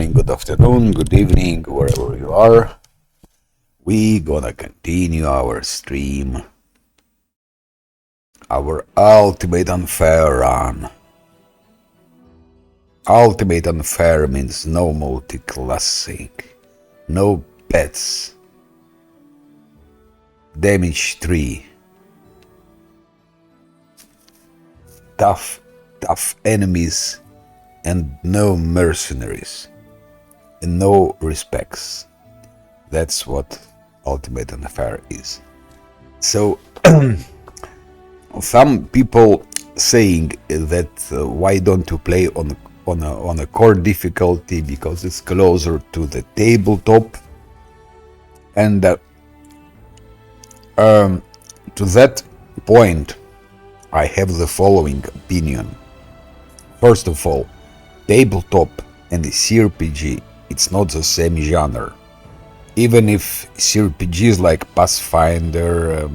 morning, good afternoon, good evening, wherever you are. We gonna continue our stream, our ultimate unfair run. Ultimate unfair means no multi-classing, no pets, damage 3, tough enemies, and no mercenaries, in no respects. That's what ultimate unfair is. So some people saying that why don't you play on a core difficulty because it's closer to the tabletop, and to that point I have the following opinion. First of all, tabletop and the CRPG, it's not the same genre. Even if CRPGs like Pathfinder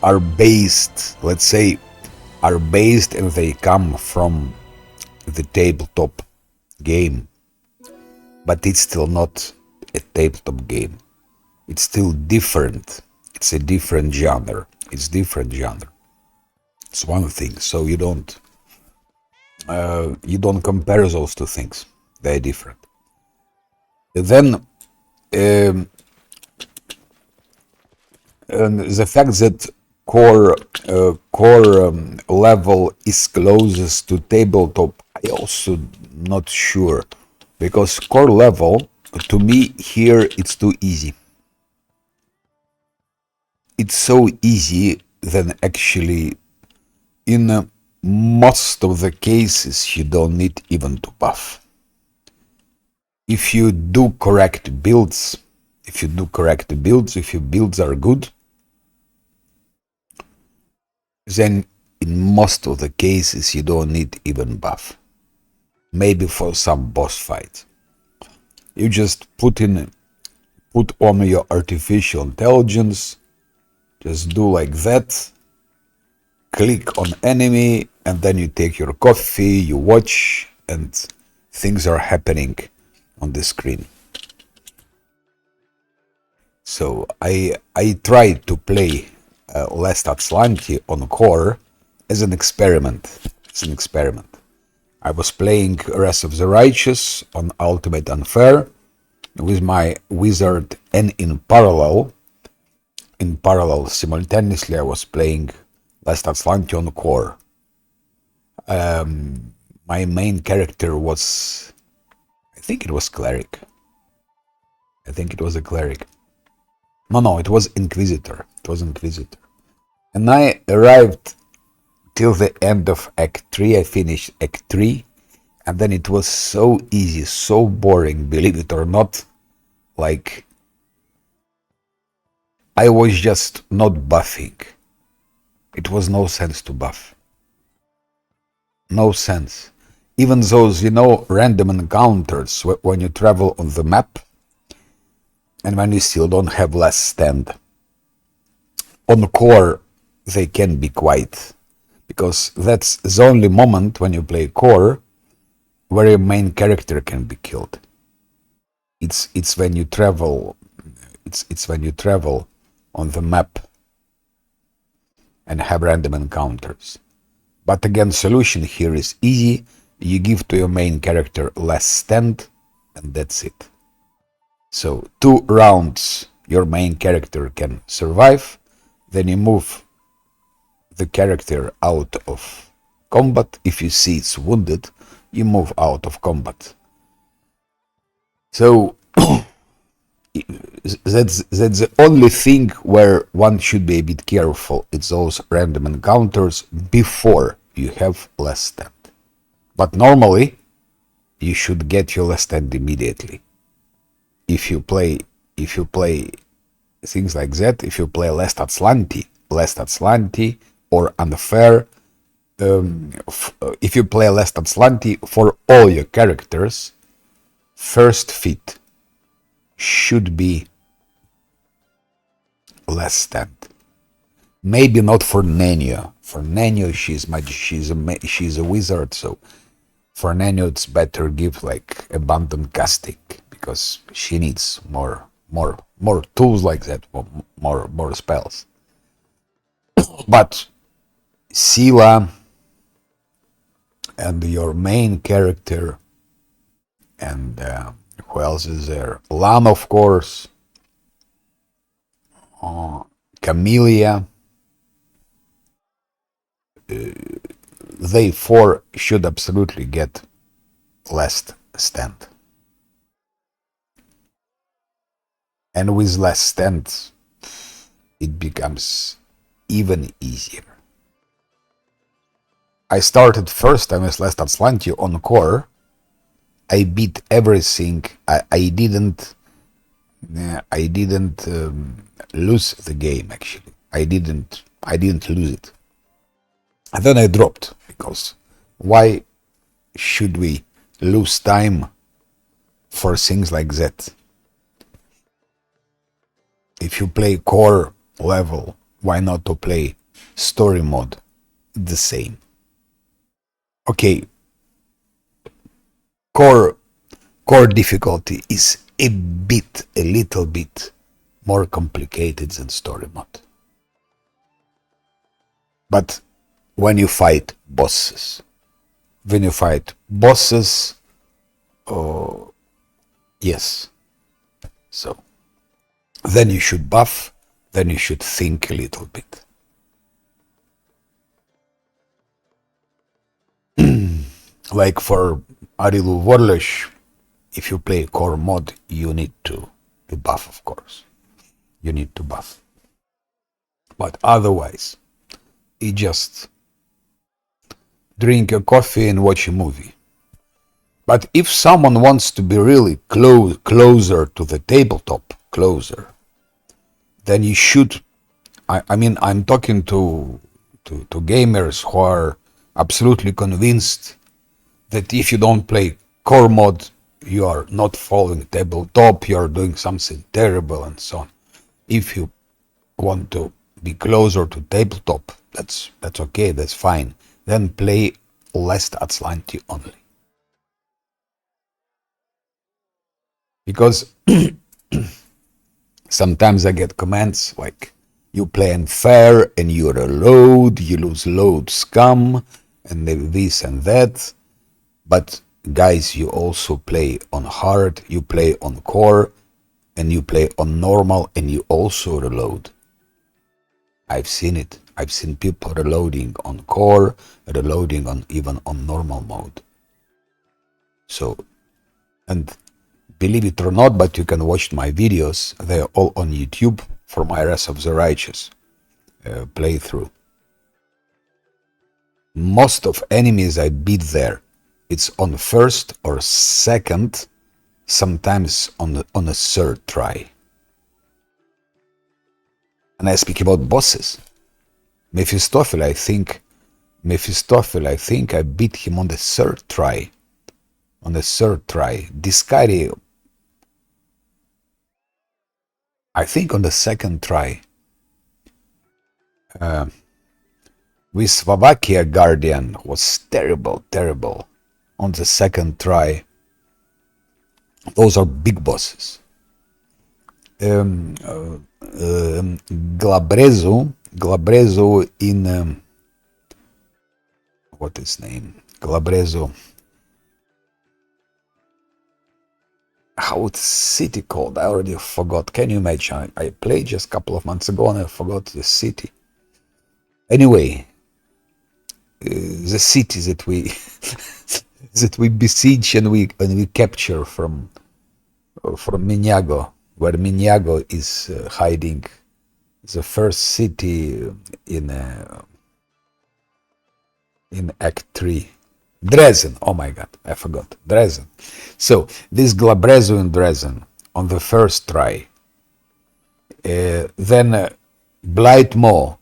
are based, let's say, and they come from the tabletop game, but it's still not a tabletop game. It's still different. It's a different genre. It's different genre. It's one thing. So you don't compare those two things. They're different. Then the fact that core level is closest to tabletop, I also not sure, because core level to me here it's too easy. It's so easy that actually in most of the cases you don't need even to buff. If you do correct builds, if your builds are good, then in most of the cases you don't need even buff. Maybe for some boss fights. You just put on your artificial intelligence, just do like that, click on enemy, and then you take your coffee, you watch, and things are happening on the screen. So I tried to play Last Atlantis on core as an experiment. I was playing Wrath of the Righteous on Ultimate Unfair with my wizard, and in parallel simultaneously I was playing Last Atlantis on core. My main character was, I think it was cleric. I think it was a cleric. No, it was Inquisitor. And I arrived till the end of Act 3. I finished Act 3. And then it was so easy, so boring, believe it or not. Like, I was just not buffing. It was no sense to buff. No sense. Even those, random encounters when you travel on the map, and when you still don't have last stand. On core, they can be quiet, because that's the only moment when you play core where your main character can be killed. It's when you travel. It's when you travel on the map and have random encounters. But again, solution here is easy. You give to your main character last stand, and that's it. So 2 rounds your main character can survive, then you move the character out of combat. If you see it's wounded, you move out of combat. So that's the only thing where one should be a bit careful. It's those random encounters before you have last stand. But normally you should get your last stand immediately. If you play things like that, if you play Last Atlantis or Unfair, if you play Last Atlantis for all your characters, first feat should be last stand. Maybe not for Nenio. For Nenio, she's a wizard, so For Nano, it's better give like abundant casting because she needs more tools like that, more spells. But Sila and your main character, and who else is there? Lan, of course, Camellia. They four should absolutely get last stand. And with last stand, it becomes even easier. I started first time as Last Atlantio on core. I beat everything. I didn't lose the game actually. I didn't lose it. And then I dropped because why should we lose time for things like that? If you play core level, why not to play story mode? The same. Okay, core difficulty is a little bit more complicated than story mode. But when you fight bosses, oh, yes. So then you should buff, then you should think a little bit. Like for Arilu Warlesh, if you play core mod, you need to buff, of course. You need to buff. But otherwise, you just drink a coffee and watch a movie. But if someone wants to be really closer to the tabletop, then you should. I mean, I'm talking to gamers who are absolutely convinced that if you don't play core mod, you are not following tabletop, you are doing something terrible and so on. If you want to be closer to tabletop, that's okay, that's fine. Then play Last Atlanti only. Because sometimes I get comments like, you play unfair and you reload, you lose load scum, and this and that. But guys, you also play on hard, you play on core, and you play on normal, and you also reload. I've seen it. I've seen people reloading on core, reloading on even on normal mode. So, and believe it or not, but you can watch my videos. They're all on YouTube for my Wrath of the Righteous playthrough. Most of enemies I beat there, it's on first or second, sometimes on a third try. And I speak about bosses. Mephistopheles, I think I beat him on the third try. Discari, I think on the second try. With Slovakia Guardian was terrible on the second try. Those are big bosses. Glabrezu in what is name? Glabrezu. How it's city called? I already forgot. Can you imagine? I played just a couple of months ago and I forgot the city. Anyway, the city that we besiege and we capture from Minyago, where Minyago is hiding. The first city in Act 3. Dresden. Oh my god, I forgot. Dresden. So, this Glabrezu in Dresden on the first try. Then Blightmoor.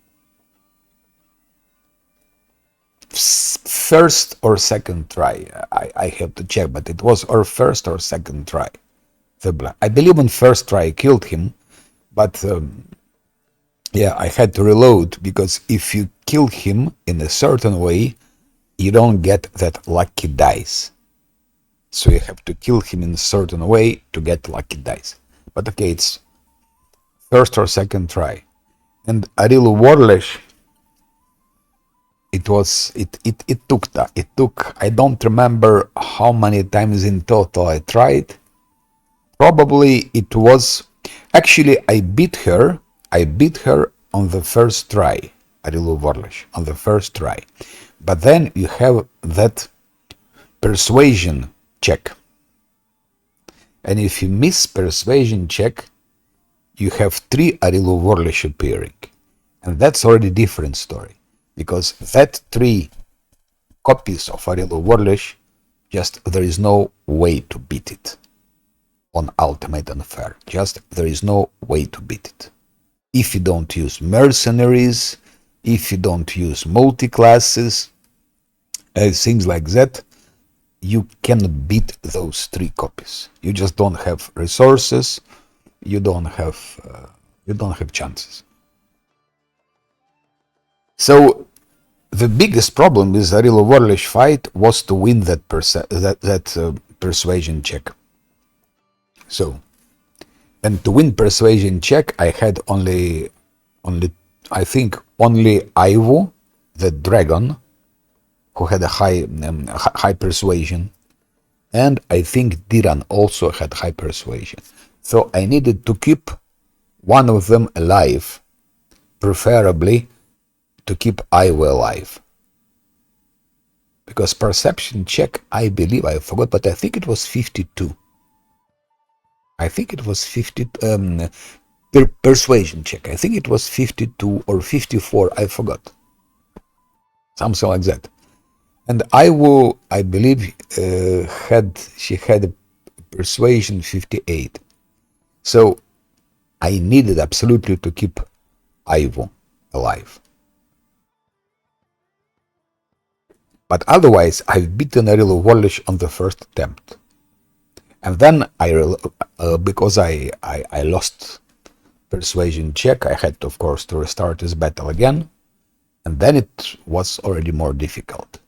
First or second try. I have to check, but it was our first or second try. I believe on first try I killed him, but yeah, I had to reload because if you kill him in a certain way, you don't get that lucky dice. So you have to kill him in a certain way to get lucky dice. But okay, it's first or second try. And Arilu Warlesh, it took, I don't remember how many times in total I tried. Probably it was, actually I beat her on the first try, Arilu Warlesh, on the first try. But then you have that persuasion check. And if you miss persuasion check, you have 3 Arilu Warlesh appearing. And that's already different story. Because that 3 copies of Arilu Warlesh, just there is no way to beat it on Ultimate Unfair. Just there is no way to beat it. If you don't use mercenaries, if you don't use multi-classes, things like that, you cannot beat those 3 copies. You just don't have resources. You don't have chances. So the biggest problem with Arilu Warlesh fight was to win that persuasion check. So, and to win persuasion check, I had only Ivo, the dragon, who had a high persuasion, and I think Diran also had high persuasion. So I needed to keep one of them alive, preferably to keep Ivo alive. Because perception check, I believe, I forgot, but I think it was 52. I think it was 50, persuasion check. I think it was 52 or 54, I forgot. Something like that. And Ivo, I believe, she had a persuasion 58. So I needed absolutely to keep Ivo alive. But otherwise, I've beaten Arilu Warlesh on the first attempt. And then, because I lost persuasion check, I had, of course, to restart this battle again. And then it was already more difficult.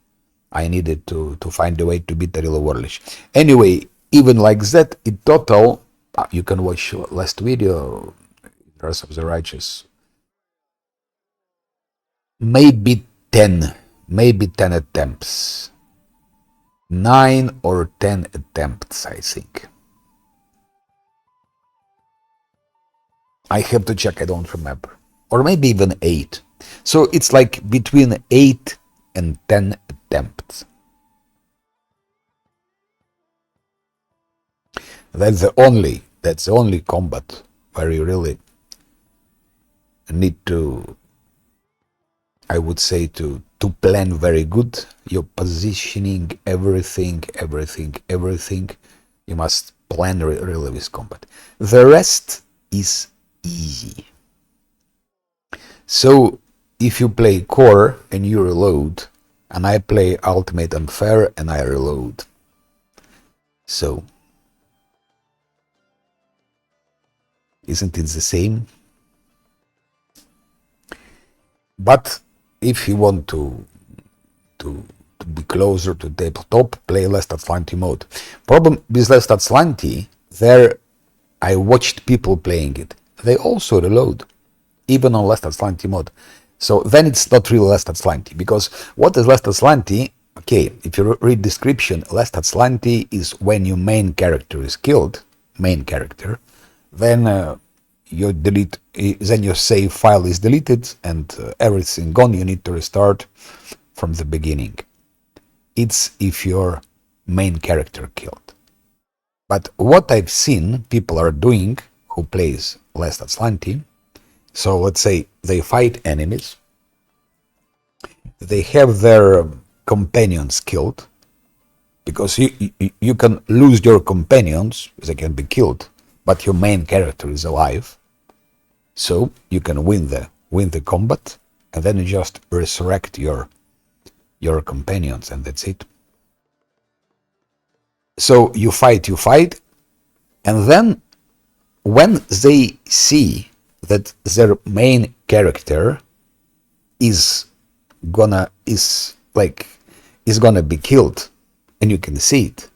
I needed to find a way to beat Arilu Warlesh. Anyway, even like that, in total, you can watch last video, Curse of the Righteous, maybe 10 attempts. 9 or 10 attempts, I think. I have to check, I don't remember. Or maybe even 8. So it's like between 8 and 10 attempts. That's the only combat where you really need to, I would say, to plan very good. Your positioning, everything. You must plan really with combat. The rest is easy. So if you play core and you reload, and I play ultimate unfair and I reload. So isn't it the same? But if you want to be closer to tabletop, play Last Atlanti mode. Problem with Last Atlanti, there I watched people playing it. They also reload, even on Last Atlanti mode. So then it's not really Last Atlanti, because what is Last Atlanti? Okay, if you read description, Last Atlanti is when your main character is killed, then you delete, then your save file is deleted and everything gone. You need to restart from the beginning. It's if your main character killed. But what I've seen people are doing who plays Last Atlanti, so let's say they fight enemies, they have their companions killed, because you can lose your companions, they can be killed, but your main character is alive. So you can win the combat, and then you just resurrect your companions, and that's it. So you fight, and then when they see that their main character is is gonna be killed, and you can see it,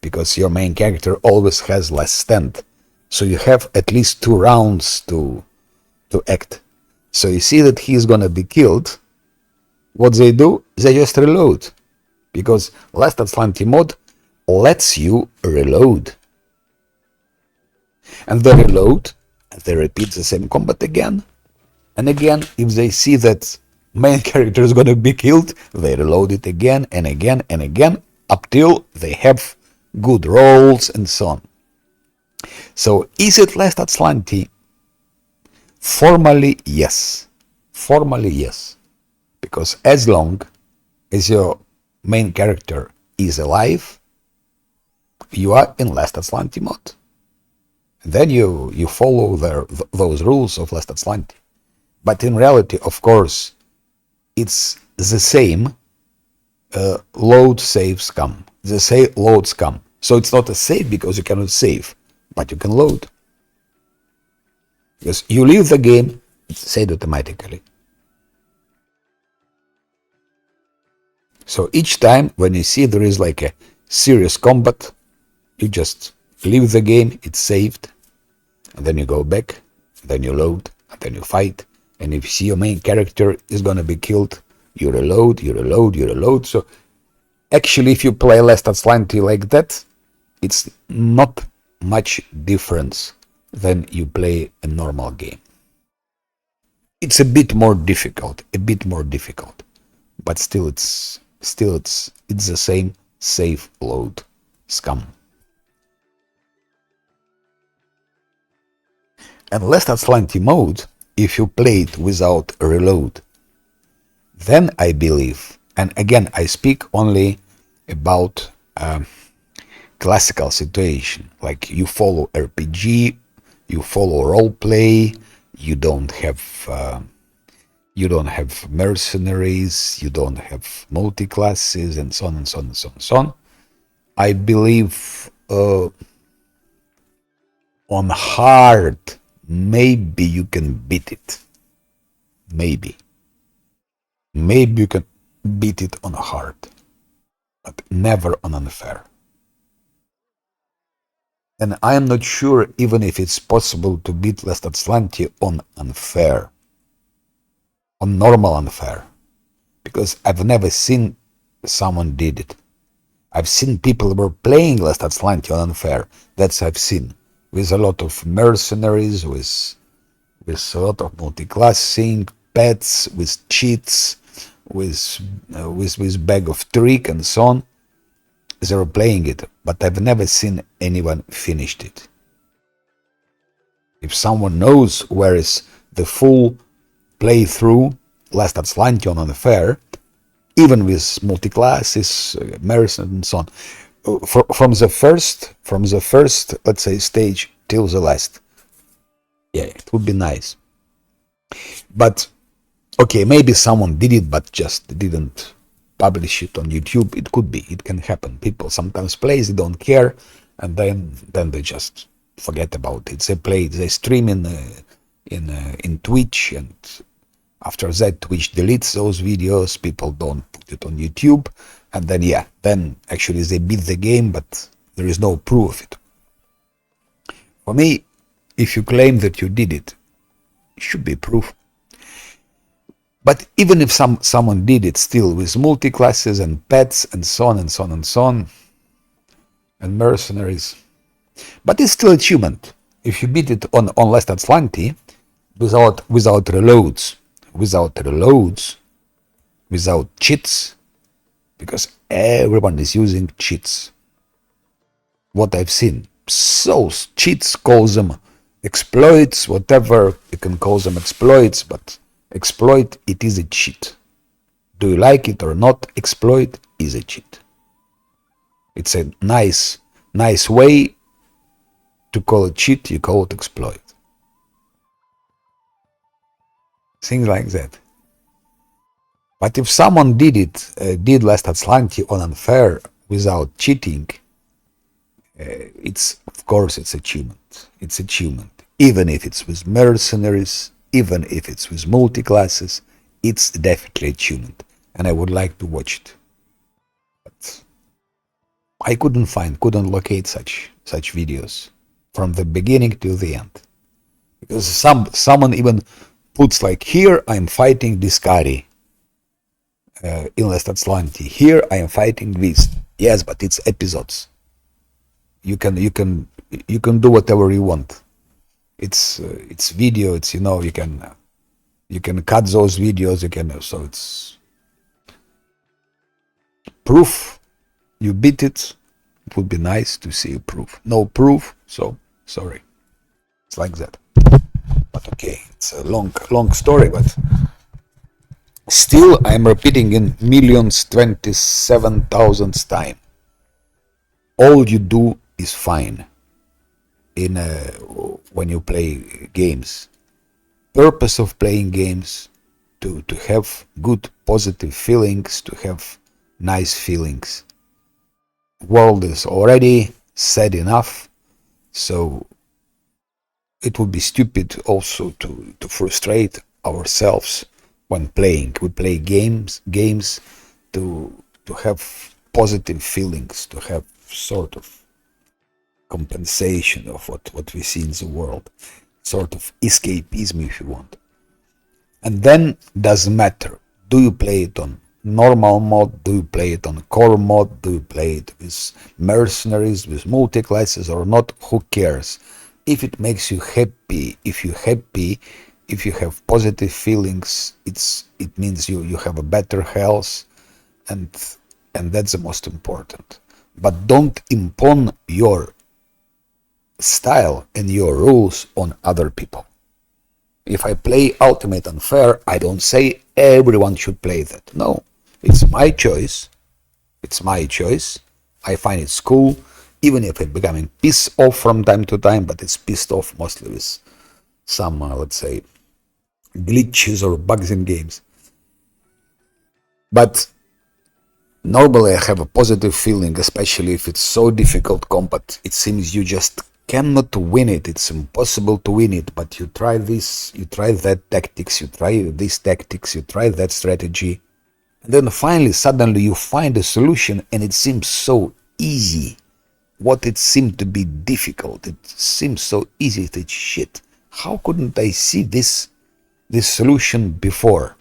because your main character always has less stand. So you have at least 2 rounds to act. So you see that he's gonna be killed. What they do, they just reload. Because Last Atlantic mode lets you reload. And they reload, and they repeat the same combat again. And again, if they see that main character is gonna be killed, they reload it again and again and again, up till they have good rolls and so on. So is it Last Atlantic? Formally, yes. Formally, yes. Because as long as your main character is alive, you are in Last Atlantic mode. And then you follow those rules of Last Atlantic. But in reality, of course, it's the same load save scam. The same load scam. So it's not a save because you cannot save, but you can load. Because you leave the game, it's saved automatically. So each time when you see there is like a serious combat, you just leave the game, it's saved, and then you go back, then you load, and then you fight. And if you see your main character is gonna be killed, you reload, you reload, you reload. So actually, if you play Last Atlantic like that, it's not much difference than you play a normal game. It's a bit more difficult, but still it's the same save load scam. And Last Atlantic mode, if you play it without a reload, then I believe, and again I speak only about classical situation, like you follow RPG, you follow roleplay, you don't have mercenaries, you don't have multi-classes, and so on and so on and so on and so on. I believe on hard, maybe you can beat it. Maybe you can beat it on hard, but never on unfair. And I am not sure even if it's possible to beat Last Atlantic on unfair, on normal unfair, because I've never seen someone did it. I've seen people were playing Last Atlantic on unfair. That's I've seen, with a lot of mercenaries, with a lot of multi-classing, pets, with cheats, with bag of trick and so on. They were playing it, but I've never seen anyone finished it. If someone knows where is the full playthrough Last Atlantic on unfair, even with multi-classes, mercenaries and so on, from the first, let's say, stage till the last, yeah, it would be nice. But okay, maybe someone did it but just didn't publish it on YouTube. It could be, it can happen. People sometimes play, they don't care, and then they just forget about it. They play, they stream in Twitch, and after that Twitch deletes those videos, people don't put it on YouTube, and then actually they beat the game, but there is no proof of it. For me, if you claim that you did it, it should be proof. But even if someone did it still with multi-classes and pets and so on and so on and so on, and mercenaries, but it's still achievement. If you beat it on Last Atlantic without reloads, without cheats, because everyone is using cheats. What I've seen, so cheats, call them exploits, whatever, you can call them exploits, but exploit, it is a cheat. Do you like it or not? Exploit is a cheat. It's a nice way to call it cheat, you call it exploit. Things like that. But if someone did Last Atlantic on unfair without cheating, of course it's achievement. It's achievement. Even if it's with mercenaries, even if it's with multi-classes, it's definitely achievement. And I would like to watch it. I couldn't locate such videos from the beginning to the end. Because someone even puts like, here I'm fighting Discari in Lestat here I am fighting this. Yes, but it's episodes. You can do whatever you want. It's video. It's you can cut those videos. So it's proof. You beat it. It would be nice to see proof. No proof, so sorry. It's like that. But okay, it's a long story, but still I'm repeating in millions 27,000th time. All you do is fine in when you play games. Purpose of playing games to have good positive feelings, to have nice feelings. World is already sad enough, so it would be stupid also to frustrate ourselves when playing. We play games to have positive feelings, to have sort of compensation of what we see in the world, sort of escapism if you want. And then doesn't matter, do you play it on normal mode, do you play it on core mode, do you play it with mercenaries, with multi-classes or not, who cares? If it makes you happy, if you're happy, if you have positive feelings, it means you have a better health, and that's the most important. But don't impose your style and your rules on other people. If I play Ultimate Unfair, I don't say everyone should play that. No, it's my choice. It's my choice. I find it's cool, even if it's becoming pissed off from time to time, but it's pissed off mostly with some, let's say, glitches or bugs in games. But normally I have a positive feeling, especially if it's so difficult combat. It seems you just cannot win it. It's impossible to win it, but you try this, you try that tactics, you try this tactics, you try that strategy. And then finally, suddenly you find a solution and it seems so easy. What it seemed to be difficult, it seems so easy that shit. How couldn't I see this solution before?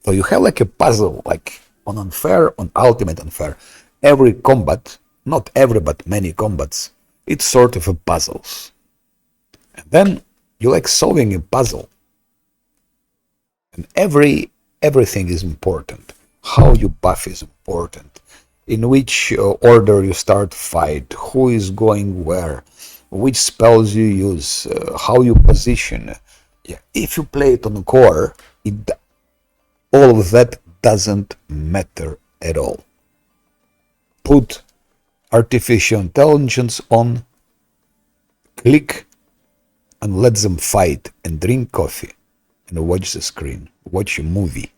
So you have like a puzzle, like on Unfair, on Ultimate Unfair. Every combat, not every but many combats, it's sort of a puzzles. And then you like solving a puzzle. And everything is important. How you buff is important. In which order you start fight, who is going where, which spells you use, how you position. Yeah. If you play it on core, all of that doesn't matter at all. Put artificial intelligence on, click, and let them fight and drink coffee and watch the screen, watch a movie.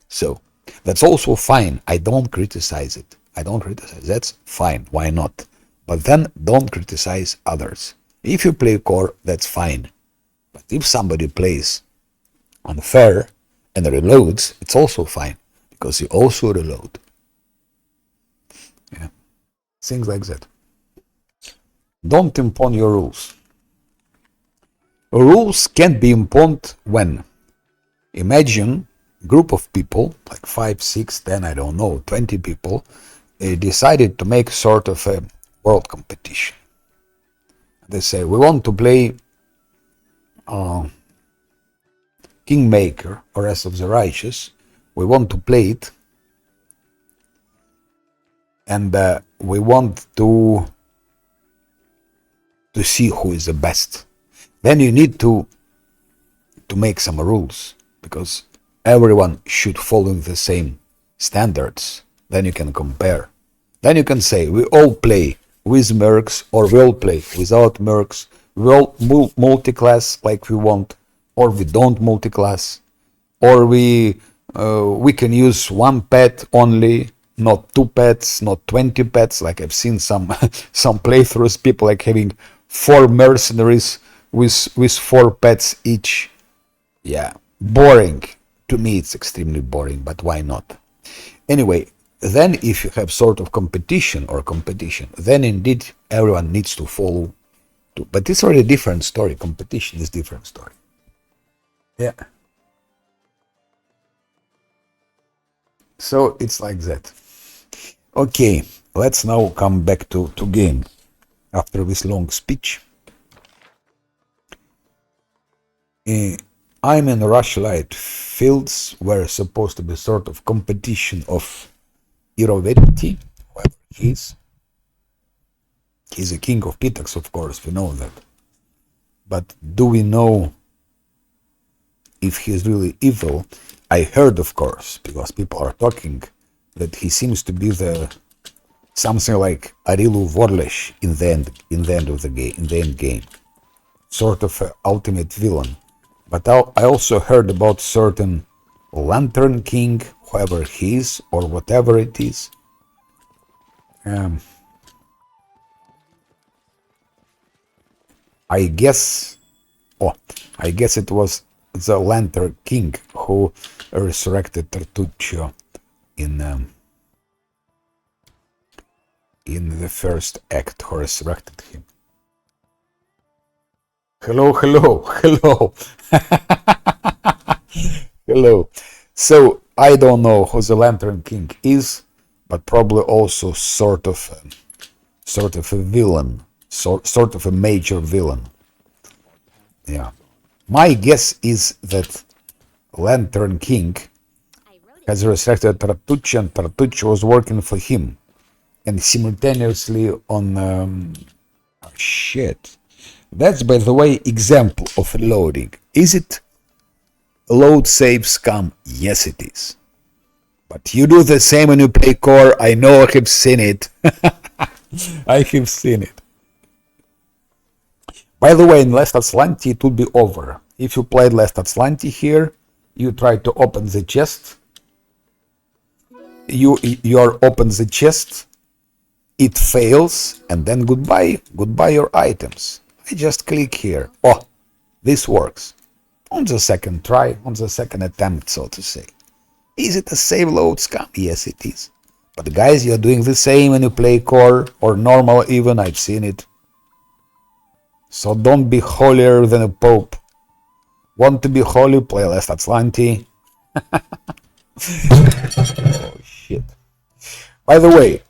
So that's also fine. I don't criticize it. That's fine. Why not? But then don't criticize others. If you play core, that's fine. But if somebody plays Unfair and reloads, it's also fine, because you also reload. Yeah. Things like that. Don't impose your rules. Rules can be imposed when, imagine a group of people, like 5, 6, 10, I don't know, 20 people, decided to make sort of a world competition. They say, we want to play Kingmaker, or Rest of the Righteous. We want to play it, and we want to see who is the best. Then you need to make some rules, because everyone should follow the same standards. Then you can compare. Then you can say, we all play with mercs, or we all play without mercs. We all multi-class like we want, or we don't multi-class, or we can use one pet only, not 2 pets, not 20 pets. Like I've seen some some playthroughs, people like having 4 mercenaries with 4 pets each. Yeah, boring. To me, it's extremely boring, but why not? Anyway, Then if you have sort of competition, then indeed everyone needs to follow. But it's already a different story. Competition is different story. Yeah. So it's like that. Okay, let's now come back to game after this long speech. I'm in Rushlight Fields, where supposed to be sort of competition of Iroverity, whoever he is. He's a king of Pitax, of course, we know that. But do we know if he's really evil? I heard, of course, because people are talking, that he seems to be the something like Arilu Vorlesh in the end of the game, in the end game, sort of an ultimate villain. But I also heard about certain Lantern King, whoever he is or whatever it is. I guess it was the Lantern King who resurrected Tertuccio in the first act, who resurrected him. Hello. Hello. So I don't know who the Lantern King is, but probably also sort of a villain, sort of a major villain. Yeah. My guess is that Lantern King has resurrected Tartucci, and Tartucci was working for him, and simultaneously on shit. That's, by the way, example of loading. Is it load save scam? Yes, it is. But you do the same when you play core. I know, I have seen it. I have seen it. By the way, in Last Atlanti it will be over. If you played Last Atlanti here, you try to open the chest. You open the chest, it fails, and then goodbye your items. I just click here. Oh, this works. On the second try, on the second attempt, so to say. Is it a save load scam? Yes, it is. But guys, you're doing the same when you play core or normal even. I've seen it. So don't be holier than a pope. Want to be holy? Play Last Atlanti. Oh shit. By the way,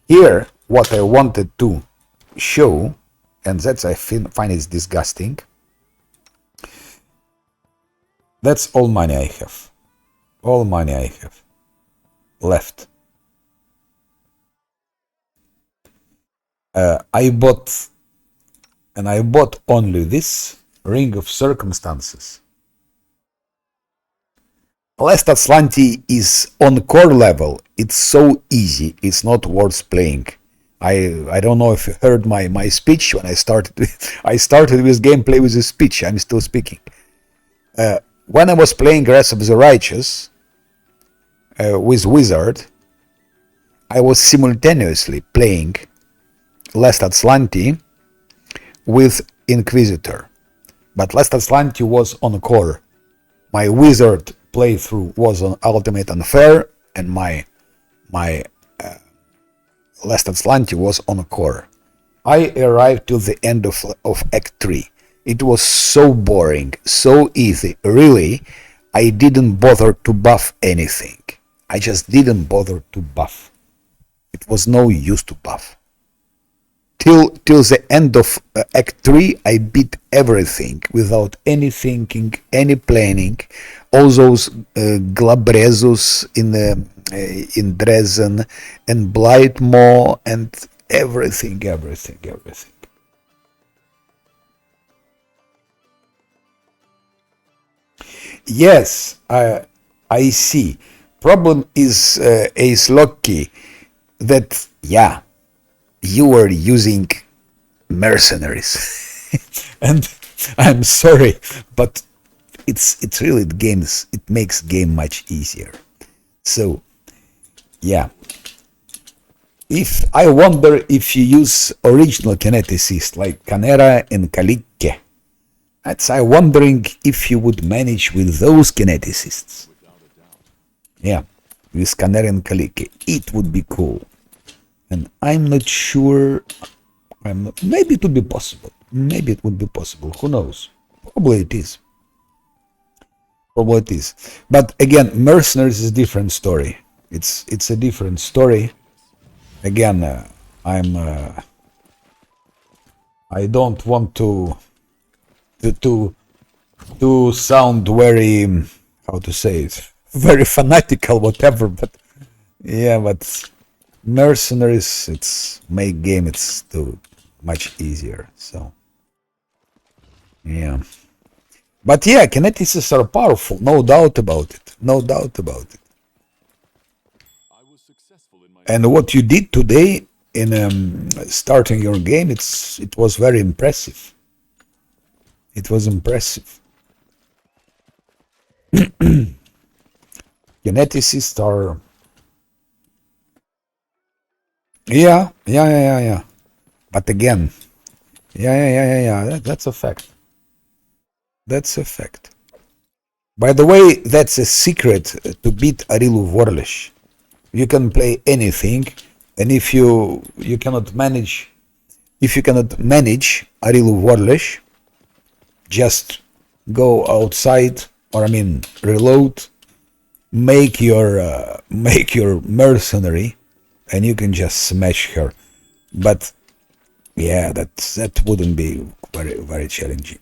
here what I wanted to show, and that's I find is disgusting. That's all money I have. All money I have left. I bought only this Ring of Circumstances. Last Atlanti is on core level. It's so easy. It's not worth playing. I don't know if you heard my speech when I started with gameplay with a speech. I'm still speaking. When I was playing Wrath of the Righteous with Wizard, I was simultaneously playing Last Atlanti with Inquisitor. But Last Atlanti was on core. My Wizard playthrough was on Ultimate Unfair, and my Last Atlanti was on core. I arrived to the end of Act 3. It was so boring, so easy. Really, I didn't bother to buff anything. I just didn't bother to buff. It was no use to buff. Till the end of Act 3, I beat everything without any thinking, any planning. All those Glabrezus in Dresden and Blightmoor and everything. Yes, I see. Problem is, Ace Locky, that, yeah, you were using mercenaries. And I'm sorry, but it's really it makes game much easier. So, yeah. I wonder if you use original kineticists like Canera and Kalikke. I'm wondering if you would manage with those kineticists. Yeah. with Canary and Kaliki. It would be cool. And I'm not sure. Maybe it would be possible. Maybe it would be possible. Who knows? Probably it is. Probably it is. But again, Mercenaries is a different story. It's a different story. Again, I don't want to sound very, how to say it, very fanatical, whatever. But yeah, but Mercenaries, it's make game, it's too much easier. So yeah, but yeah, kineticists are powerful, no doubt about it. No doubt about it. And what you did today in starting your game, it was very impressive. It was impressive. Geneticists are, yeah. But again, yeah. That's a fact. That's a fact. By the way, that's a secret to beat Arilu Vorlish. You can play anything, and if you cannot manage, Arilu Vorlish, just go outside, or reload, make your mercenary, and you can just smash her. But yeah, that wouldn't be very, very challenging.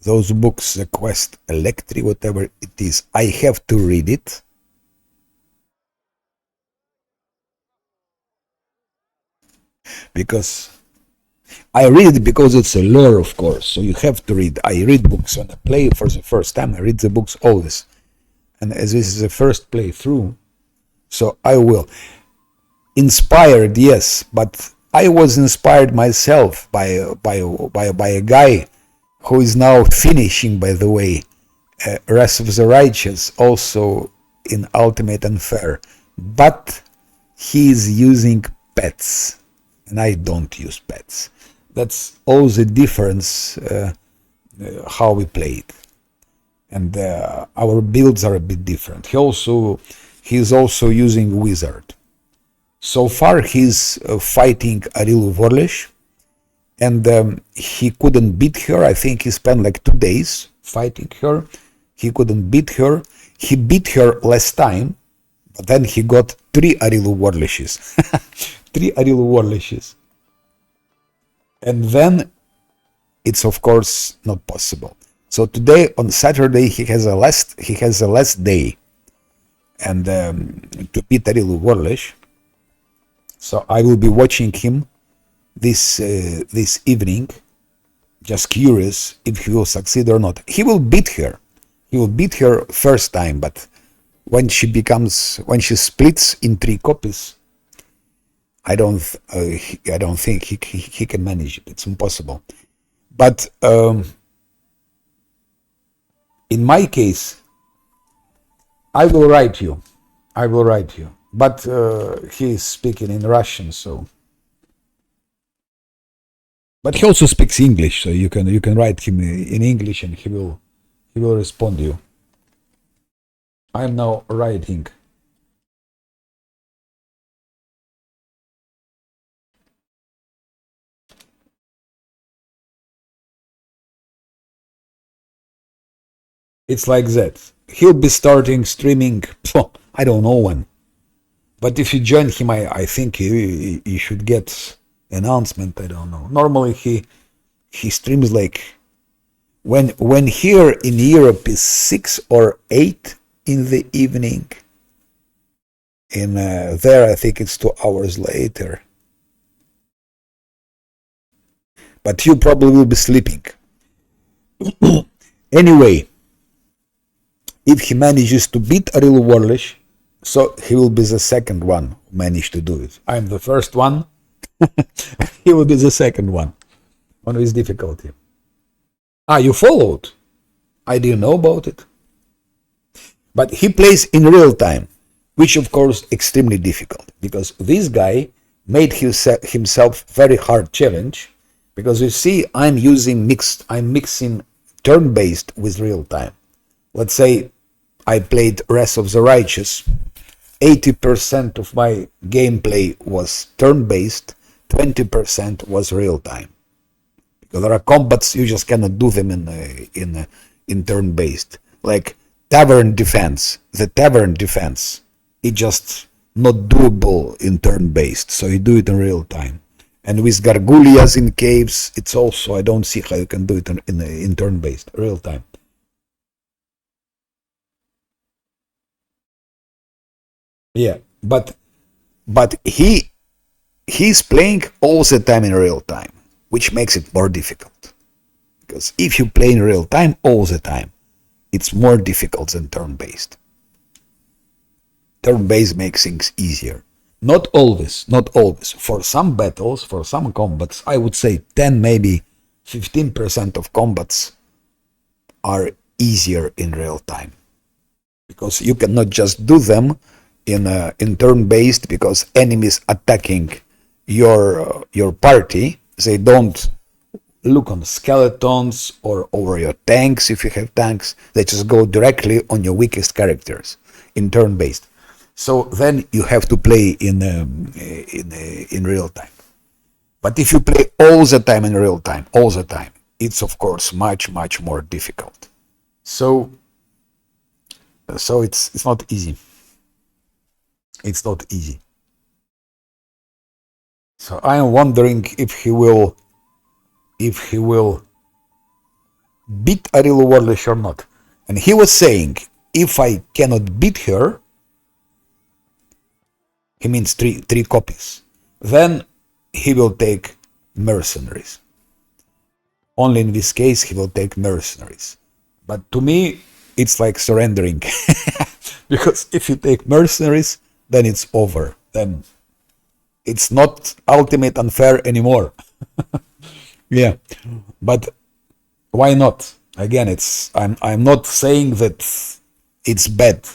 Those books, the quest, Electri, whatever it is, I have to read it. Because I read it because it's a lore, of course, so you have to read. I read books when I play for the first time. I read the books always. And as this is the first playthrough, so I will. Inspired, yes, but I was inspired myself by a guy who is now finishing, by the way, Wrath of the Righteous, also in Ultimate and Fair, but he is using pets, and I don't use pets. That's all the difference how we play it, and our builds are a bit different. He's also using Wizard. So far he's fighting Arilu Vorlish, and he couldn't beat her. I think he spent like 2 days fighting her. He couldn't beat her. He beat her last time, but then he got 3 Arilu Vorlishes. 3 Arilu Vorlishes. And then it's of course not possible. So today, on Saturday, he has a last day, and to beat Arilu Vorlish. So I will be watching him this evening, just curious if he will succeed or not. He will beat her. He will beat her first time, but when she splits in 3 copies, I don't think he can manage it. It's impossible. But in my case, I will write you. But he is speaking in Russian, so. But he also speaks English, so you can write him in English, and he will respond to you. I am now writing. It's like that. He'll be starting streaming, I don't know when. But if you join him, I think you should get announcement. I don't know. Normally he streams like when here in Europe is 6 or 8 in the evening. In there, I think it's 2 hours later. But you probably will be sleeping. Anyway, if he manages to beat Arilu Vorlish, so he will be the second one who managed to do it. I'm the first one. He will be the second one on his difficulty. You followed? I didn't know about it. But he plays in real time, which of course extremely difficult, because this guy made himself very hard challenge, because you see I'm mixing turn-based with real time. Let's say I played Wrath of the Righteous, 80% of my gameplay was turn-based, 20% was real-time. Because there are combats you just cannot do them in turn-based. Like Tavern Defense, the Tavern Defense, it just not doable in turn-based, so you do it in real-time. And with Gargullias in caves, it's also, I don't see how you can do it in turn-based, real-time. Yeah, but he's playing all the time in real time, which makes it more difficult. Because if you play in real time all the time, it's more difficult than turn-based. Turn-based makes things easier. Not always, not always. For some battles, for some combats, I would say 10, maybe 15% of combats are easier in real time. Because you cannot just do them in turn-based, because enemies attacking your party, they don't look on skeletons or over your tanks if you have tanks. They just go directly on your weakest characters in turn-based. So then you have to play in real time. But if you play all the time in real time, all the time, it's of course much more difficult. So it's not easy. It's not easy. So I am wondering if he will beat Ariel Warlish or not. And he was saying, if I cannot beat her, he means three copies, then he will take mercenaries. Only in this case he will take mercenaries. But to me, it's like surrendering. Because if you take mercenaries, then it's over. Then it's not ultimate unfair anymore. Yeah, but why not? Again, I'm not saying that it's bad.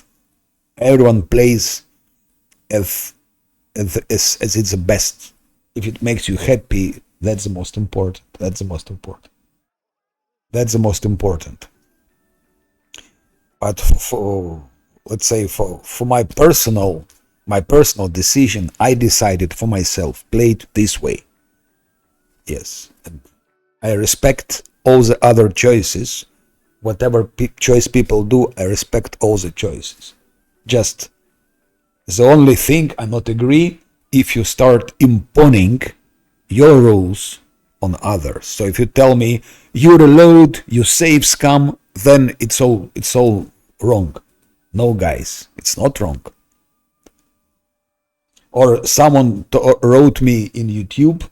Everyone plays as it's the best. If it makes you happy, that's the most important. That's the most important. That's the most important. But for let's say for my personal decision, I decided for myself, play it this way. Yes, and I respect all the other choices. Whatever choice people do, I respect all the choices. Just the only thing I not agree, if you start imposing your rules on others. So if you tell me you reload, you save scum, then it's all wrong. No, guys, it's not wrong. Or someone wrote me in YouTube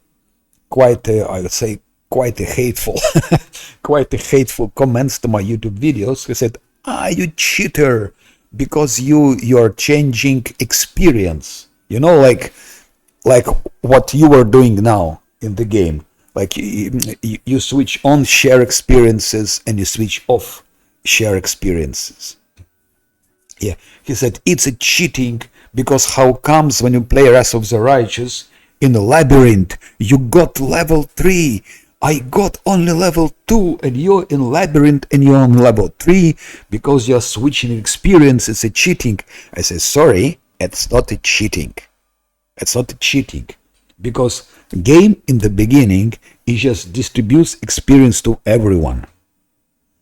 I would say quite a hateful quite a hateful comments to my YouTube videos. He said, you cheater, because you're changing experience, like what you were doing now in the game. Like you switch on share experiences and you switch off share experiences. Yeah, he said it's a cheating, because how comes when you play Wrath of the Righteous in the labyrinth you got level 3, I got only level 2, and you're in labyrinth and you're on level 3 because you're switching experience. It's a cheating. I say, sorry, it's not a cheating. It's not a cheating, because game in the beginning it just distributes experience to everyone.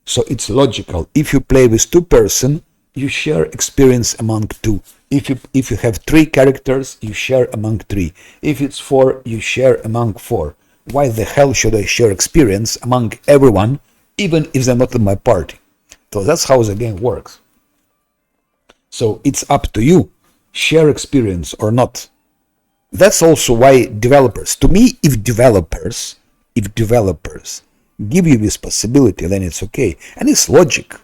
So it's logical. If you play with 2 person, you share experience among 2. If you have 3 characters, you share among 3. If it's 4, you share among 4. Why the hell should I share experience among everyone, even if they're not in my party? So that's how the game works. So it's up to you, share experience or not. That's also why developers, to me, if developers give you this possibility, then it's okay. And it's logic.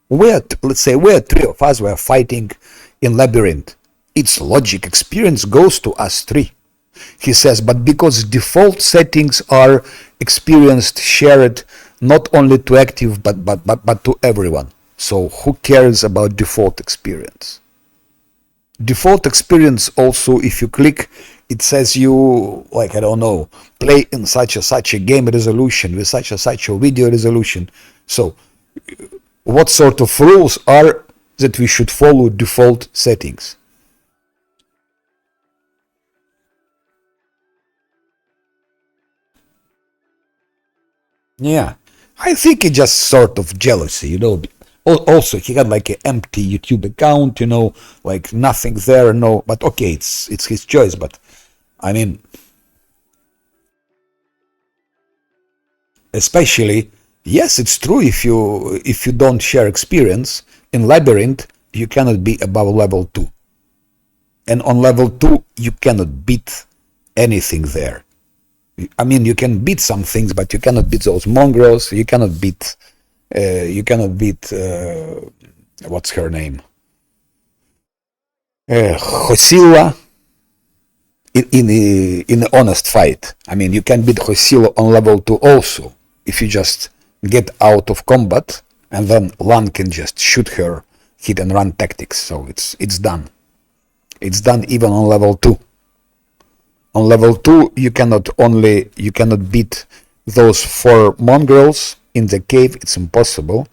Let's say we're 3 of us, we're fighting in labyrinth. It's logic. Experience goes to us 3. He says, but because default settings are experienced, shared not only to active but to everyone. So who cares about default experience? Default experience also, if you click, it says you, like, I don't know, play in such a game resolution with such a video resolution. So what sort of rules are that we should follow default settings. Yeah, I think it's just sort of jealousy, you know. Also, he had like an empty YouTube account, you know, like nothing there, no. But okay, it's his choice. But I mean, especially, yes, it's true. If you don't share experience in Labyrinth, you cannot be above level 2, and on level 2 you cannot beat anything there. I mean, you can beat some things, but you cannot beat those mongrels. You cannot beat. What's her name? Hosilla in an honest fight. I mean, you can beat Hosilla on level 2 also if you just get out of combat and then Lan can just shoot her hit and run tactics. So it's done. It's done even on level 2. On level 2 you cannot beat those 4 mongrels in the cave. It's impossible.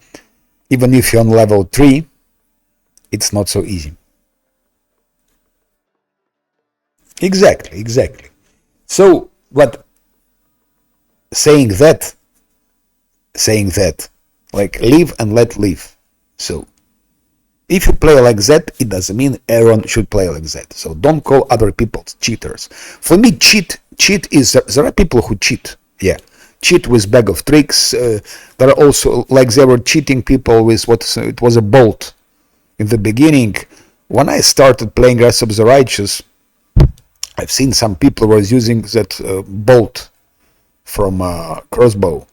Even if you're on level 3, it's not so easy. Exactly. So, but saying that, like live and let live. So, if you play like that, it doesn't mean everyone should play like that. So don't call other people cheaters. For me, cheat is, there are people who cheat. Yeah, cheat with bag of tricks. There are also, like they were cheating people with it was a bolt. In the beginning, when I started playing Rise of the Righteous, I've seen some people was using that bolt from crossbow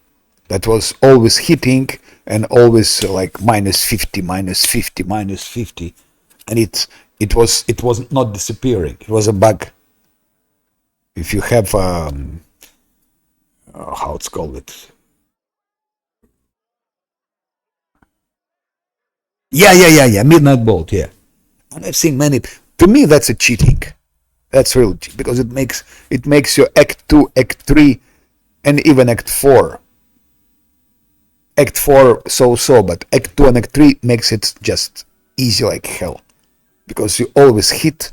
that was always hitting and always like -50, -50, and it was not disappearing. It was a bug. If you have how it's called it. Yeah. Midnight bolt. Yeah, and I've seen many. To me, that's a cheating. That's real cheat because it makes your Act 2, Act 3, and even Act 4. Act 4 so, but Act 2 and Act 3 makes it just easy like hell. Because you always hit,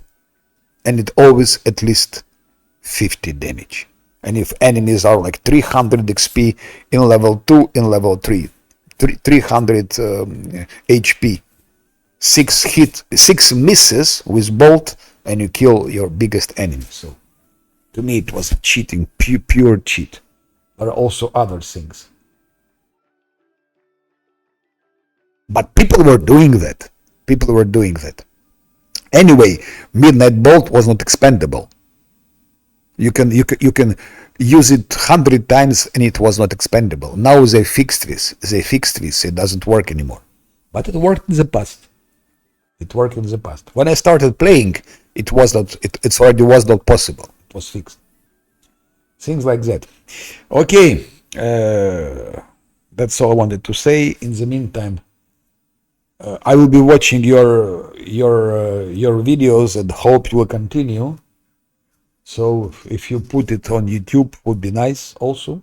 and it always at least 50 damage. And if enemies are like 300 XP in level 2, in level 3, 300 HP, 6 misses with bolt, and you kill your biggest enemy. So, to me, it was cheating, pure cheat. There are also other things. But people were doing that. Anyway, Midnight Bolt was not expendable. You can use it 100 times and it was not expendable. Now they fixed this. It doesn't work anymore. But it worked in the past. When I started playing, it already was not possible. It was fixed. Things like that. Okay, that's all I wanted to say. In the meantime, I will be watching your videos and hope you will continue. So if you put it on YouTube, would be nice also.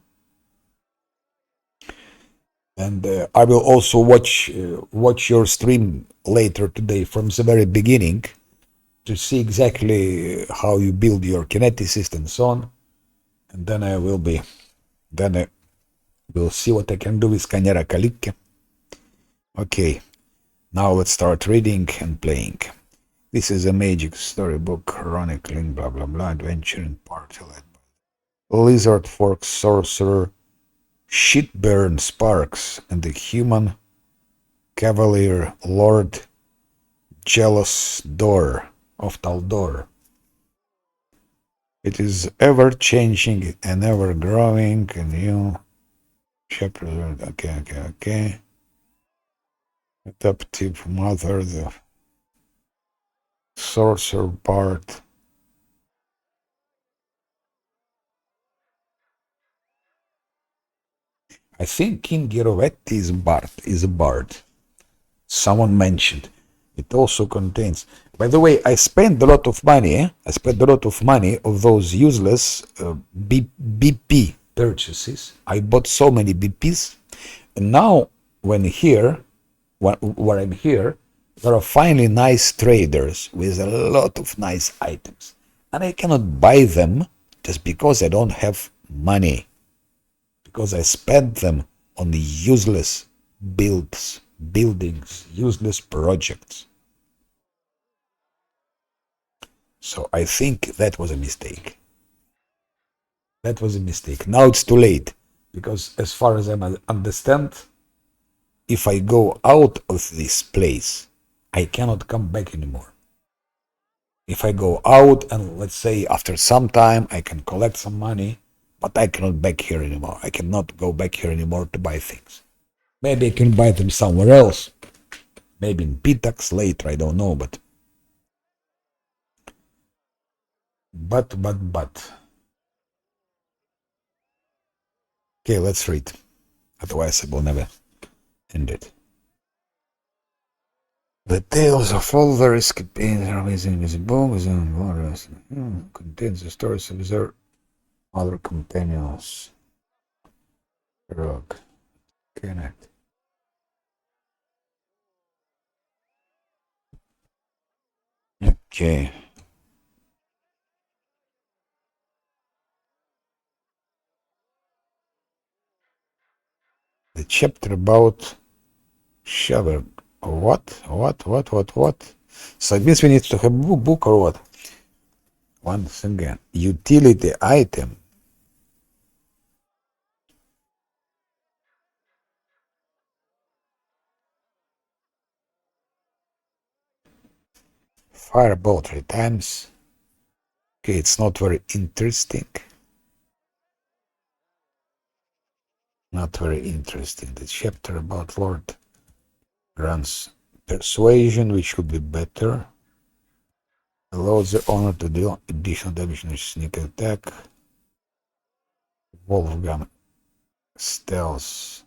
And I will also watch your stream later today from the very beginning to see exactly how you build your kineticist and so on. And then I will see what I can do with Canera Calique. Okay, now let's start reading and playing. This is a magic storybook chronicling blah blah blah adventure in party led by Lizard Fork sorcerer Shitburn Sparks and the human cavalier Lord Jealous Door of Taldor. It is ever changing and ever growing, and new chapter. Okay. Adoptive mother, the sorcerer part. I think King Girovetti is a bard. Someone mentioned. It also contains. By the way, I spent a lot of money. I spent a lot of money of those useless BP purchases. I bought so many BPs, and now when I'm here, There are finally nice traders with a lot of nice items, and I cannot buy them just because I don't have money, because I spent them on useless buildings, useless projects. So I think that was a mistake. That was a mistake. Now it's too late, because as far as I understand, if I go out of this place, I cannot come back anymore. If I go out and let's say after some time I can collect some money, but I cannot back here anymore. I cannot go back here anymore to buy things. Maybe I can buy them somewhere else. Maybe in Pitax later, I don't know, but. Okay, let's read. Otherwise I will never end it. The tales of all the escapades are amazing as a book, contains the stories of their other companions. Rock. Connect. Okay. The chapter about Shovel. What? So it means we need to have a book or what? Once again, utility item. Fireball 3 times. Okay, it's not very interesting. Not very interesting. The chapter about Lord Grant's persuasion, which should be better. Allows the owner to deal additional damage in a sneak attack. Wolfgun stealth.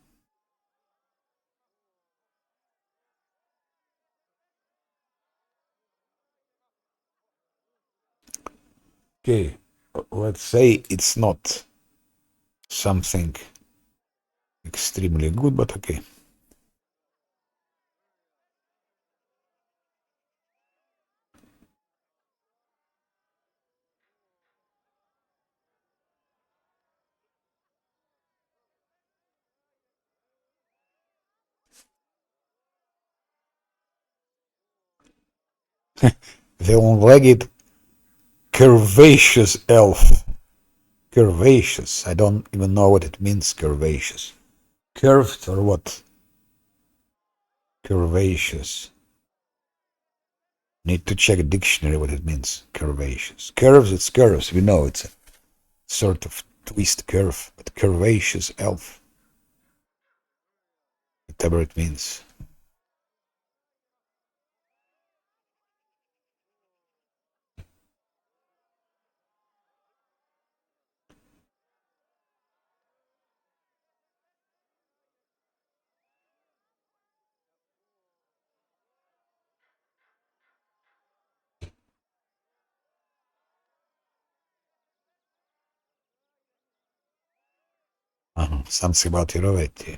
Okay, let's say it's not something extremely good, but okay. The one-legged curvaceous elf. Curvaceous. I don't even know what it means, curvaceous. Curved or what? Curvaceous. Need to check a dictionary what it means. Curvaceous. Curves, it's curves. We know it's a sort of twist curve, but curvaceous elf. Whatever it means. Something about Irovetti.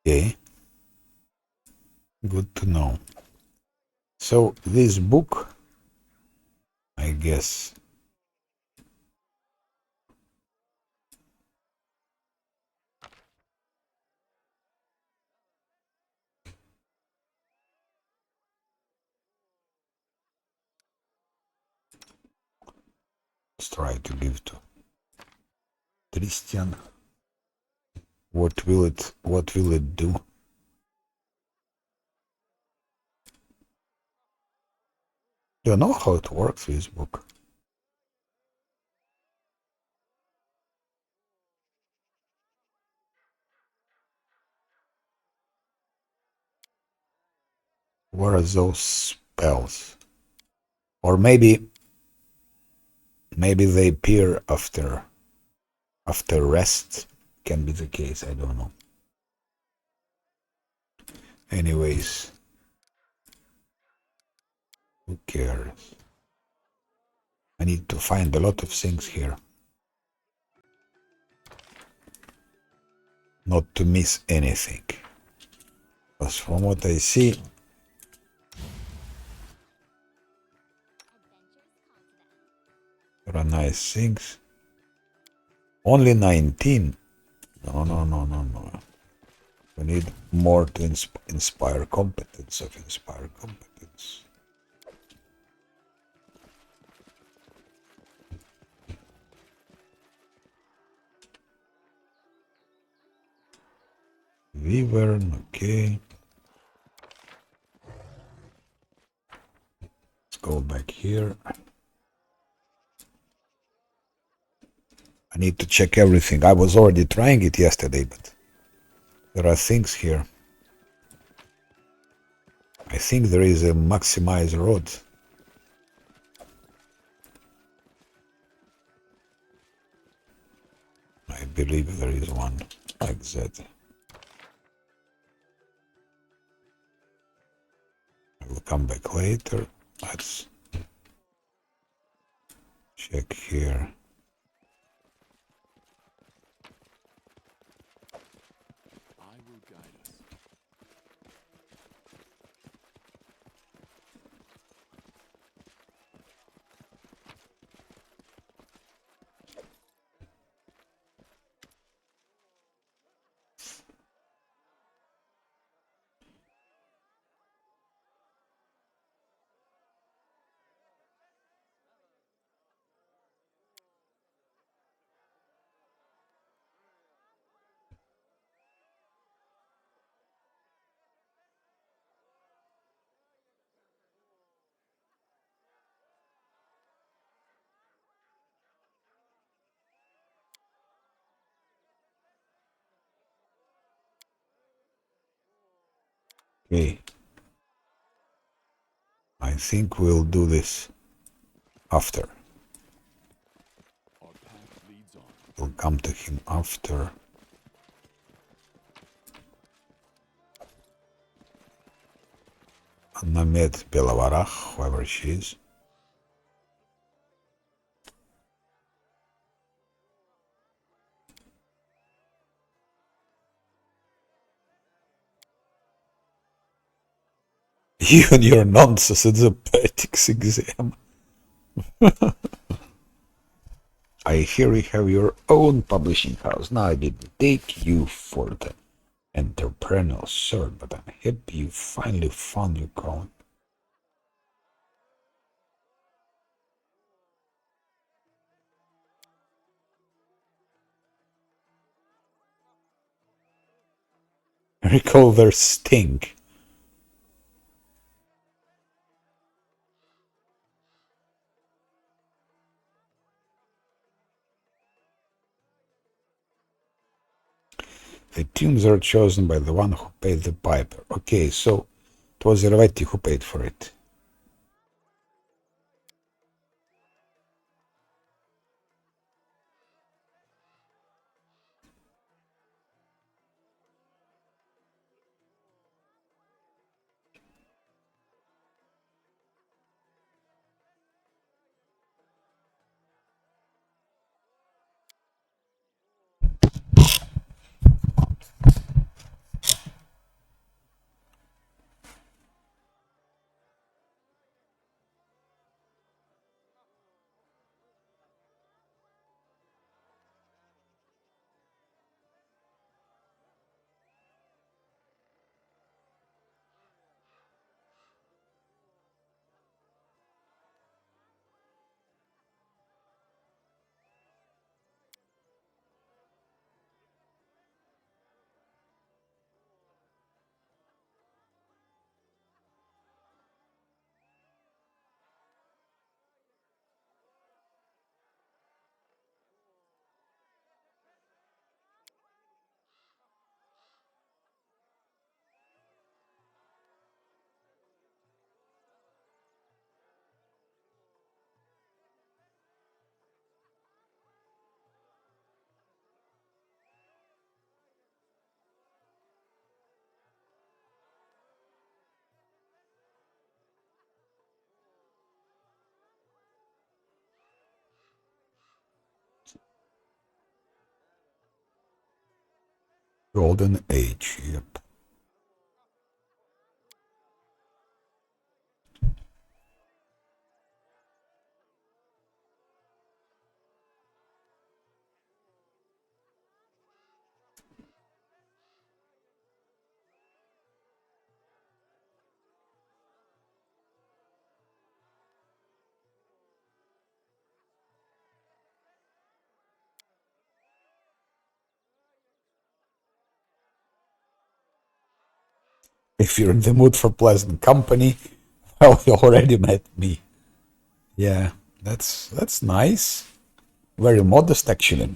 Okay. Good to know. So this book, I guess, let's try to give to Christian. What will it do? Do you know how it works, this book? Where are those spells? Or maybe they appear after rest. Can be the case, I don't know. Anyways, who cares? I need to find a lot of things here. Not to miss anything. Because from what I see, there are nice things. Only 19. No. We need more to inspire competence. Wyvern, okay. Let's go back here. I need to check everything. I was already trying it yesterday, but there are things here. I think there is a maximize rod. I believe there is one like that. I will come back later. Let's check here. Okay. I think we'll do this after. We'll come to him after. Named Belavarach, whoever she is. You and your nonsense at the poetics exam. I hear you have your own publishing house. Now I didn't take you for the entrepreneurial sort, but I'm happy you finally found your calling. Recall their stink. The tunes are chosen by the one who paid the piper. Okay, so it was Irvati who paid for it. Golden Age, yep. If you're in the mood for pleasant company, well, you already met me. Yeah, that's nice. Very modest, actually,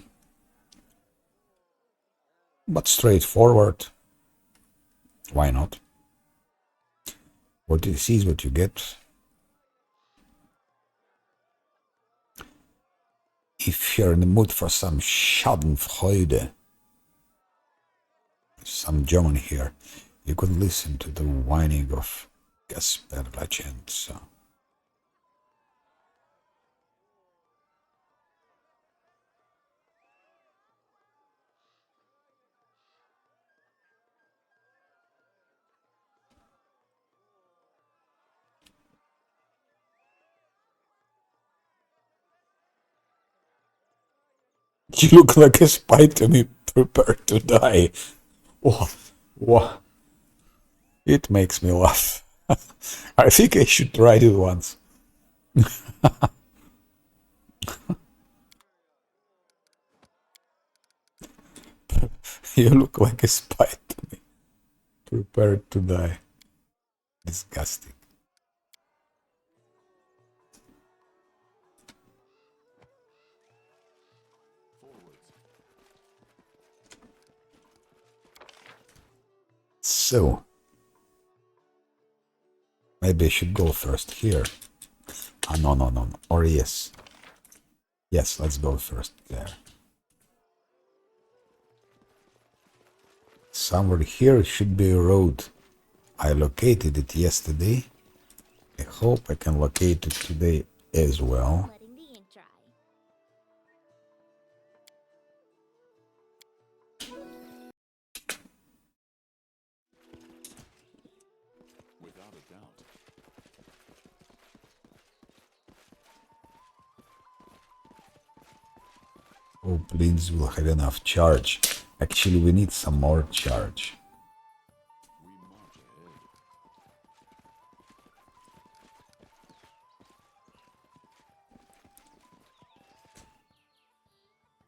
but straightforward. Why not? What you see is what you get. If you're in the mood for some Schadenfreude, some German here, you could listen to the whining of Gasper Lacenza. You look like a spy to me, prepared to die. Oh, oh, it makes me laugh. I think I should try it once. You look like a spy to me, prepared to die. Disgusting. So, maybe I should go first here. Ah, no. Or yes. Yes, let's go first there. Somewhere here should be a road. I located it yesterday. I hope I can locate it today as well. Hope Linz will have enough charge. Actually, we need some more charge.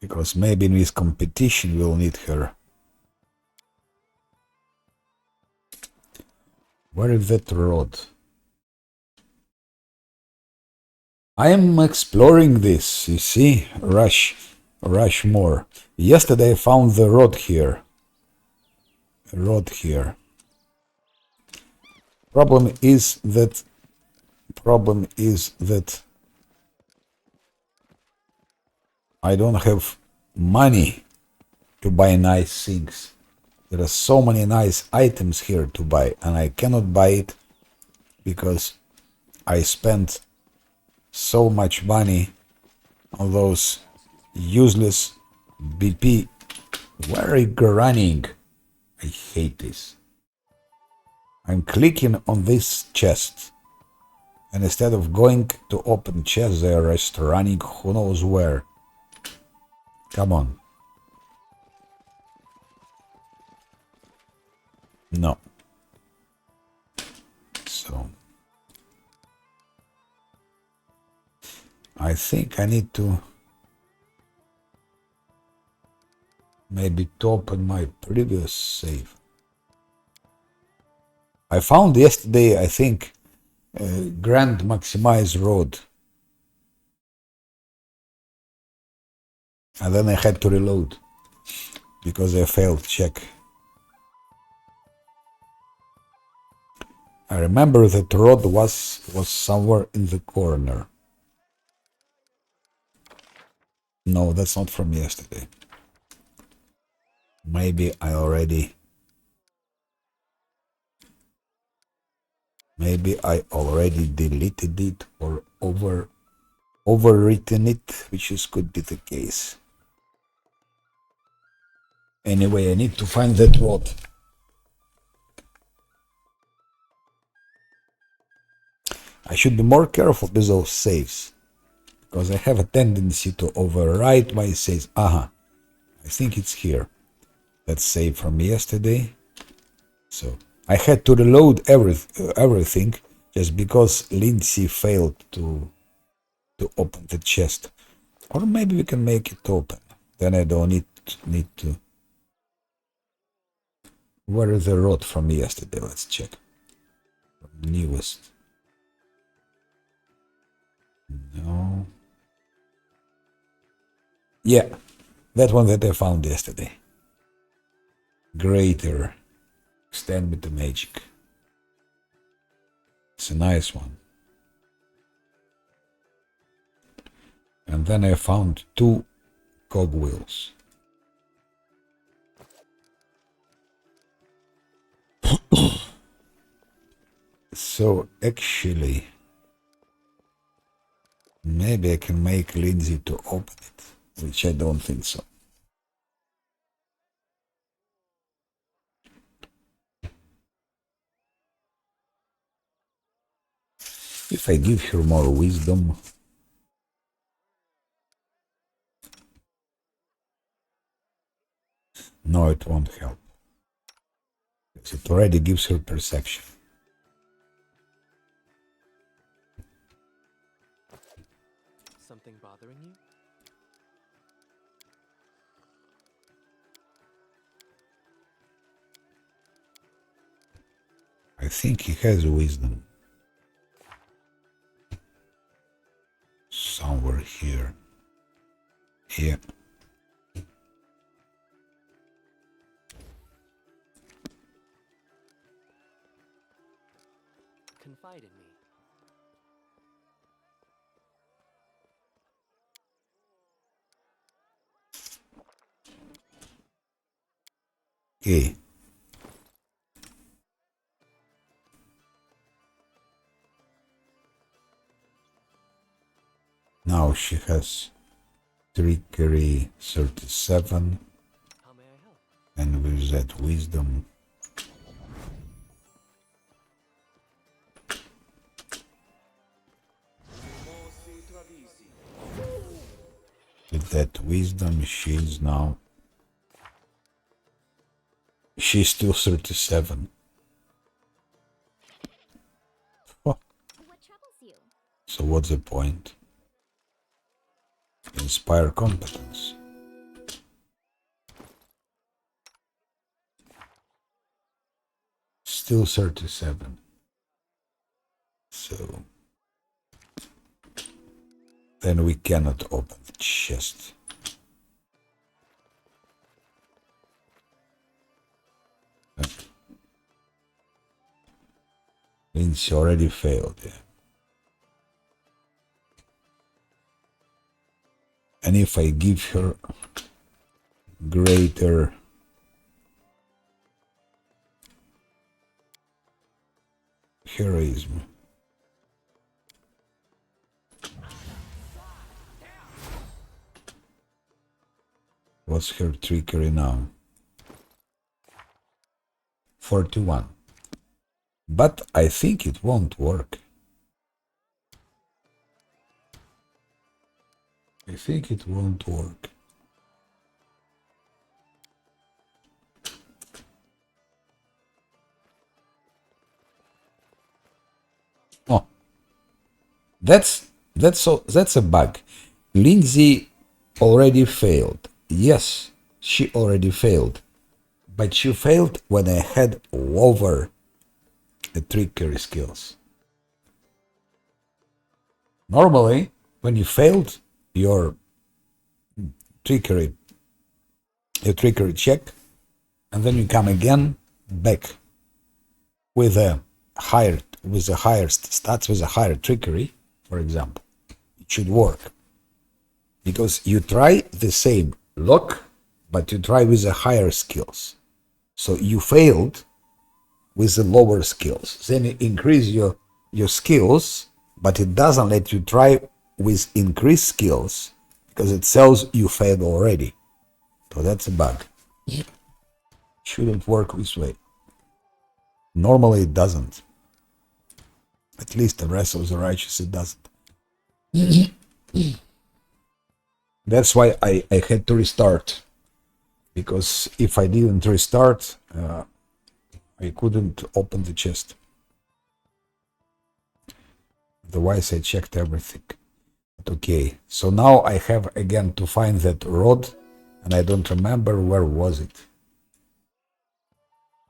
Because maybe in this competition we'll need her. Where is that road? I am exploring this, you see? Rush more. Yesterday I found the road here. Problem is that I don't have money to buy nice things. There are so many nice items here to buy, and I cannot buy it because I spent so much money on those useless BP. Where are you running? I hate this. I'm clicking on this chest, and instead of going to open chest, they are just running who knows where. Come on. No. So I think I need to maybe to open my previous save. I found yesterday, I think, Grand Maximize Road. And then I had to reload because I failed check. I remember that the road was somewhere in the corner. No, that's not from yesterday. Maybe I already deleted it or overwritten it, which could be the case. Anyway, I need to find that rod. I should be more careful with those saves, because I have a tendency to overwrite my saves. I think it's here. That save from yesterday. So I had to reload everything just because Lindsay failed to open the chest. Or maybe we can make it open. Then I don't need to. Where is the rod from yesterday? Let's check. Newest. No. Yeah, that one that I found yesterday. Greater. Extend with the magic. It's a nice one. And then I found 2 cogwheels. So actually, maybe I can make Lindsay to open it, which I don't think so. If I give her more wisdom, no, it won't help. Because it already gives her perception. Something bothering you? I think he has wisdom. Somewhere here. Yeah. Confide in me. Okay. Now she has trickery 37, How may I help? and with that wisdom, she's now, she's still 37. Oh, What troubles you? so what's the point? Inspire competence. Still 37. So then we cannot open the chest. Lindsay already failed, yeah. And if I give her greater heroism, what's her trickery now? 41. But I think it won't work. I think it won't work. Oh, that's a bug. Lindsay already failed. Yes, she already failed. But she failed when I had lower the trickery skills. Normally, when you failed your trickery check, and then you come again back with a higher stats, with a higher trickery, for example, it should work. Because you try the same lock, but you try with the higher skills. So you failed with the lower skills. Then you increase your skills, but it doesn't let you try with increased skills because it tells you failed already. So that's a bug. Shouldn't work this way. Normally it doesn't. At least the rest of the righteous it doesn't. That's why I had to restart. Because if I didn't restart, I couldn't open the chest. Otherwise I checked everything. But okay, so now I have again to find that rod, and I don't remember where was it.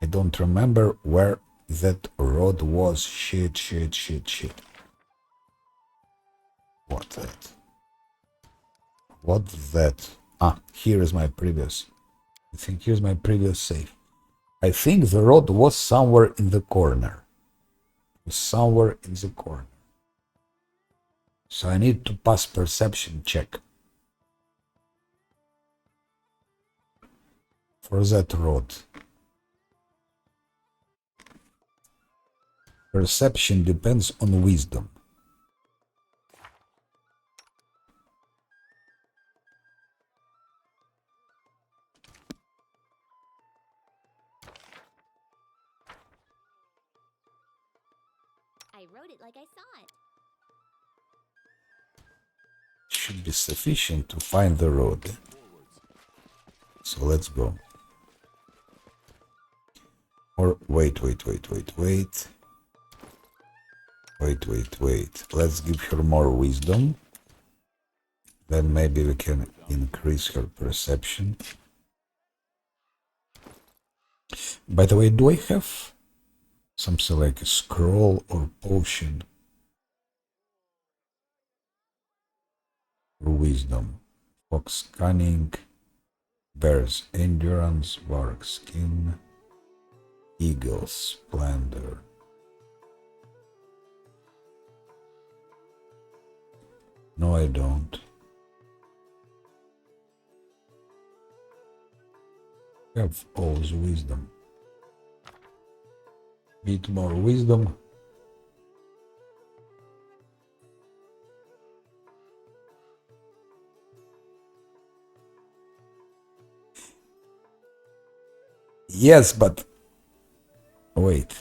I don't remember where that rod was. Shit. What that? What's that? Ah, here is my previous. I think here's my previous save. I think the rod was somewhere in the corner. Somewhere in the corner. So I need to pass perception check. For that rod. Perception depends on wisdom. I wrote it like I saw it. Should be sufficient to find the road. So let's go. Or wait. Let's give her more wisdom. Then maybe we can increase her perception. By the way, do I have something like a scroll or potion for wisdom? Fox cunning, bear's endurance, bark skin, eagle's splendor. No, I don't. Have all the wisdom. Bit more wisdom. Yes, but wait.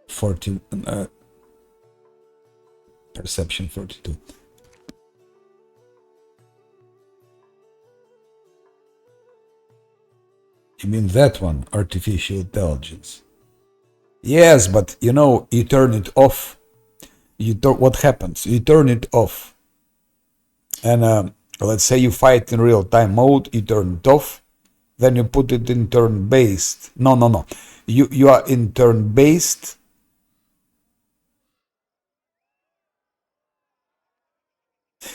40 perception 42. You mean that one, artificial intelligence? Yes, but you know, you turn it off. What happens? You turn it off, and let's say you fight in real time mode. You turn it off, then you put it in turn based. No. You are in turn based.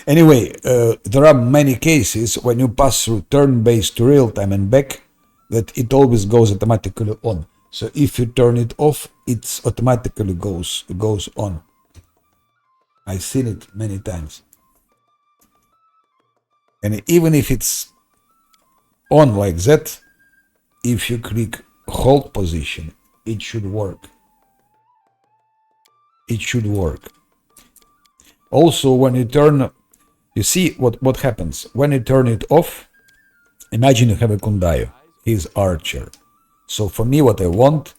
Anyway, there are many cases when you pass through turn-based to real-time and back that it always goes automatically on. So if you turn it off, it automatically goes on. I've seen it many times. And even if it's on like that, if you click hold position, it should work. It should work. Also, when you turn, you see what happens. When you turn it off, imagine you have a Kundayo. He's archer. So for me, what I want,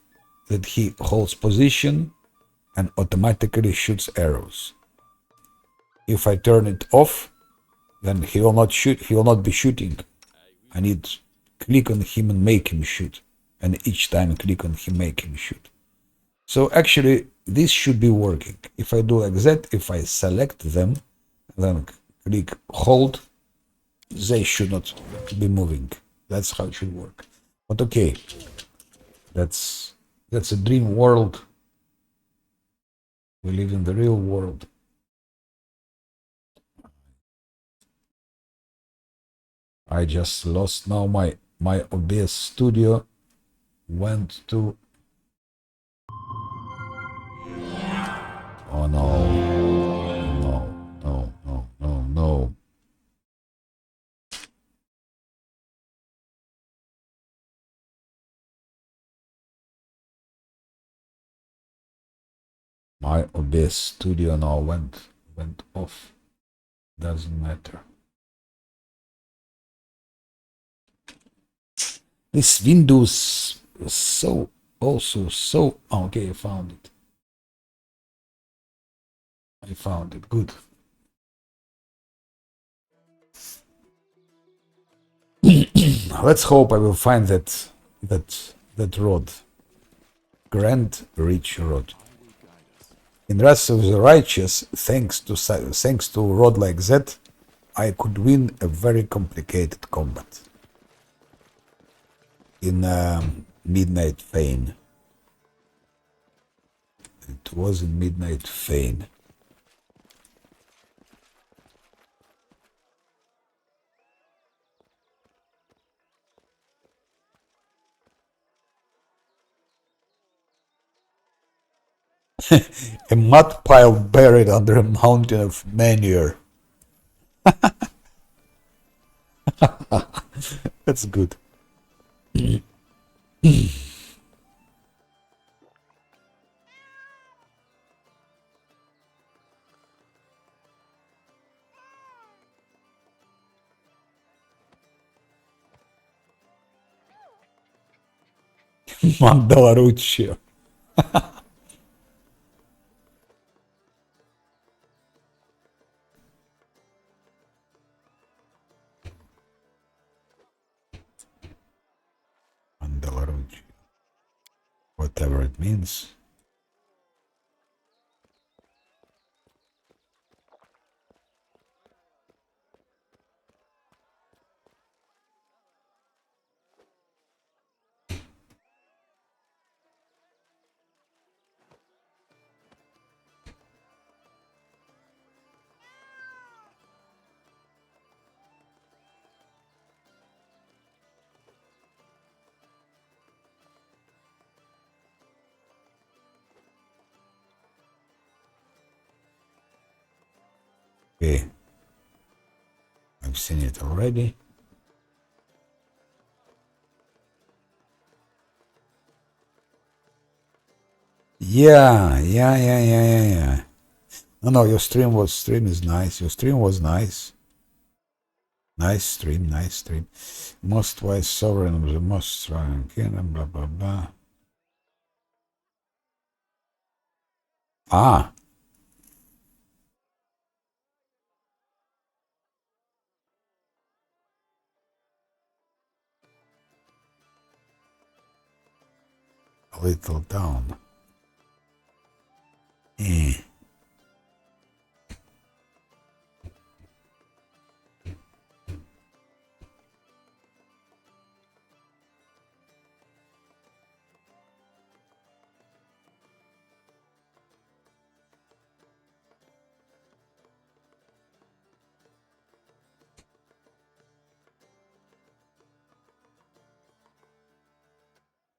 that he holds position and automatically shoots arrows. If I turn it off, then he will not shoot. He will not be shooting. I need to click on him and make him shoot. And each time I click on him, make him shoot. So actually, this should be working. If I do like that, if I select them, then click hold, they should not be moving. That's how it should work. But okay, that's a dream world. We live in the real world. I just lost now my OBS studio went to. Oh no. My OBS studio now went off. Doesn't matter. This Windows so also so okay, I found it. I found it. Good. Let's hope I will find that road. Grand Rich Road. In Wrath of the Righteous, thanks to road like that, I could win a very complicated combat. In Midnight Fane. It was in Midnight Fane. A mud pile buried under a mountain of manure. That's good. Mandalaruccio. Mandalaruccio. Whatever it means. Okay. I've seen it already. Yeah. No, your stream is nice. Your stream was nice. Nice stream. Most wise sovereign of the most strong kingdom, blah blah blah. Ah. A little down. Eh.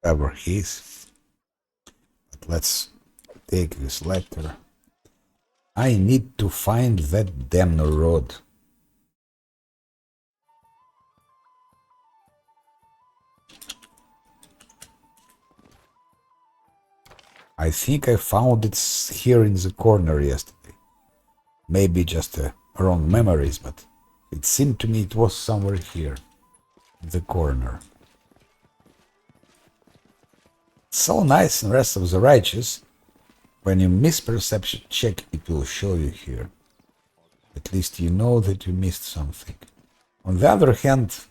Whatever he is. But let's take this letter. I need to find that damn road. I think I found it here in the corner yesterday. Maybe just wrong memories, but it seemed to me it was somewhere here, in the corner. So nice in Rest of the Righteous. When you miss perception check, it will show you here. At least you know that you missed something. On the other hand,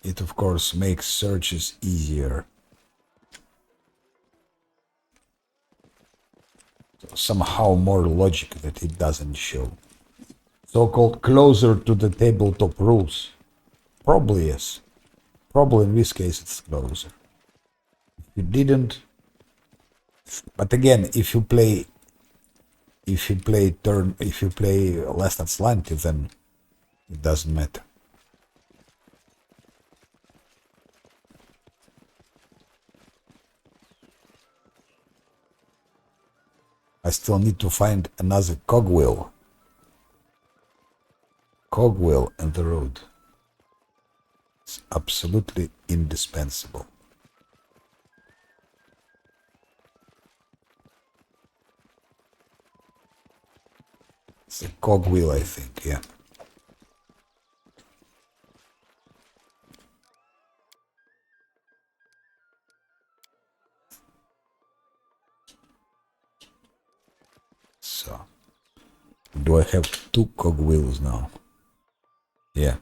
it of course makes searches easier. Somehow more logic that it doesn't show. So-called closer to the tabletop rules. Probably yes. Probably in this case it's closer. If you didn't... But again, if you play Last Atlantis, then it doesn't matter. I still need to find another cogwheel. Cogwheel in the road. It's absolutely indispensable. It's a cogwheel, I think, yeah. Do I have 2 cogwheels now? Yeah.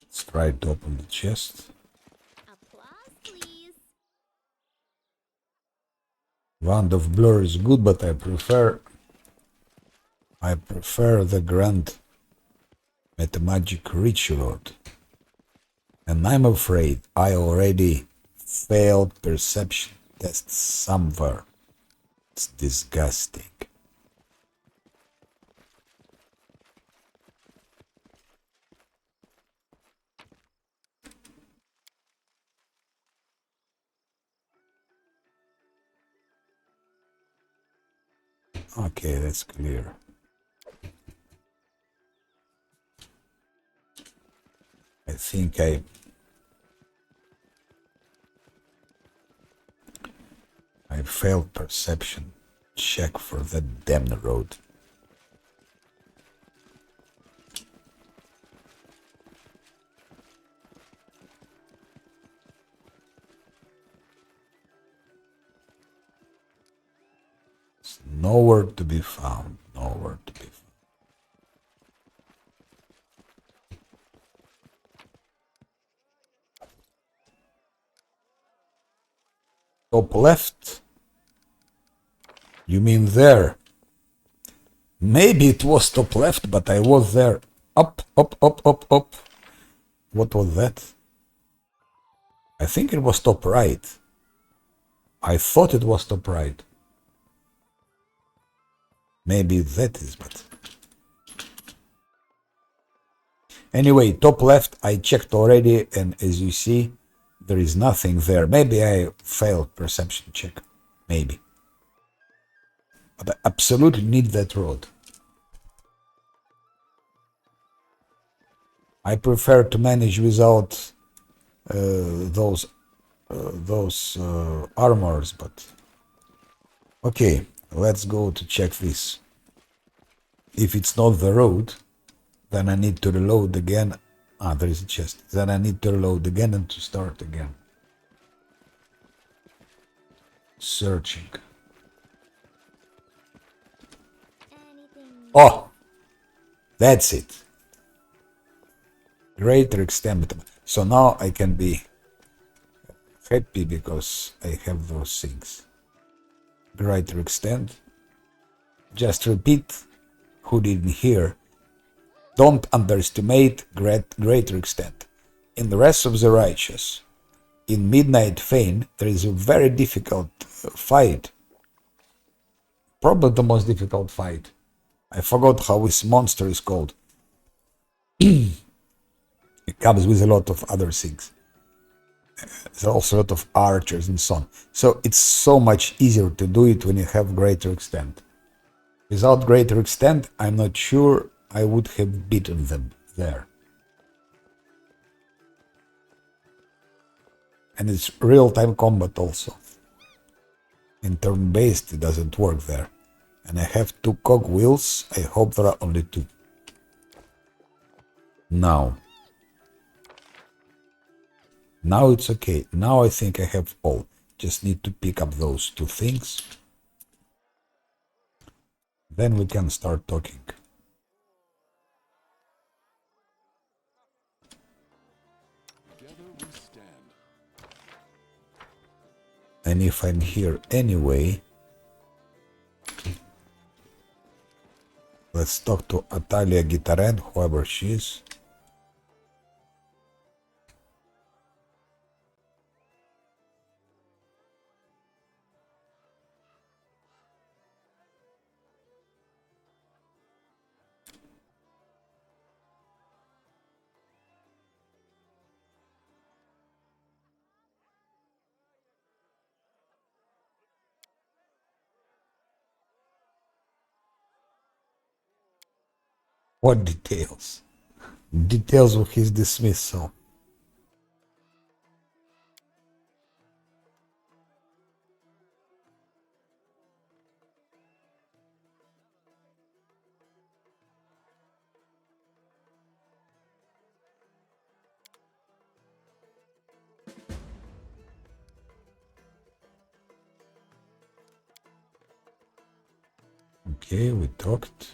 Let's try to open the chest. Applause, please. Wand of Blur is good, but I prefer the Grand Metamagic Reach Rod. And I'm afraid I already failed perception test somewhere. It's disgusting. Okay, that's clear. I think I failed perception check for that damn road. It's nowhere to be found. Nowhere to be found. Top left? You mean there? Maybe it was top left, but I was there. Up, up, up, up, up. What was that? I think it was top right. I thought it was top right. Maybe that is, but... Anyway, top left, I checked already, and as you see, there is nothing there. Maybe I failed perception check. Maybe. But I absolutely need that road. I prefer to manage without those armors, but... Okay, let's go to check this. If it's not the road, then I need to reload again. Ah, there is a chest. Then I need to reload again and to start again. Searching. Anything? Oh! That's it. Greater extent. So now I can be happy because I have those things. Greater extent. Just repeat who didn't hear. Don't underestimate greater extent. In the rest of the righteous, in Midnight Fane, there is a very difficult fight. Probably the most difficult fight. I forgot how this monster is called. It comes with a lot of other things. There's also a lot of archers and so on. So it's so much easier to do it when you have greater extent. Without greater extent, I'm not sure I would have beaten them there. And it's real-time combat also. In turn-based, it doesn't work there. And I have 2 cogwheels. I hope there are only 2. Now it's okay. Now I think I have all. Just need to pick up those 2 things. Then we can start talking. And if I'm here anyway, let's talk to Atalia Gitaren, whoever she is. What details? Details of his dismissal. Okay, we talked.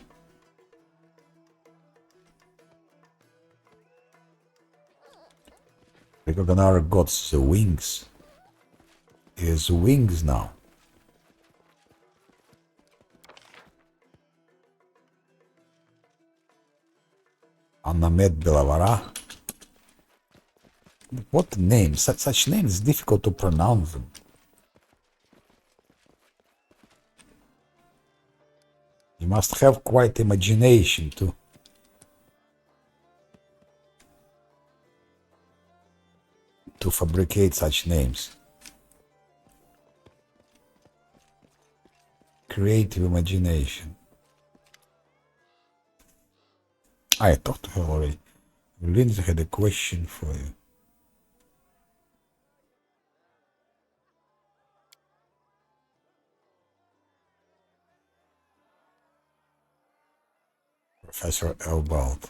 Recognized got the wings. He has wings now. Anamed Belavara. What names? Such names is difficult to pronounce them. You must have quite imagination to fabricate such names. Creative imagination. I talked to her already. Lindsay had a question for you. Professor Elbald.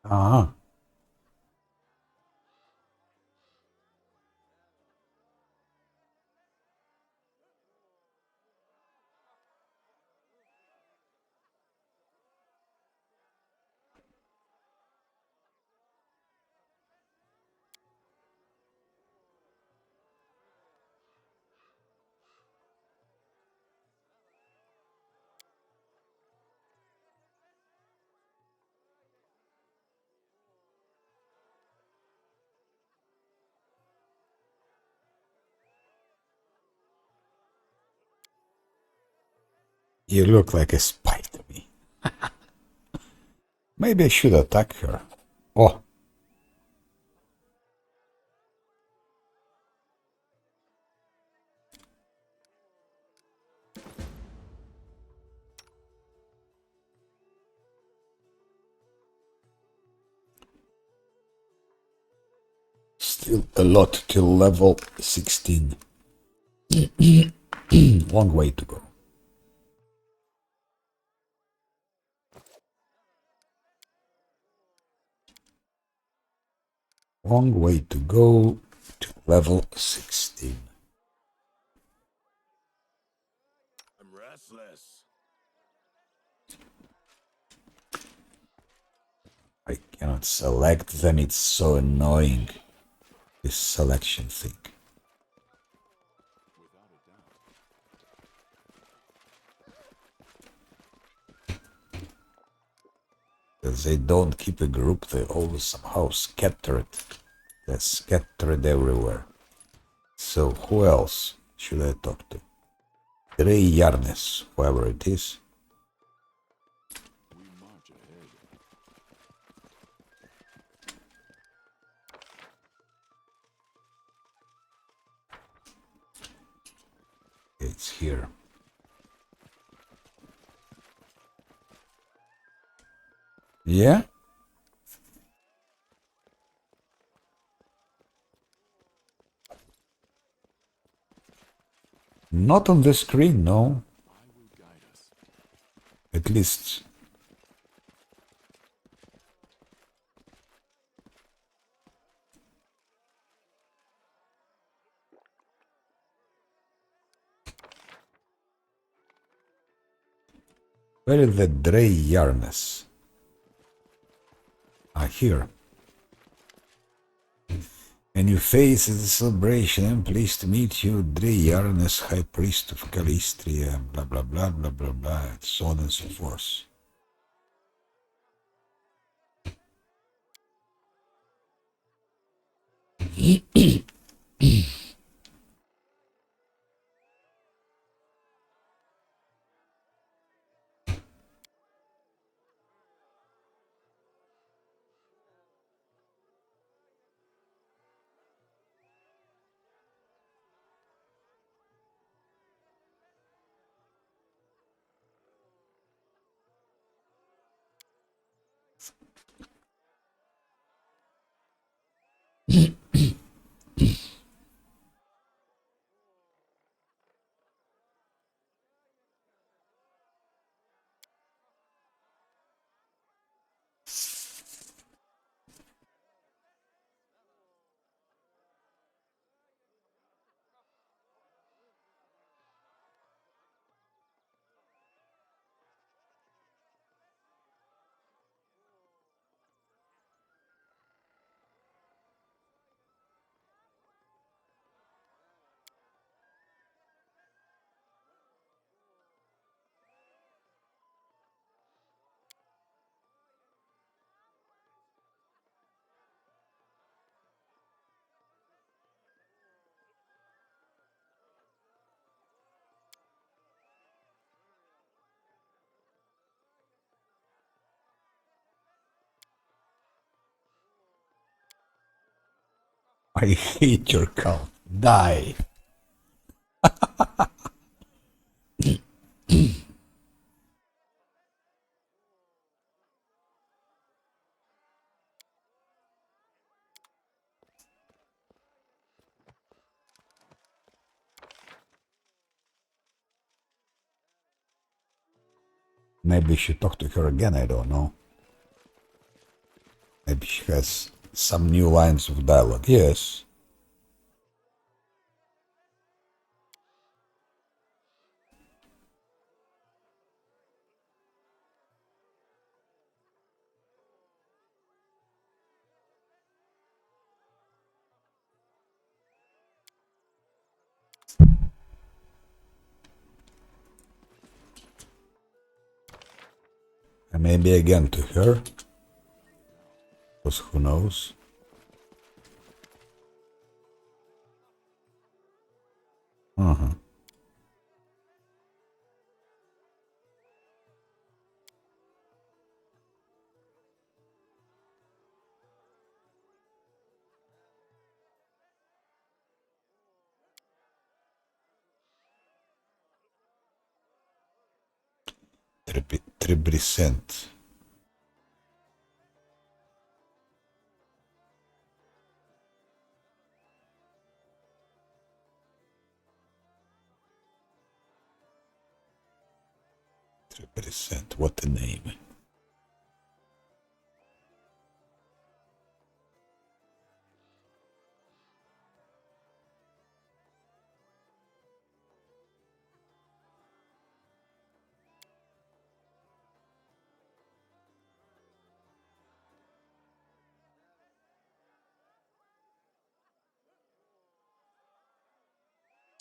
Ah, you look like a spy to me. Maybe I should attack her. Oh, still a lot till level 16. Long way to go. Long way to go to level 16. I'm restless. I cannot select them, it's so annoying. This selection thing. Because they don't keep a group, they always somehow scatter it. They're scattered everywhere. So who else should I talk to? Ray Yarnes, whoever it is. We march ahead. It's here. Yeah? Not on the screen, no. I will guide us. At least Where is the Dreyarnes? Ah, here. And you face the celebration. I'm pleased to meet you, Dreyarnes, High Priest of Calistria, blah blah blah blah blah blah, and so on and so forth. I hate your cult. Die. Maybe you should talk to her again, I don't know. Maybe she has some new lines of dialogue. Yes. And maybe again to her. Because who knows? Uh-huh. Trebrisent. Trebrisent. What a name.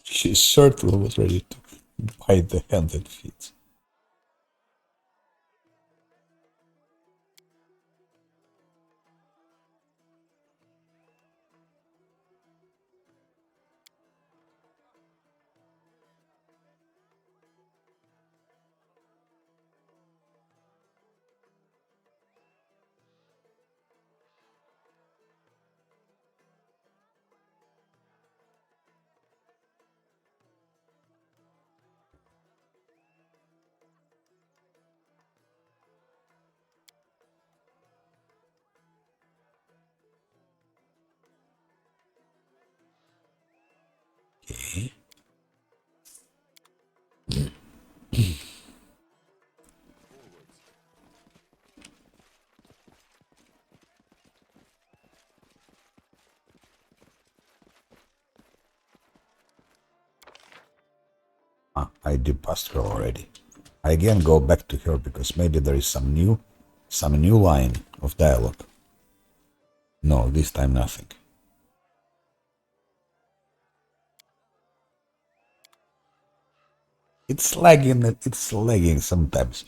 She certainly was ready to bite the hand that feeds. Okay. I did pass her already. I again go back to her because maybe there is some new line of dialogue. No, this time nothing. It's lagging sometimes.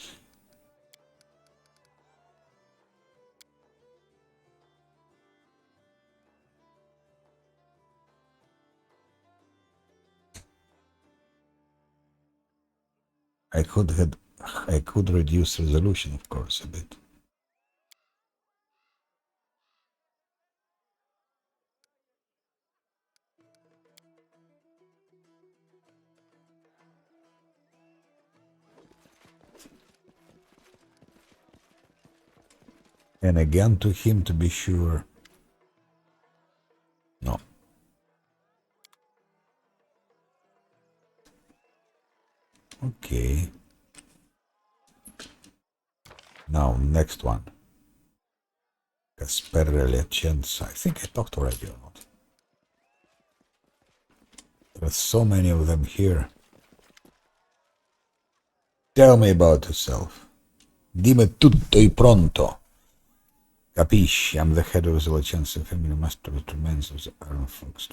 I could reduce resolution, of course, a bit. And again to him to be sure. No. Okay. Now, next one. Casperre Licenza. I think I talked already or not. There are so many of them here. Tell me about yourself. Dime tutto e pronto. Capisci? I'm the head of the Licenza family, master of the remains of the Iron Fox.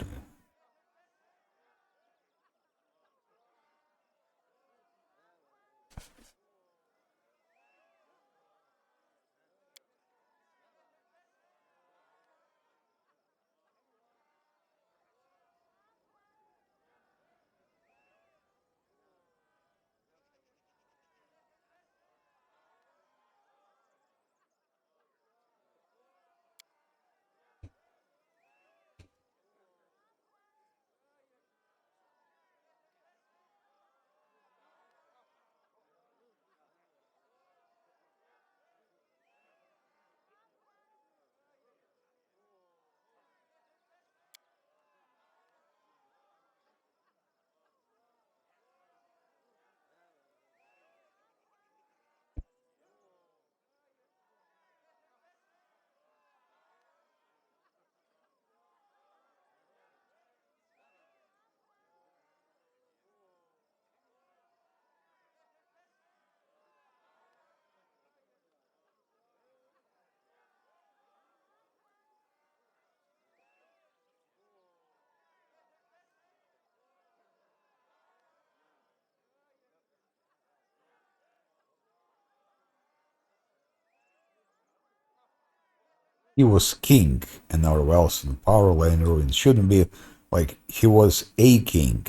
He was king, and our wealth and power lay in ruins. Shouldn't be like he was a king.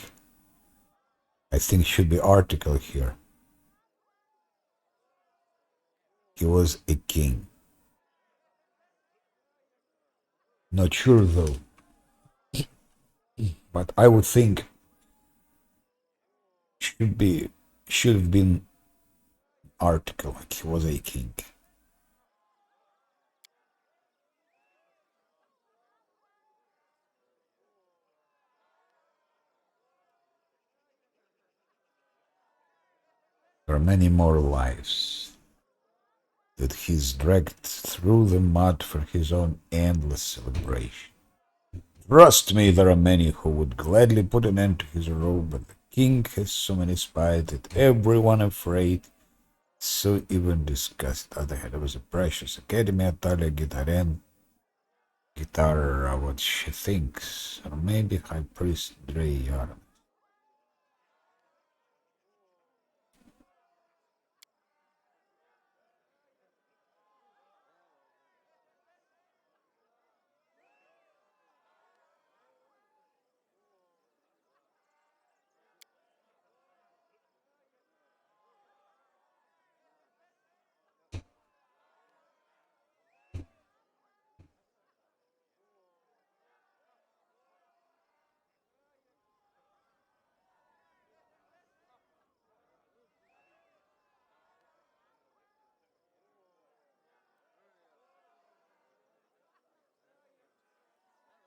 I think should be article here. He was a king. Not sure though. But I would think should have been article like he was a king. There are many more lives that he's dragged through the mud for his own endless celebration. Trust me, there are many who would gladly put an end to his rule, but the king has so many spies that everyone afraid, so even discussed. At the head of the precious academy, Atalia Guitar, what she thinks, or maybe High Priest Dreyar.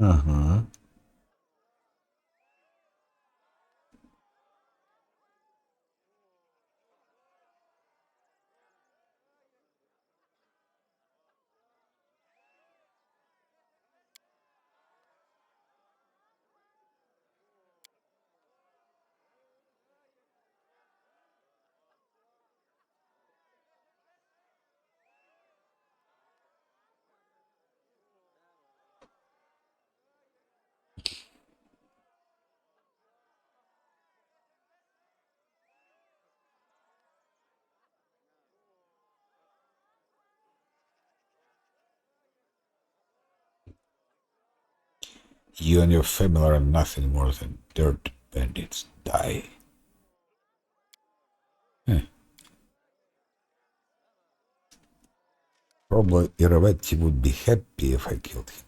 Uh-huh. You and your family are nothing more than dirt bandits. Die. Huh. Probably Iravetti would be happy if I killed him.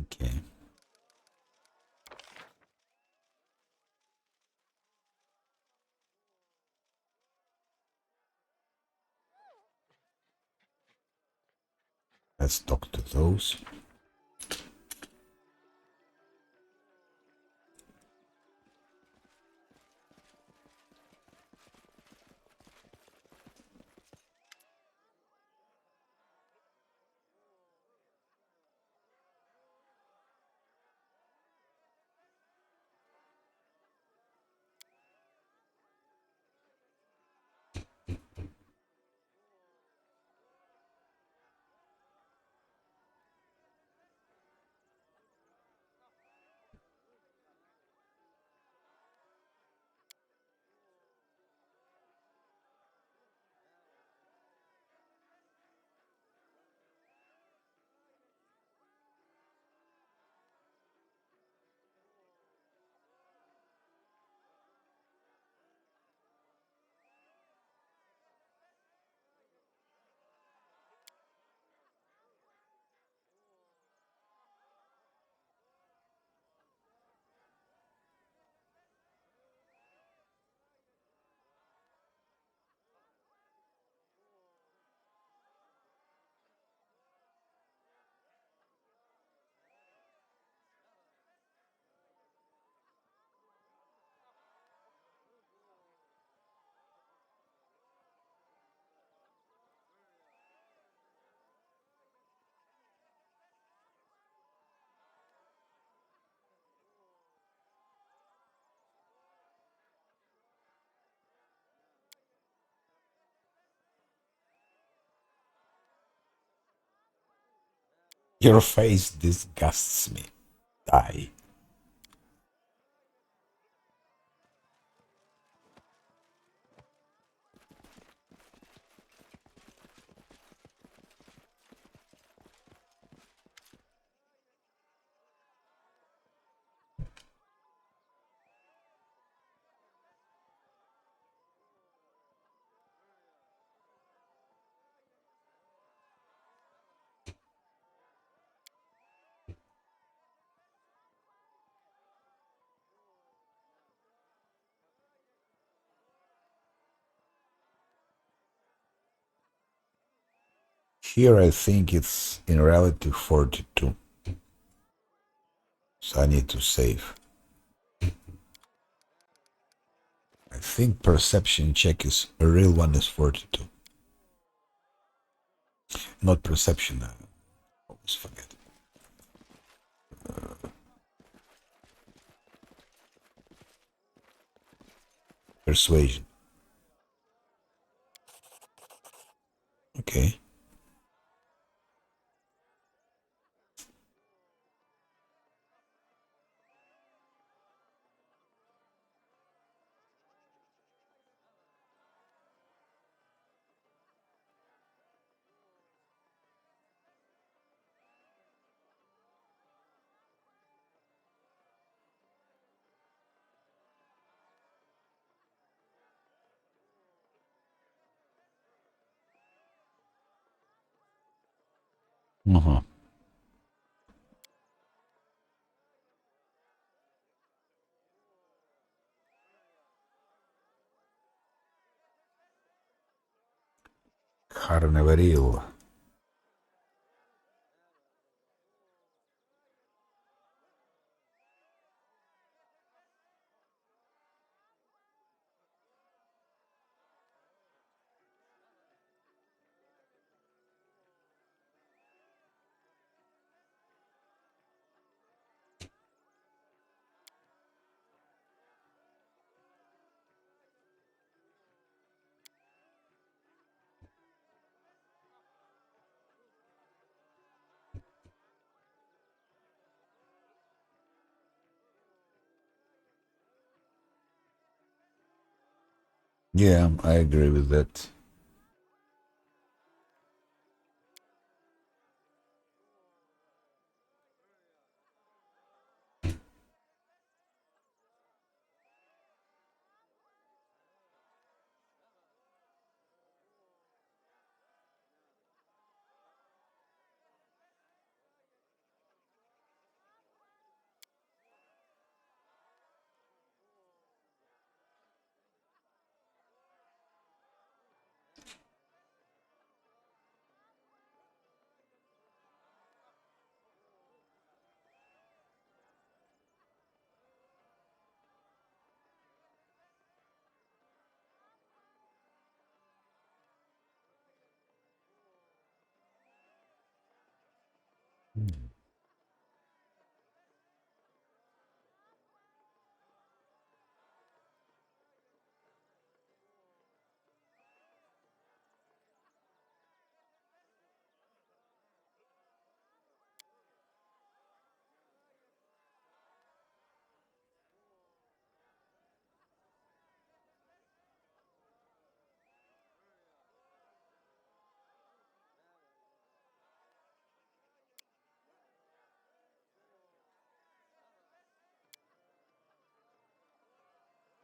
Okay. Let's talk to those. Your face disgusts me. Die. Here I think it's in reality 42. So I need to save. I think perception check is a real one is 42. Not perception, I always forget. Persuasion. Okay. Uh-huh. Harnevaril. Yeah, I agree with that.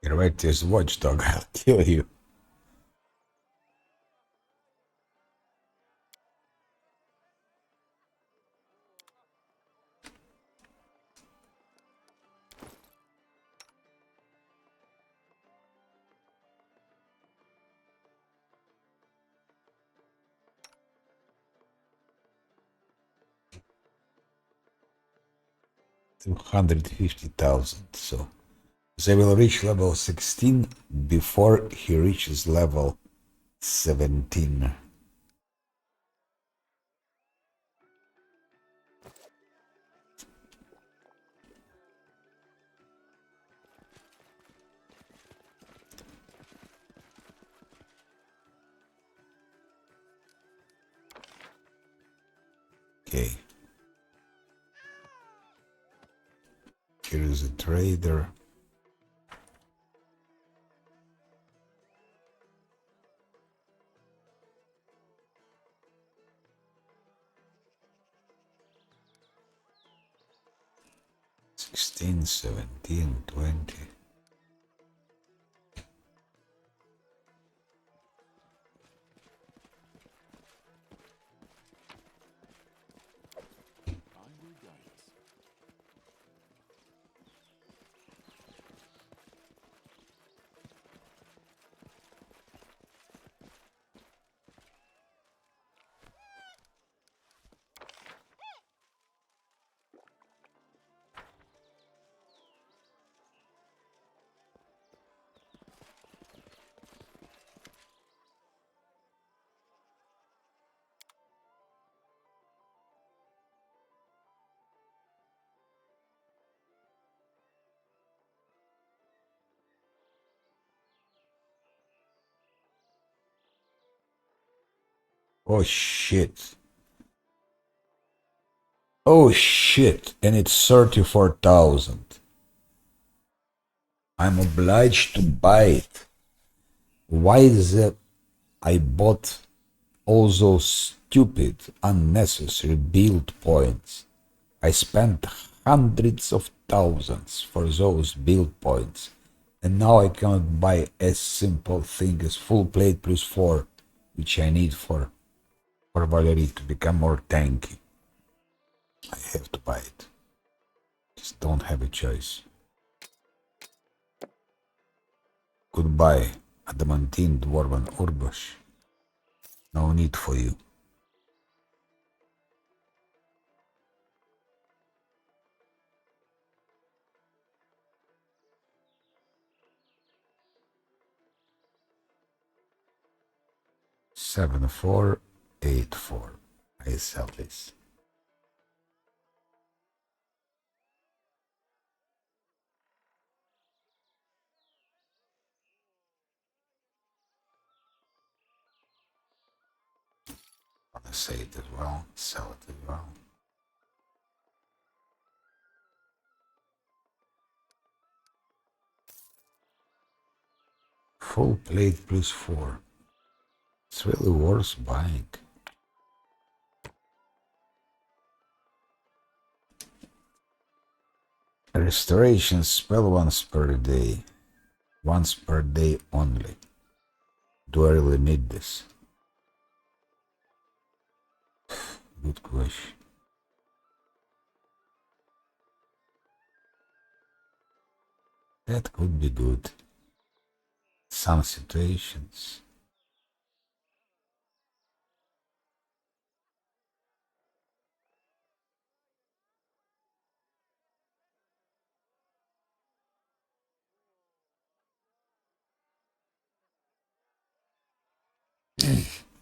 You're right, this watchdog, I'll kill you. $250,000, so they will reach level 16 before he reaches level 17. Okay. Here is a trader. Sixteen, 17, 20. By your guidance. Oh shit. Oh shit. And it's 34,000. I'm obliged to buy it. Why is that I bought all those stupid, unnecessary build points? I spent hundreds of thousands for those build points, and now I cannot buy a simple thing as full plate plus 4, which I need for Valerie to become more tanky. I have to buy it. Just don't have a choice. Goodbye, adamantine dwarven Urgosh. No need for you. Seven, 4, 8, 4. I sell this. I'll say it as well, sell it as well. Full plate plus 4. It's really worth buying. Restoration spell once per day. Once per day only. Do I really need this? Good question. That could be good. Some situations.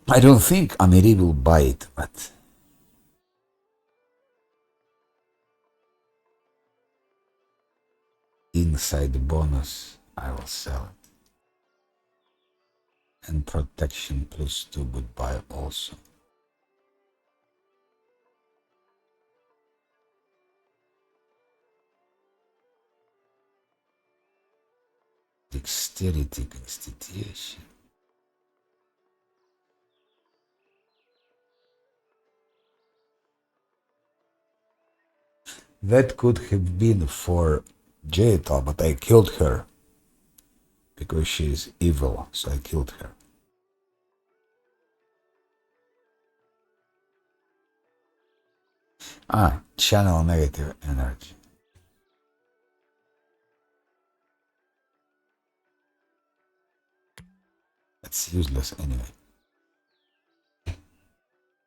I don't think Amiri will buy it, but inside the bonus, I will sell it. And protection plus 2 goodbye also. Dexterity constitution. That could have been for Jeta, but I killed her. Because she is evil, so I killed her. Channel negative energy. That's useless anyway.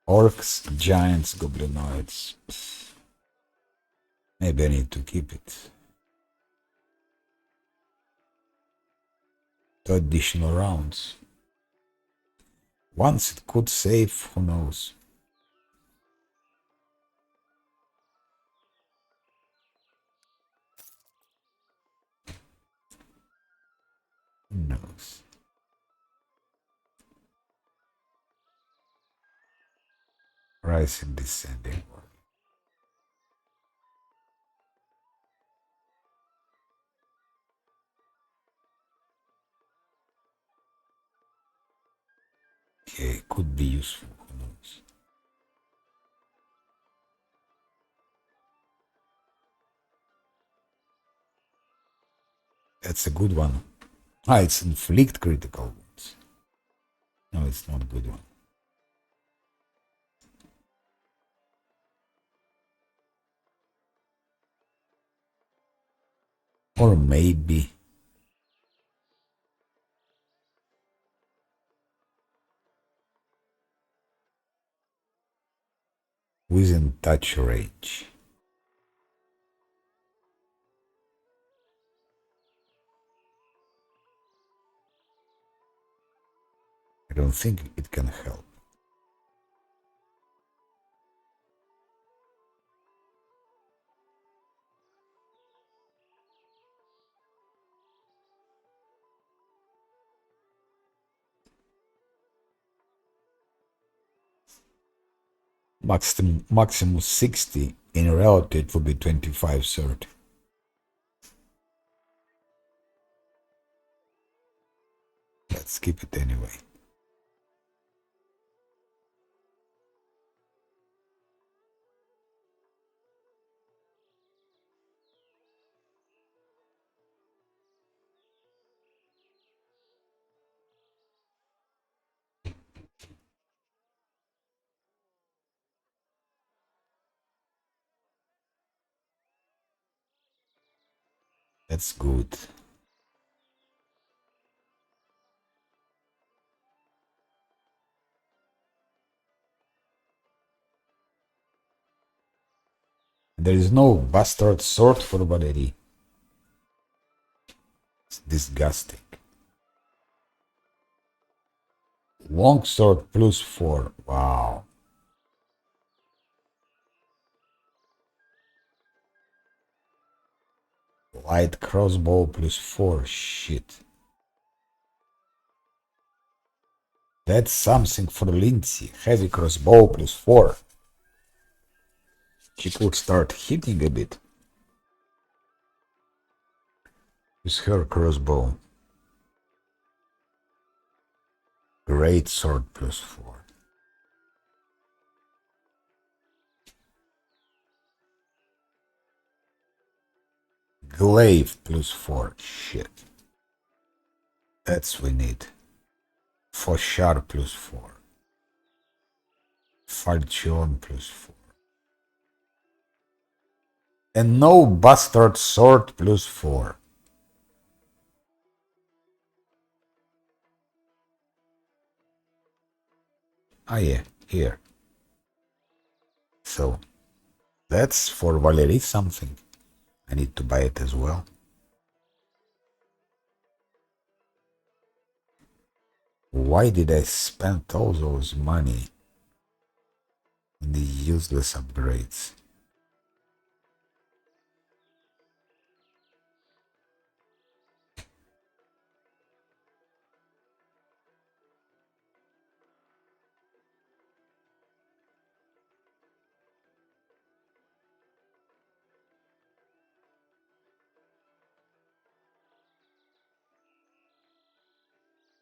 Orcs, giants, goblinoids. Maybe I need to keep it. 2 additional rounds. Once it could save, who knows? Who knows? Rising, descending. Okay, could be useful, who knows? That's a good one. It's inflict critical wounds. No, it's not a good one. Or maybe within touch range. I don't think it can help. Maximum 60, in reality it would be 25, 30. Let's keep it anyway. That's good. There is no bastard sword for Valerie. It's disgusting. Longsword plus 4. Wow. Light crossbow plus 4. Shit. That's something for Lindsay. Heavy crossbow plus 4. She could start hitting a bit with her crossbow. Great sword +4. Glaive +4. Shit. That's we need. Fochar +4. Falchion +4. And no bastard sword +4. Ah yeah, here. So, that's for Valerie something. I need to buy it as well. Why did I spend all those money on the useless upgrades?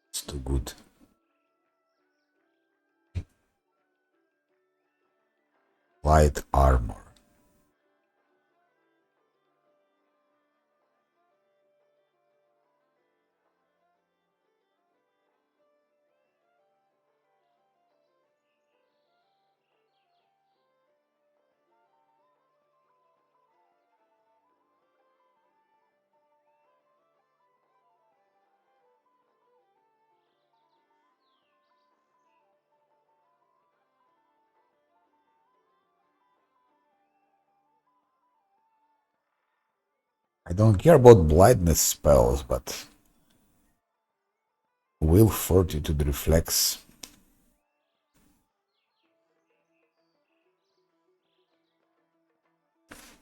It's too good. Light armor. I don't care about blindness spells, but will fortitude reflex.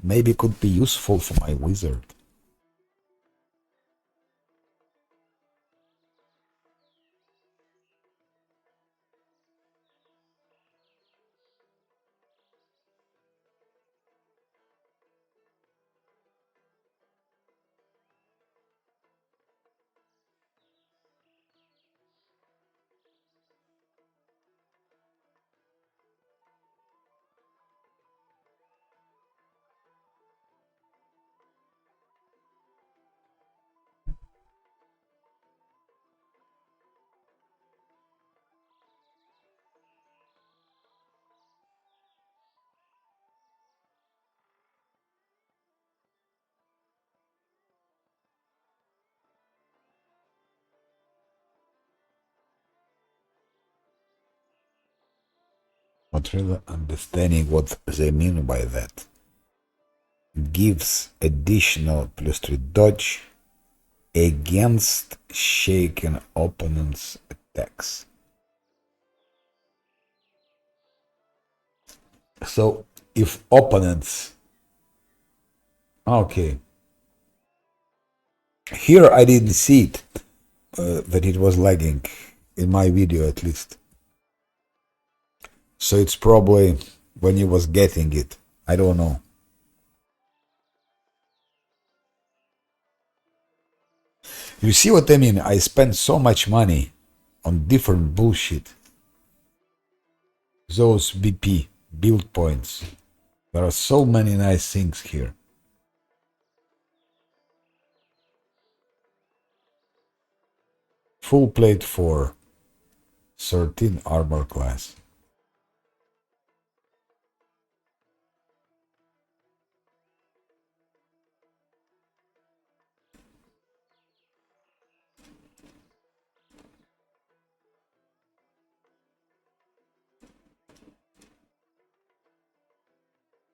Maybe could be useful for my wizard. Not really understanding what they mean by that. Gives additional +3 dodge against shaken opponents' attacks. So if opponents... Okay. Here I didn't see it, that it was lagging, in my video at least. So it's probably when he was getting it. I don't know. You see what I mean? I spent so much money on different bullshit. Those BP, build points. There are so many nice things here. Full plate for 13 armor class.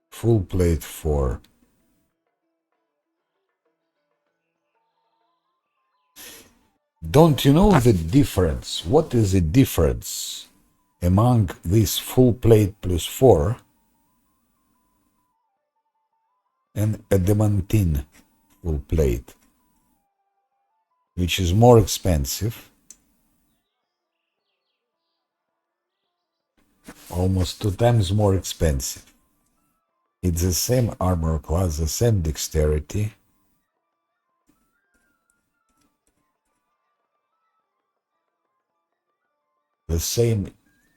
Full plate for... Don't you know the difference? What is the difference among this full plate +4 and adamantine full plate, which is more expensive, almost 2 times more expensive. It's the same armor class, the same dexterity. The same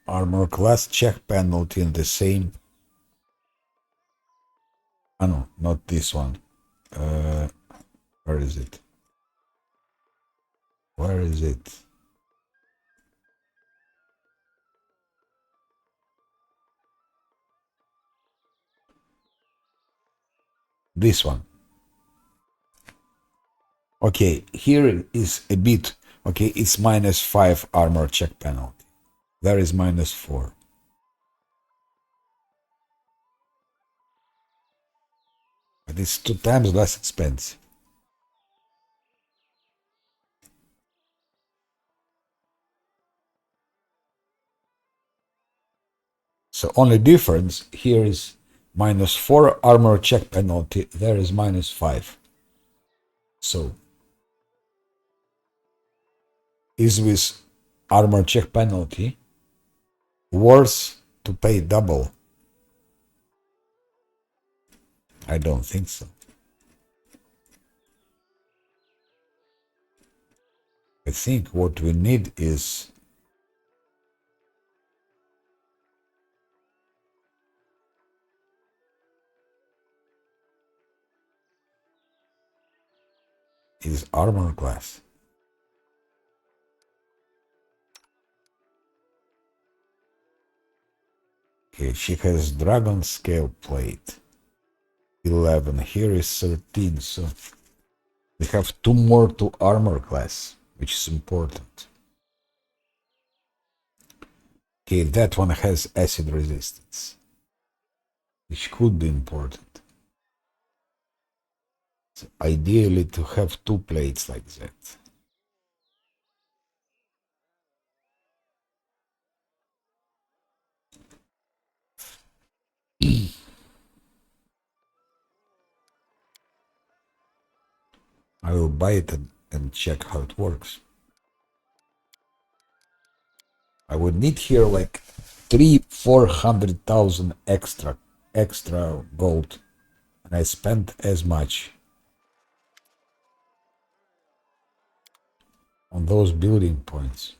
armor class check penalty and the same... Oh no, not this one. Where is it? Where is it? This one. Okay, here is a bit... Okay, it's -5 armor check penalty. There is -4. But it's 2 times less expensive. So only difference here is -4 armor check penalty. There is -5. So is with armor check penalty worth to pay double? I don't think so. I think what we need is armor class. Okay, she has dragon scale plate. 11. Here is 13. So we have 2 more to armor class, which is important. Okay, that one has acid resistance, which could be important. So ideally to have 2 plates like that. I will buy it and check how it works. I would need here like 300,000-400,000 extra gold, and I spent as much on those building points.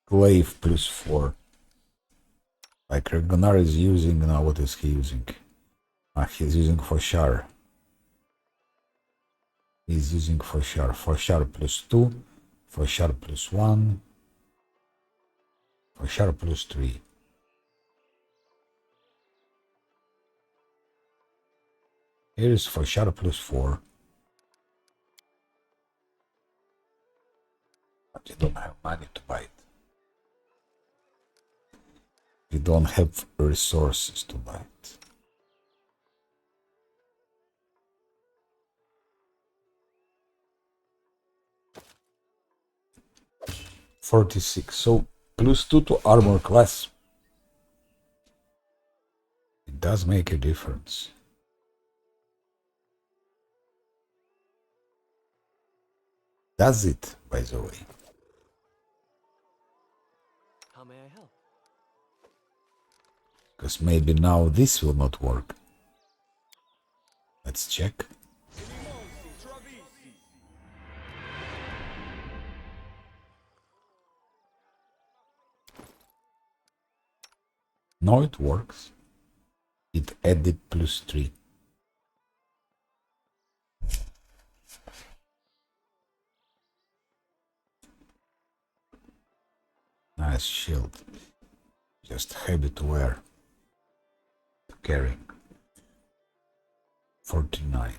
Glaive +4. Like Ragnar is using now. What is he using? He's using Foshar. He's using Foshar. Foshar +2. Foshar +1. Foshar +3. Here is Foshar +4. But you don't have money to buy it. You don't have resources to buy it. +46. So +2 to armor class. It does make a difference. Does it, by the way? How may I help? Because maybe now this will not work. Let's check. No, it works. It added +3. Nice shield. Just heavy to wear. To carry. 49.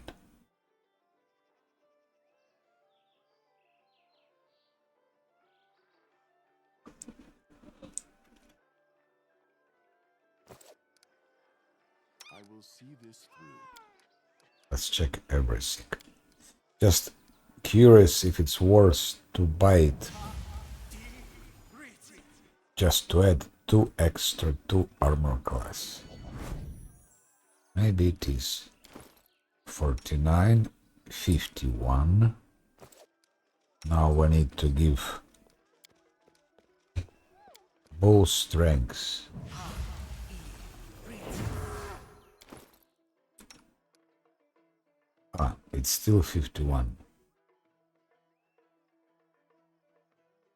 I will see this through. Let's check everything. Just curious if it's worth to buy it. Just to add 2 extra to armor class. Maybe it is. 49, 51. Now we need to give bow strength. It's still 51.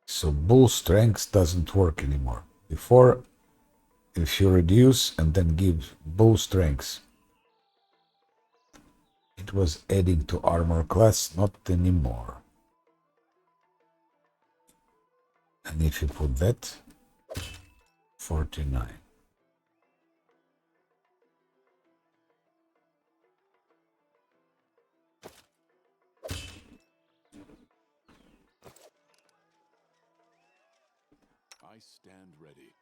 So bull strength doesn't work anymore. Before, if you reduce and then give bull strength, it was adding to armor class, not anymore. And if you put that, 49. I stand ready.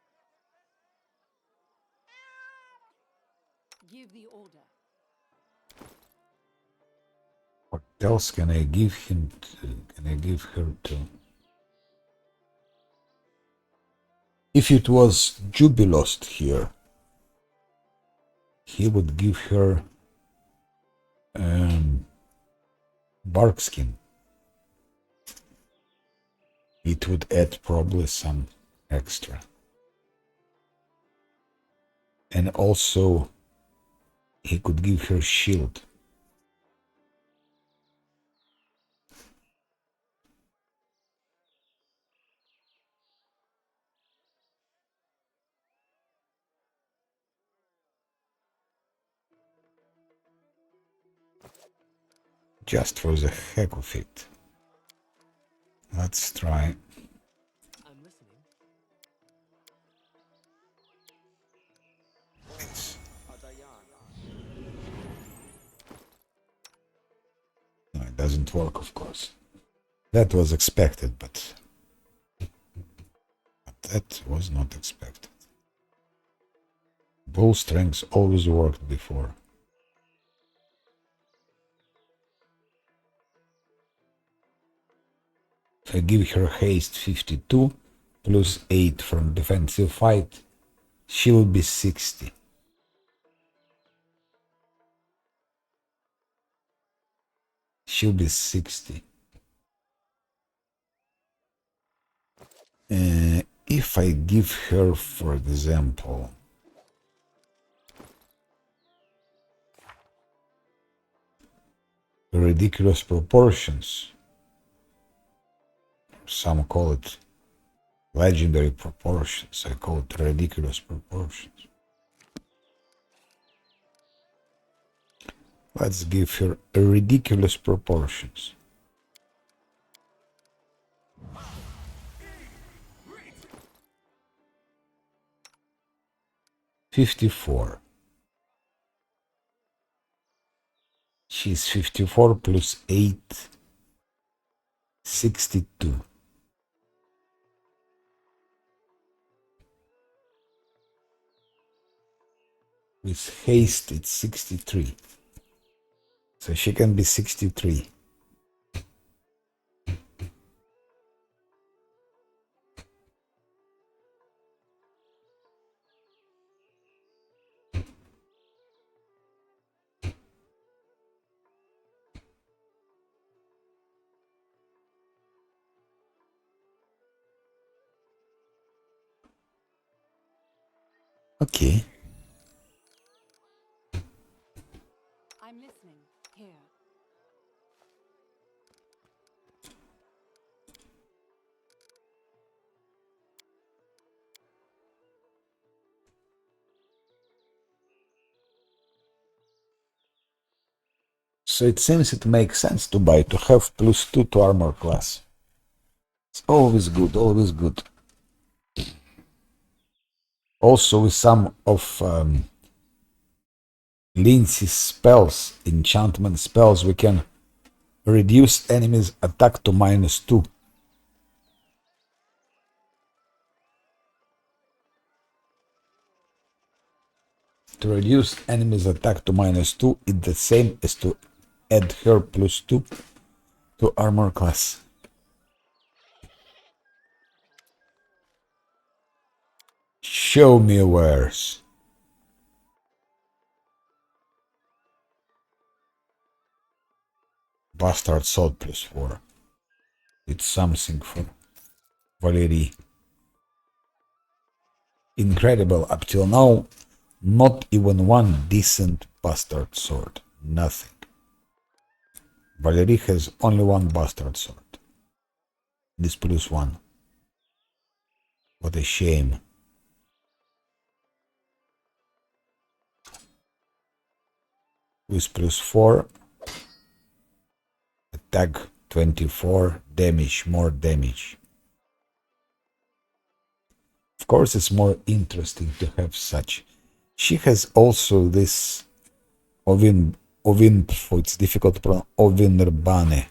Give the order. What else can I give him to? Can I give her to? If it was Jubilost here, he would give her bark skin. It would add probably some extra. And also, he could give her shield. Just for the heck of it. Let's try. I'm listening. This. No, it doesn't work, of course. That was expected, but that was not expected. Bow strength always worked before. If I give her haste 52 plus 8 from defensive fight, she will be 60. She'll be 60. If I give her, for example, ridiculous proportions, some call it legendary proportions, I call it ridiculous proportions. Let's give her ridiculous proportions. $54. She's 54 plus 8, 62. With haste, it's 63. So she can be 63. Okay. I'm listening. Here. So it seems it makes sense to buy, to have +2 to armor class. It's always good, always good. Also with some of Lindsay's spells, enchantment spells, we can reduce enemies' attack to -2. To reduce enemies' attack to -2 is the same as to add her +2 to armor class. Show me wares. Bastard Sword +4. It's something for Valerie. Incredible, up till now, not even one decent Bastard Sword. Nothing. Valerie has only one Bastard Sword. This +1. What a shame. With +4, attack 24, damage, more damage. Of course, it's more interesting to have such. She has also this Ovin, it's difficult to pronounce, Ovinerbane.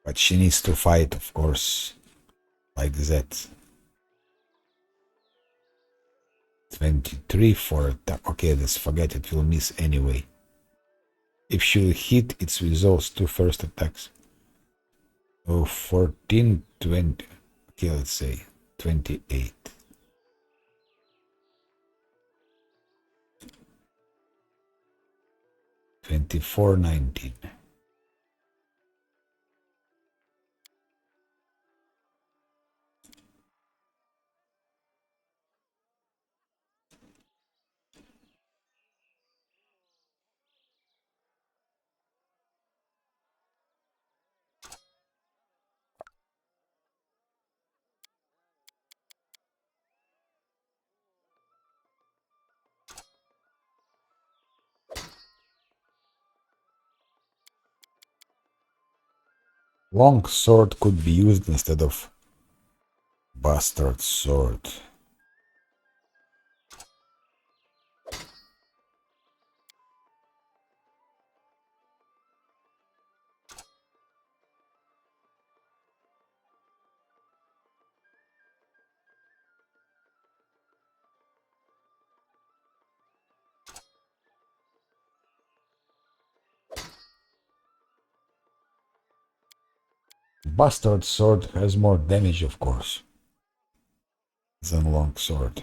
But she needs to fight, of course, like that. 23 for attack. Okay, let's forget it, will miss anyway. If she will hit, it's with those two first attacks. Oh, 14, 20. Okay, let's say 28. 24, 19. Long sword could be used instead of bastard sword. Bastard sword has more damage, of course, than long sword.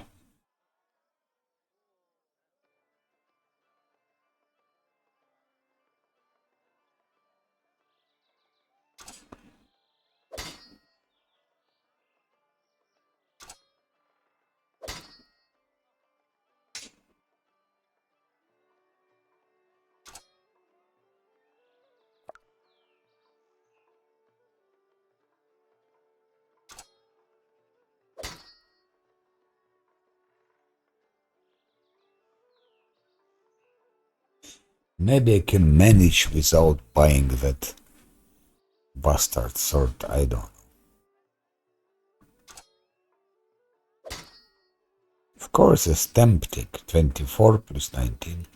Maybe I can manage without buying that bastard sword, I don't know. Of course, a stamp tick, 24 plus 19.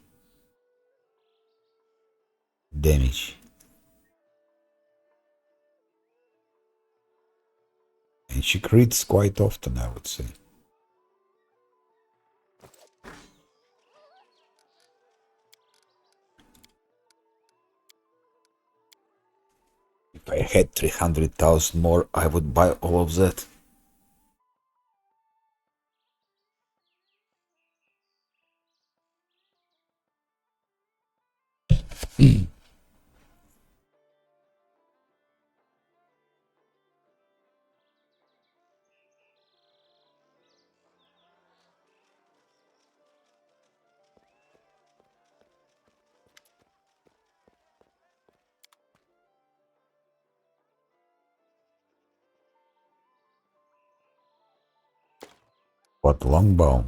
Damage. And she crits quite often, I would say. If I had 300,000 more, I would buy all of that. But longbow.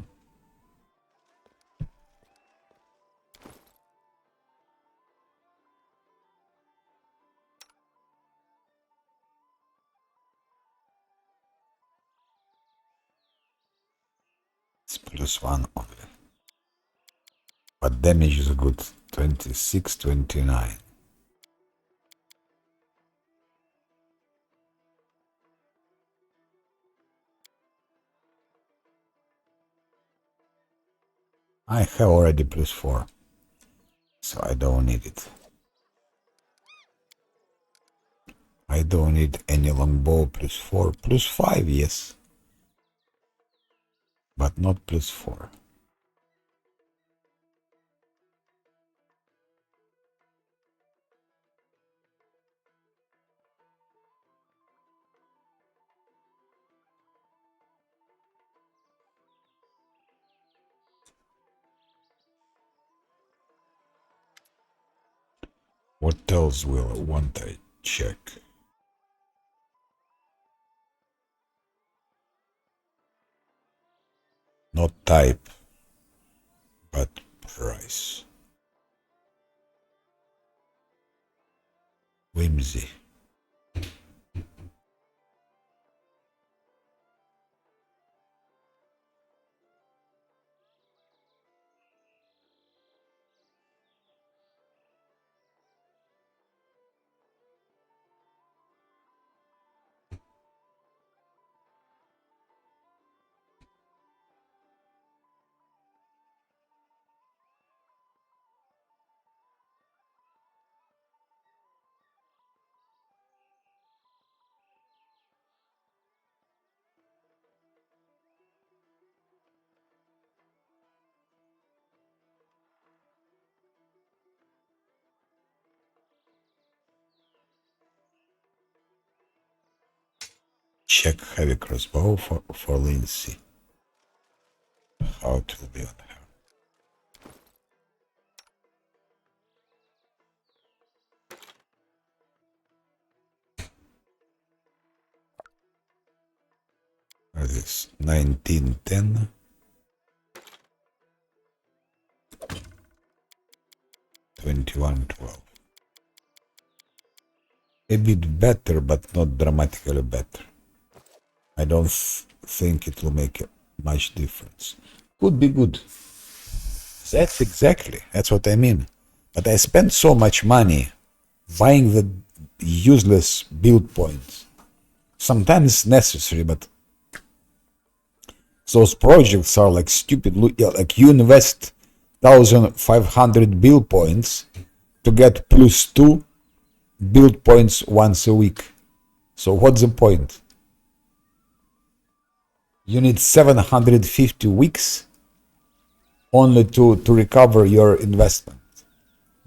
It's +1 only. But damage is good. 26, 29. I have already +4, so I don't need it. I don't need any longbow +4. +5, yes. But not +4. What else will I want I check? Not type, but price. Whimsy. Check heavy crossbow for Lindsay. How it will be on her. What is this? 1910. 2112. A bit better, but not dramatically better. I don't think it will make much difference. Could be good. That's what I mean. But I spent so much money buying the useless build points. Sometimes necessary, but those projects are like stupid. Like you invest 1,500 build points to get +2 build points once a week. So what's the point? You need 750 weeks only to recover your investment.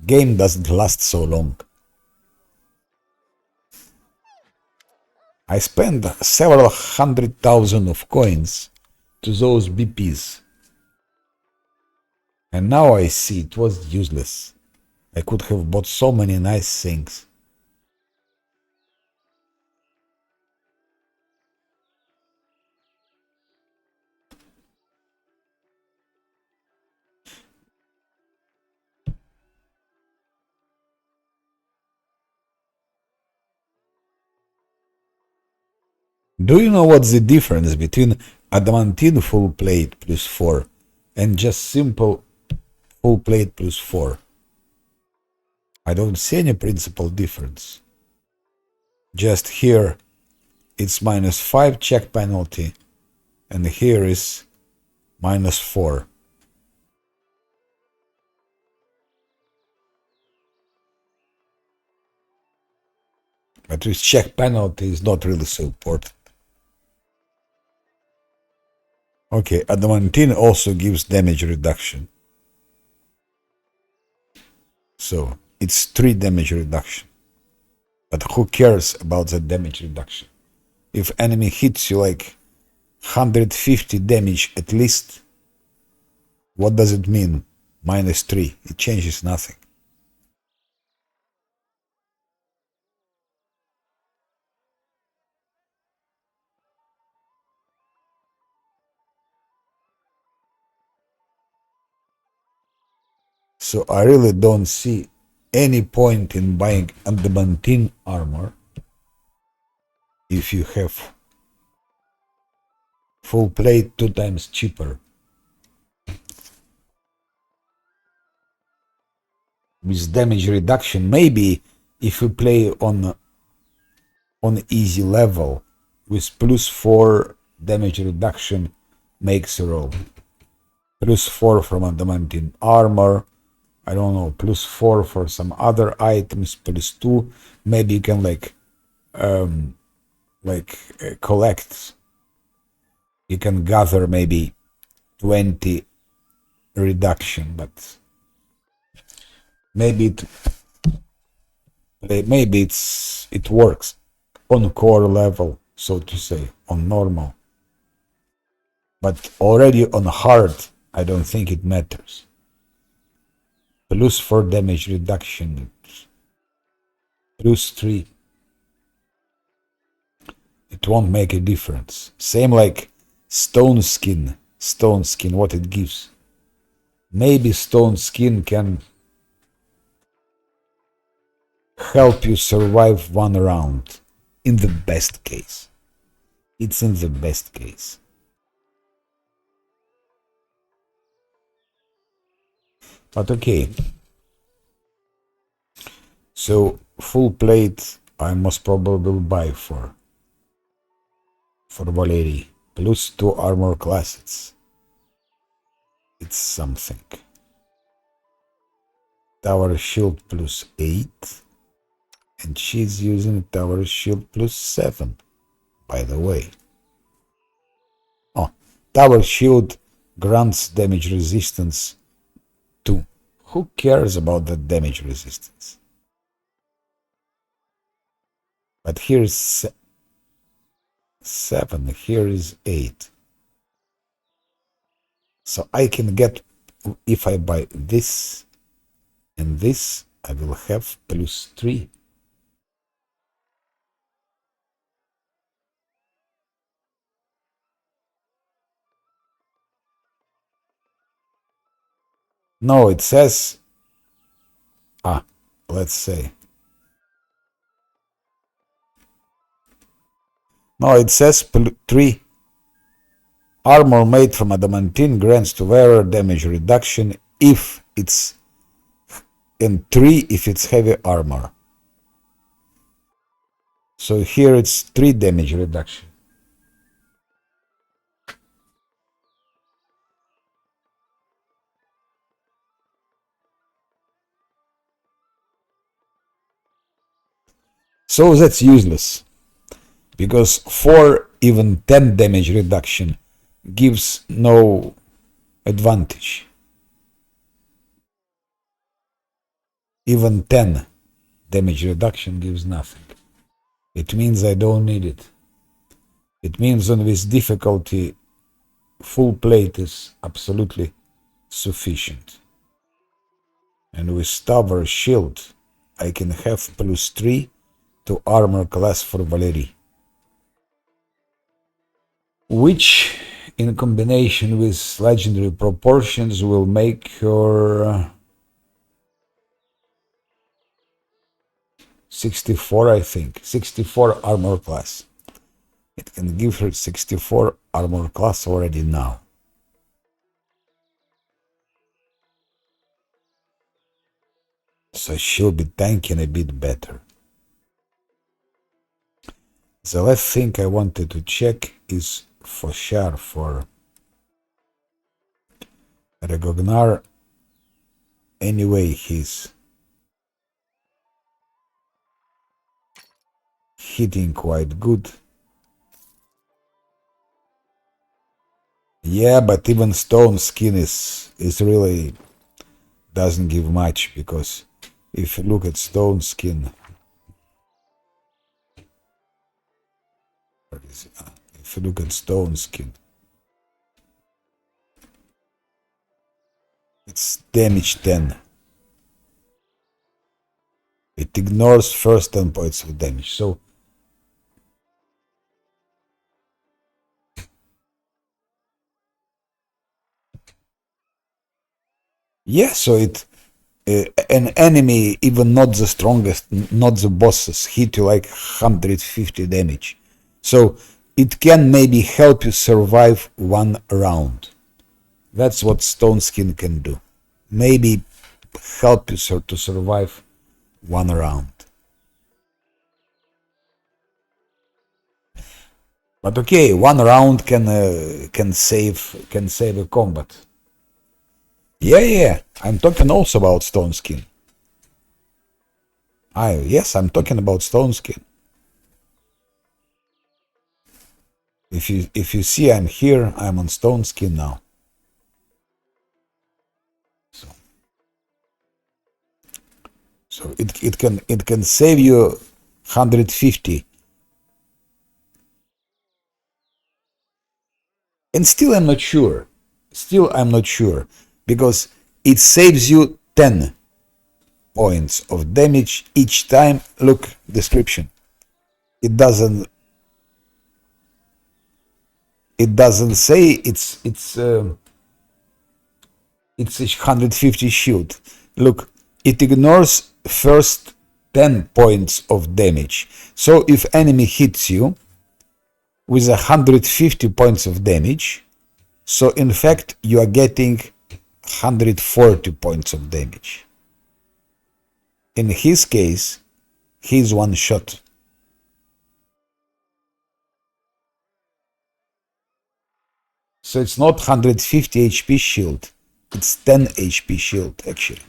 Game doesn't last so long. I spent several 100,000 of coins to those BPs. And now I see it was useless. I could have bought so many nice things. Do you know what's the difference between adamantine full plate +4 and just simple full plate +4? I don't see any principal difference. Just here it's -5 check penalty, and here is -4. But this check penalty is not really so important. Okay, adamantine also gives damage reduction. So it's 3 damage reduction. But who cares about the damage reduction? If enemy hits you like 150 damage at least, what does it mean? -3. It changes nothing. So I really don't see any point in buying adamantine armor if you have full plate 2 times cheaper. With damage reduction, maybe if you play on easy level with +4 damage reduction makes a roll. +4 from adamantine armor, I don't know, +4 for some other items, +2, maybe you can like collect, you can gather maybe 20 reduction, but maybe it works on core level, so to say, on normal. But already on hard, I don't think it matters. Plus 4 damage reduction, plus 3. It won't make a difference. Same like stone skin, what it gives. Maybe stone skin can help you survive one round. In the best case. It's in the best case. But okay. So full plate I most probably will buy for Valerie. Plus 2 armor classes. It's something. Tower shield plus 8. And she's using tower shield plus 7. By the way. Oh, tower shield grants damage resistance 2. Who cares about the damage resistance? But here is 7, here is 8. So I can get, if I buy this and this, I will have plus 3. No, it says, let's say. No, it says 3. Armor made from adamantine grants to wearer damage reduction if it's, and 3 if it's heavy armor. So here it's 3 damage reduction. So that's useless. Because 4, even 10 damage reduction gives no advantage. Even 10 damage reduction gives nothing. It means I don't need it. It means on this difficulty, full plate is absolutely sufficient. And with tower shield, I can have plus 3 to armor class for Valerie. Which, in combination with legendary proportions, will make her 64, I think. 64 armor class. It can give her 64 armor class already now. So she'll be tanking a bit better. The last thing I wanted to check is for sure for Regognar. Anyway, he's hitting quite good. Yeah, but even stone skin is really doesn't give much, because if you look at stone skin, if you look at stone skin, it's damage 10. It ignores first 10 points of damage. So yeah, so it an enemy, even not the strongest, not the bosses, hit you like 150 damage. So it can maybe help you survive one round. That's what stone skin can do. Maybe help you to survive one round. But okay, one round can save a combat. Yeah. I'm talking also about stone skin. Yes, I'm talking about stone skin. If you see, I'm here. I'm on stone skin now. So it can save you 150. And still I'm not sure. Still I'm not sure. Because it saves you 10 points of damage each time. Look, description. It doesn't say it's 150 shield. Look, it ignores first 10 points of damage. So if enemy hits you with 150 points of damage, so in fact you are getting 140 points of damage. In his case, he's one shot. So it's not 150 HP shield, it's 10 HP shield actually.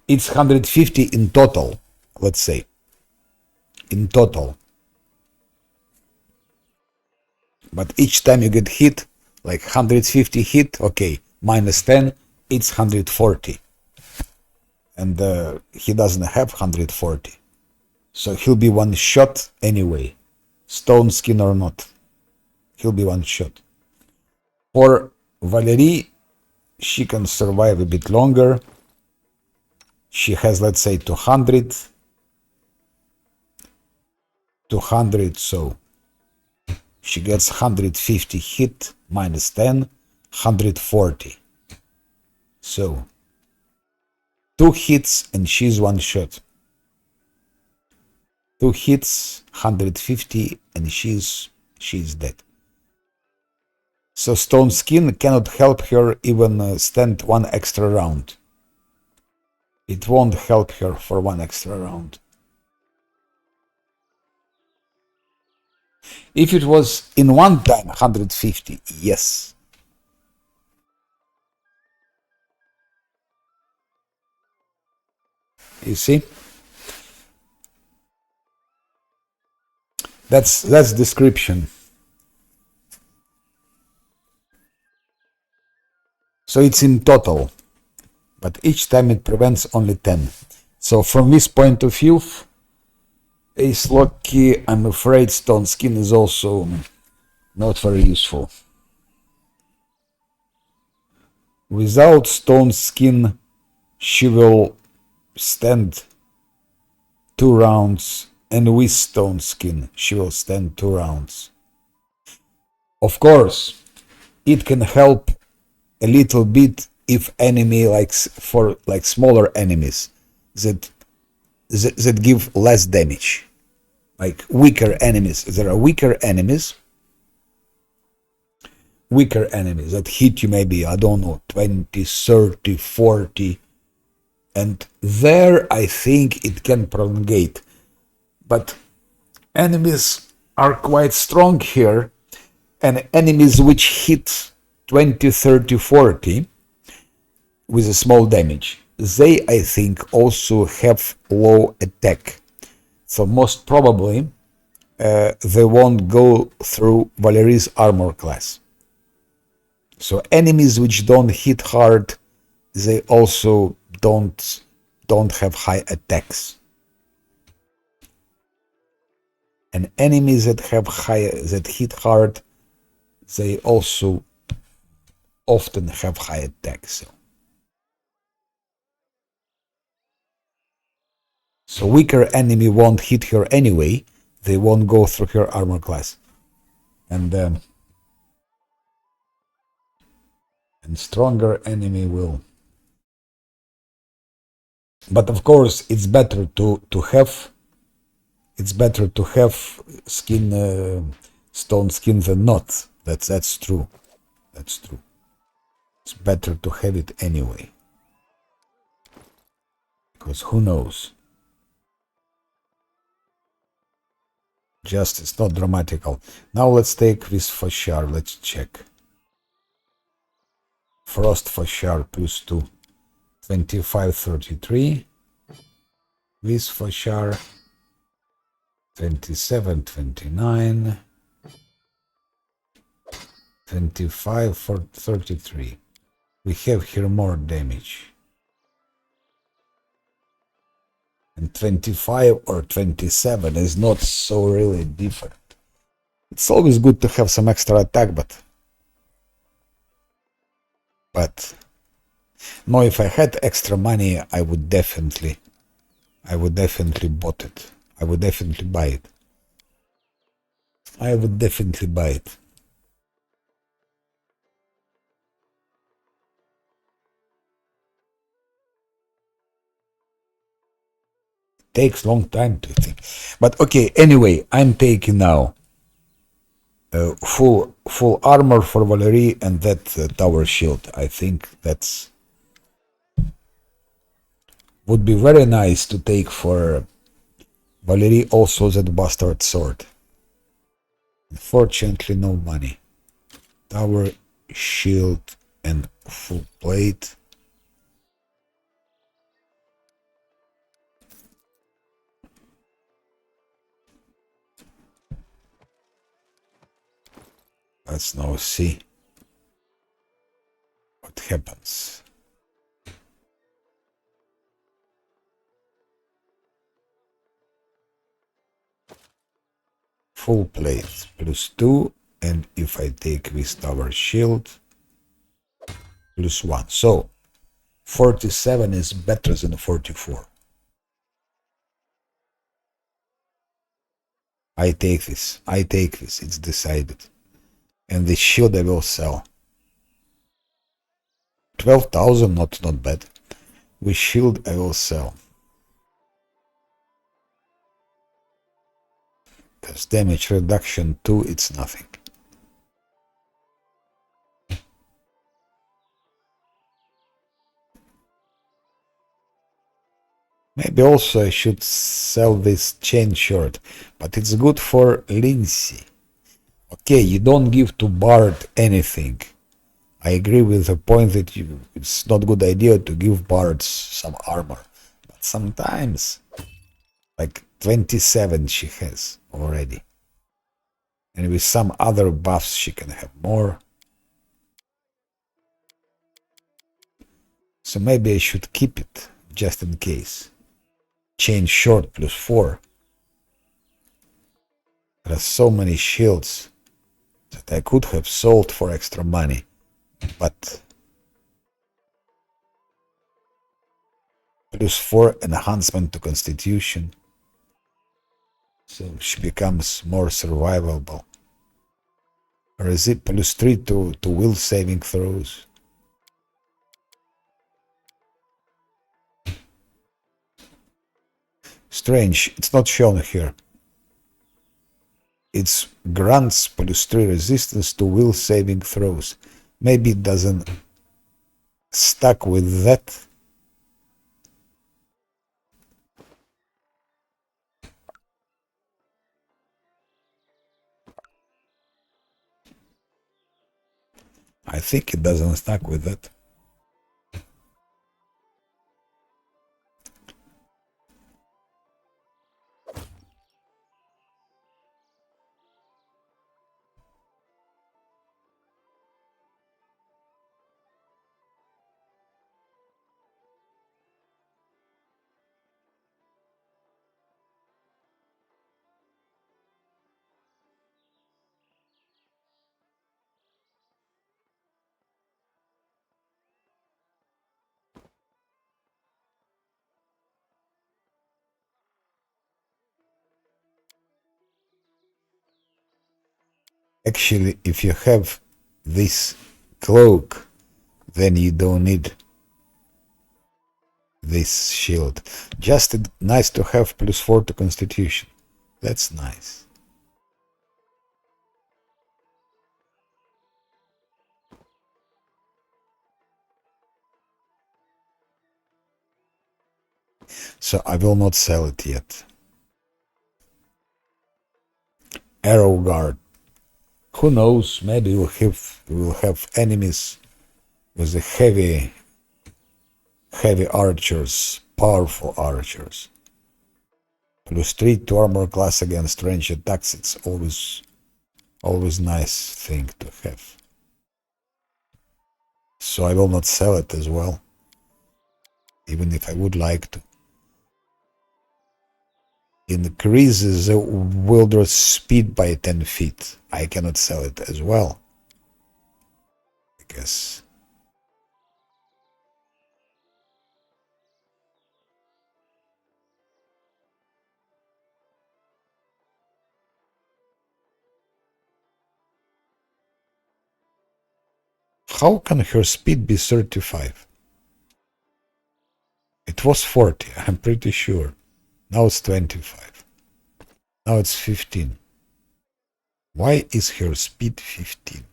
It's 150 in total, let's say. In total. But each time you get hit, like 150 hit, okay, minus 10, it's 140. And he doesn't have 140. So he'll be one shot anyway. Stone skin or not. He'll be one shot. For Valerie, she can survive a bit longer. She has, let's say, 200, so she gets 150 hit, minus 10, 140. So 2 hits and she's one shot. 2 hits, 150, and she's dead. So Stone Skin cannot help her even stand one extra round. It won't help her for one extra round. If it was in one time 150, yes. You see? That's description. So it's in total, but each time it prevents only 10. So from this point of view, Ace Lucky, I'm afraid Stone Skin is also not very useful. Without Stone Skin, she will stand 2 rounds, and with Stone Skin, she will stand 2 rounds. Of course, it can help a little bit if enemy likes for like smaller enemies that give less damage, like weaker enemies. There are weaker enemies that hit you maybe, I don't know, 20, 30, 40, and there I think it can prolongate. But enemies are quite strong here, and enemies which hit 20, 30, 40 with a small damage, they, I think, also have low attack. So most probably they won't go through Valerie's armor class. So enemies which don't hit hard, they also don't have high attacks. And enemies that hit hard, they also often have high attacks. So weaker enemy won't hit her anyway. They won't go through her armor class. And stronger enemy will. But of course, it's better to have skin, stone skin than not. That's true. That's true. It's better to have it anyway. Because who knows? Just it's not dramatical. Now let's take this Fashar. Let's check. Frost Fashar plus 2. 25, 33. This for sure. 27, 29. 25 for 33. We have here more damage. And 25 or 27 is not so really different. It's always good to have some extra attack, but no, if I had extra money, I would definitely bought it. I would definitely buy it. I would definitely buy it. Takes long time to think. But okay, anyway, I'm taking now full armor for Valerie and that tower shield. I think that's would be very nice to take for Valerie, also that bastard sword. Unfortunately, no money. Tower shield and full plate. Let's now see what happens. Full plate plus 2, and if I take this tower shield plus 1. So 47 is better than 44. I take this. It's decided. And the shield I will sell. 12,000, not bad. With shield I will sell. Because damage reduction 2, it's nothing. Maybe also I should sell this chain shirt, but it's good for Lindsay. Okay, you don't give to Bard anything. I agree with the point that it's not a good idea to give Bards some armor. But sometimes, like 27 she has already. And with some other buffs she can have more. So maybe I should keep it, just in case. Chain short plus 4. There are so many shields that I could have sold for extra money. But plus 4 enhancement to constitution. So she becomes more survivable. Or is it plus 3 to will saving throws? Strange, it's not shown here. It's grants plus 3 resistance to will saving throws. Maybe it doesn't stack with that. I think it doesn't stack with that. Actually, if you have this cloak, then you don't need this shield. Just nice to have plus 4 to constitution. That's nice. So I will not sell it yet. Arrow guard. Who knows? Maybe we'll have enemies with the heavy archers, powerful archers. +3 to armor class against range attacks. It's always nice thing to have. So I will not sell it as well, even if I would like to. Increases the wilderness speed by 10 feet. I cannot sell it as well, because how can her speed be 35? It was 40, I'm pretty sure. Now it's 25. Now it's 15. Why is her speed 15?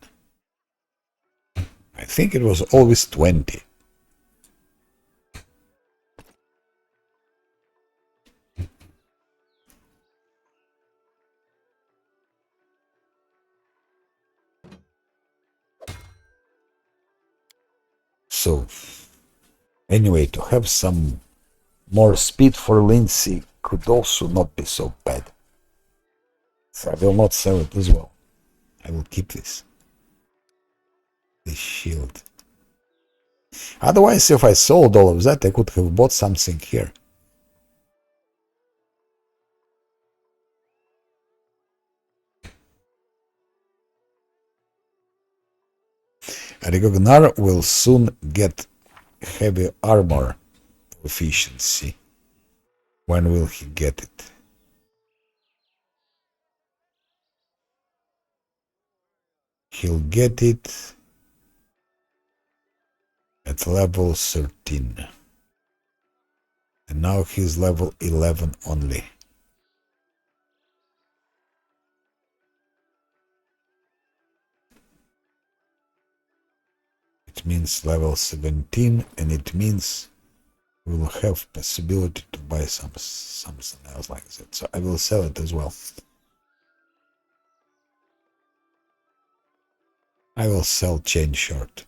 I think it was always 20. So, anyway, to have some more speed for Lindsay could also not be so bad. So I will not sell it as well. I will keep this shield. Otherwise, if I sold all of that, I could have bought something here. Rigognar will soon get heavy armor proficiency. When will he get it? He'll get it at level 13. And now he's level 11 only. It means level 17, and it means we will have possibility to buy something else like that. So I will sell it as well. I will sell chain short.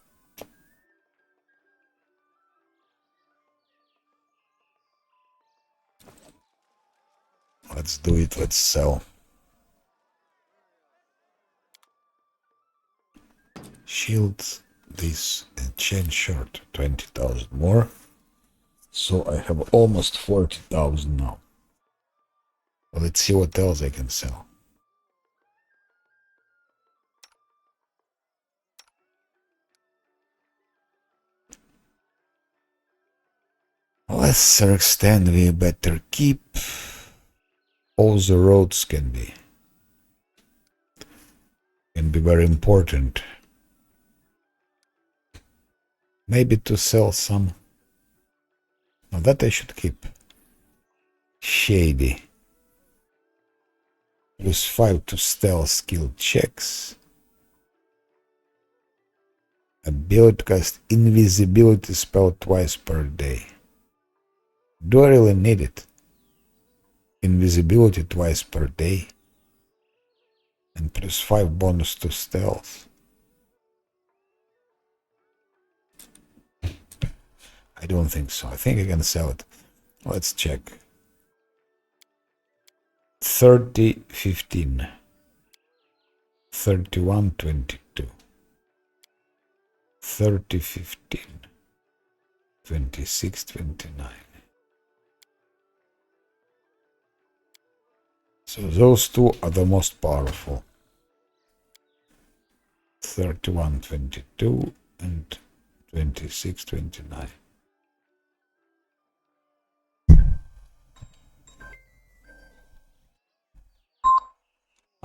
Let's do it. Let's sell. Shield this and chain short. 20,000 more. So I have almost 40,000 now. Well, let's see what else I can sell. Lesser extent, we better keep. All the roads can be very important. Maybe to sell some. Now that I should keep. Shady. +5 to stealth skill checks. Ability cast invisibility spell twice per day. Do I really need it? Invisibility twice per day. And +5 bonus to stealth. I don't think so. I think I can sell it. Let's check. 30, 15. 31, 22. 30, 15. 26, 29. So those two are the most powerful. 31, 22 and 26, 29.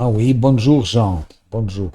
Ah oui, bonjour Jean. Bonjour.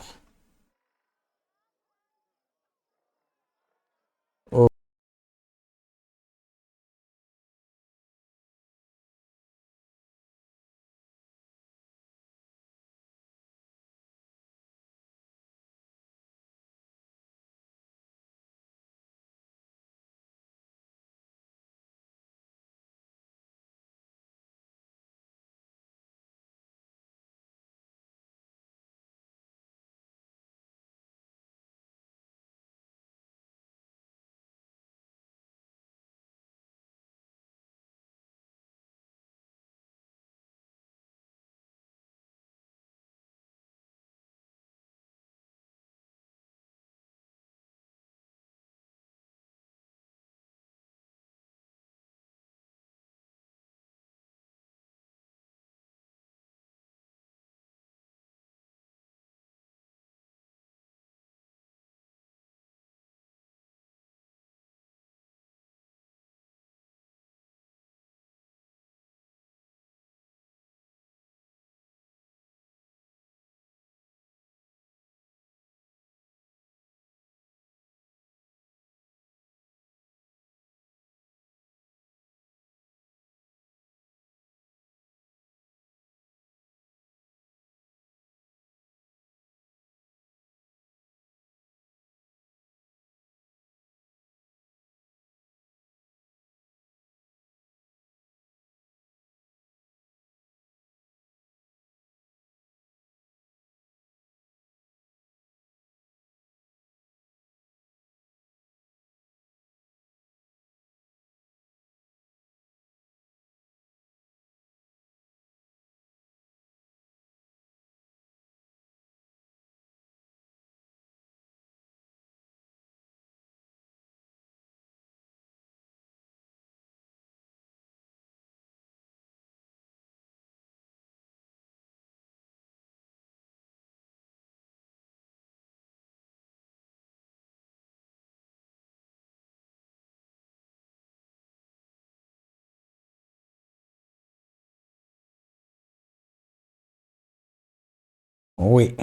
Oui,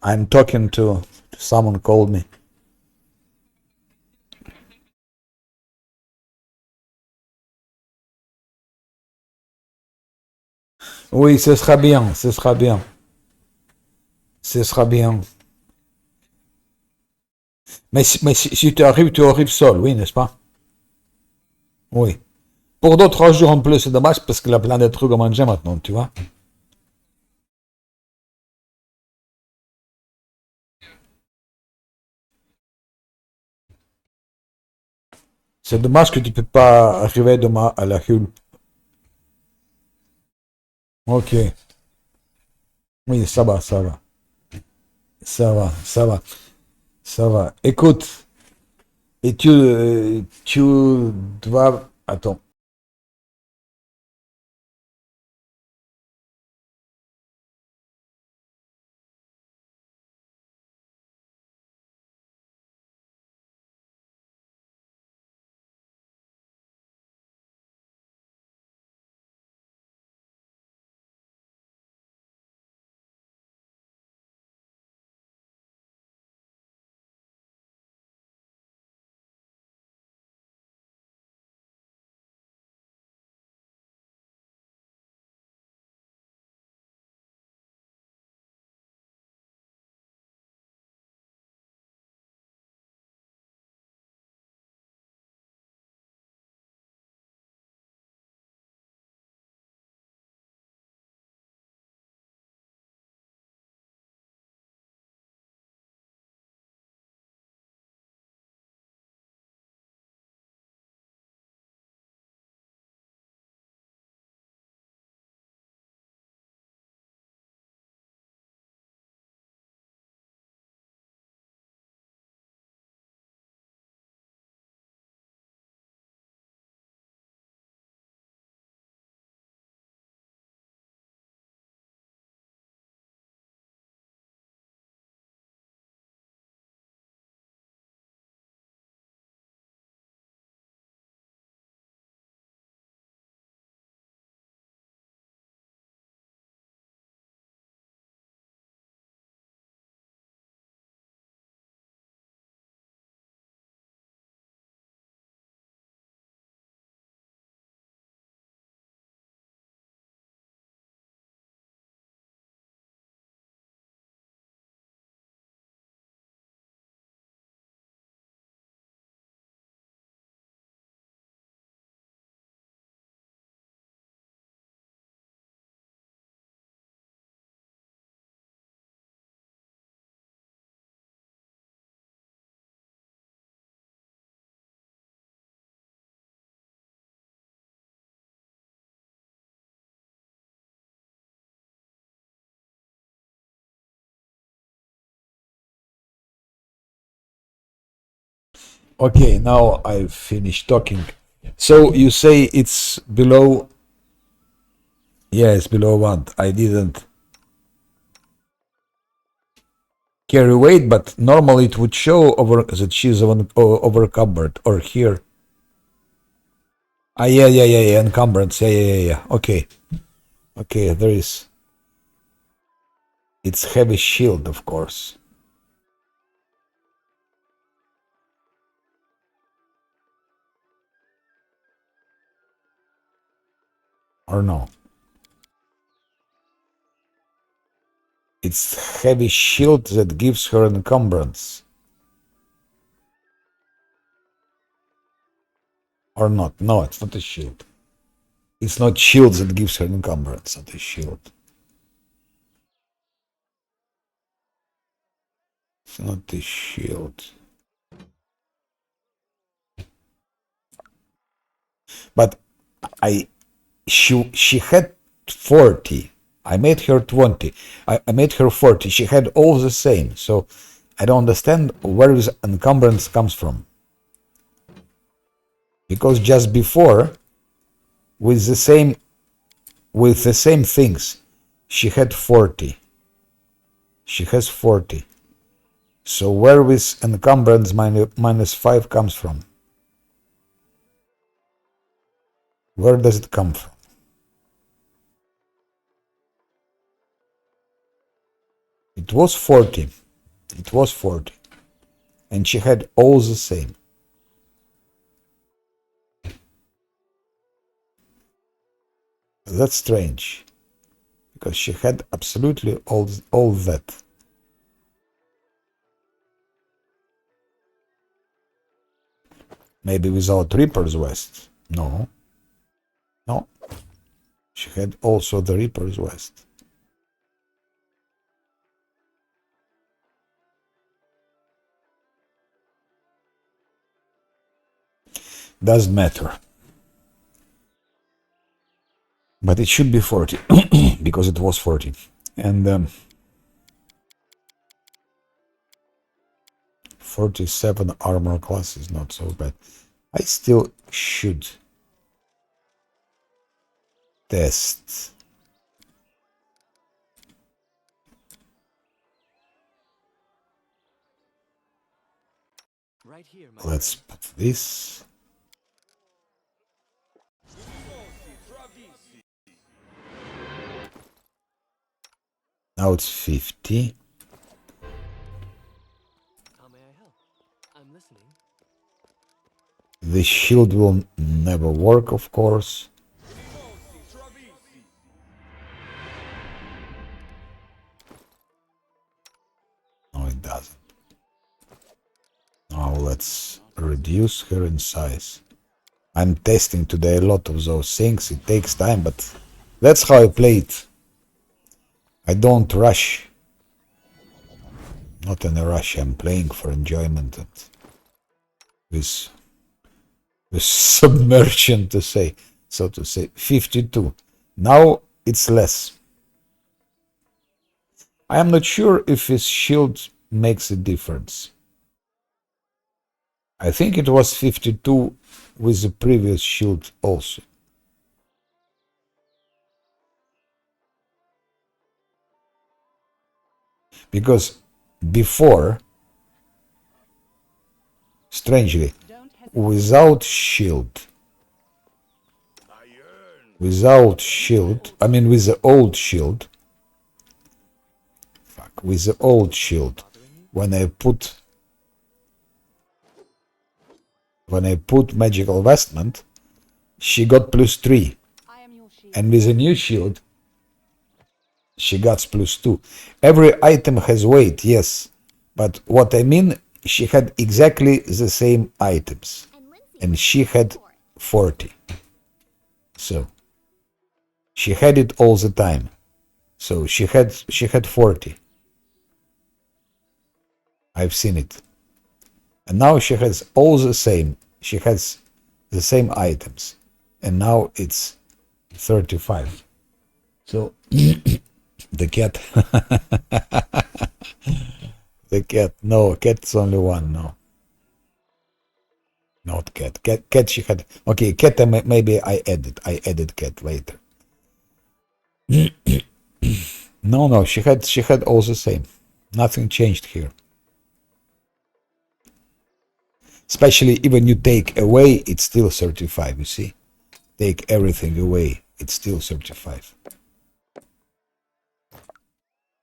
I'm talking to someone called me. Oui, ce sera bien, ce sera bien, ce sera bien. Mais si tu arrives seul, oui, n'est-ce pas? Oui. Pour d'autres jours en plus, c'est dommage parce qu'il a plein de trucs à manger maintenant, tu vois. C'est dommage que tu peux pas arriver demain à la Hulpe. Ok. Oui, ça va, ça va. Ça va, ça va, ça va. Écoute, et tu dois... Attends. Okay, now I've finished talking. So you say it's below... Yes, below what? I didn't carry weight, but normally it would show over that she's over covered or here. Ah, yeah, encumbrance. Yeah. Okay, okay, there is. It's heavy shield, of course. Or no? It's heavy shield that gives her encumbrance. Or not? No, it's not a shield. It's not shield that gives her encumbrance, not a shield. It's not a shield. But she had 40. I made her 20. I made her 40. She had all the same. So I don't understand where this encumbrance comes from. Because just before, with the same things, she had 40. She has 40. So where this encumbrance minus 5 comes from? Where does it come from? It was 40. It was 40. And she had all the same. That's strange. Because she had absolutely all that. Maybe without Reaper's West. No. No. She had also the Reaper's West. Doesn't matter. But it should be 40. Because it was 40. And 47 armor class is not so bad. I still should test. Right here, my Let's friend. put this. Now it's 50. How may I help? I'm listening. The shield will never work, of course. No, it doesn't. Now let's reduce her in size. I'm testing today a lot of those things. It takes time, but that's how I play it. I don't rush. Not in a rush. I'm playing for enjoyment and with submersion, to say, so to say. 52. Now it's less. I am not sure if his shield makes a difference. I think it was 52 with the previous shield also. Because before, strangely, without shield, with the old shield, with the old shield, when I put magical vestment, she got +3, and with a new shield, she got +2. Every item has weight, yes, but what I mean, she had exactly the same items, and she had 40. So she had it all the time. So she had 40. I've seen it. And now she has all the same. She has the same items. And now it's 35. So the cat. The cat. No, cat's only one. No. Not cat. Cat she had. Okay, cat maybe I added cat later. No, she had all the same. Nothing changed here. Especially even you take away, it's still 35, you see? Take everything away, it's still 35.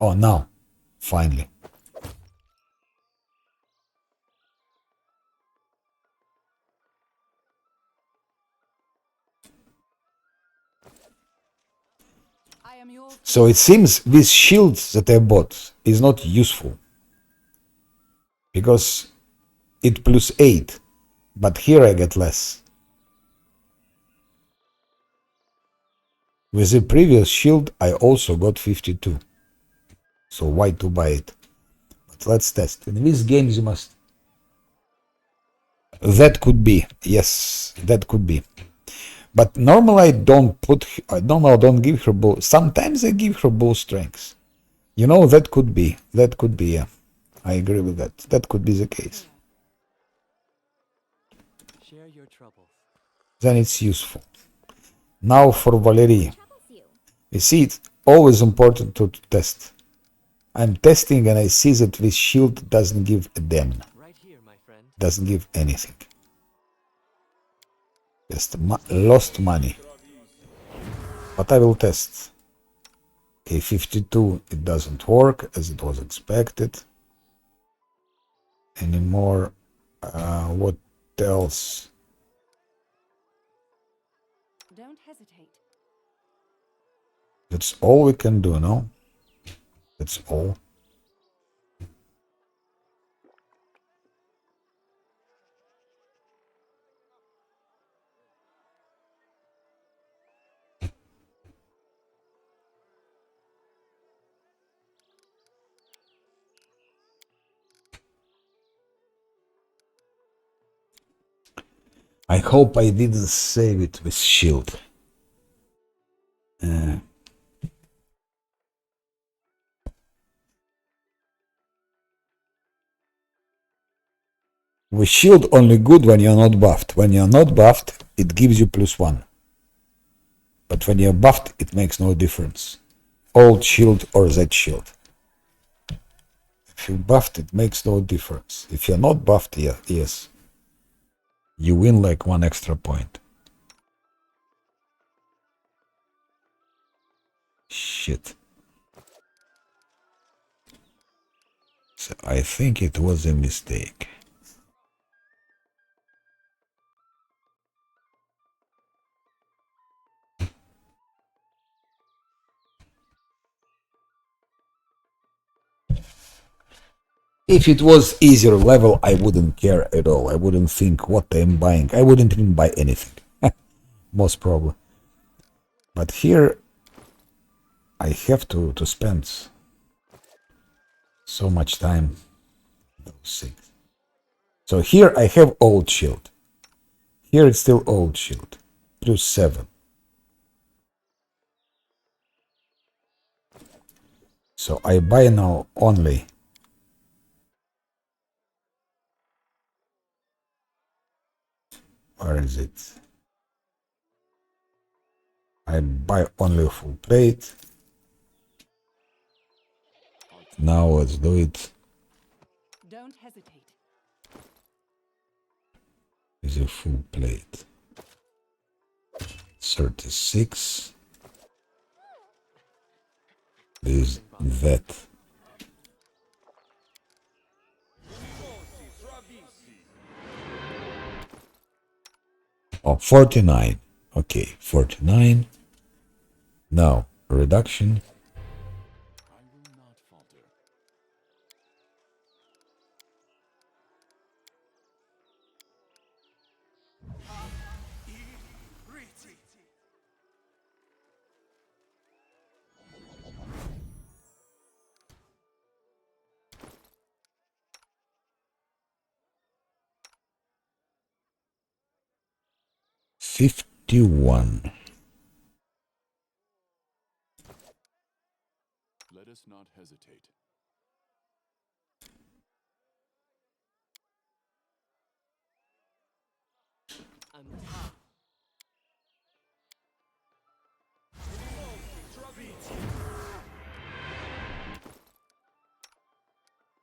Oh, now, finally. So it seems this shield that I bought is not useful. Because it +8, but here I get less. With the previous shield, I also got 52. So why to buy it? But let's test. In these games you must... That could be. Yes, that could be. But normally I don't give her bull. Sometimes I give her bull strength. You know, that could be. Yeah. I agree with that. That could be the case. Share your troubles. Then it's useful. Now for Valerie. You see, it's always important to test. I'm testing and I see that this shield doesn't give a damn. Right here, my friend. Doesn't give anything. Just lost money. But I will test. Okay, 52, it doesn't work as it was expected anymore. What else? Don't hesitate. That's all we can do, no? That's all. I hope I didn't save it with shield. With shield only good when you're not buffed. When you're not buffed, it gives you +1. But when you're buffed, it makes no difference. Old shield or Z shield. If you're buffed, it makes no difference. If you're not buffed, yeah, yes. You win like 1 extra point. Shit. So I think it was a mistake. If it was easier level, I wouldn't care at all. I wouldn't think what I'm buying. I wouldn't even buy anything. Most probably. But here, I have to spend so much time. Those things. So here I have old shield. Here it's still old shield. +7. So I buy now only. Where is it? I buy only full plate. Now let's do it. Don't hesitate. Is a full plate. 36. Is that. Oh, 49. Okay, 49. Now, reduction. I will not falter. $51. Let us not hesitate. I'm listening.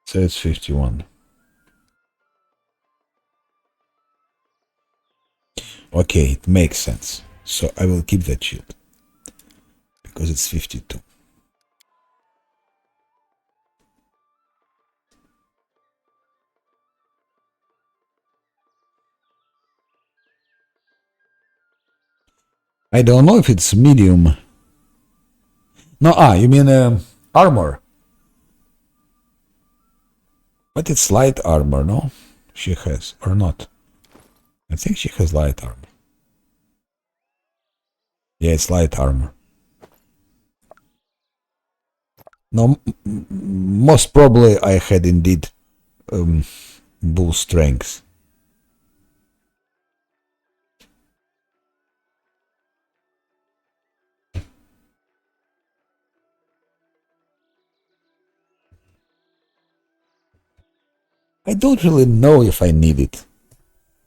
So it's 51. Okay, it makes sense. So I will keep that shield. Because it's 52. I don't know if it's medium. No, you mean armor. But it's light armor, no? She has, or not? I think she has light armor. Yeah, it's light armor. No, most probably I had indeed bull strength. I don't really know if I need it.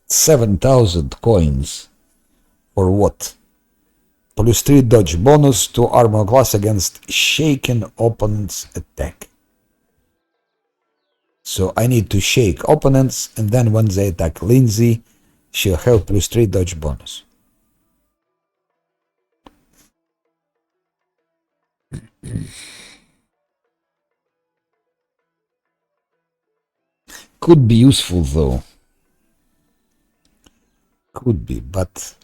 7,000 coins. For what? +3 dodge bonus to armor class against shaken opponent's attack. So I need to shake opponents, and then when they attack Lindsay, she'll have +3 dodge bonus. Could be useful though. Could be, but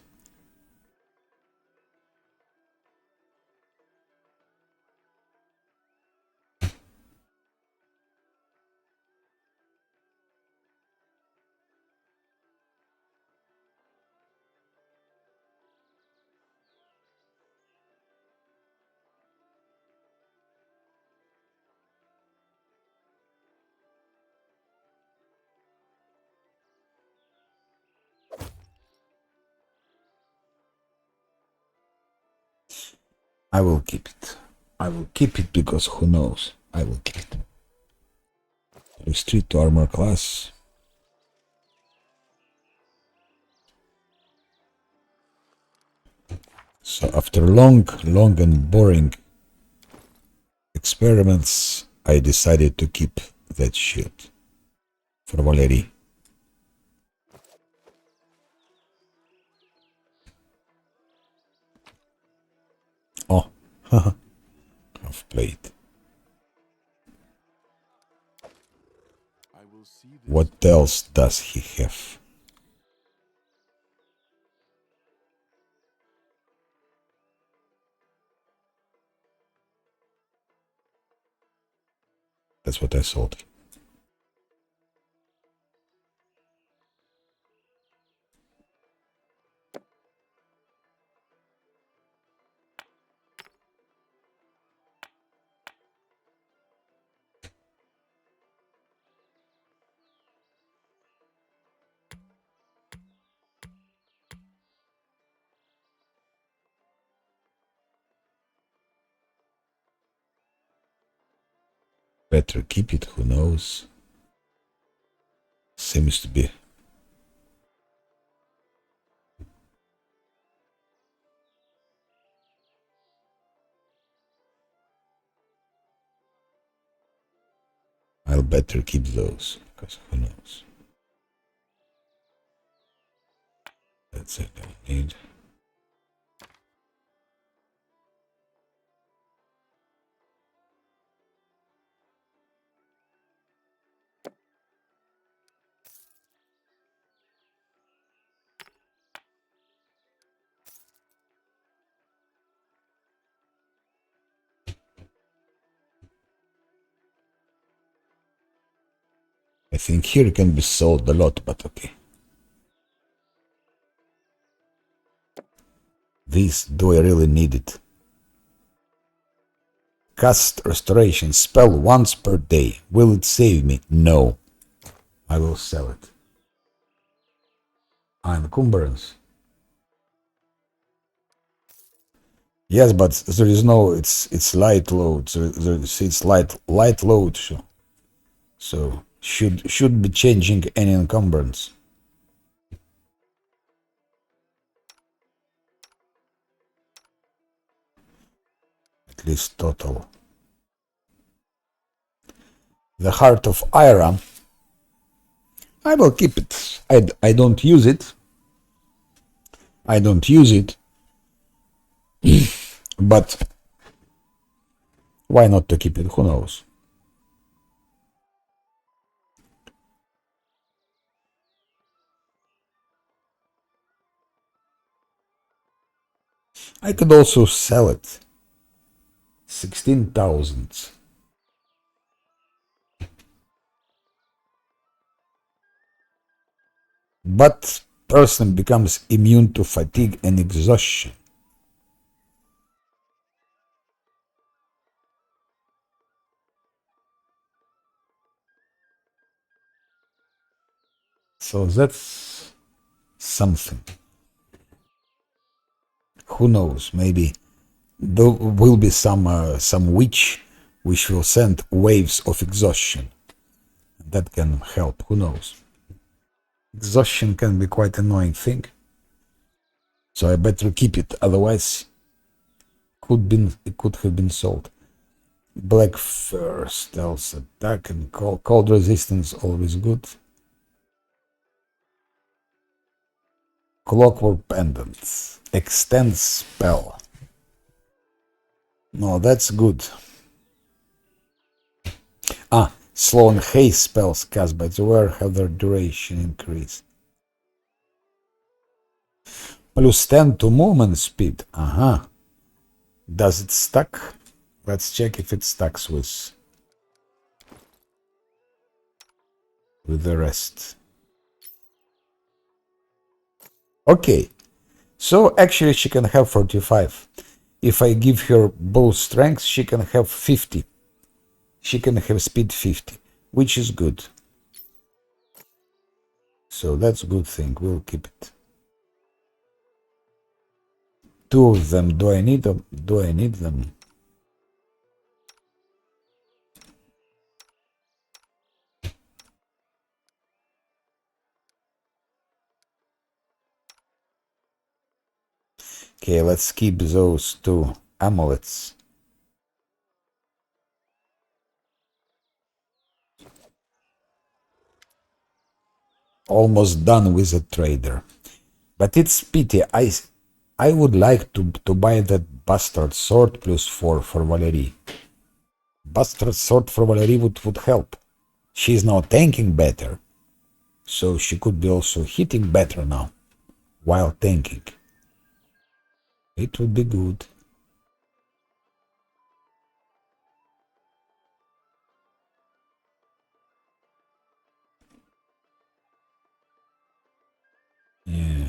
I will keep it. I will keep it because who knows? I will keep it. Retreat to armor class. So after long and boring experiments, I decided to keep that shield for Valerie. Oh, half plate. I will see this. What else does he have? That's what I thought. Better keep it, who knows? Seems to be. I'll better keep those, because who knows? That's it, I need. I think here can be sold a lot, but okay. This, do I really need it? Cast restoration spell once per day. Will it save me? No. I will sell it. Encumbrance. Yes, but there is no. It's light load. It's light load. So should be changing any encumbrance. At least total. The Heart of Ira. I will keep it. I don't use it. I don't use it. But why not to keep it? Who knows? I could also sell it. 16,000. But person becomes immune to fatigue and exhaustion. So that's something. Who knows? Maybe there will be some witch which will send waves of exhaustion. That can help. Who knows? Exhaustion can be quite an annoying thing. So I better keep it. Otherwise, it could have been sold. Black fur, stealth attack, and cold resistance always good. Clockwork pendant extends spell. No, that's good. Slow and haste spells cast by the wearer have their duration increased. Plus 10 to movement speed. Does it stack? Let's check if it stacks with the rest. Okay. So actually she can have 45. If I give her both strengths, she can have 50. She can have speed 50, which is good. So that's a good thing. We'll keep it. 2 of them. Do I need them? Do I need them? Okay, let's keep those 2 amulets. Almost done with a trader. But it's pity. I would like to buy that bastard sword plus 4 for Valerie. Bastard sword for Valerie would help. She's now tanking better. So she could be also hitting better now while tanking. It would be good. Yeah.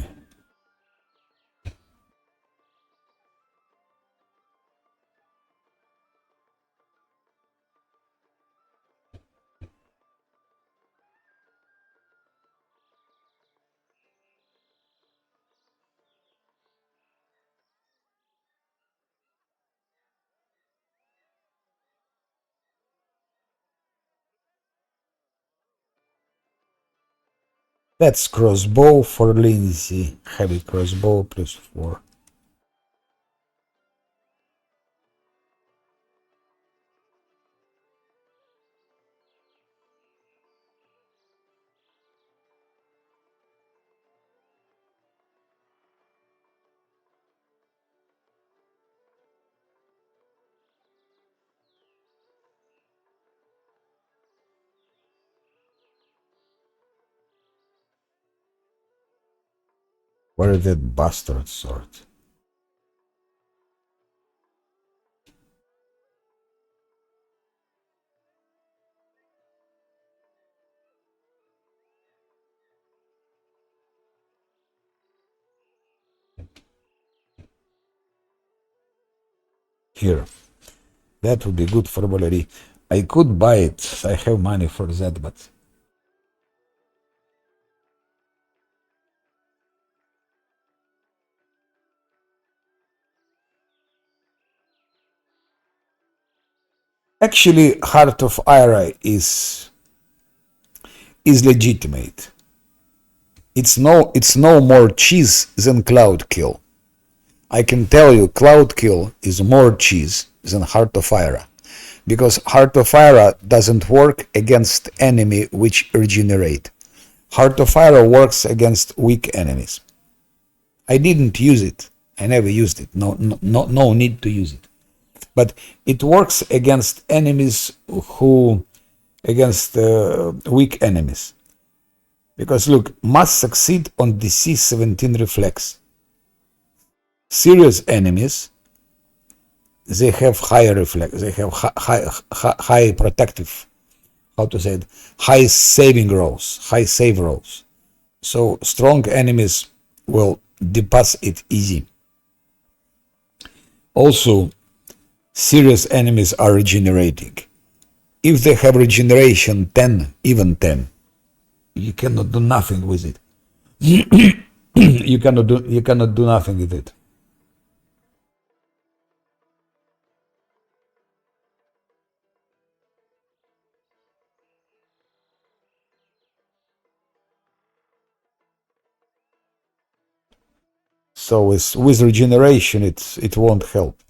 That's crossbow for Lindsay. Heavy crossbow plus 4. Where is that bastard sword? Here. That would be good for Valerie. I could buy it. I have money for that, but... Actually, Heart of Ira is legitimate. It's no more cheese than Cloudkill. I can tell you, Cloudkill is more cheese than Heart of Ira, because Heart of Ira doesn't work against enemy which regenerate. Heart of Ira works against weak enemies. I didn't use it. I never used it. No need to use it. But it works against enemies against weak enemies. Because look, must succeed on DC 17 reflex. Serious enemies, they have higher reflex, they have high protective, how to say it, high saving rolls, high save rolls. So strong enemies will depass it easy. Also, serious enemies are regenerating. If they have regeneration 10, even 10, you cannot do nothing with it. You cannot do nothing with it. So with regeneration, it won't help.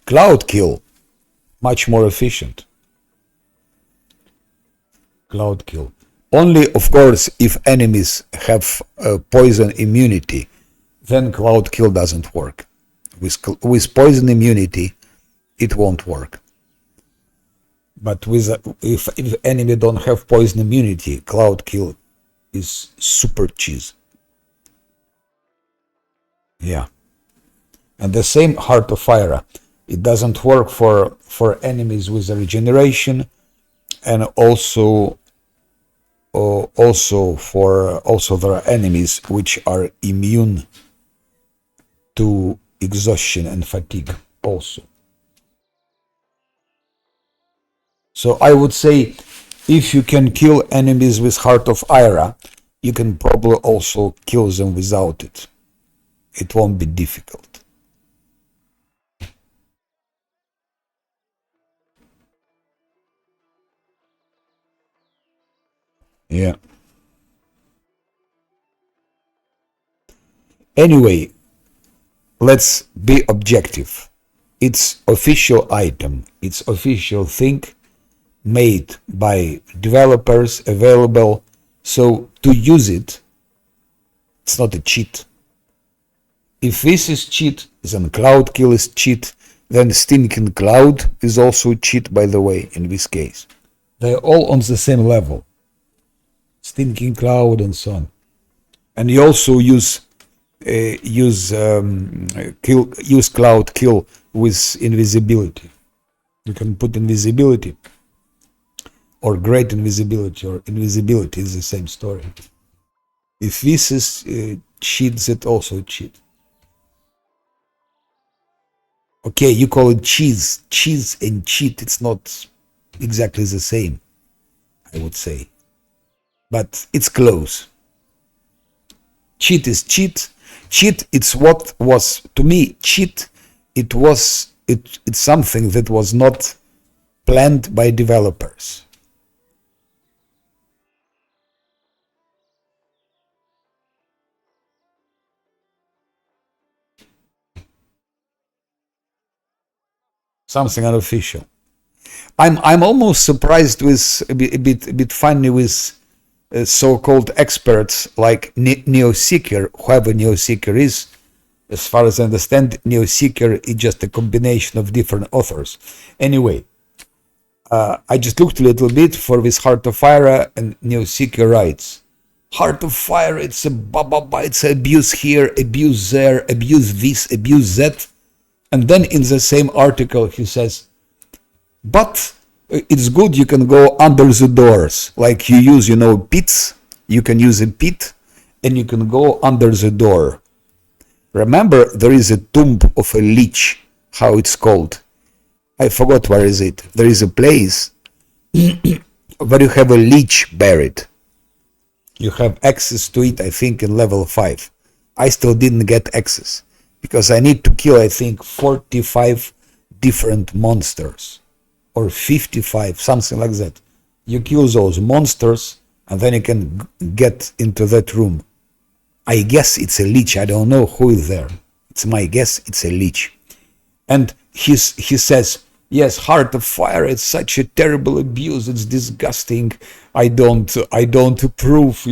Cloud kill, much more efficient. Cloud kill. Only, of course, if enemies have poison immunity, then cloud kill doesn't work. With poison immunity, it won't work. But if enemy don't have poison immunity, cloud kill is super cheese. Yeah. And the same Heart of Fire. It doesn't work for enemies with regeneration, and also there are enemies which are immune to exhaustion and fatigue also. So I would say, if you can kill enemies with Heart of Ira, you can probably also kill them without it. It won't be difficult. Yeah. Anyway, let's be objective. It's official item. It's official thing made by developers, available. So to use it, it's not a cheat. If this is cheat, then Cloud Kill is cheat. Then Stinking Cloud is also cheat, by the way, in this case. They're all on the same level. Stinking Cloud and so on. And you also use Cloud Kill with invisibility. You can put invisibility, or great invisibility, or invisibility is the same story. If this is cheat, that also cheat. Okay, you call it cheese. Cheese and cheat, it's not exactly the same, I would say. But it's close. Cheat is cheat. Cheat, it's what was, to me, cheat, it's something that was not planned by developers. Something unofficial. I'm almost surprised with a bit funny with so-called experts like Neoseeker, whoever Neoseeker is. As far as I understand, Neoseeker is just a combination of different authors. Anyway, I just looked a little bit for this Heart of Fire, and Neoseeker writes, Heart of Fire, it's it's abuse here, abuse there, abuse this, abuse that. And then in the same article he says, but it's good you can go under the doors, like you use, pits, you can use a pit and you can go under the door. Remember, there is a tomb of a lich, how it's called. I forgot where is it. There is a place where you have a lich buried. You have access to it, I think, in level 5. I still didn't get access, because I need to kill, I think, 45 different monsters. Or 55, something like that. You kill those monsters, and then you can get into that room. I guess it's a lich. I don't know who is there. It's my guess, it's a lich. And he says, yes, Heart of Fire, it's such a terrible abuse, it's disgusting. I don't approve,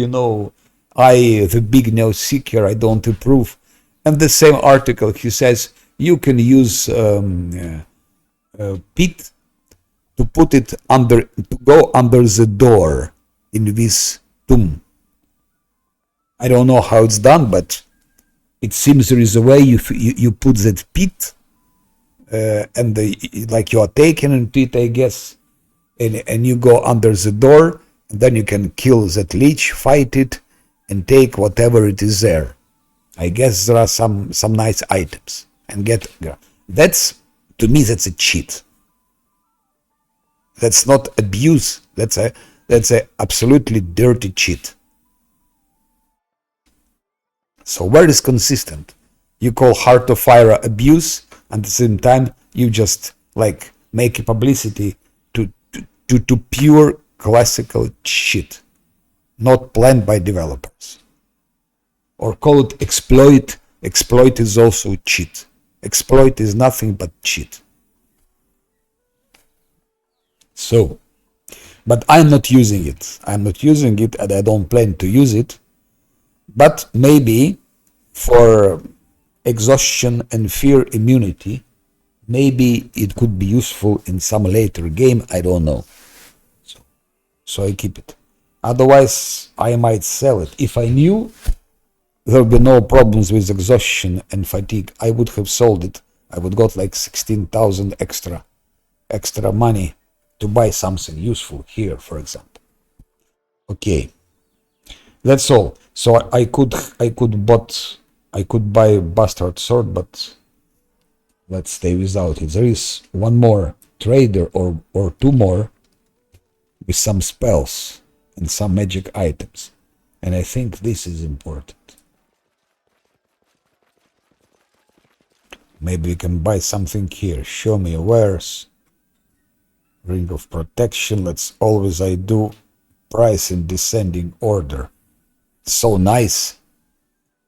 I, the big Neoseeker, I don't approve. And the same article, he says, you can use pit to put it under, to go under the door in this tomb. I don't know how it's done, but it seems there is a way you put that pit, and like you are taken into it, I guess, and you go under the door, and then you can kill that lich, fight it, and take whatever it is there. I guess there are some nice items, and get. That's, to me, that's a cheat. That's not abuse. That's a absolutely dirty cheat. So where is consistent? You call Heart of Fire abuse, and at the same time you just like make a publicity to pure classical shit, not planned by developers. Or call it exploit. Exploit is also cheat. Exploit is nothing but cheat. So, But I'm not using it. I'm not using it, and I don't plan to use it. But maybe for exhaustion and fear immunity, maybe it could be useful in some later game. I don't know. So I keep it. Otherwise, I might sell it. If I knew there would be no problems with exhaustion and fatigue, I would have sold it. I would got like 16,000 extra money to buy something useful here, for example. Okay, that's all. So I could buy Bastard Sword, but let's stay without it. There is one more trader or two more with some spells and some magic items, and I think this is important. Maybe we can buy something here. Show me wares. Ring of Protection. Let's always I do price in descending order. So nice.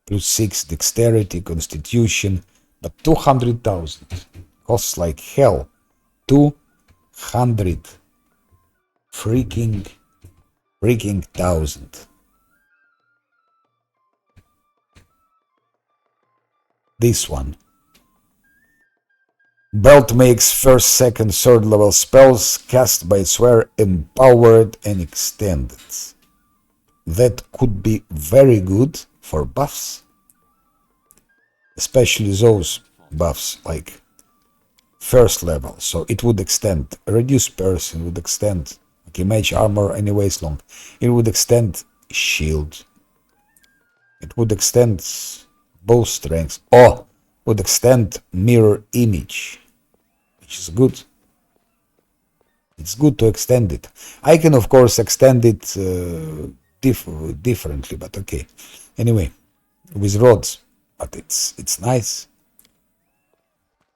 +6 dexterity, constitution, but 200,000. Costs like hell. 200 freaking thousand. This one. Belt makes first, second, third level spells cast by swear empowered and extended. That could be very good for buffs. Especially those buffs like first level. So it would extend. Reduce person would extend. Okay, mage armor anyways long. It would extend shield. It would extend bow strength. Oh! Would extend mirror image. Which is good. It's good to extend it. I can of course extend it differently, but okay. Anyway, with rods, but it's nice.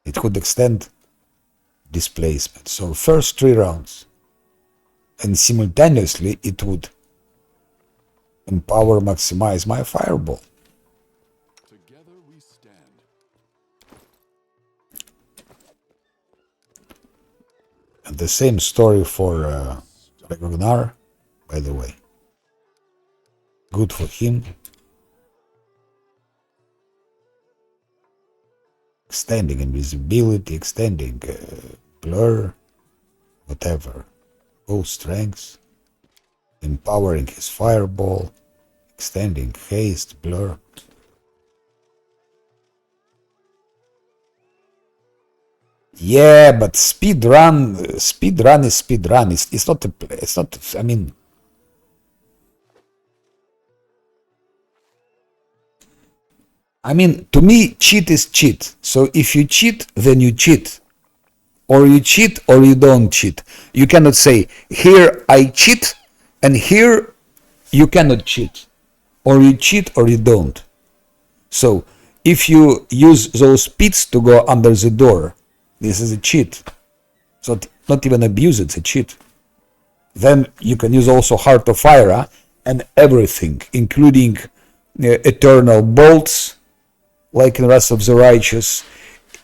It could extend displacement. So first 3 rounds, and simultaneously it would empower, maximize my fireball. Together we stand. And the same story for Ragnar, by the way. Good for him. Extending invisibility, extending blur, whatever. Bow strength, empowering his fireball, extending haste, blur. Yeah, but speedrun is speedrun. It's not. It's not. I mean, to me, cheat is cheat. So if you cheat, then you cheat, or you cheat, or you don't cheat. You cannot say here I cheat, and here you cannot cheat, or you cheat or you don't. So if you use those pits to go under the door, this is a cheat. So not even abuse, it's a cheat. Then you can use also Heart of Fire and everything, including eternal bolts, like in Wrath of the Righteous,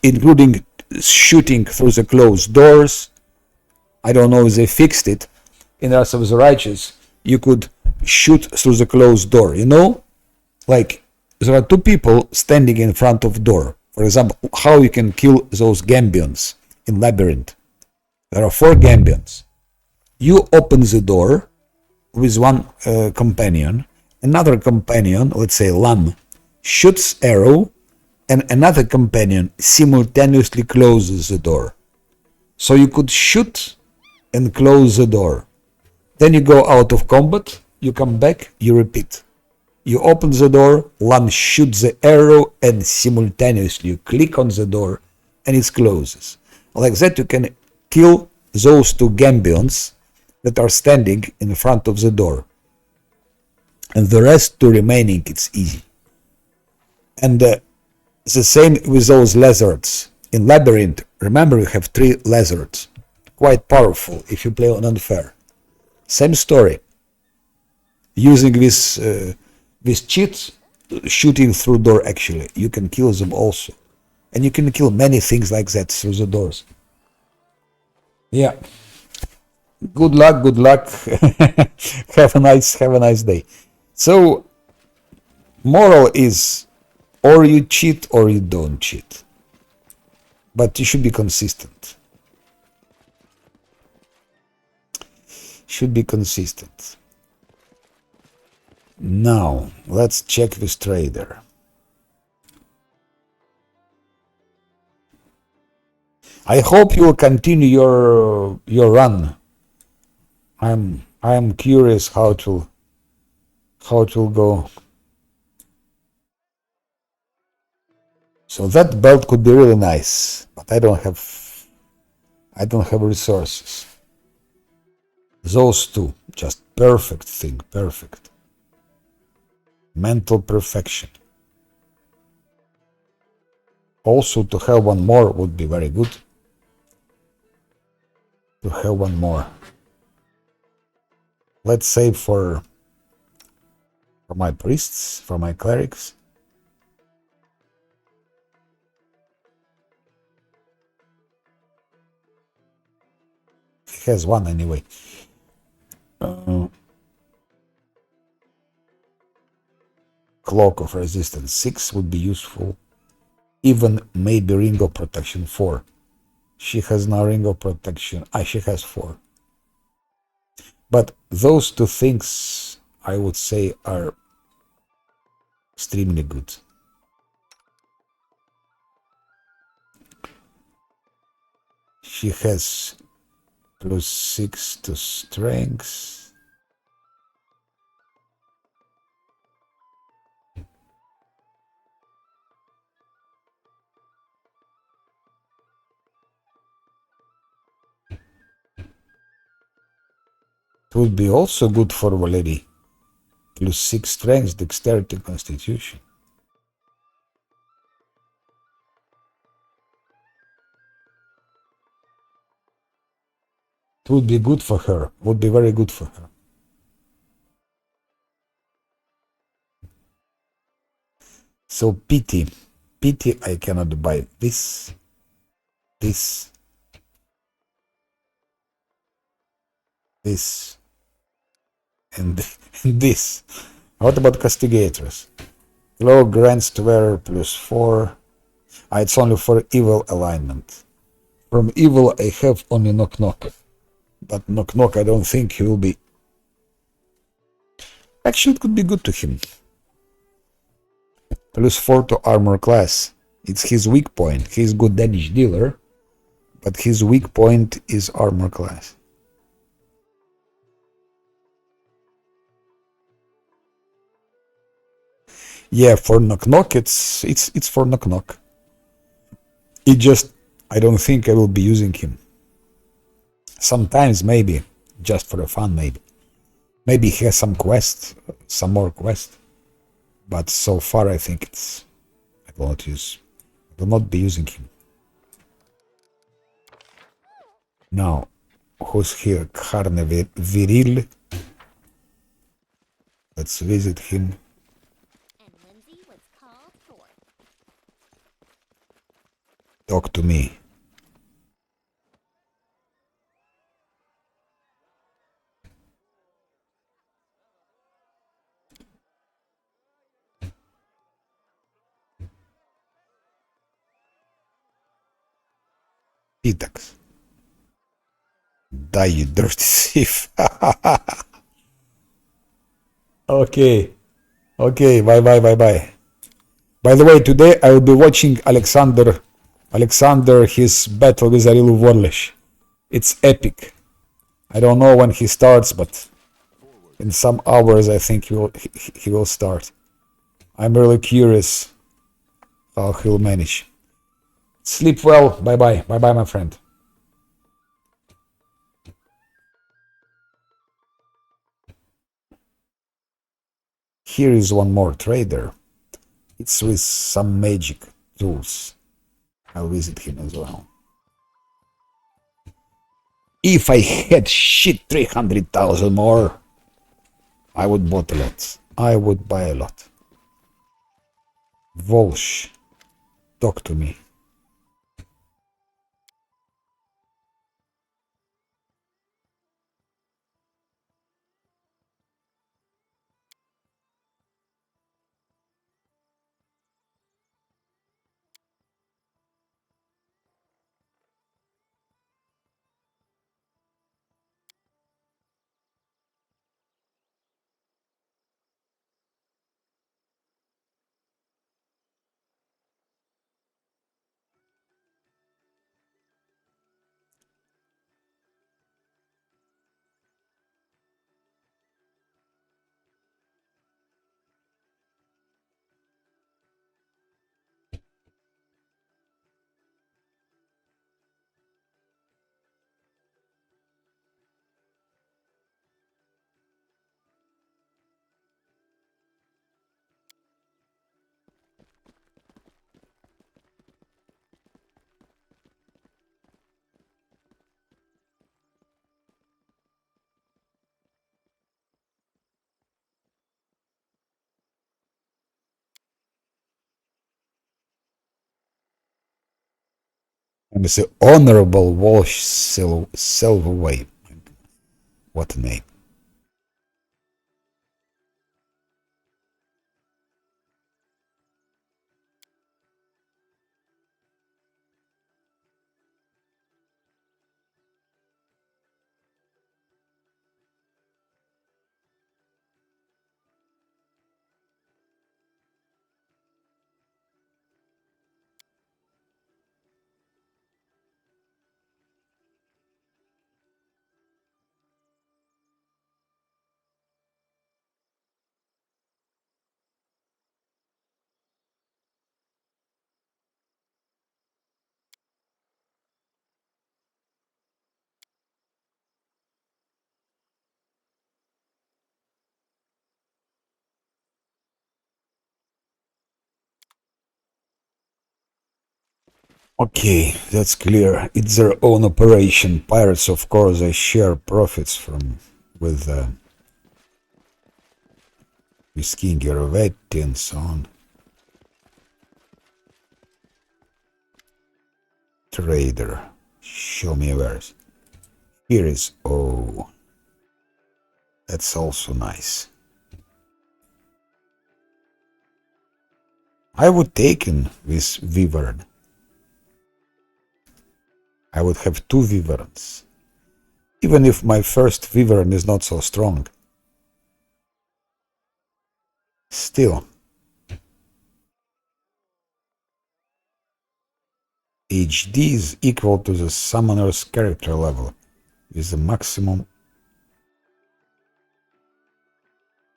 including shooting through the closed doors. I don't know if they fixed it. In Wrath of the Righteous, you could shoot through the closed door, you know? Like, there are 2 people standing in front of door. For example, how you can kill those Gambians in Labyrinth. There are 4 Gambians. You open the door with one companion. Another companion, let's say Lam, shoots arrow, and another companion simultaneously closes the door. So you could shoot and close the door. Then you go out of combat, you come back, you repeat. You open the door, Lam shoots the arrow, and simultaneously you click on the door and it closes. Like that you can kill those 2 Gambians that are standing in front of the door. And the rest 2 remaining, it's easy. And it's the same with those lizards. In Labyrinth, remember you have 3 lizards. Quite powerful if you play on unfair. Same story. Using this cheats, shooting through door actually, you can kill them also. And you can kill many things like that through the doors. Yeah. Good luck, good luck. Have a nice day. So, moral is or you cheat or you don't cheat. But you should be consistent. Should be consistent. Now, let's check this trader. I hope you will continue your run. I'm curious how it will go. So that belt could be really nice, but I don't have resources. Those two, just perfect thing, perfect. Mental perfection. Also to have one more would be very good. To have one more. Let's say for my priests, for my clerics. He has one anyway. Cloak of Resistance 6 would be useful. Even maybe Ring of Protection 4. She has now Ring of Protection. She has 4. But those two things, I would say, are extremely good. She has +6 to strength. It would be also good for Valerie. +6 strength, dexterity, constitution. It would be good for her. Would be very good for her. So pity. Pity I cannot buy this. This. This. And this. What about castigators? Low grants to wear +4. It's only for evil alignment. From evil I have only knock knock. But knock knock I don't think he will be. Actually it could be good to him. +4 to armor class. It's his weak point. He's good damage dealer, but his weak point is armor class. Yeah, for knock knock it's for knock knock. It just I don't think I will be using him. Sometimes maybe, just for fun maybe. Maybe he has some quest, some more quest. But so far I think I will not be using him. Now, who's here? Kharne Viril. Let's visit him. And Lindsay was called for. Talk to me. Pitax. Die, you dirty thief. Okay. Okay, bye. By the way, today I will be watching Alexander, his battle with Arilu Vorlesh. It's epic. I don't know when he starts, but in some hours I think he will start. I'm really curious how he'll manage. Sleep well. Bye, my friend. Here is one more trader. It's with some magic tools. I'll visit him as well. If I had shit 300,000 more, I would buy a lot. I would buy a lot. Volsh, talk to me. And it's the Honorable Walsh Silverway. What a name. Okay, that's clear. It's their own operation. Pirates, of course, they share profits from with King Giravetti and so on. Trader, show me where's. Here is O. That's also nice. I would take in this wyvern. I would have 2 wyverns. Even if my first wyvern is not so strong. Still. HD is equal to the summoner's character level, with a maximum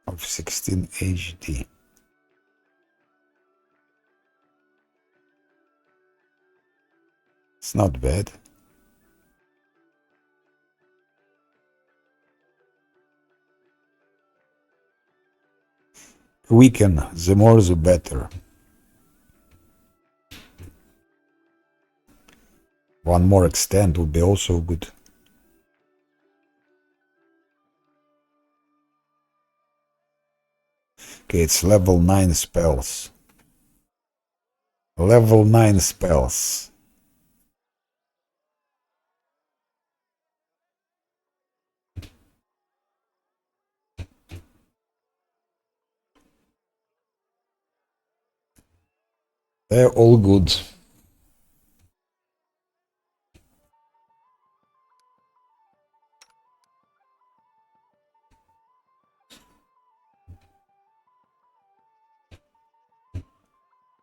of 16 HD. It's not bad. Weaken, the more the better. One more extend would be also good. Okay, it's level 9 spells. Level 9 spells. They're all good.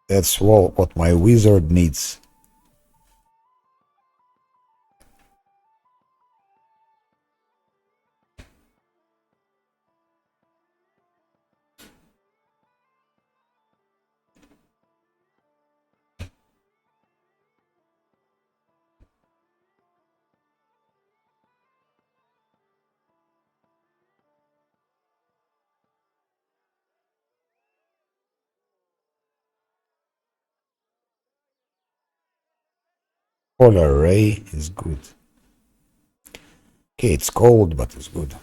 That's what my wizard needs. Polar ray is good. Okay, it's cold, but it's good.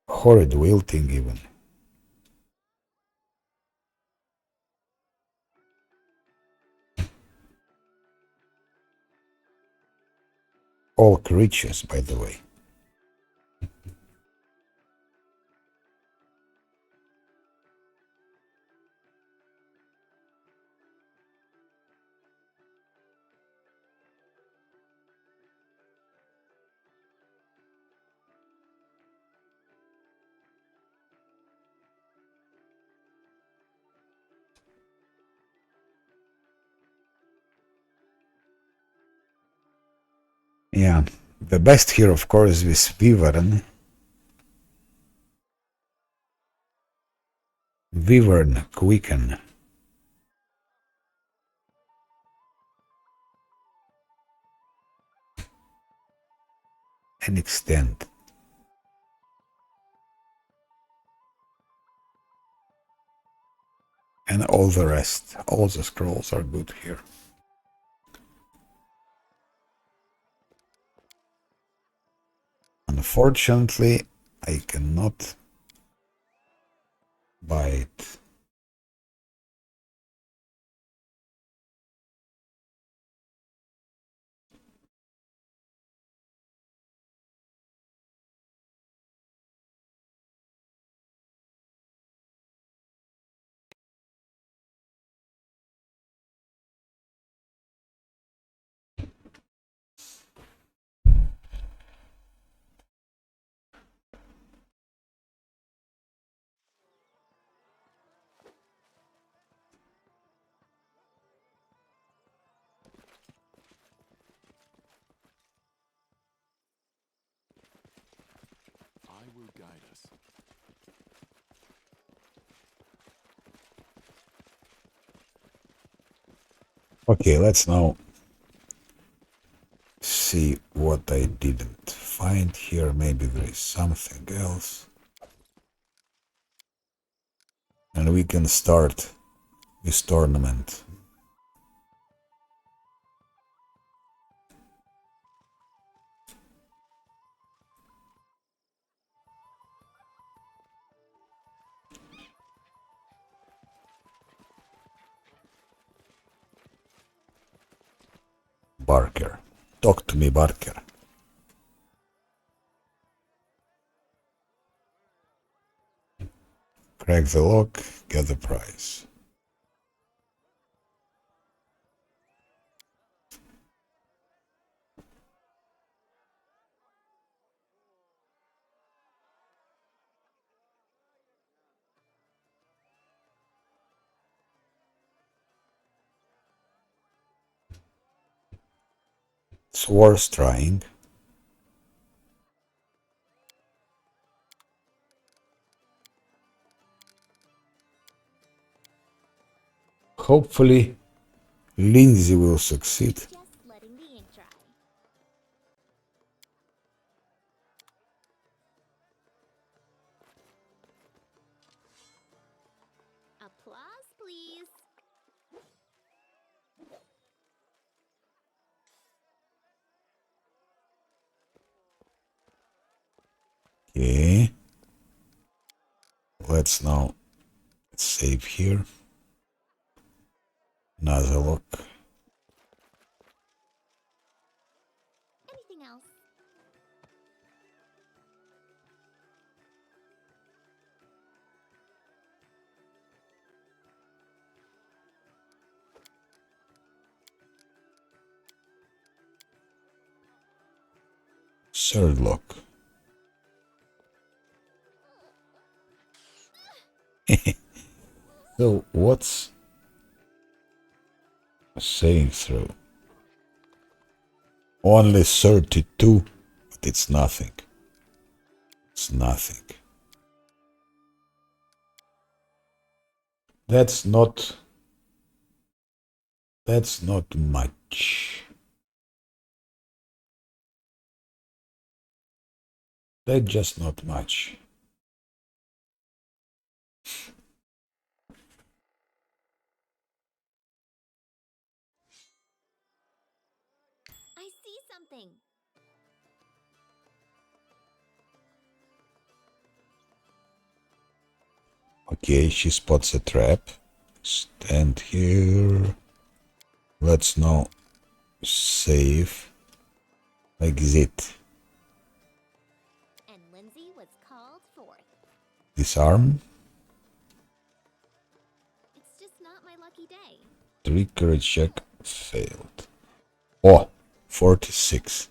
Horrid wilting even. All creatures, by the way. Yeah, the best here, of course, is Wyvern. Wyvern Quicken. And extend. And all the rest. All the scrolls are good here. Unfortunately, I cannot buy it. will guide us. Okay, let's now see what I didn't find here. Maybe there is something else. And we can start this tournament. Barker. Talk to me, Barker. Crack the lock, get the prize. It's worth trying. Hopefully, Lindsay will succeed. Just letting the ink dry. Applause, please. Okay. Let's now save here. Another lock. Anything else? Third lock. So what's saying through? Only 32, but it's nothing. It's nothing. That's not much. That's just not much. I see something. Okay, she spots a trap. Stand here. Let's now save. Exit. And Lindsay was called forth. Disarm. It's just not my lucky day. Trickery check failed. Oh, 46.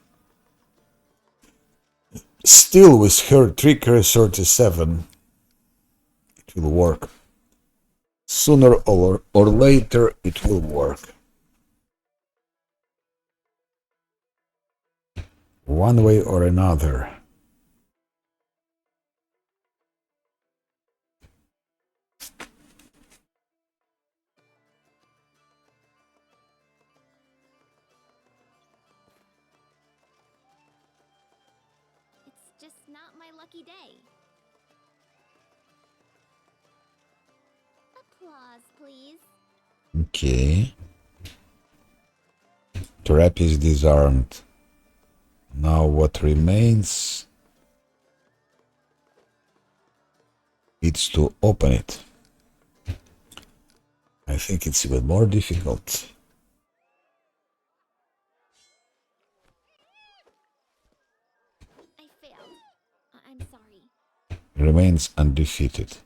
Still with her trickery 37. It will work. Sooner or later it will work. One way or another. It's just not my lucky day. Applause, please. Okay. Trap is disarmed. Now what remains? It's to open it. I think it's even more difficult. I failed. I'm sorry. Remains undefeated.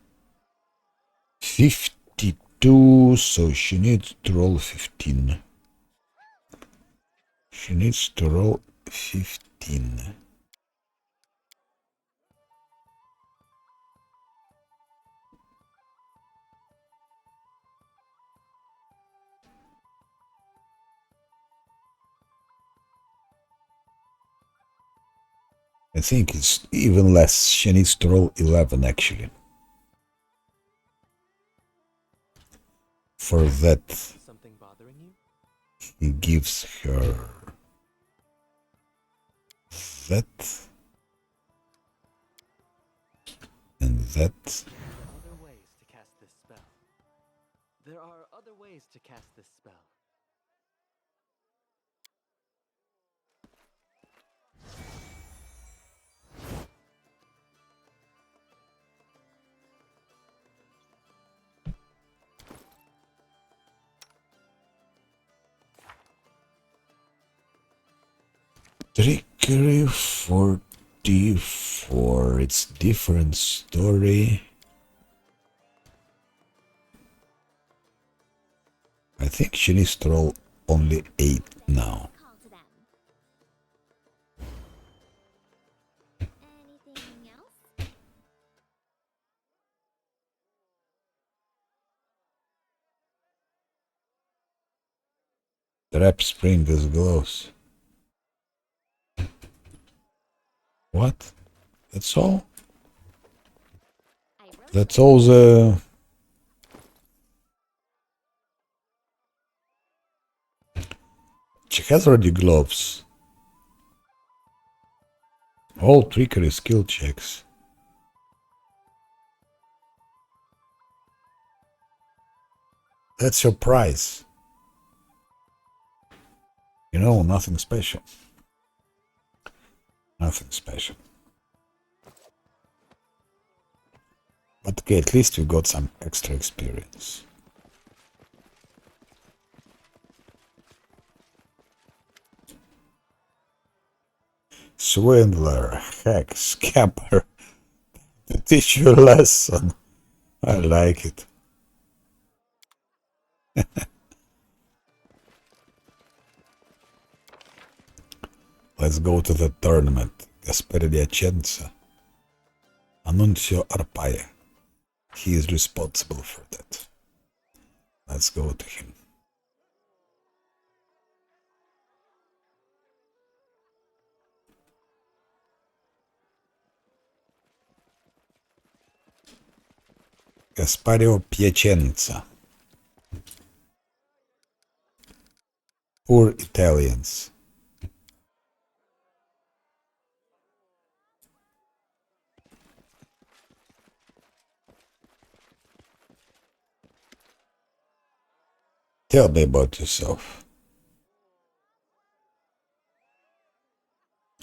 52, so she needs to roll 15. She needs to roll 15. I think it's even less. She needs to roll 11 actually. For that, Something bothering you? he gives her that and that. Other ways to cast this spell. There are other ways to cast this spell. Trickery 44. It's different story. I think she needs to roll only 8 now. Call to them. Anything else? Trap spring as glows. What? That's all? I wrote it That's like all the... She has already gloves. All trickery skill checks. That's your prize. You know, nothing special. Nothing special. But okay, at least you got some extra experience. Swindler, hack, scamper. To teach you a lesson. I like it. Let's go to the tournament. Gasperi Piacenza. Annunzio Arpaia. He is responsible for that. Let's go to him. Gaspario Piacenza. Poor Italians. Tell me about yourself.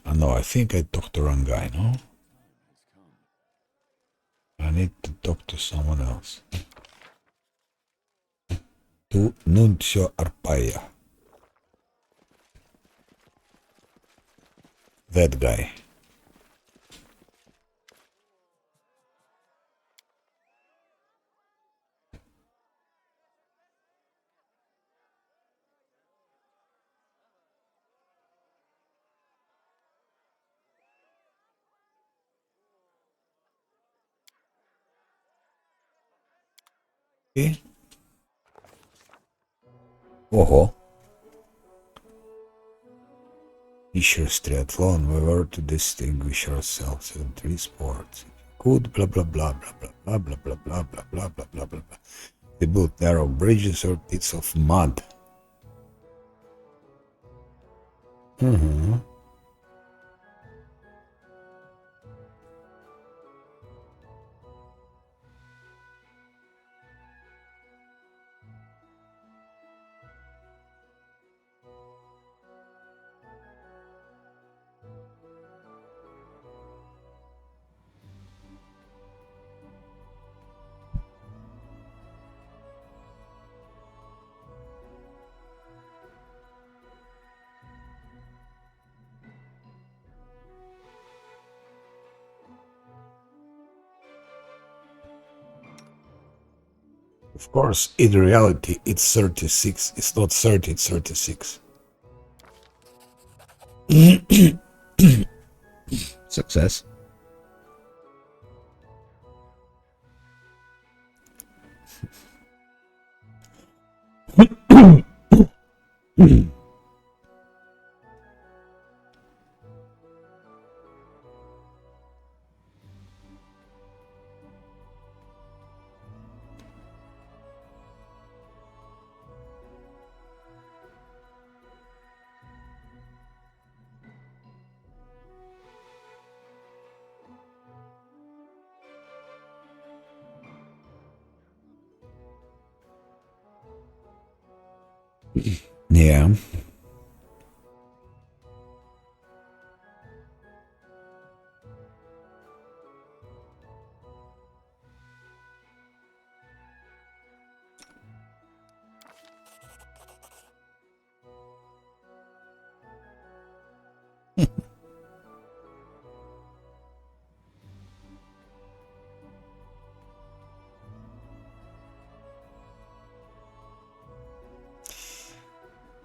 Oh, no, I think I talked to the wrong guy, no? I need to talk to someone else. To Nunzio Arpaia. That guy. Okay. Oho. Issues triathlon, we were to distinguish ourselves in 3 sports. Could blah blah blah blah blah blah blah blah blah blah blah blah blah blah blah. They built narrow bridges or pits of mud. Mm-hmm. Of course, in reality, it's 36. It's not 30, it's 36. Success. Yeah.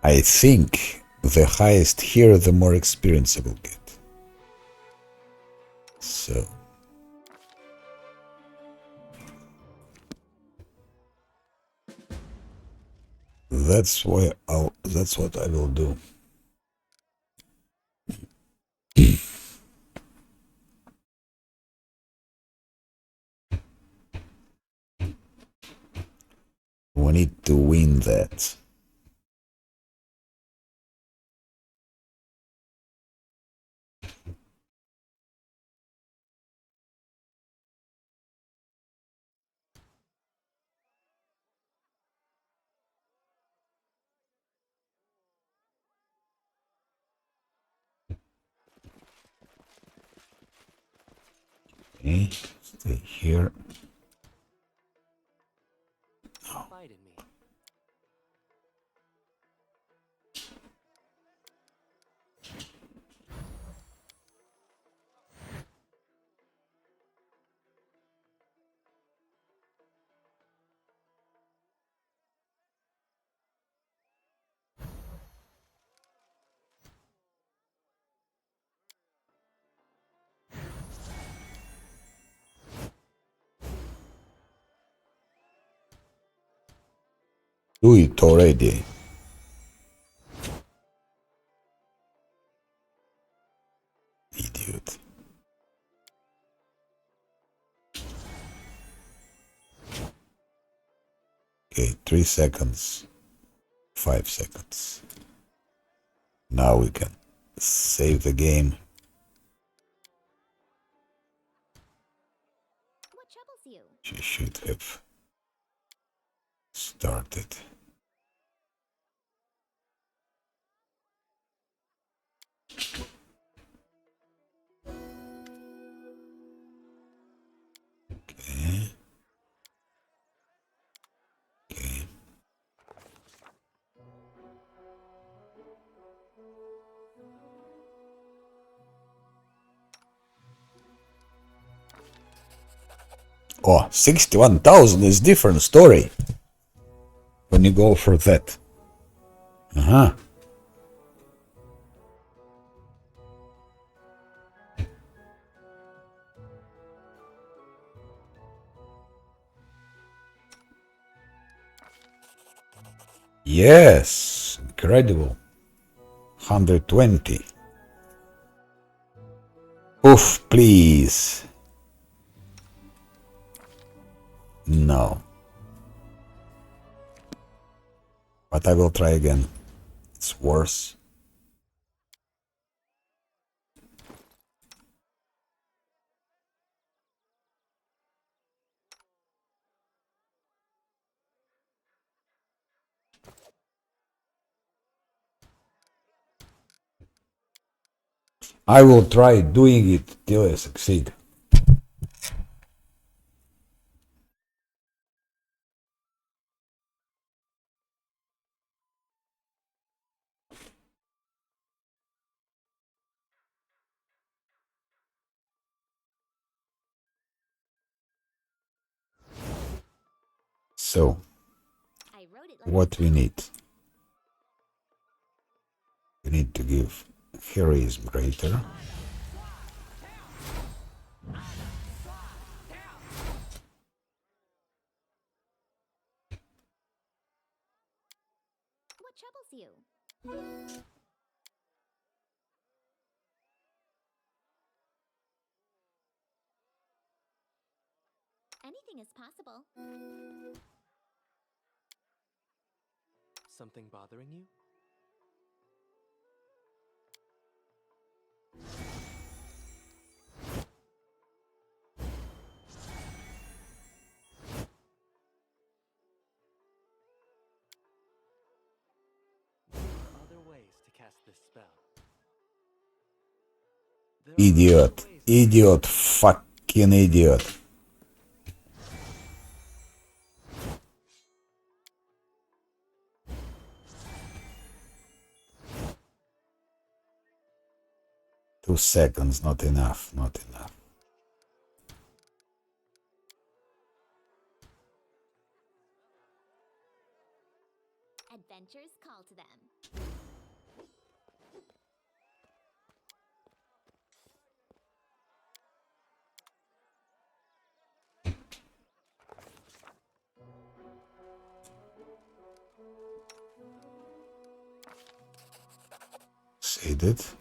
I think the highest here, the more experience I will get. So that's what I will do. We need to win that. Okay, stay here. Confide in me. Do it already. Idiot. Okay, 3 seconds. 5 seconds. Now we can save the game. What troubles you? She should have started. Okay. Okay. Oh, 61,000 is different story when you go for that. Uh-huh. Yes, incredible. 120. Oof, please. No. But I will try again. It's worse. I will try doing it till I succeed. So, I wrote it like what we need? We need to give heroism greater. What troubles you? Anything is possible. Something bothering you? cast this spell. There are Idiot. other ways to Idiot. Fucking idiot. Two seconds, not enough, not enough. Adventures call to them. Say that.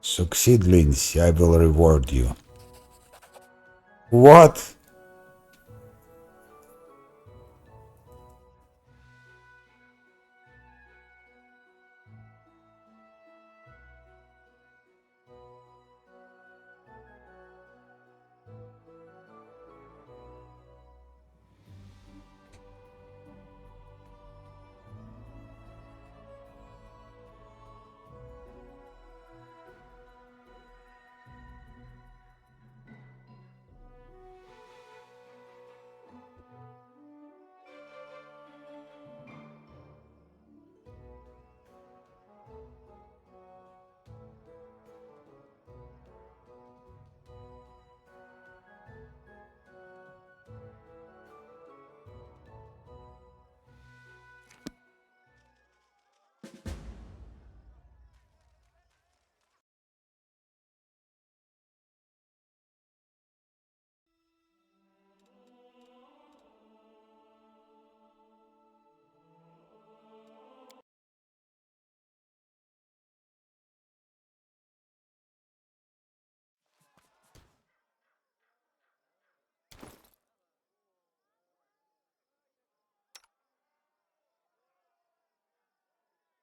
Succeed, Lindsay, I will reward you. What?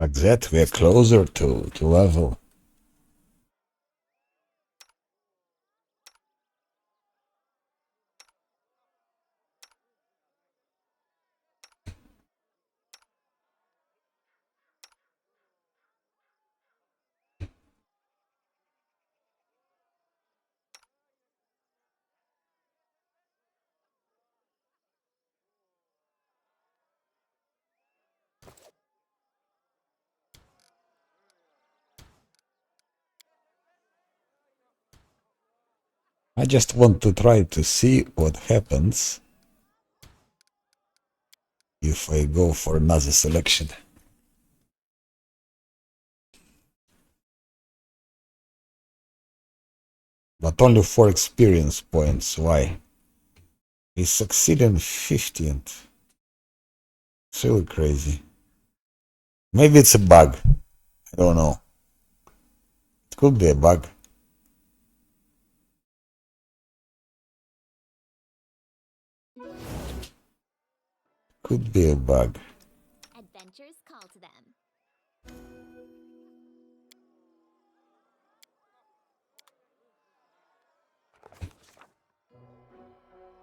Like that, we're closer to level. I just want to try to see what happens if I go for another selection. But only 4 experience points. Why? We succeed in 15th. It's really crazy. Maybe it's a bug. I don't know. It could be a bug. Could be a bug. Adventures call to them.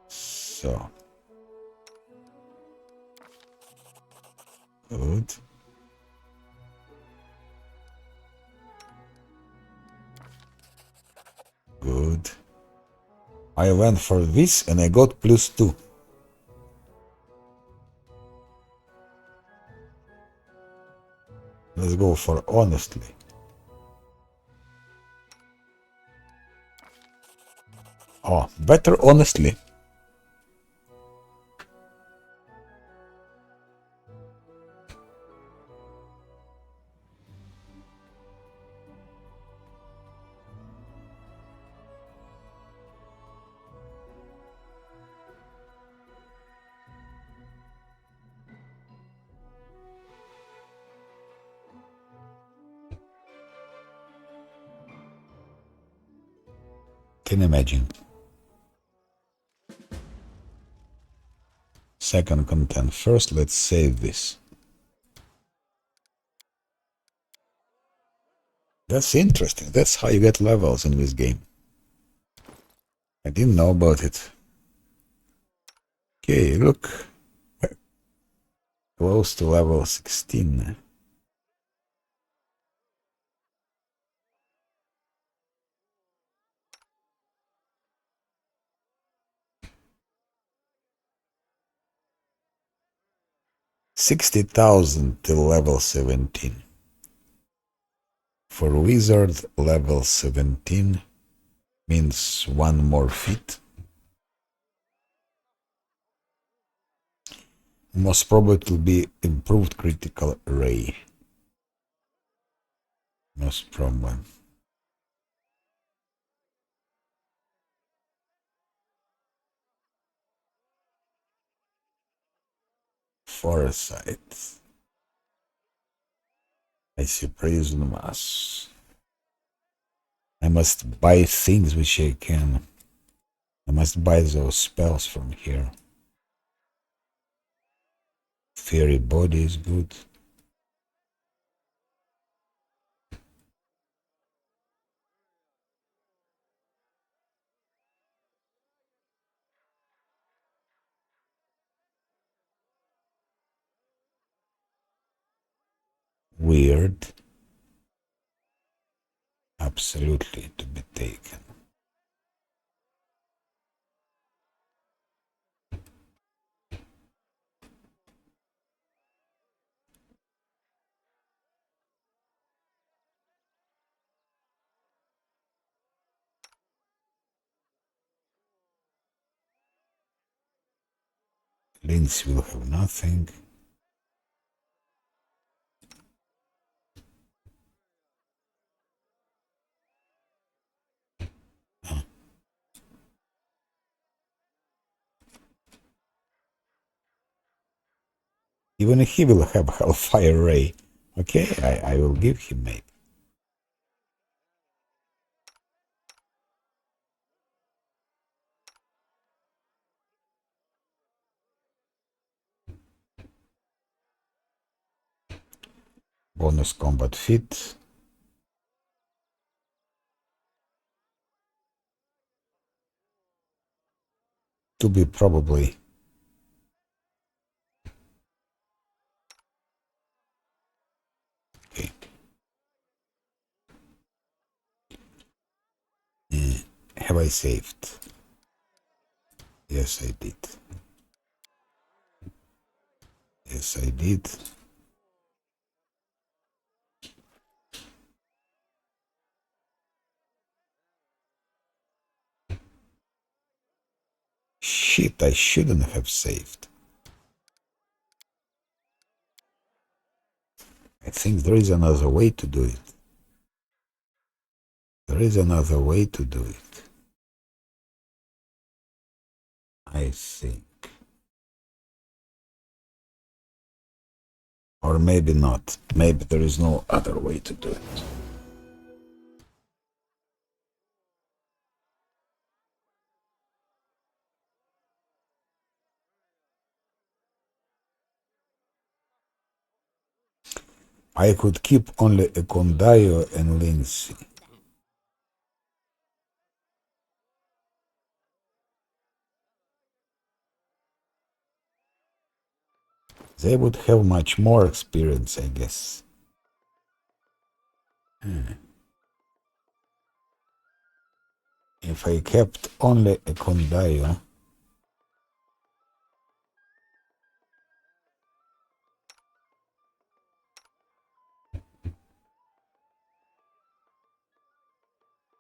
So. Good. Good. I went for this and I got +2. Let's go for honestly. Oh, better honestly. Can imagine. Second content. First, let's save this. That's interesting. That's how you get levels in this game. I didn't know about it. Okay, look. Close to level 16. $60,000 till level 17. For wizard, level 17 means one more feat. Most probably it will be improved critical ray. Most probably. Foresight. I see prison mass. I must buy things which I can. I must buy those spells from here. Fairy body is good. Weird. Absolutely to be taken. Lindsay will have nothing. Even he will have Hellfire Ray. Okay, I will give him maybe. Bonus combat fit. To be probably. Okay. Have I saved? Yes, I did. Yes, I did. Shit, I shouldn't have saved. I think there is another way to do it. There is another way to do it. I think. Or maybe not. Maybe there is no other way to do it. I could keep only a Condayo and Lindsay. They would have much more experience, I guess. If I kept only a Condayo,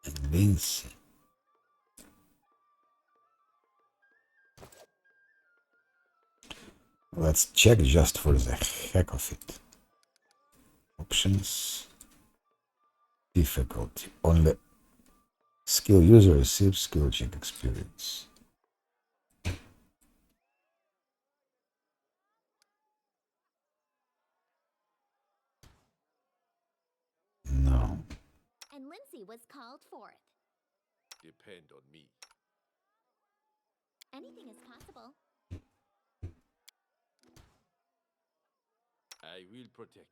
and Lindsay. Let's check just for the heck of it. Options. Difficulty. Only skill user receives skill check experience. No. And Lindsay was called forth. Depend on me. Anything is possible. I will protect.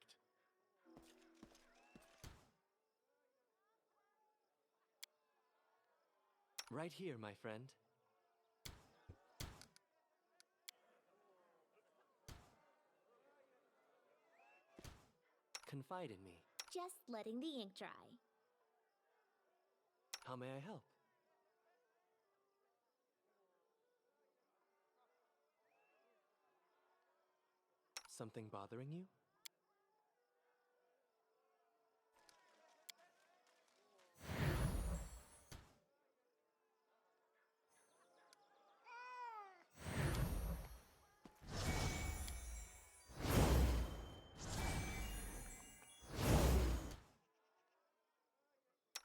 Right here, my friend. Confide in me. Just letting the ink dry. How may I help? Something bothering you?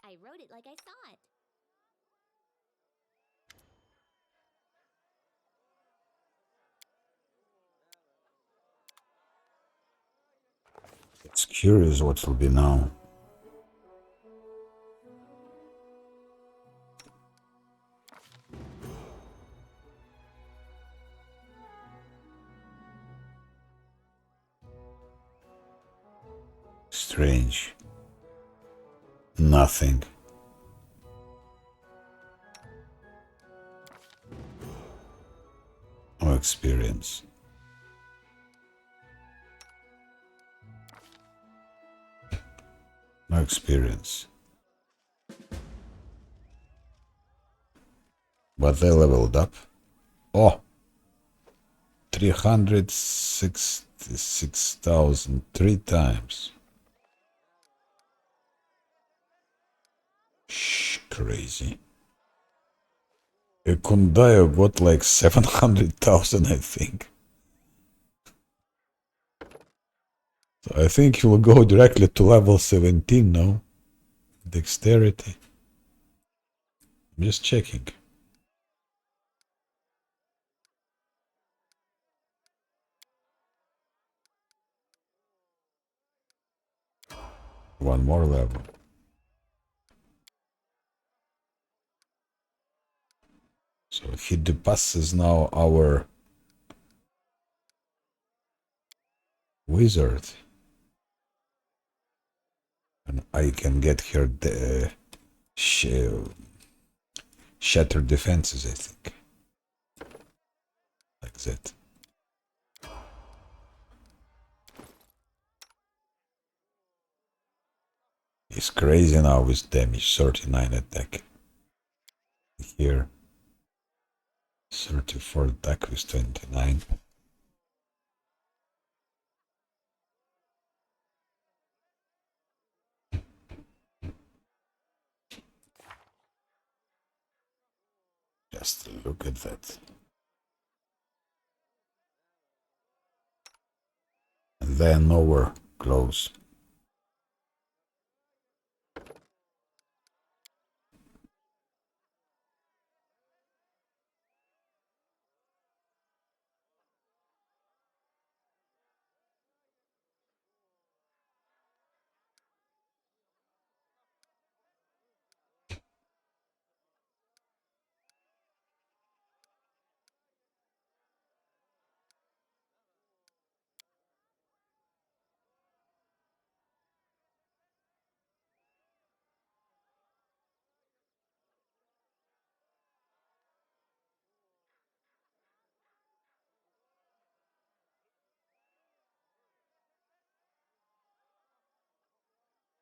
I wrote it like I saw it. It's curious what will be now. Strange. Nothing. No experience. No experience. But they leveled up. Oh! 366,000 3 times. Shh, crazy. Kundayo got like 700,000, I think. So I think he will go directly to level 17 now. Dexterity. I'm just checking. One more level. So he depasses now our wizard. And I can get her the shattered defenses, I think. Like that. He's crazy now with damage, 39 attack. Here, 34 attack with 29. Just look at that. And then nowhere close.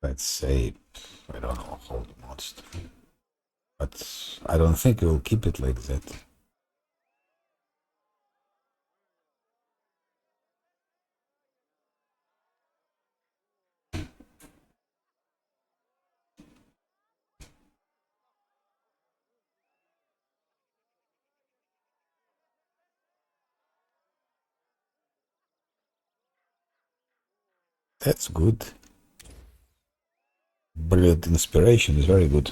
Let's say, I don't know, hold monster. But I don't think we'll keep it like that. That's good. Brilliant inspiration is very good.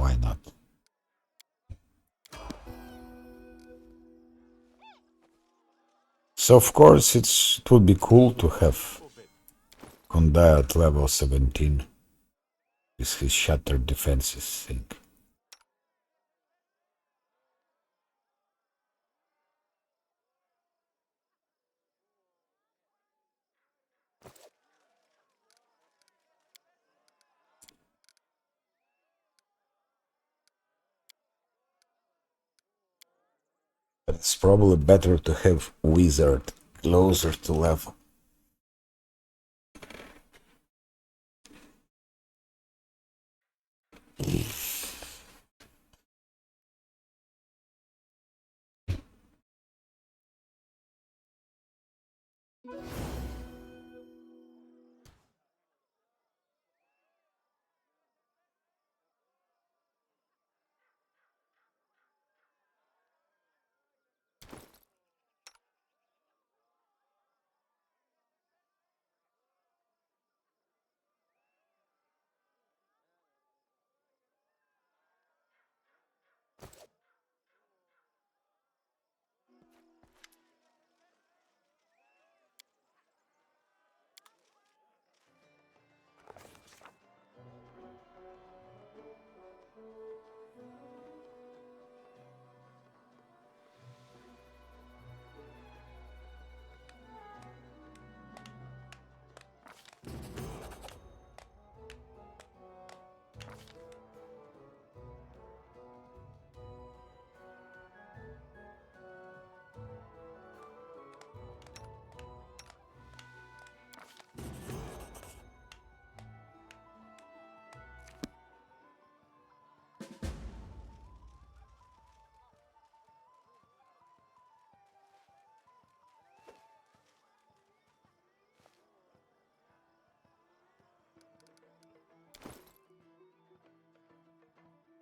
why not? So of course it would be cool to have Kondai at level 17 with his shattered defenses thing. But it's probably better to have Wizard closer to level.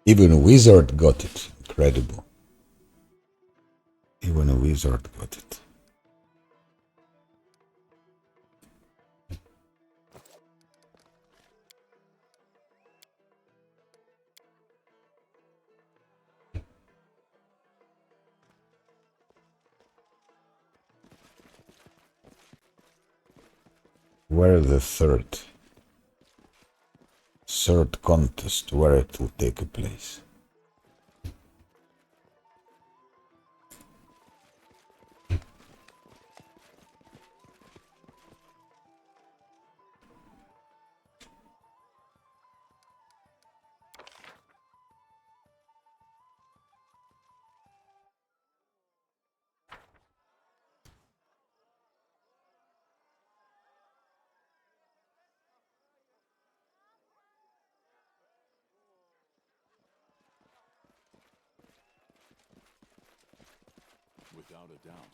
Even a Wizard got it. Incredible. Even a Wizard got it. Where the third contest, where it will take place? Without a doubt.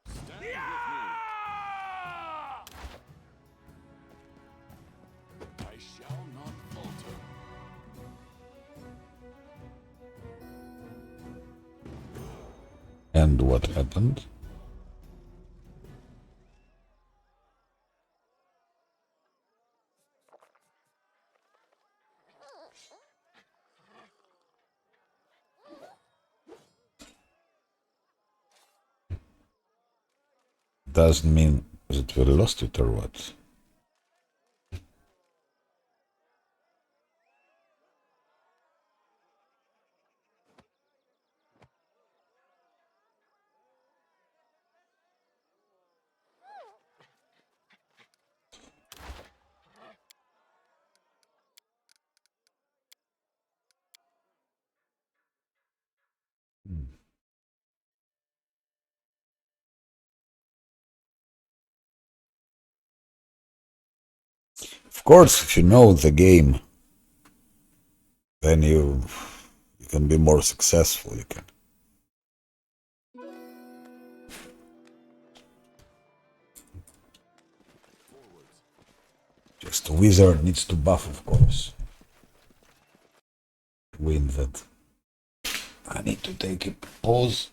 Stand with me. I shall not falter. And what happened? Doesn't mean that we lost it or what? Of course, if you know the game, then you can be more successful. You can. Just a Wizard needs to buff, of course. Win that I need to take a pause.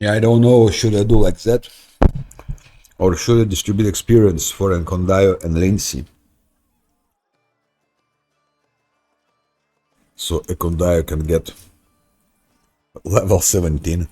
Yeah, I don't know, should I do like that? Or should I distribute experience for Encondayo and Lindsay? So Encondayo can get level 17.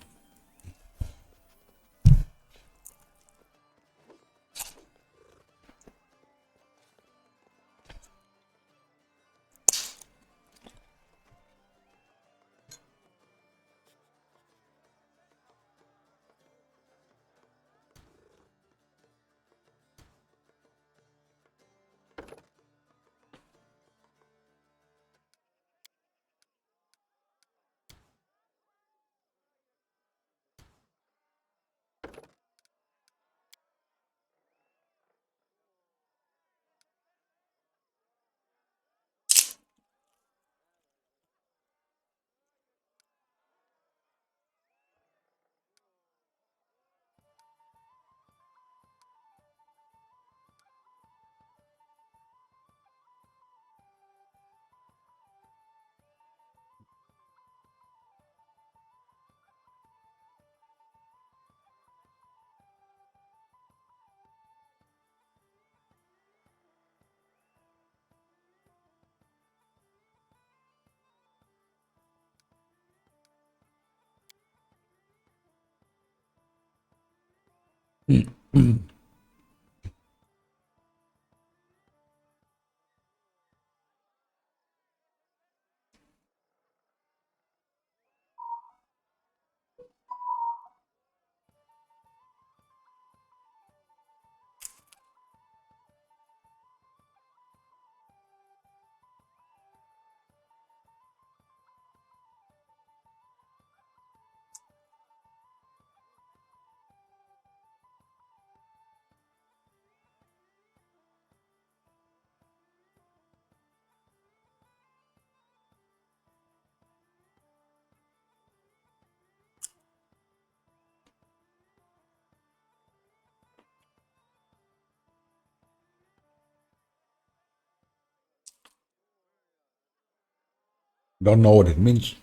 Don't know what it means.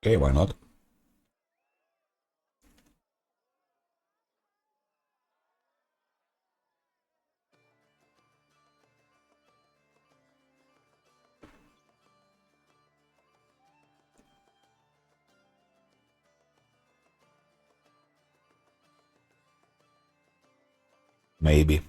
Okay, why not? Maybe.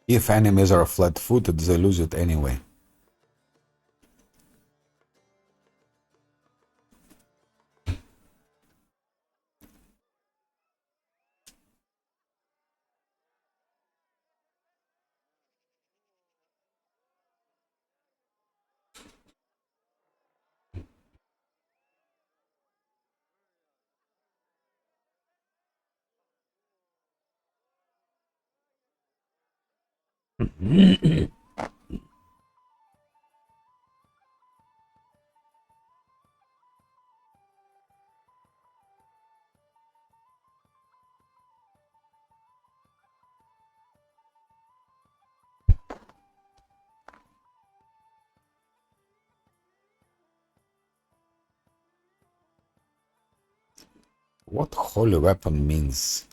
If enemies are flat-footed, they lose it anyway. What holy weapon means?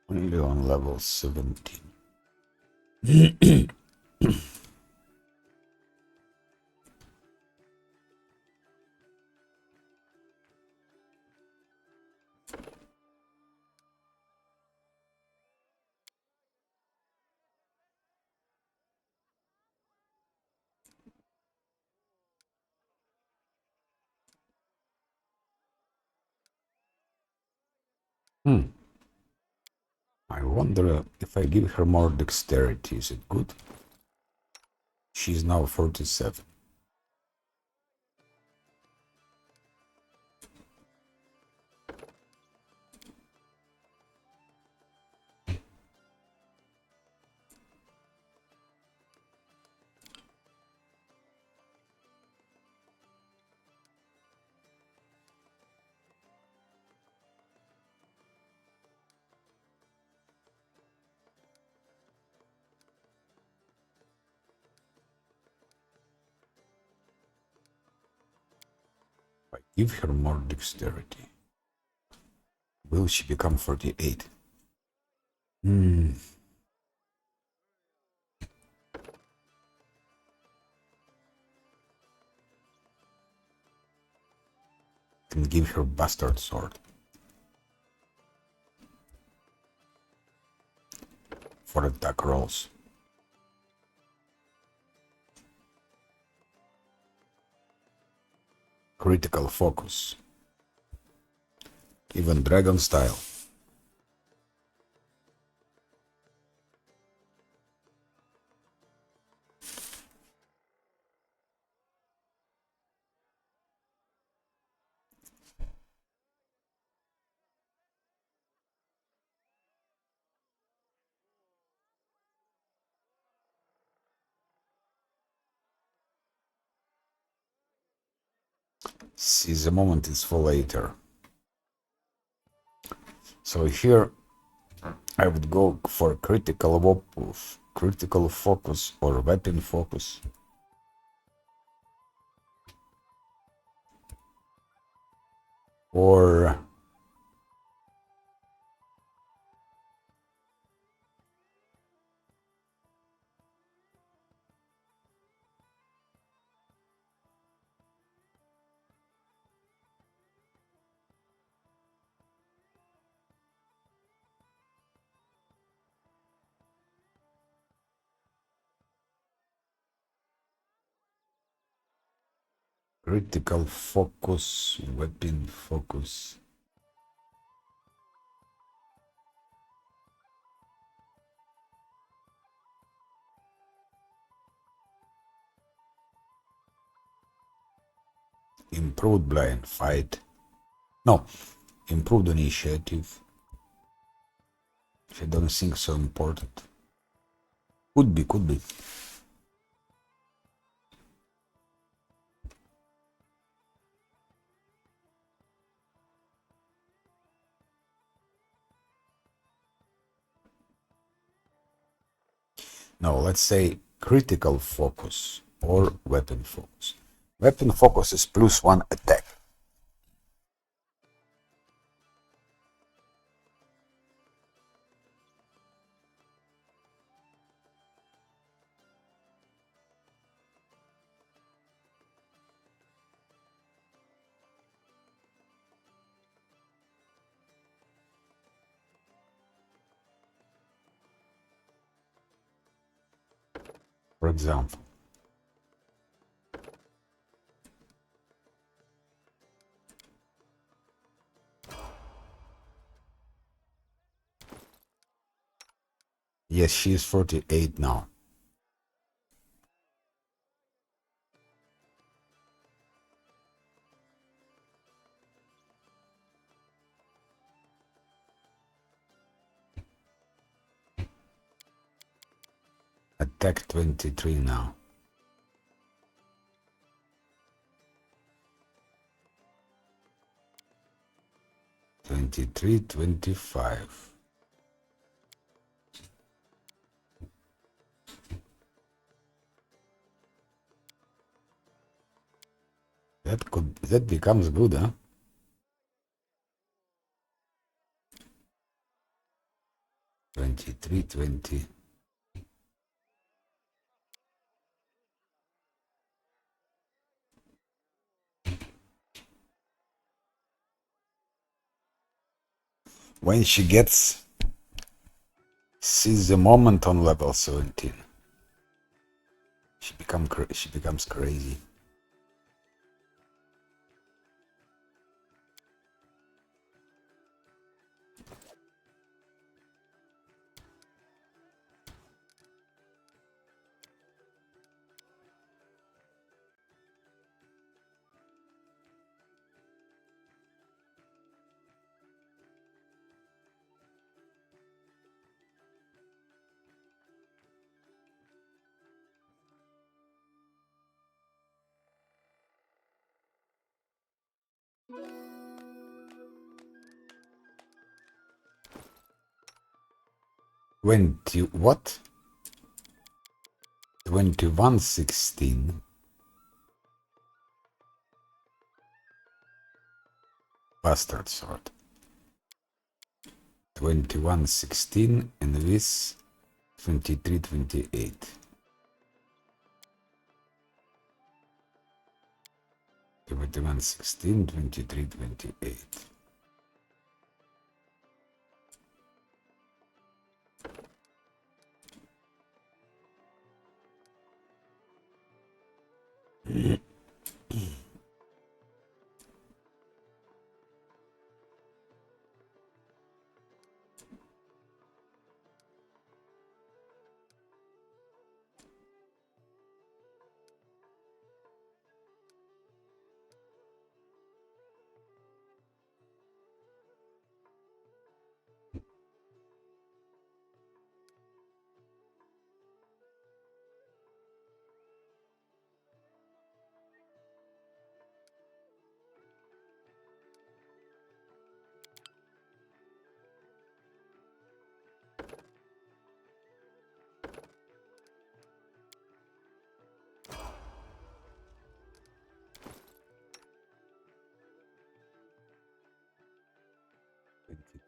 Only on level 17. I wonder if I give her more dexterity, is it good? She's now 47. I give her more dexterity. Will she become 48? Can give her bastard sword. For attack rolls. Critical focus. Even dragon style. See, the moment is for later. So here I would go for critical focus or weapon focus. Or critical focus, weapon focus. Improved blind fight. No, improved initiative. I don't think so important. Could be, could be. No, let's say critical focus or weapon focus. Weapon focus is +1 attack. for example. Yes, she is 48 now. Attack 23 now. 23, 25. That becomes good, huh? Twenty-three, 20. When she sees the moment on level 17, she becomes crazy. What? 2116. Bastard sword. 2116 and this 2328. 2116, 2328.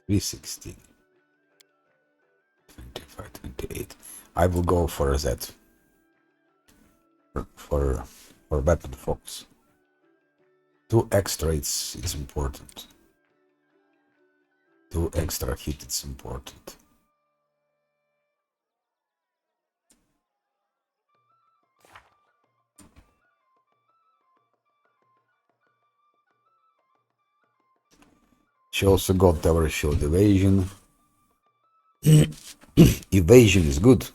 $3.16. 25, 28. I will go for that. For Battle Fox. 2 extra, it's important. 2 extra hit, it's important. She also got Tower Shield Evasion. Evasion is good.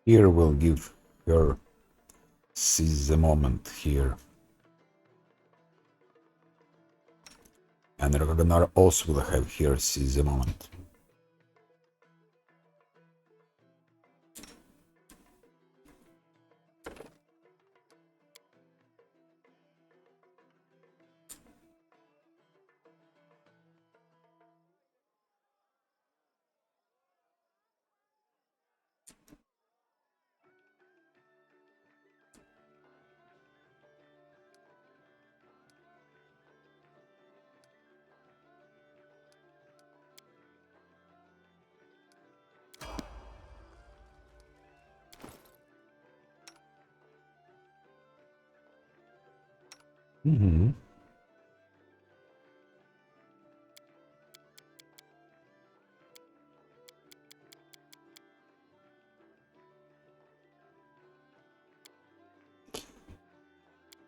Here we'll give her seize the moment here. And Ragnar also will have here seize the moment. Mm-hmm.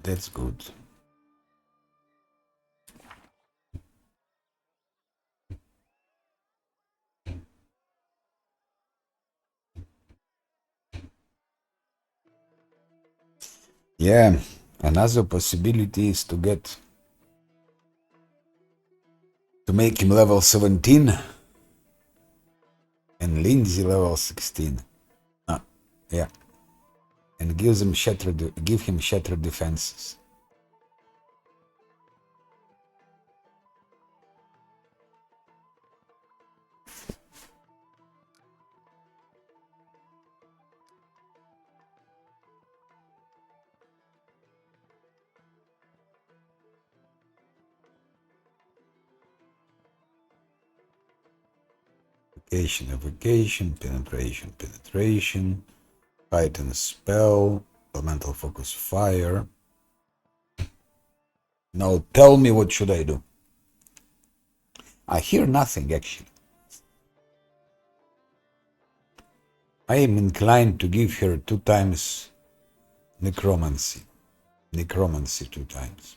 That's good. Yeah, another possibility is to make him level 17 and Lindsay level 16. Yeah. And give him shattered defenses. Evocation, penetration, heighten spell, elemental focus fire. Now tell me, what should I do? I hear nothing actually. I am inclined to give her 2 times necromancy. Necromancy 2 times.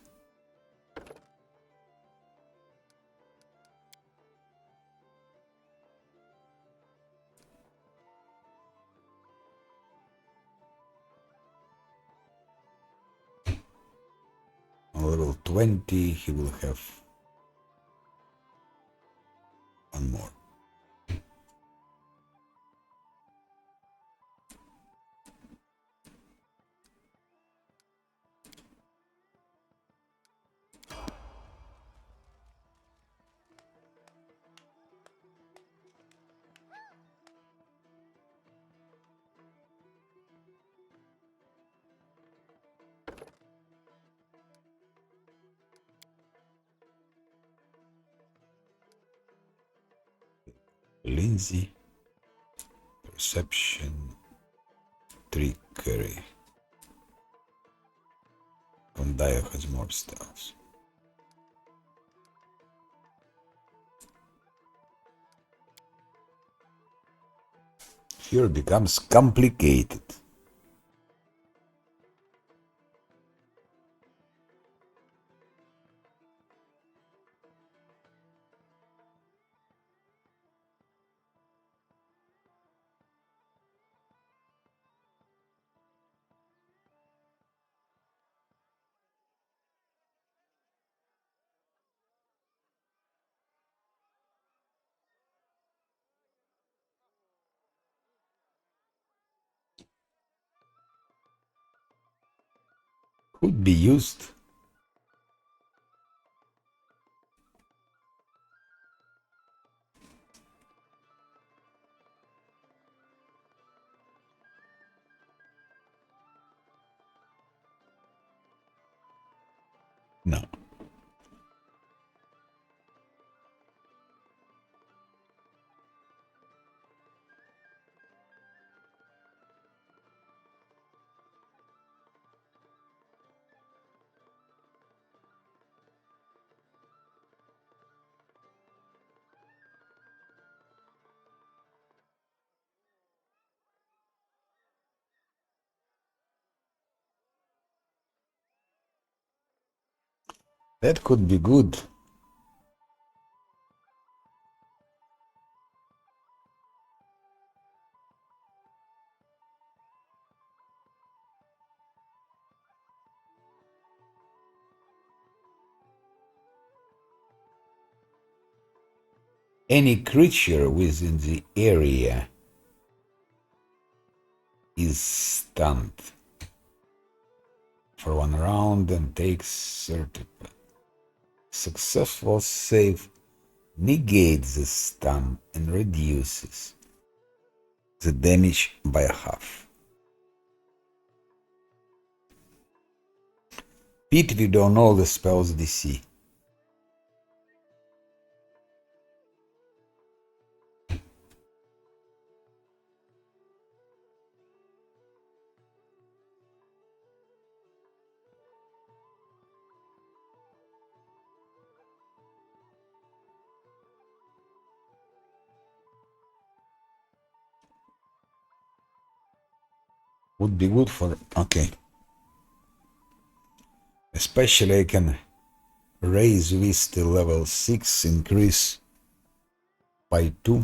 On level 20 he will have 1 more. Lindsay, perception, trickery. Kondayo has more spells. Here becomes complicated. Could be used. No. That could be good. Any creature within the area is stunned for 1 round and takes 30. Successful save negates the stun and reduces the damage by half. Pete, we don't know the spell's DC. Would be good for... Okay. Especially I can raise this to level 6, increase by 2.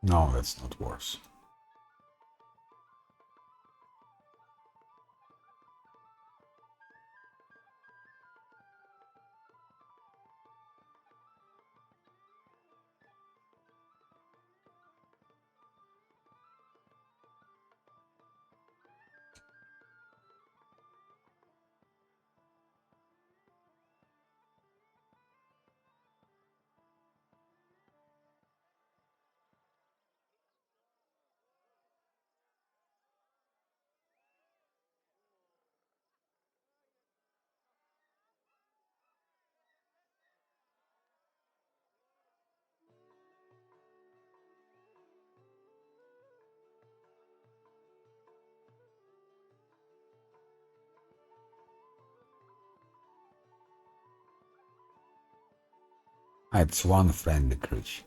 No, that's not worse. It's one friendly creature.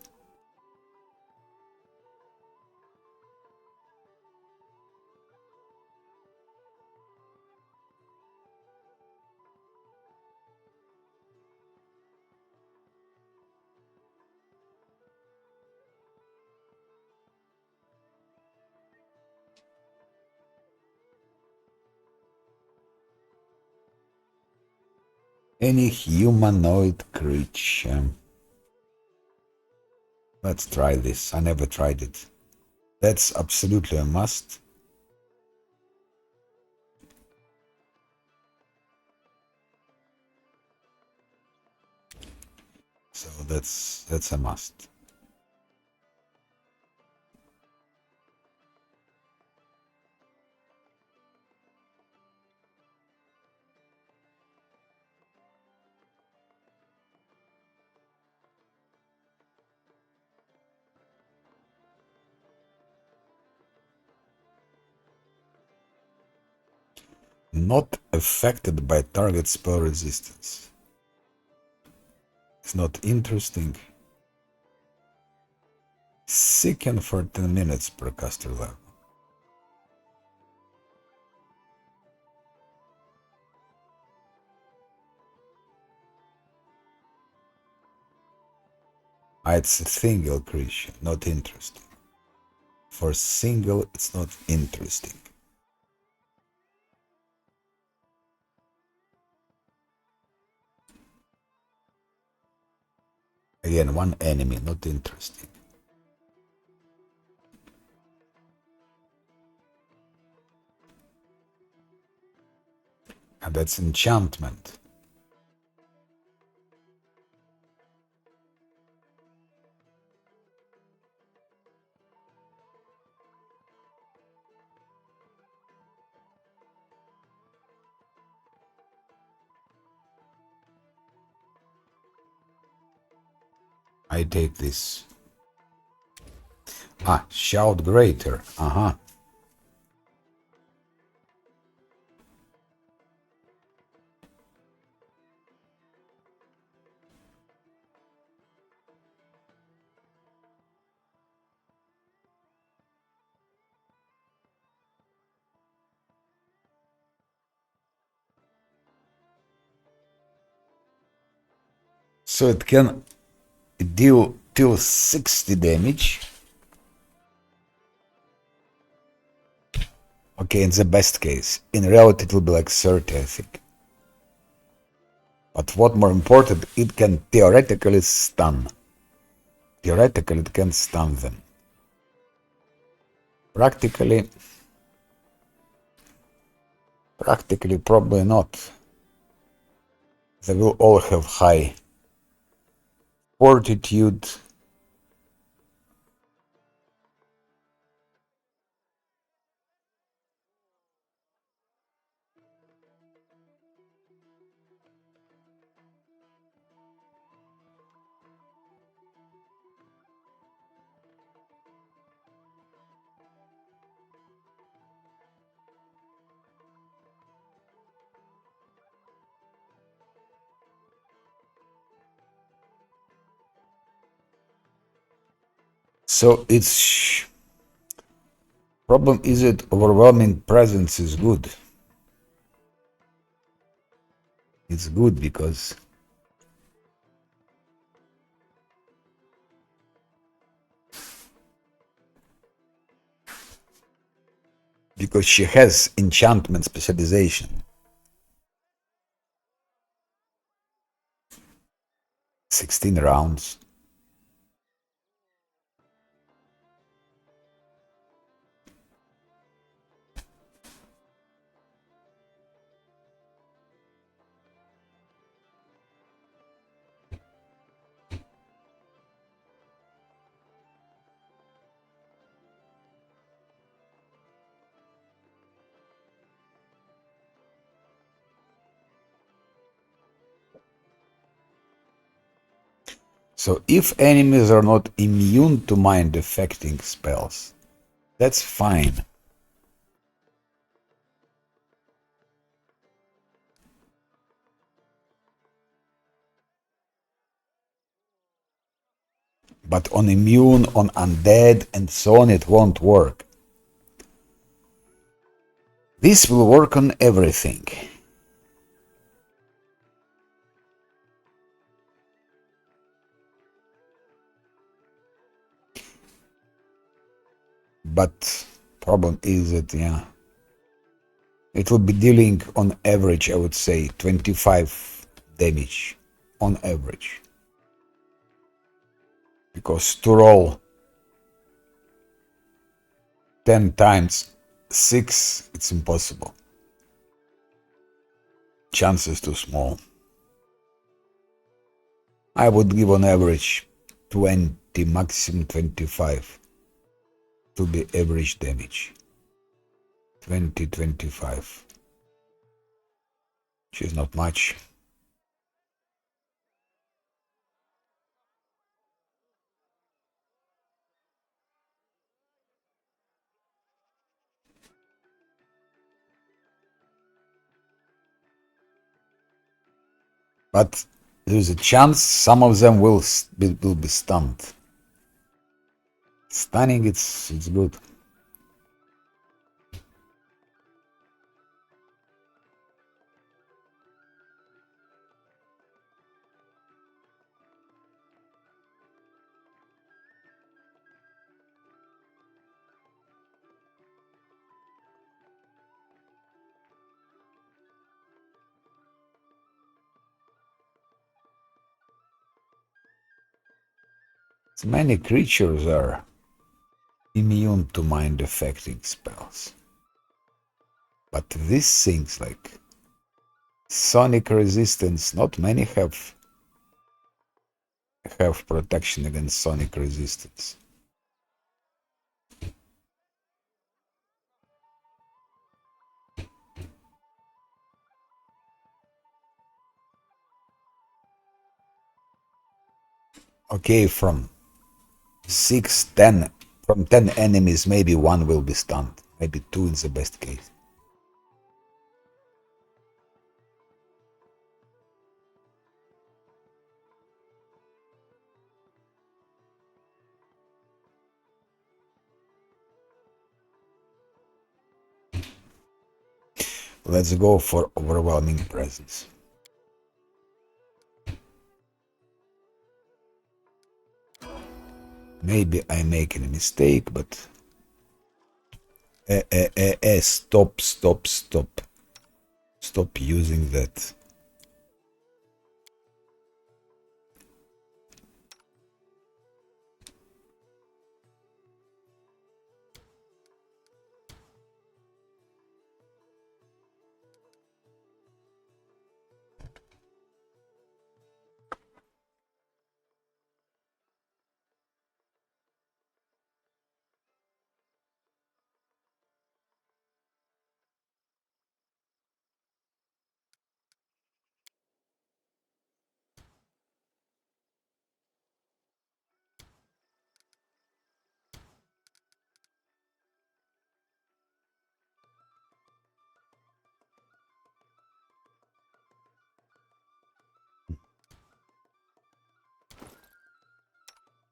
Any humanoid creature. Let's try this. I never tried it. That's absolutely a must. So that's a must. Not affected by target spell resistance. It's not interesting. Sicken for 10 minutes per caster level. It's a single creature, not interesting. For single, it's not interesting. Again, one enemy, not interesting. And that's enchantment. I take this. Shout greater. So it can deal till 60 damage. Okay, in the best case. In reality, it will be like 30, I think. But what more important, it can theoretically stun. Theoretically, it can stun them. Practically, probably not. They will all have high fortitude. So its problem is that overwhelming presence is good. It's good because she has enchantment specialization. 16 rounds. So if enemies are not immune to mind affecting spells, that's fine. But on immune, on undead, and so on, it won't work. This will work on everything. But problem is that, yeah, it will be dealing on average, I would say, 25 damage on average. Because to roll 10 times 6, it's impossible. Chance is too small. I would give on average 20, maximum 25 to be average damage. 20, 25. Which is not much. But there's a chance some of them will be stunned. Stunning, it's good. Many creatures are immune to mind affecting spells. But these things like sonic resistance, not many have protection against sonic resistance. Okay, from 6, 10, from 10 enemies, maybe 1 will be stunned. Maybe 2 in the best case. Let's go for overwhelming presence. Maybe I'm making a mistake, but... Stop. Stop using that.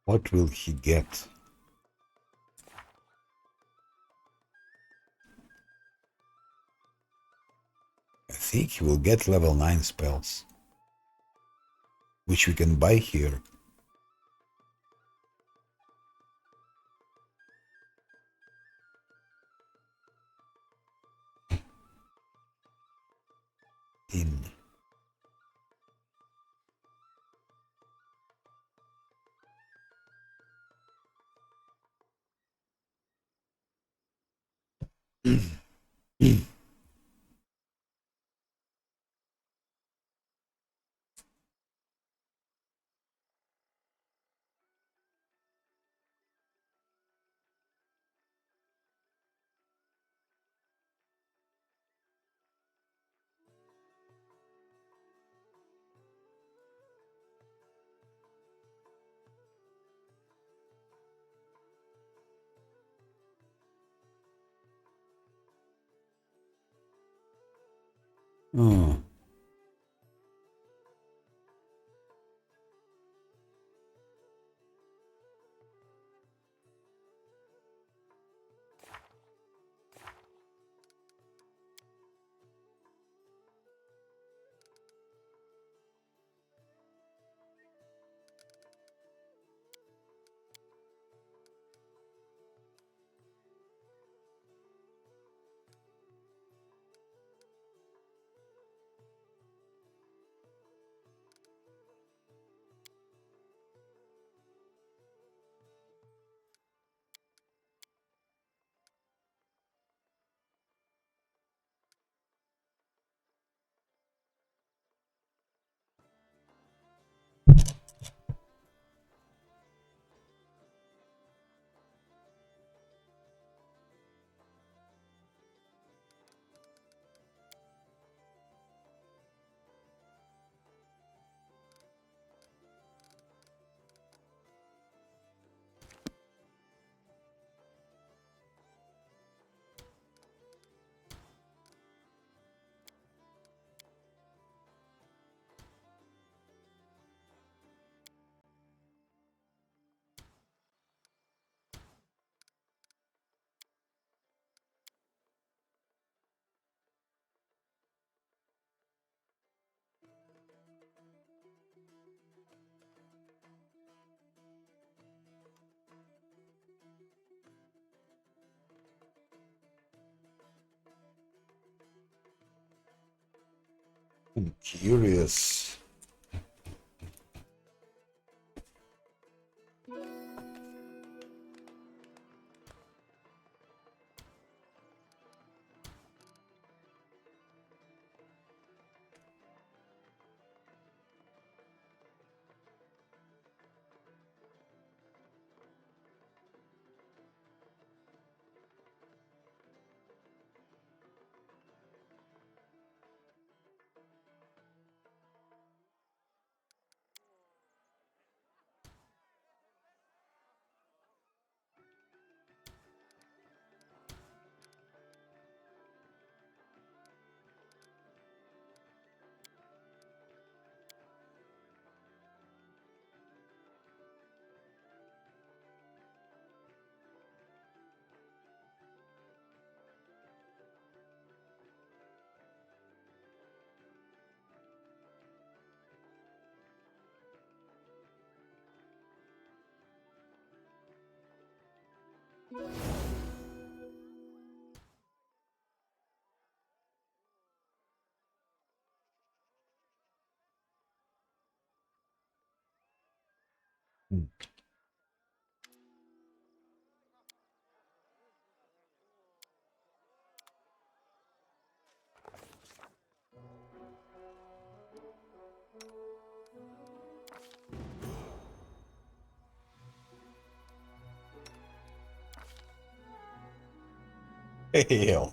What will he get? I think he will get level 9 spells, which we can buy here. In oh. I'm curious. Hmm. Failed.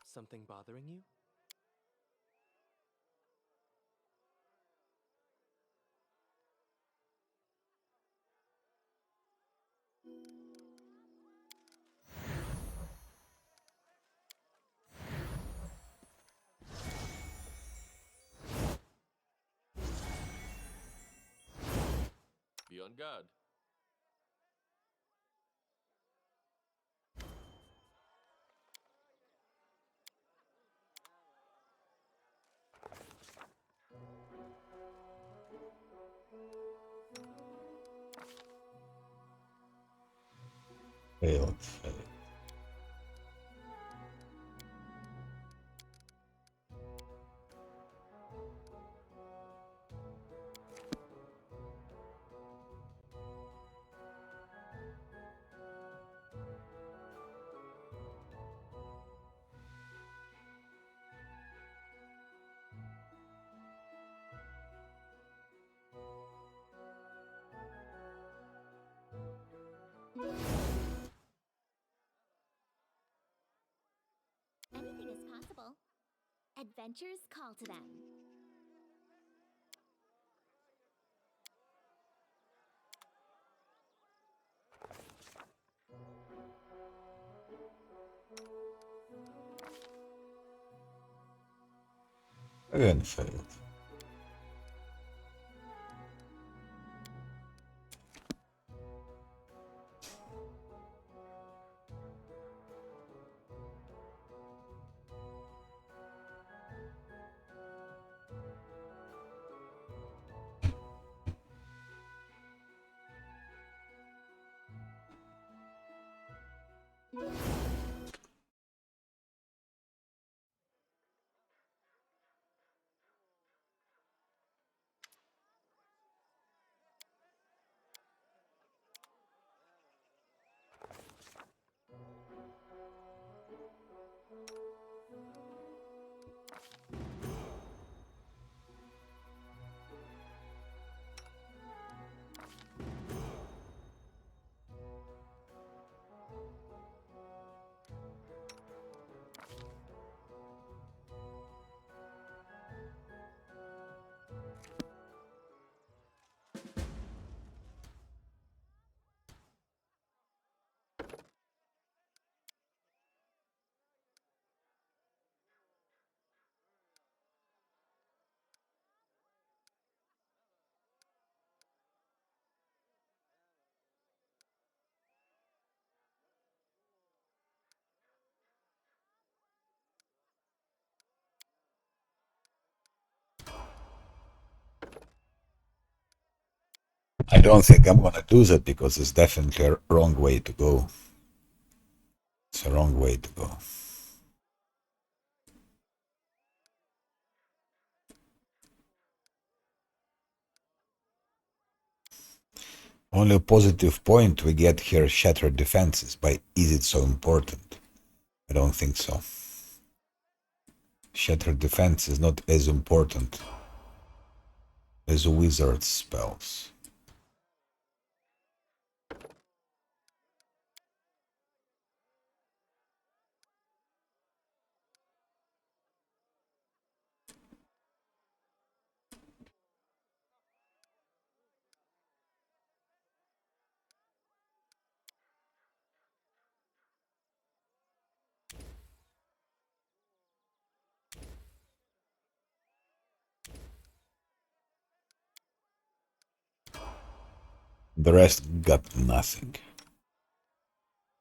Something bothering you? Be on guard. Failed. Failed. Anything is possible. Adventures call to them. Again, failed. I don't think I'm gonna do that because it's definitely a wrong way to go. It's a wrong way to go. Only a positive point we get here shattered defenses, but is it so important? I don't think so. Shattered defense is not as important as a wizard's spells. The rest got nothing.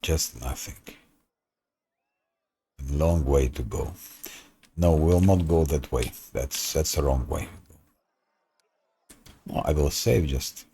Just nothing. A long way to go. No, we'll not go that way. That's the wrong way. No, I will save just.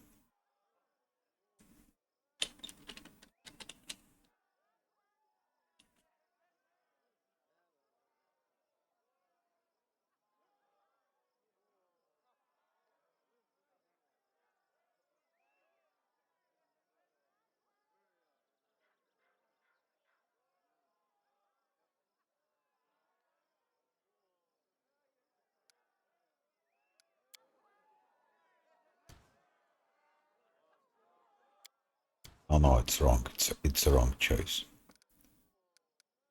Oh no, it's wrong. It's a wrong choice.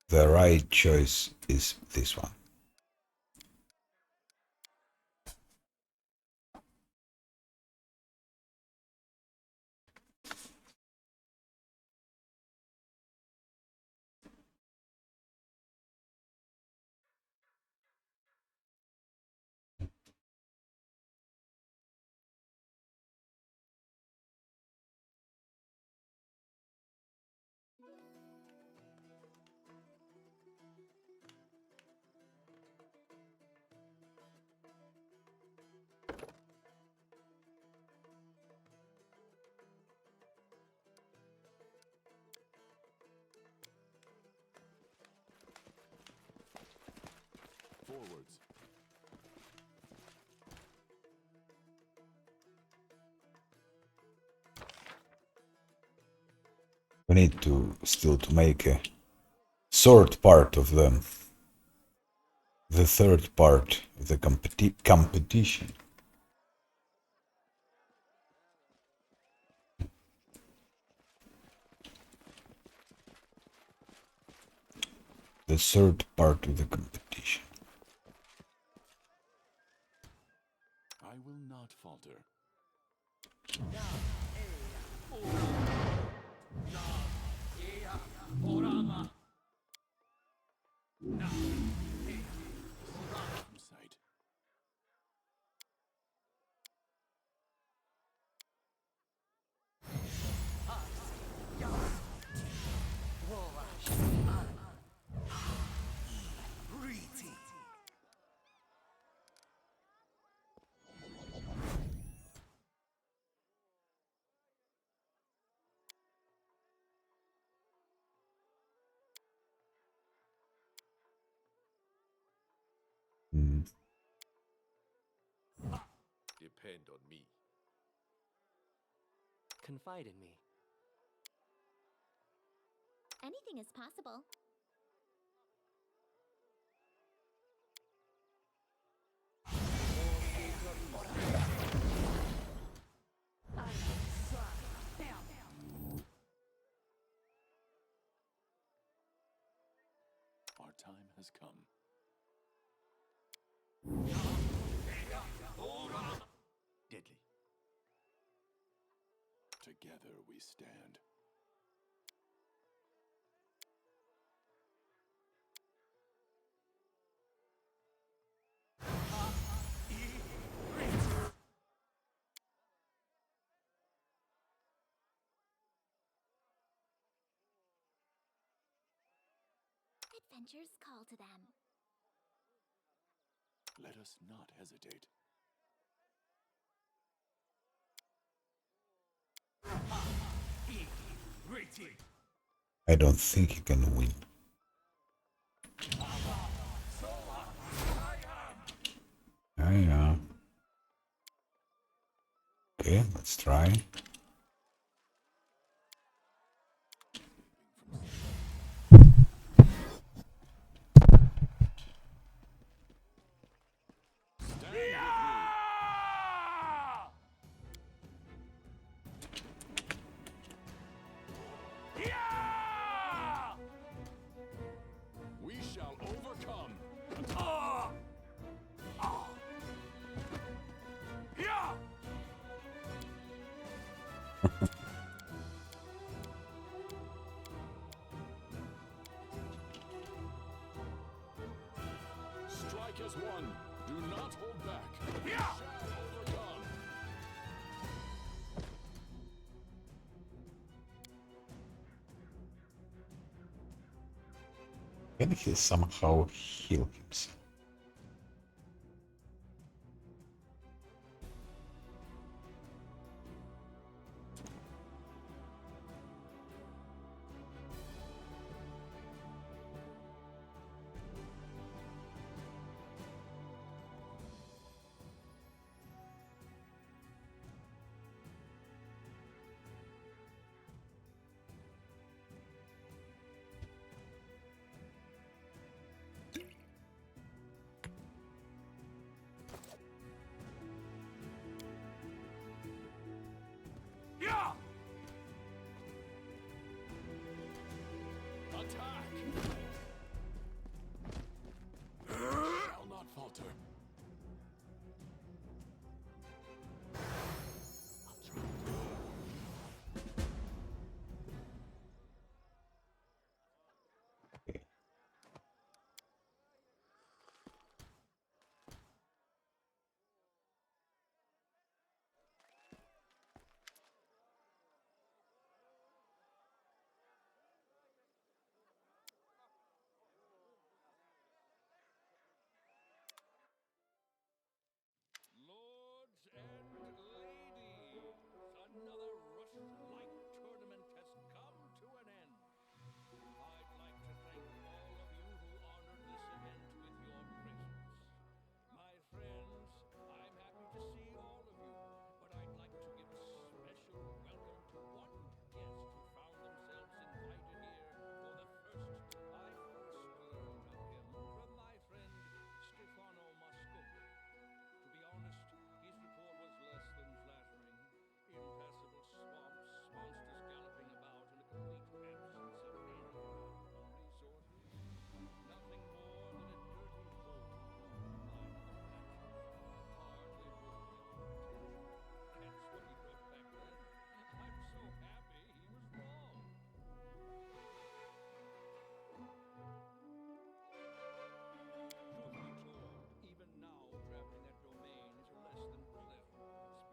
The right choice is this one. Forwards. We need to still to make a third part of them. The third part of the competition. The third part of the competition. I will not falter. From sight. Mm. Depend on me. Confide in me. Anything is possible. Our time has come. Deadly. Together we stand. Adventures call to them. Let us not hesitate. I don't think he can win. Yeah. Okay, let's try. We shall overcome. Strike as one. Do not hold back. We shall overcome. Can he somehow heal himself? Yeah! Attack! Shall not falter. Lords and ladies, another Rush-like tournament has come to an end. I'd like to thank all of you who honored this event with your presence. My friends, I'm happy to see all of you, but I'd like to give a special welcome to one guest who found themselves invited here for the first time. I first learned of him from my friend Stefano Mosconi. To be honest, his report was less than flattering. Impassable swamps, monsters galloping about, and a complete absence of any resources. Nothing more than a dirty hole lined with patches. Hardly worth your attention. That's what he wrote back then. I'm so happy he was wrong. Truth be told, even now, traveling that domain is a less than pleasant experience.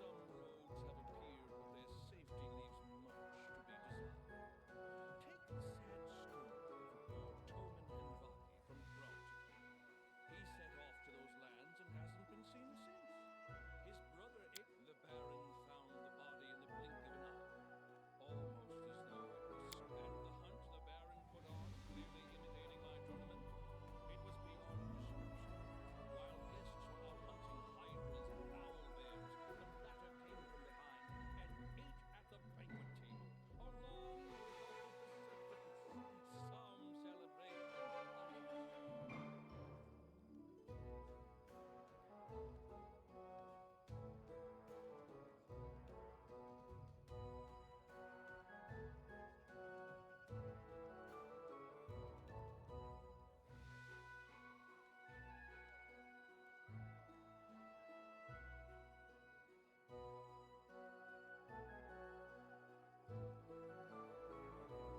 Some roads have appeared, but their safety leaves much to be desired. Take the sad story of poor Toman Envadi from Broughton. He set off to those lands and hasn't been seen since. His brother the Baron found the body in the blink of an eye, almost as though it was and the hunt the Baron put on, clearly imitating my tournament. It was beyond description. While guests were out hunting hydras and owl bears, the latter came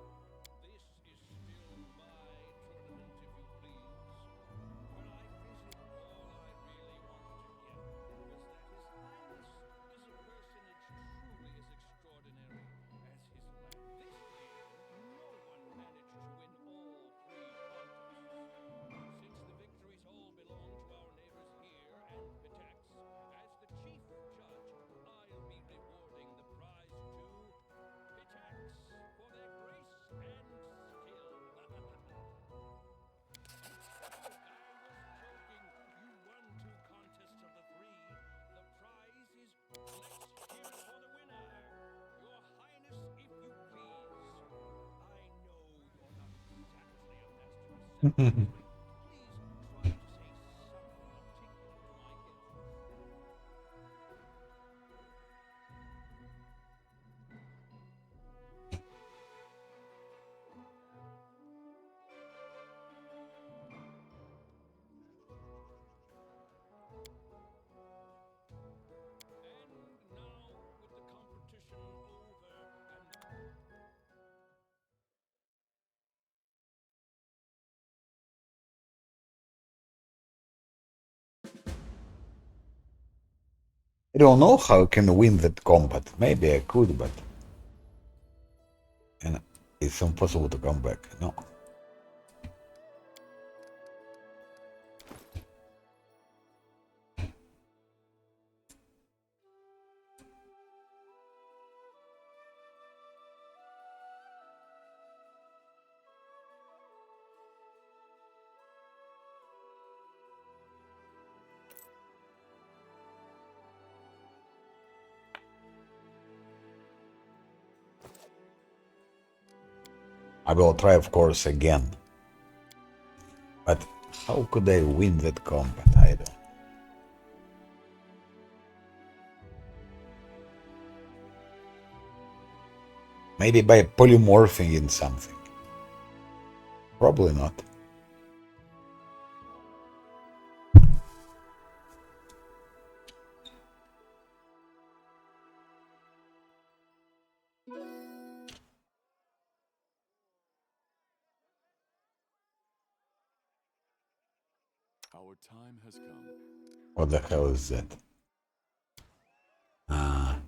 from behind and ate at the banquet table, along with all the servants. Some celebration. This is still my tournament, if you please. When I visited, all I really wanted to get was that His Highness is a personage truly as extraordinary as his land. This year, no one managed to win all three contests. Since the victories all belong to our neighbors here and Pitax, as the chief judge, I'll be rewarding the prize to Pitax for their grace and skill. I was joking. You won 2 contests of the 3. The prize is let's hear it for the winner. Your Highness, if you please. I know you're not exactly a master of ceremonies, but please try to say something articulate to my guests. And now, with the competition over and I don't know how I can win that combat. Maybe I could, but... And it's impossible to come back. No. I will try, of course, again. But how could I win that combat? I don't. Maybe by polymorphing in something. Probably not. Our time has come. What the hell is that? Ah.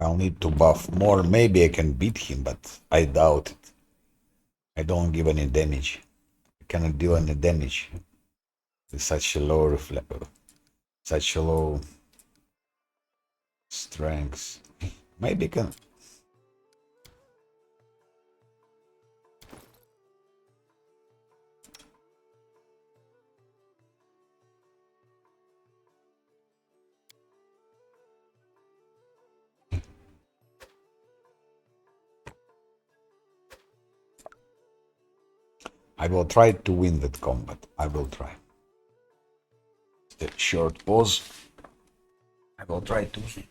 I'll need to buff more. Maybe I can beat him, but I doubt it. I don't give any damage. I cannot deal any damage with such a low such a low strength. Maybe I can. I will try to win that combat. I will try. The short pause. I will try to win.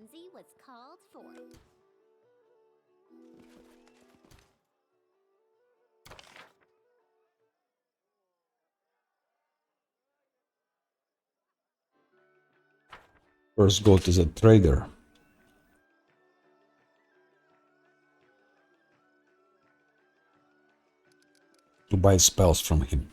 frenzy was called forth. First go to the trader to buy spells from him.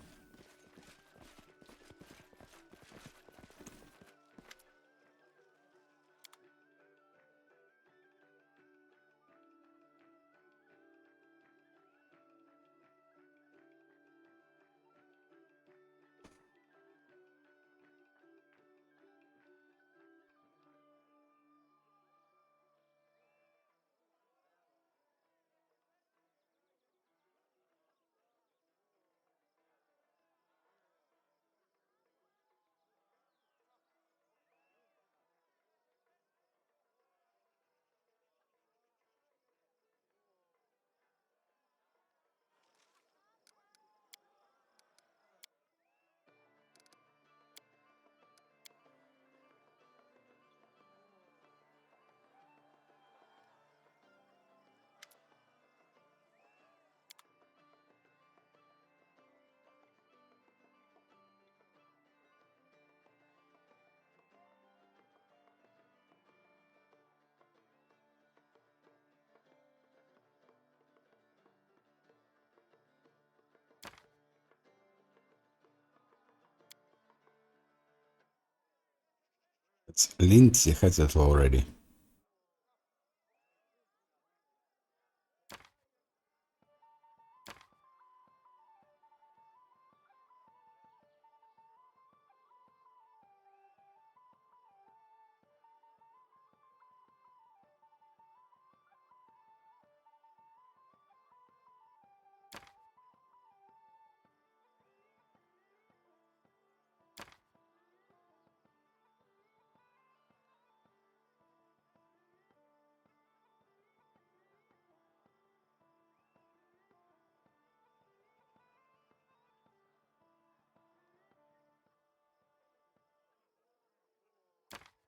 It's Lindsay has it already.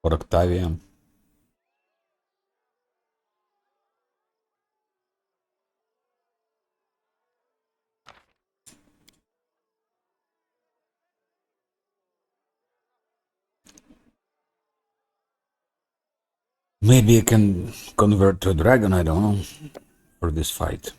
For Octavia. Maybe I can convert to a dragon, I don't know, for this fight.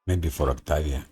Maybe for Octavia.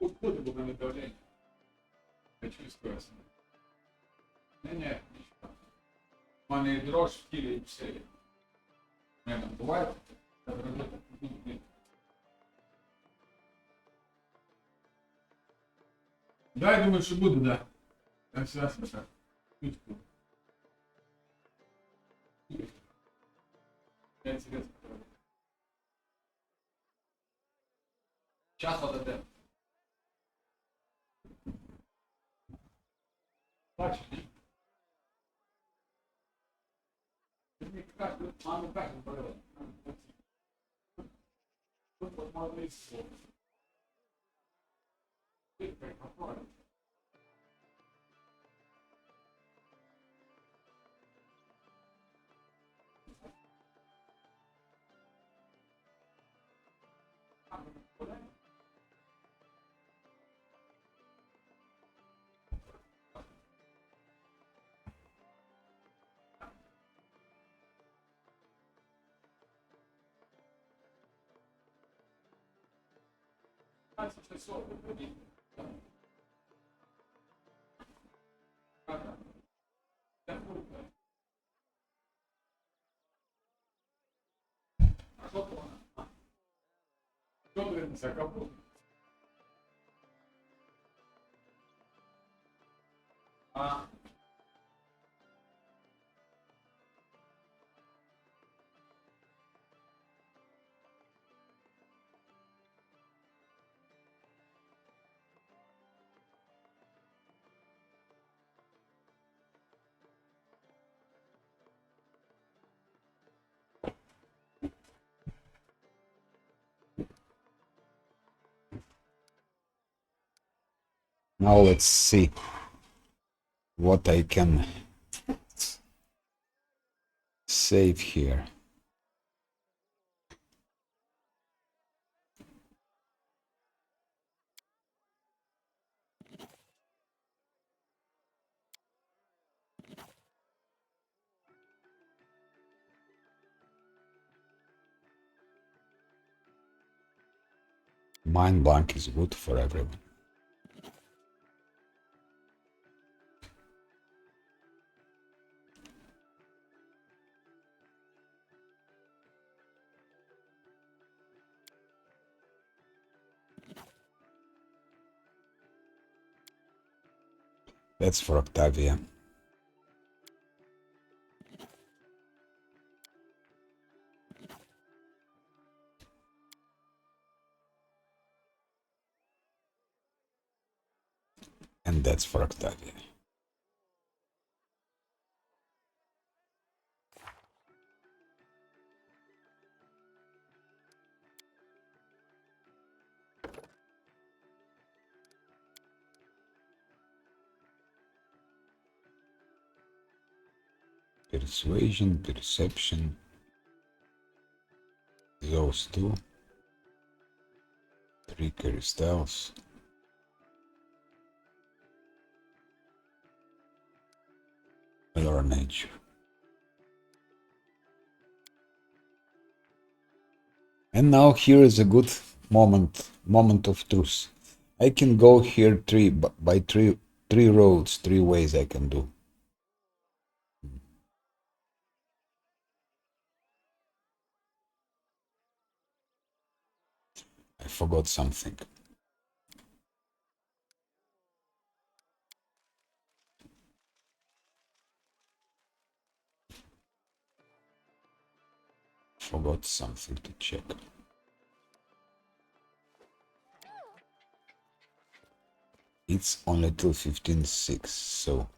Откуда было давление? Я чувствую. Ні, нічого. У мене і дрож в тілі, і все. У мене буває. Да, я думаю, що буде, да. Так, зараз, так. Чутку. Я інтересно. Час подойде. Бачиш? Мені кажуть, маму кажуть, порядок. Тут молодий слово. Що дивиться, капут? А. Now let's see what I can save here. Mind blank is good for everyone. That's for Octavia. And that's for Octavia. Persuasion, perception. Those two. Trickery, stealth. Or nature. And now here is a good moment of truth. I can go here by three roads, three ways I can do. I forgot something. Forgot something to check. It's only till 15:06, so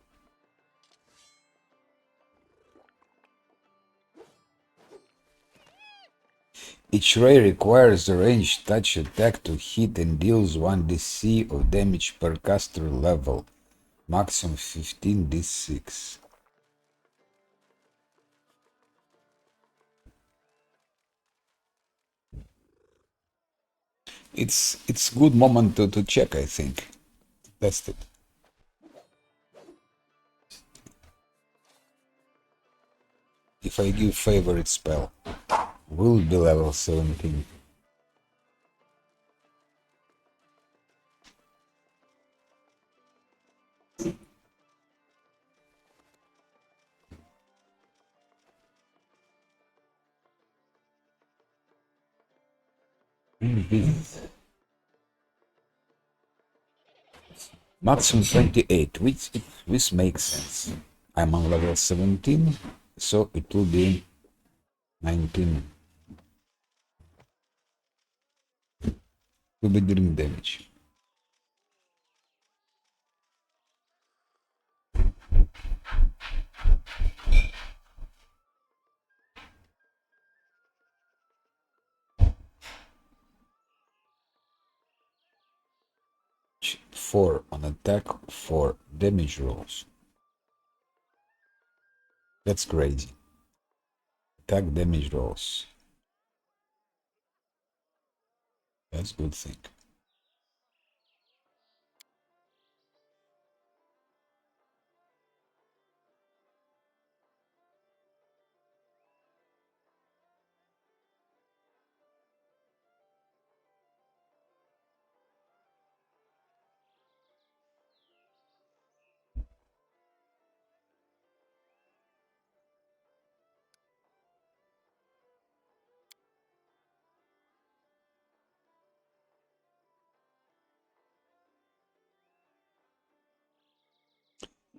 each ray requires a ranged touch attack to hit and deals 1d6 of damage per caster level, maximum 15d6. It's good moment to check, I think. Test it. If I give favorite spell, will be level 17. Maximum 28, which makes sense. I'm on level 17, so it will be 19. It will be doing damage. Four on attack, 4 damage rolls. That's crazy. Attack damage rolls. That's good thing.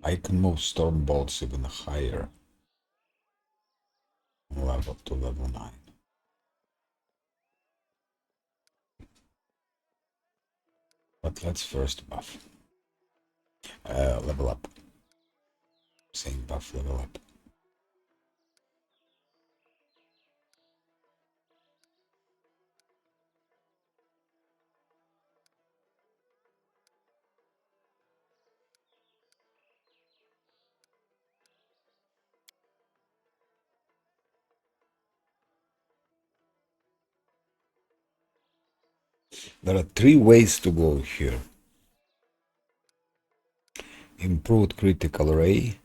I can move storm bolts even higher. Level to level 9. But let's first buff. Level up. Saying buff, level up. There are 3 ways to go here. Improved critical ray,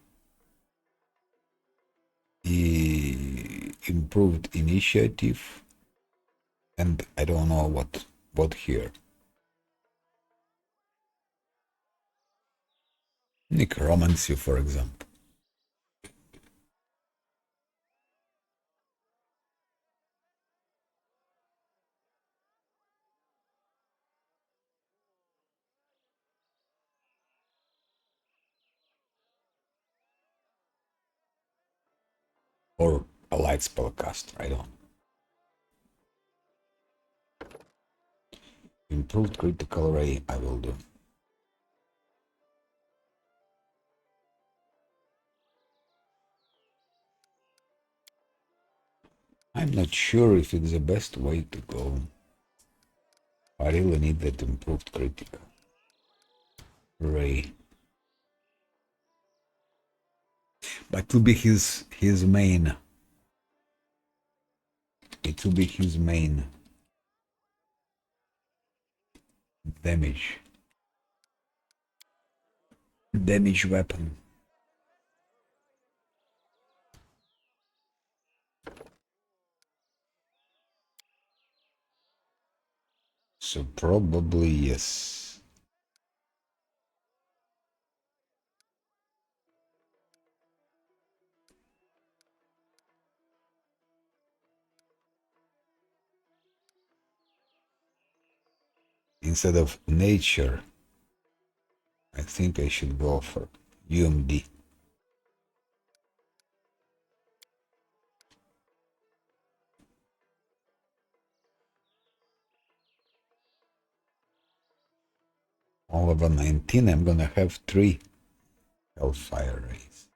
improved initiative, and I don't know what here. Necromancy, for example. Or a light spellcaster, I don't. Improved critical ray, I will do. I'm not sure if it's the best way to go. I really need that improved critical. Ray. But to be his main. It will be his main damage weapon. So probably yes. Instead of nature, I think I should go for UMD. All over 19, I'm gonna have 3 Hellfire Rays.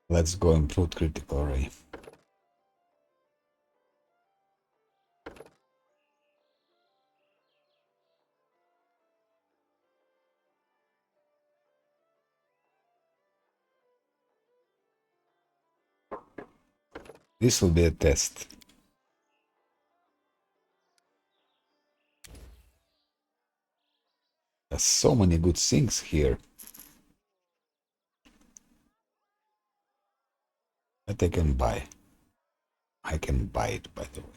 Let's go improved critical ray. This will be a test. There's so many good things here. That I can buy. I can buy it, by the way.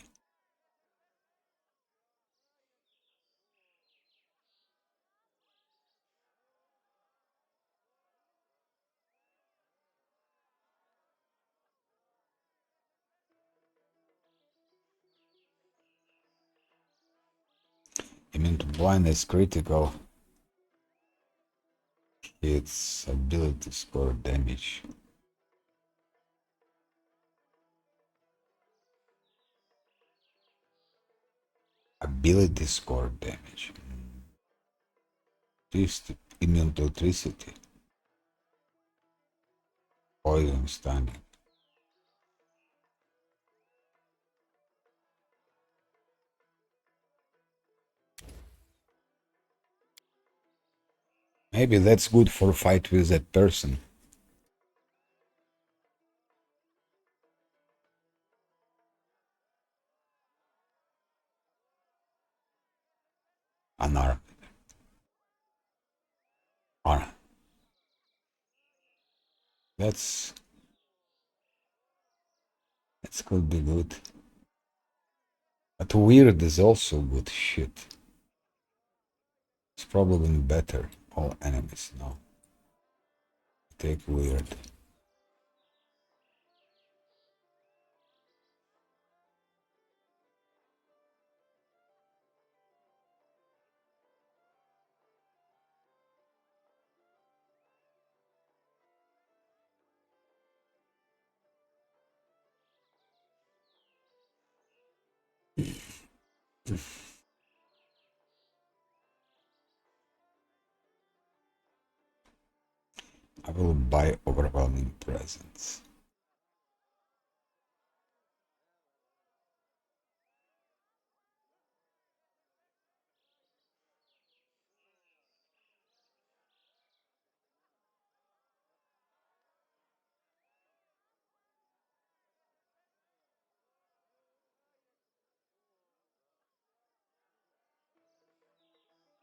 Immune to blindness critical. Its ability score damage. Ability score damage. Twist immune to electricity. Poison stunning. Maybe that's good for fight with that person. Unarmed. Or that could be good. But weird is also good shit. It's probably better. All enemies, no. Take weird. I will buy overwhelming presence.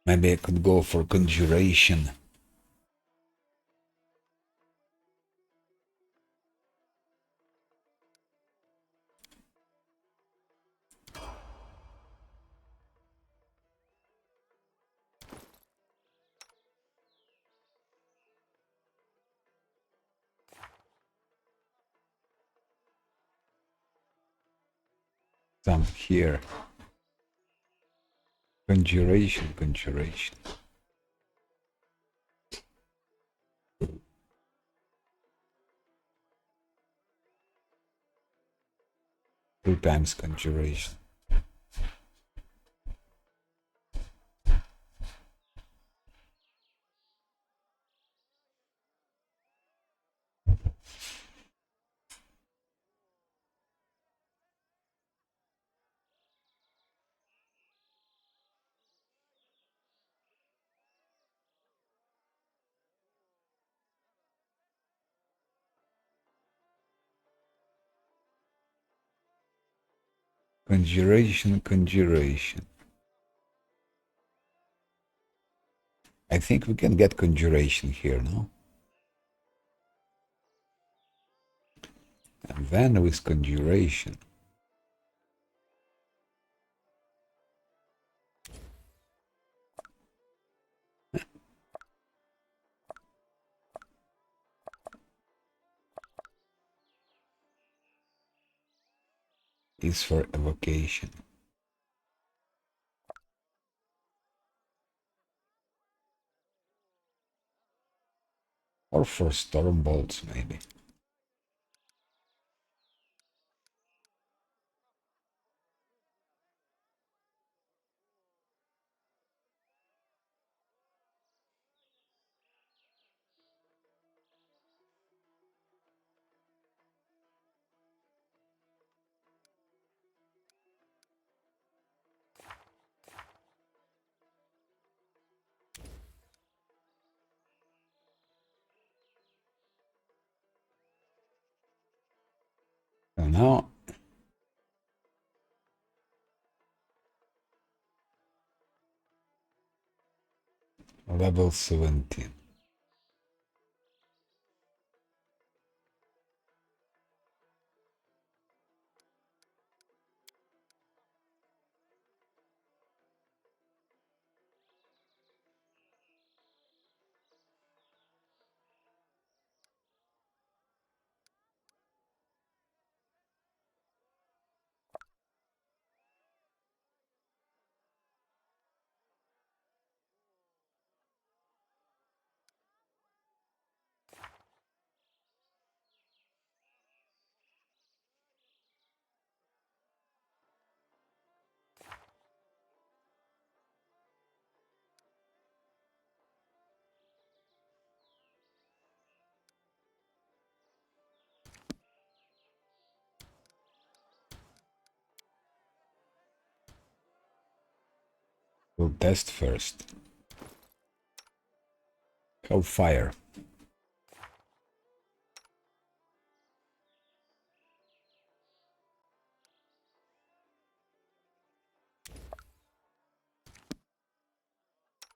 Maybe I could go for conjuration. Jump here. Conjuration. 2 times conjuration. Conjuration. I think we can get conjuration here, no? And then with conjuration. Is for evocation. Or for storm bolts, maybe. So now level 17. We'll test first. Hellfire.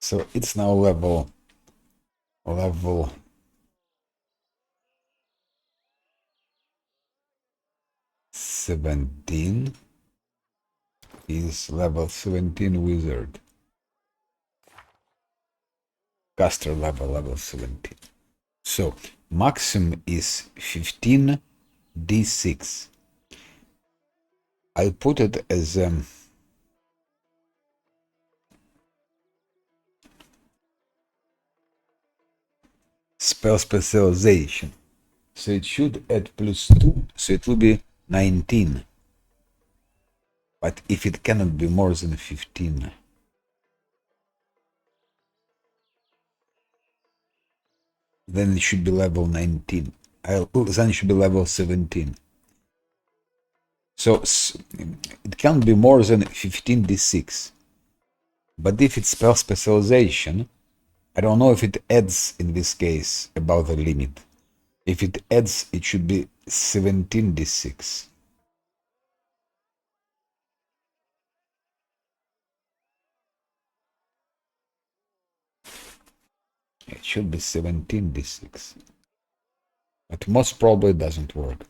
So it's now level 17. Is level 17 wizard. Caster level 17. So maximum is 15 d6. I put it as spell specialization. So it should add +2, so it will be 19. But if it cannot be more than 15, then it should be level 19. Then it should be level 17. So it can't be more than 15 d6. But if it's spell specialization, I don't know if it adds in this case above the limit. If it adds, it should be 17 d6. It should be 17 d6. But most probably it doesn't work.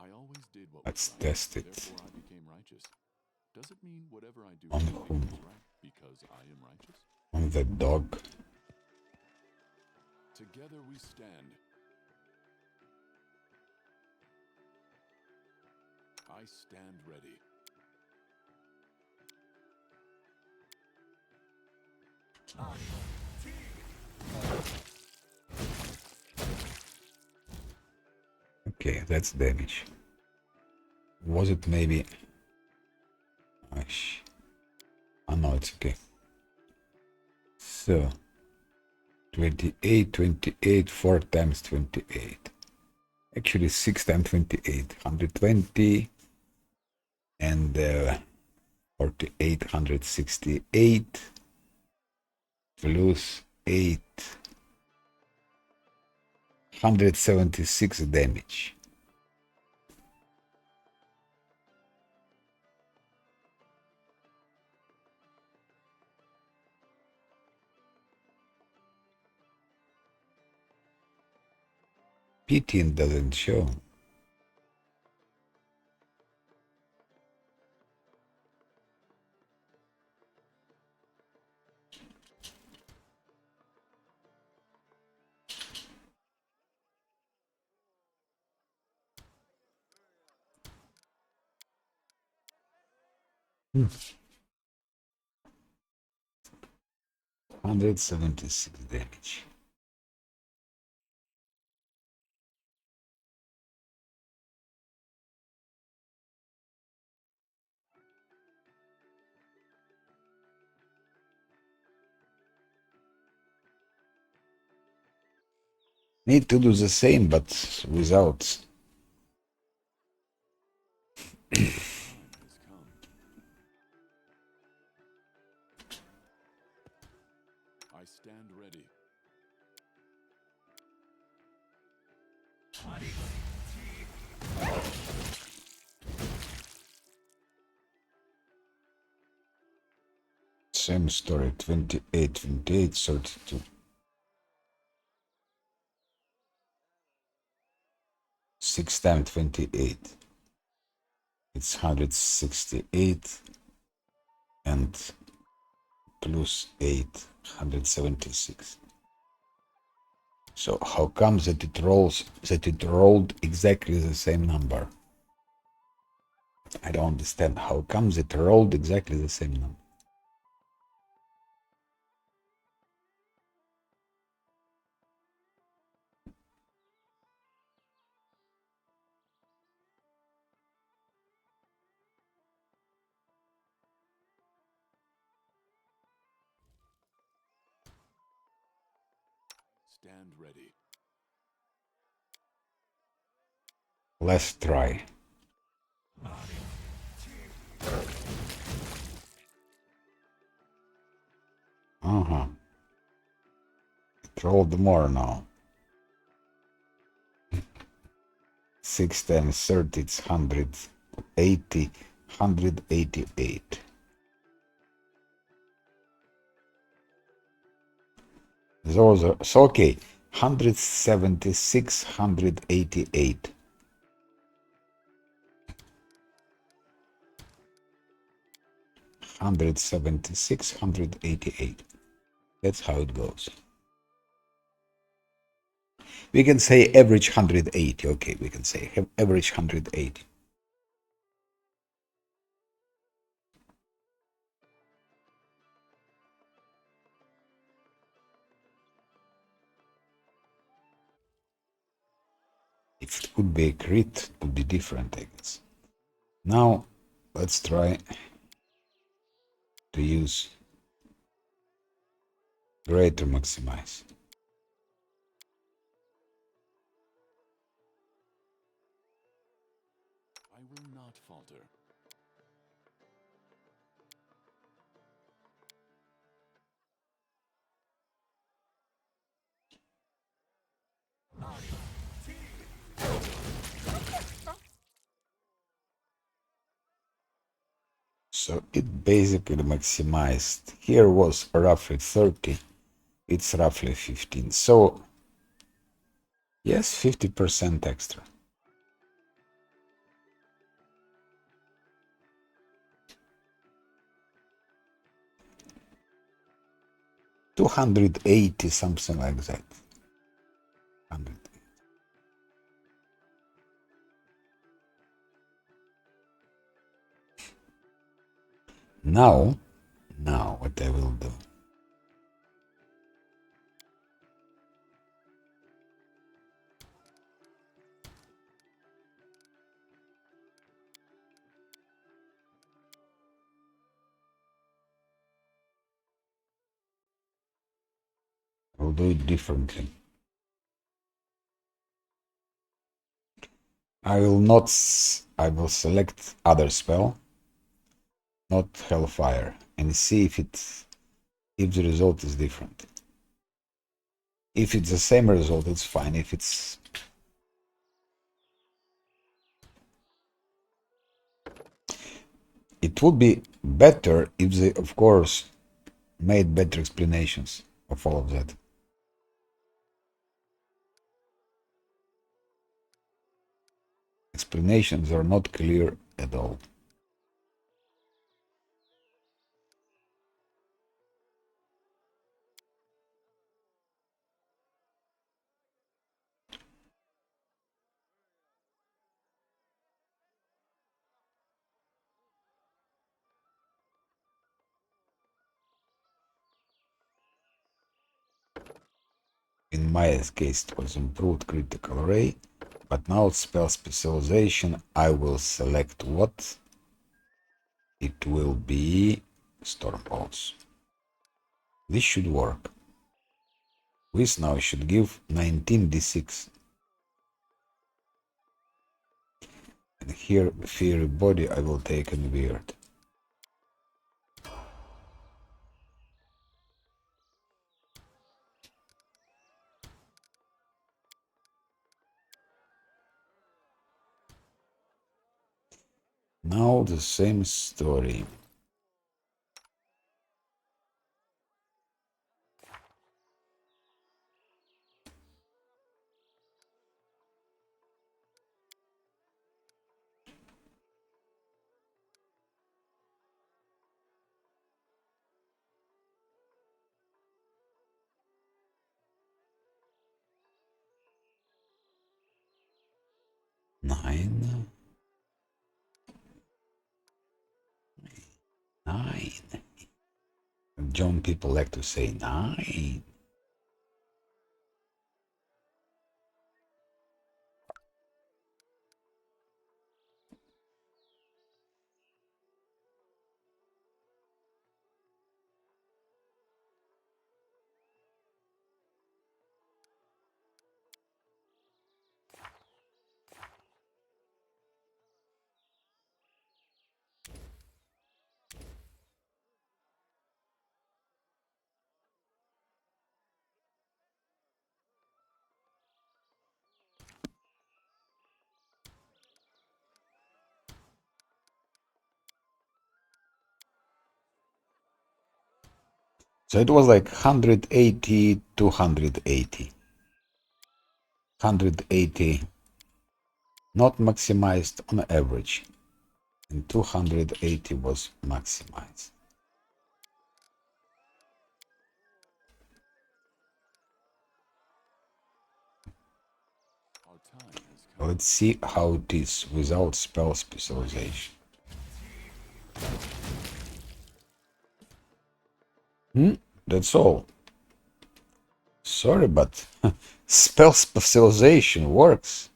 I always did what Let's was right, test it. therefore I became righteous. Does it mean whatever I do On is whom? right because I am righteous? On the dog. Together we stand. I stand ready. Okay, that's damage. Was it maybe... Gosh. Oh no, it's okay. So... 28, 28, 4 times 28. Actually 6 times 28. 120. And 48, 168. Plus 8. 176 damage. Pity doesn't show. Hmm. 176 damage. Need to do the same, but without. Has come. I stand ready. Same story. 28, 28, 32. 6 times 28. It's 168 and plus 8, 176. So how come that it rolled exactly the same number? I don't understand. How comes it rolled exactly the same number? Stand ready. Let's try. Uh-huh. It rolled more now. 6 times 30, it's 180, 188. Those are, so okay, 176, 188. Hundred 188. That's how it goes. We can say average 180. Okay, we can say average 180. If it could be a crit, it would be different, I guess. Now, let's try to use greater maximize. I will not falter. So it basically maximized. Here was roughly 30. It's roughly 15. So, yes, 50% extra. 280, something like that. 100. Now what I will do. I'll do it differently. I will select other spell, not Hellfire, and see if the result is different. If it's the same result, it's fine. If it's it would be better if they, of course, made better explanations of all of that. Explanations are not clear at all. In my case, it was improved critical ray, but now spell specialization, I will select what? It will be Storm Pulse. This should work. This now should give 19d6. And here, Fiery Body, I will take in Weird. Now the same story. Nine. John people like to say 9. So it was like 180, 280. 180 not maximized on average, and 280 was maximized. Let's see how it is without spell specialization. That's all. Sorry, but spell specialization works.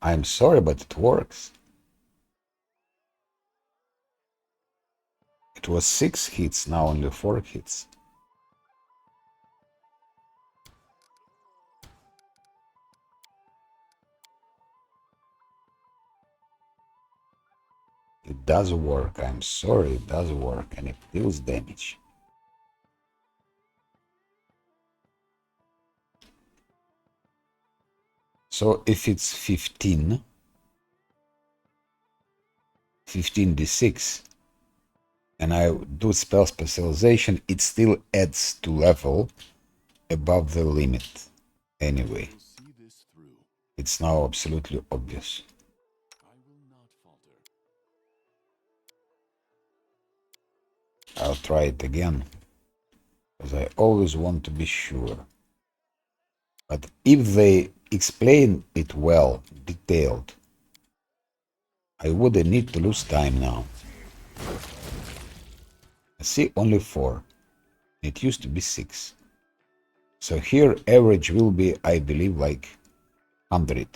I'm sorry, but it works. It was 6 hits, now only 4 hits. It does work, I'm sorry, it does work, and it deals damage. So if it's 15d6, and I do spell specialization, it still adds to level above the limit. Anyway, it's now absolutely obvious. I'll try it again, because So I always want to be sure. But if they explain it well, detailed, I wouldn't need to lose time now. I see only 4. It used to be 6. So here average will be, I believe, like 100.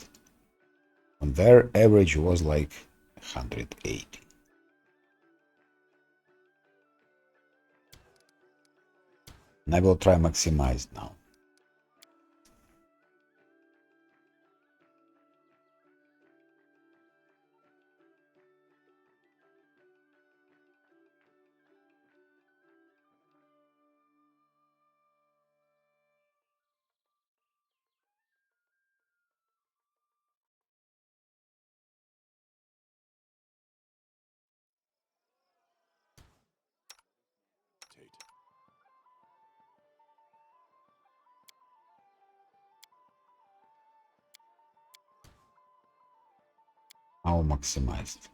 And their average was like 180. And I will try maximize now. Now maximized.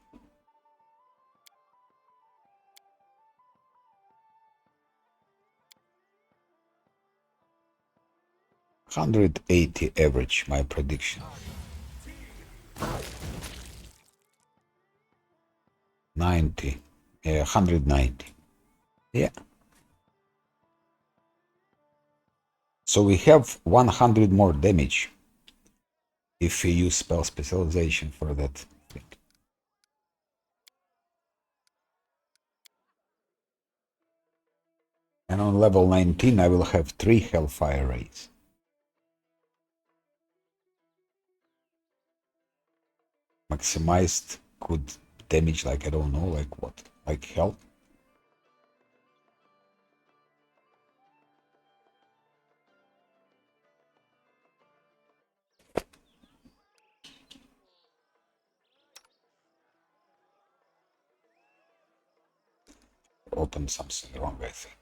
$180 average, my prediction. 90, 190. Yeah. So we have 100 more damage if we use spell specialization for that thing. And on level 19 I will have 3 Hellfire Rays. Maximized could damage like, I don't know, like what? Like hell? Open something wrong, I think.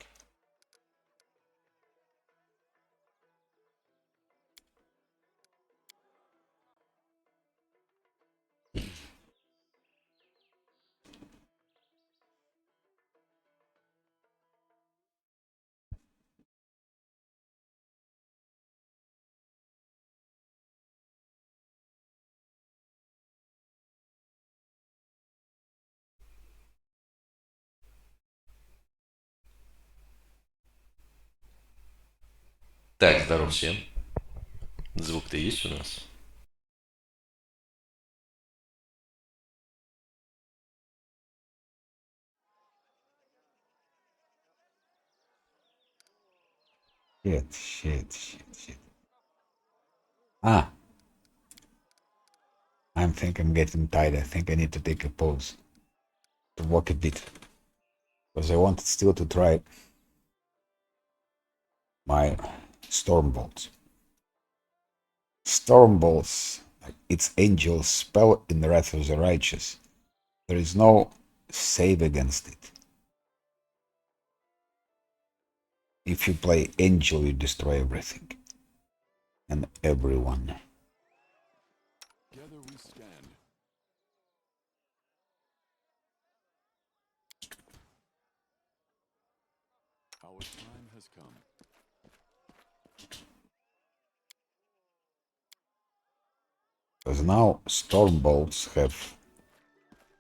Так, здоров всем. Звук-то есть у нас? Shit. Ah, I think I'm getting tired. I think I need to take a pause to walk a bit. Because I wanted still to try my Storm Bolts. Storm Bolts, it's Angel's spell in the Wrath of the Righteous. There is no save against it. If you play Angel, you destroy everything. And everyone. Together we stand. Our time has come. Because now Storm Bolts have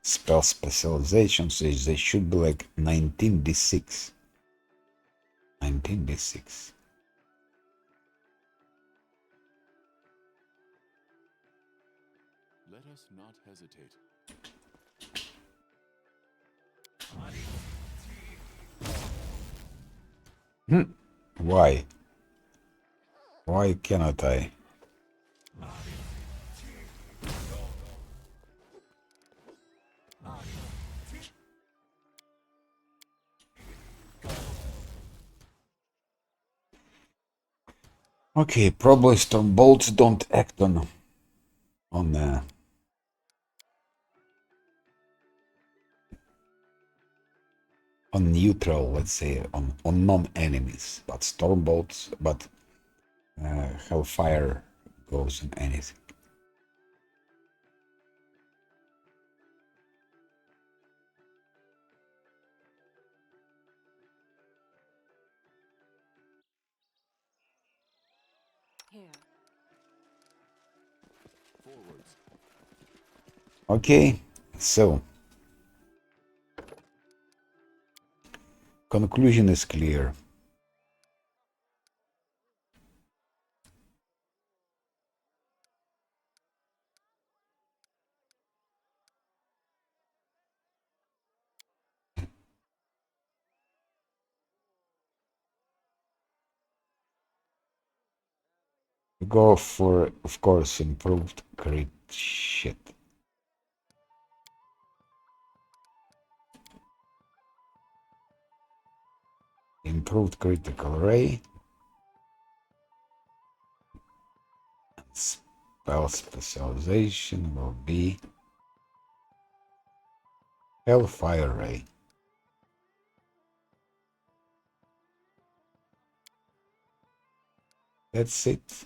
spell specializations, so they should be like 19d6. 19d6. Let us not hesitate. Why? Why cannot I? Okay, probably Storm Bolts don't act on neutral, let's say, on non-enemies, but Storm Bolts, but Hellfire goes on anything. Here. Forwards. Okay, so conclusion is clear. Go for, of course, improved crit shit. Improved critical ray. Spell specialization will be Hellfire Ray. That's it.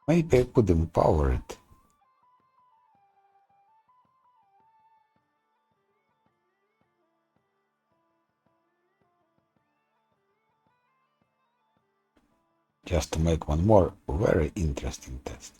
Maybe I could empower it. Just to make one more very interesting test.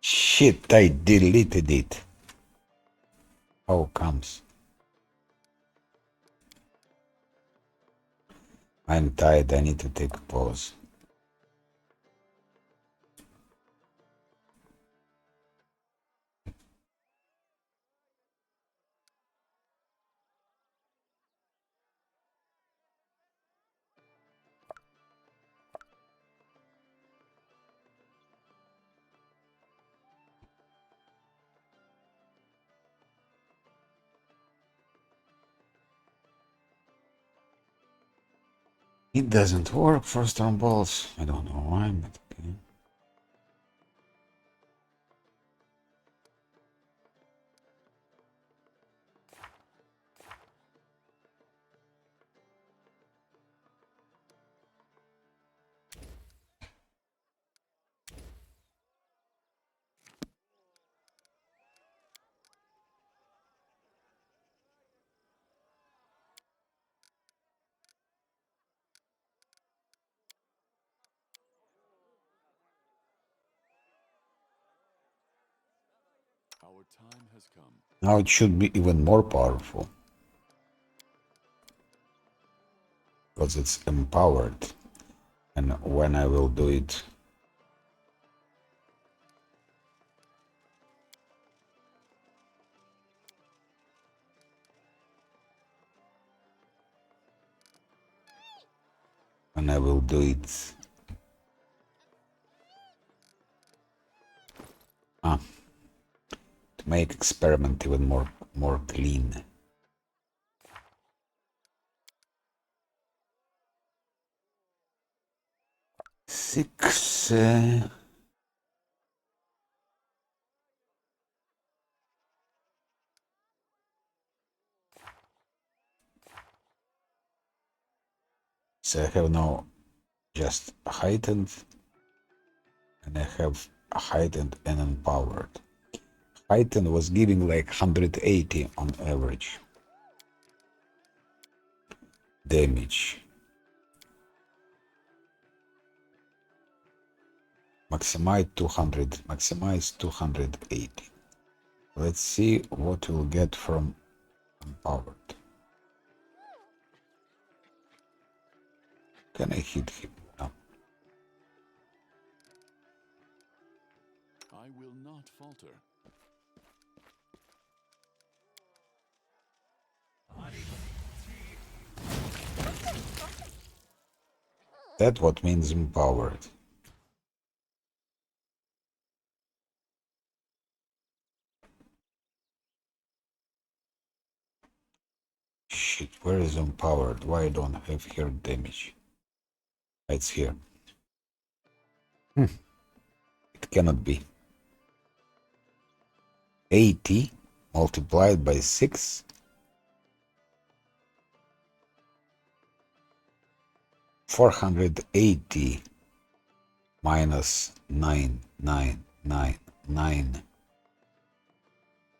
Shit, I deleted it. How comes? I'm tired, I need to take a pause. It doesn't work for storm balls. I don't know why, but okay. Our time has come. Now it should be even more powerful. Because it's empowered. And when I will do it... When I will do it... to make experiment even more clean. Six... So I have now just heightened, and I have heightened and empowered. Heightened was giving like 180 on average damage. Maximize 200, maximize 280. Let's see what we'll get from empowered. Can I hit him? No. I will not falter. That's what means empowered. Shit, where is empowered? Why I don't have here damage? It's here. It cannot be. 80 multiplied by 6. 480 minus 9.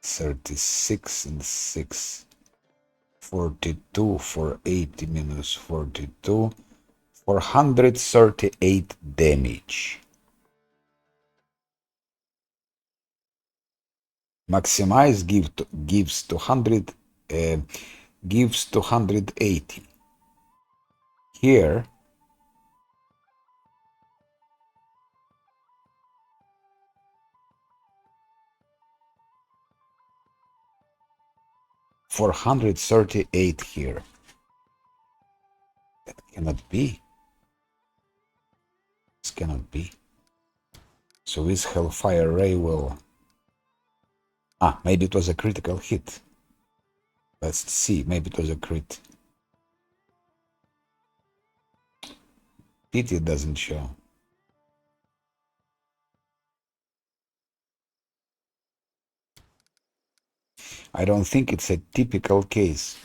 36 and 6. 42, 480 minus 42. 438 damage. Maximize gives 200, gives 280. Here, $438 here. That cannot be. This cannot be. So this Hellfire Ray will... maybe it was a critical hit. Let's see, maybe it was a crit. Pity it doesn't show. I don't think it's a typical case.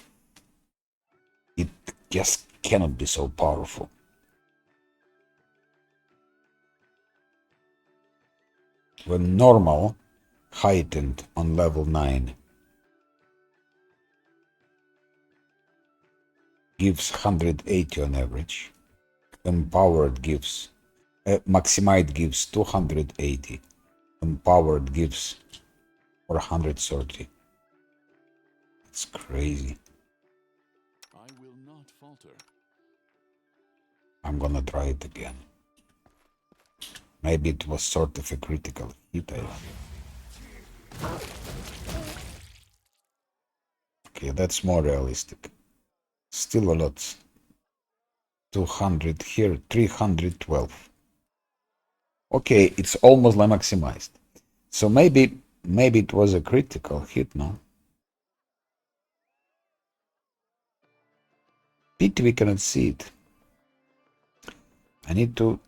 It just cannot be so powerful. When normal, heightened on level 9, gives 180 on average. Empowered gives... Maximized gives 280. Empowered gives 430. It's crazy. I will not falter. I'm gonna try it again. Maybe it was sort of a critical hit. Okay, that's more realistic. Still a lot. 200 here, 312. Okay, it's almost like maximized. So maybe it was a critical hit, no? Pity we cannot see it. I need to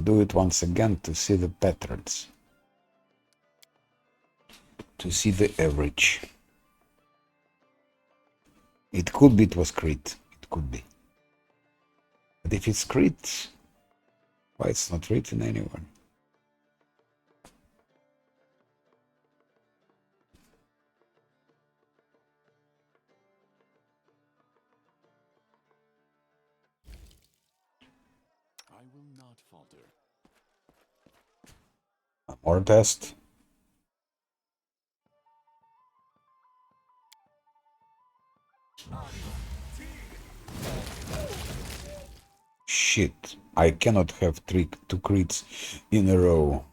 do it once again to see the patterns. To see the average. It could be it was crit. It could be. But if it's crit, why it's not written anywhere? I will not falter. More test. Shit, I cannot have two crits in a row.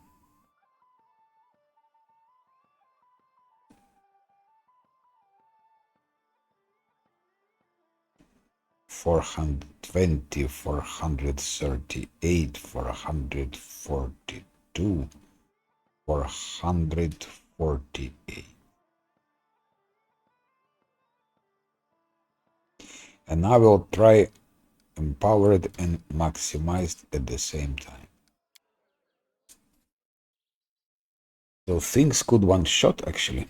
$420, $438, $442, $448. And I will try empowered and maximized at the same time. So things could one shot actually.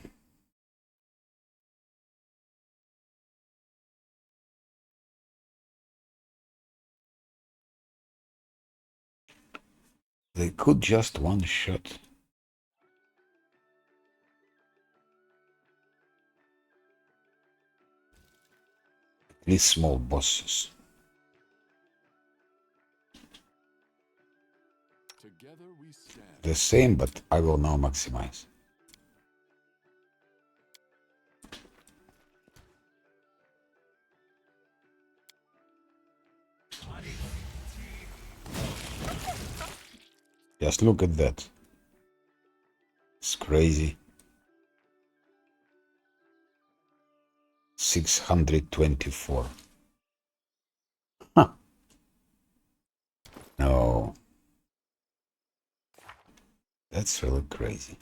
They could just one shot. These small bosses. Together we stand. The same, but I will now maximize. Just look at that. It's crazy. 624. Huh. No. That's really crazy.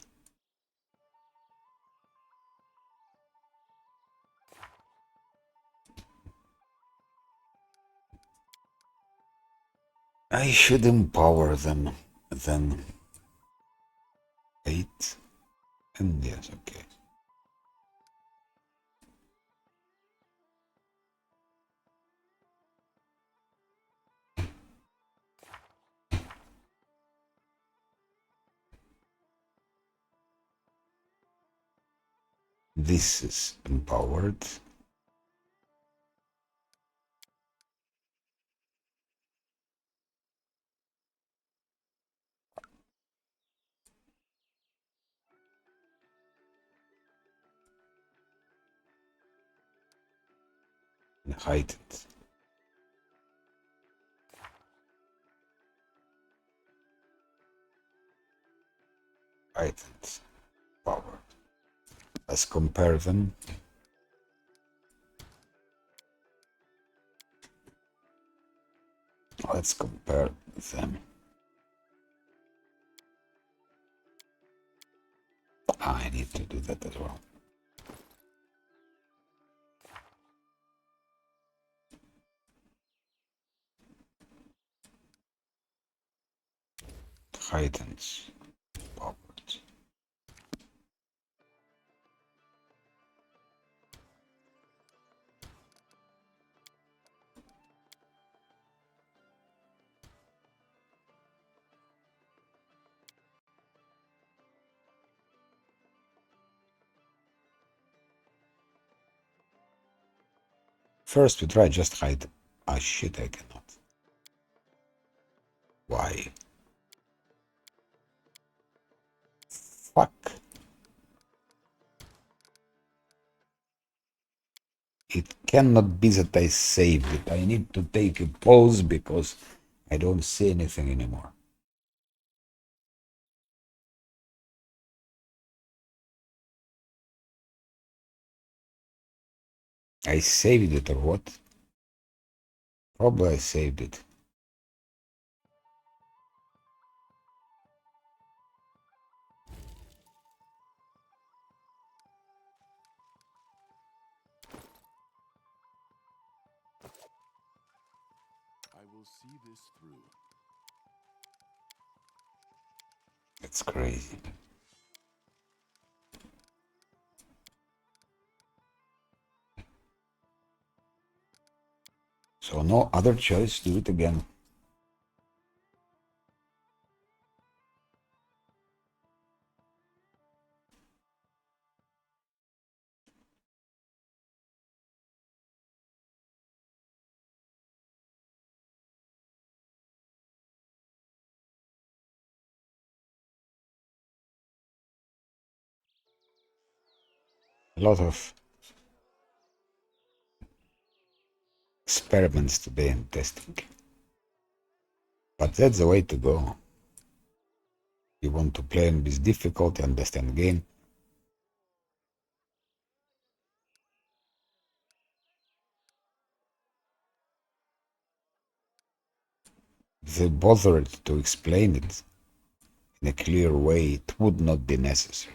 I should empower them then. 8. And yes, okay. This is empowered. And heightened. Heightened. Power. Let's compare them. Let's compare them. I need to do that as well. Heightens. Powered. First we try just hide. Ah shit, I cannot. Why? Fuck. It cannot be that I saved it. I need to take a pause because I don't see anything anymore. I saved it or what? Probably I saved it. I will see this through. It's crazy. So no other choice, do it again. A lot of experiments today and testing. But that's the way to go. You want to play on this difficulty, understand game. If they bothered to explain it in a clear way, it would not be necessary.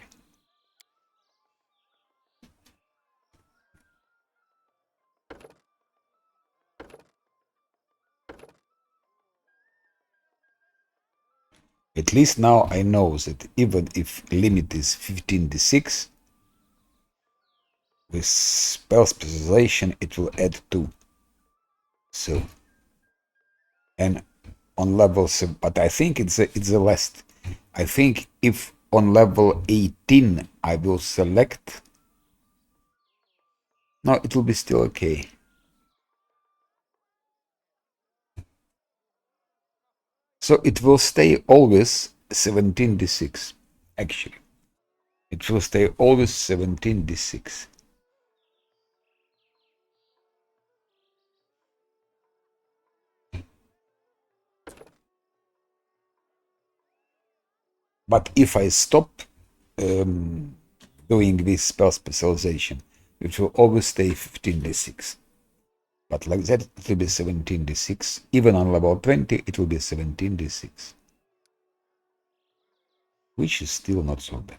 At least now I know that even if limit is 15d6, with spell specialization it will add 2. So, and on level 7, but I think it's the last. I think if on level 18 I will select, no, it will be still okay. So it will stay always 17d6, actually. It will stay always 17d6. But if I stop doing this spell specialization, it will always stay 15d6. But like that, it will be 17d6. Even on level 20, it will be 17d6. Which is still not so bad.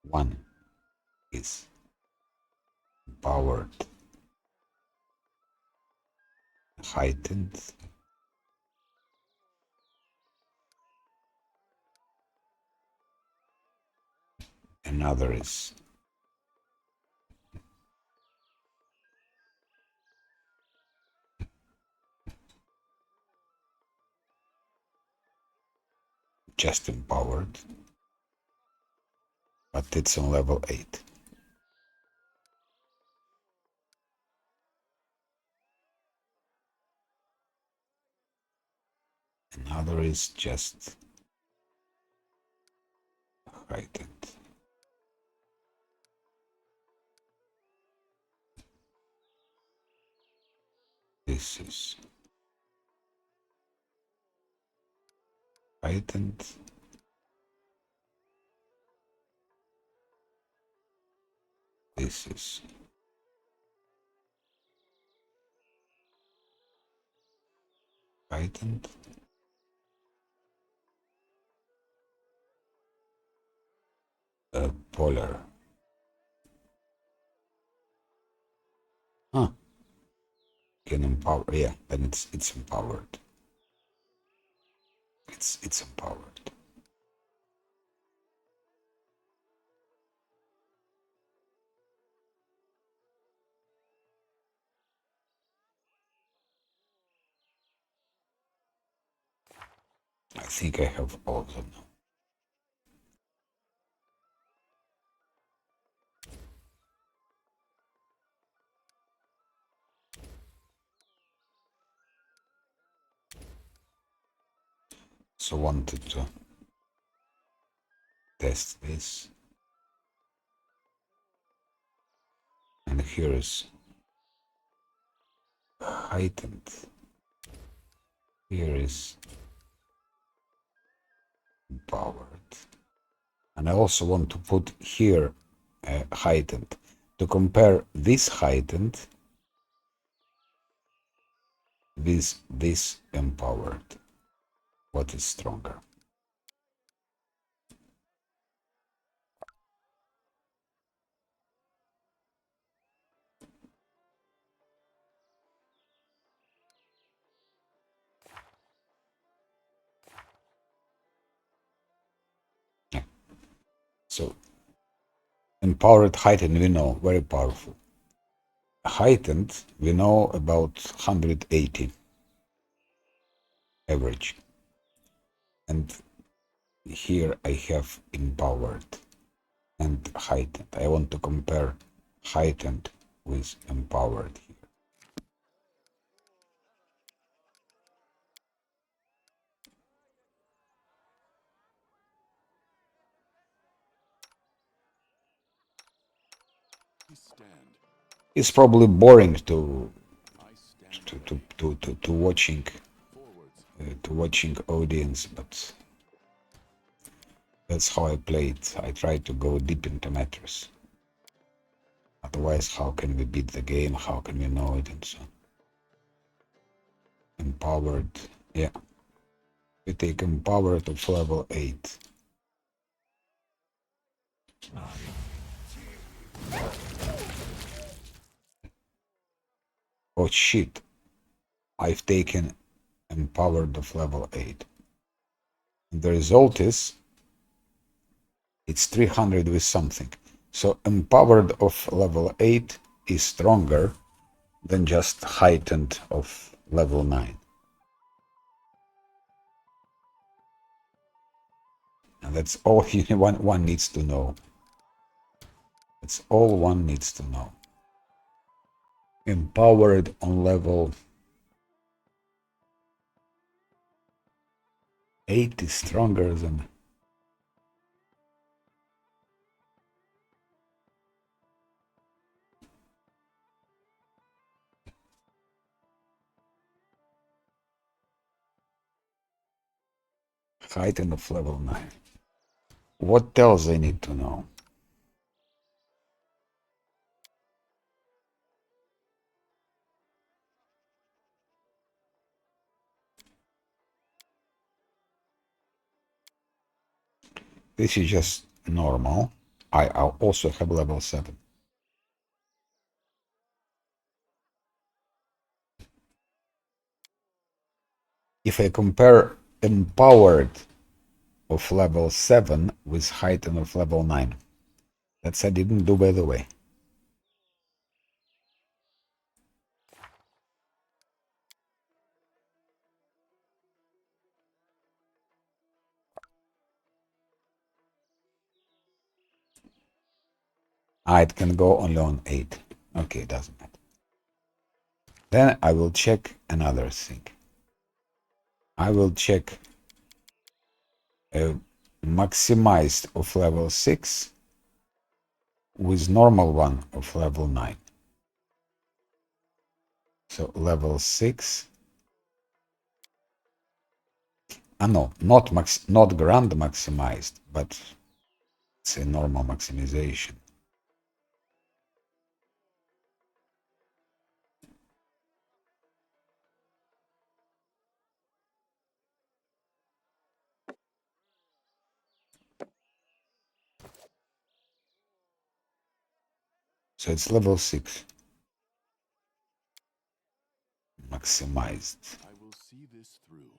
One is powered, heightened. Another is just empowered, but it's on level 8. Another is just heightened. This is heightened. This is heightened. Polar. Huh. Can empower. Yeah, then it's empowered. It's empowered. I think I have all of them now. So wanted to test this. And here is heightened. Here is empowered. And I also want to put here heightened to compare this heightened with this empowered. What is stronger? Empowered, heightened, we know, very powerful. Heightened, we know about 180 average. And here I have empowered and heightened. I want to compare heightened with empowered here. It's probably boring to watching audience, but that's how I play it. I try to go deep into matters. Otherwise, how can we beat the game? How can we know it and so on? Empowered, yeah. We take empowered of level 8. Oh shit. I've taken empowered of level 8. And the result is it's 300 with something. So empowered of level 8 is stronger than just heightened of level 9. And that's all one needs to know. That's all one needs to know. Empowered on level 8 is stronger than heightened of level 9. What else I need to know? This is just normal. I also have level 7. If I compare empowered of level 7 with heightened of level 9, that's I didn't do, by the way. It can go only on 8. Okay, it doesn't matter. Then I will check another thing. I will check maximized of level 6 with normal one of level 9. So level 6. No, not grand maximized, but it's a normal maximization. So it's level 6. Maximized. I will see this through.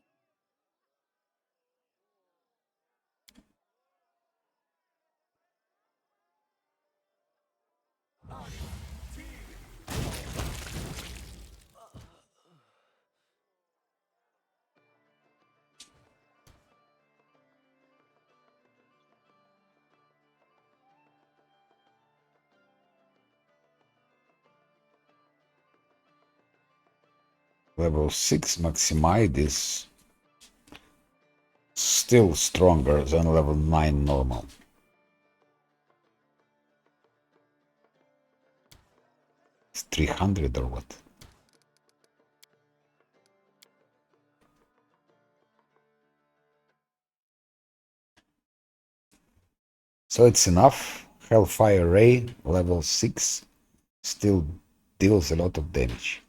Level 6 maximized is still stronger than level 9 normal. It's 300 or what? So it's enough. Hellfire Ray, level 6, still deals a lot of damage.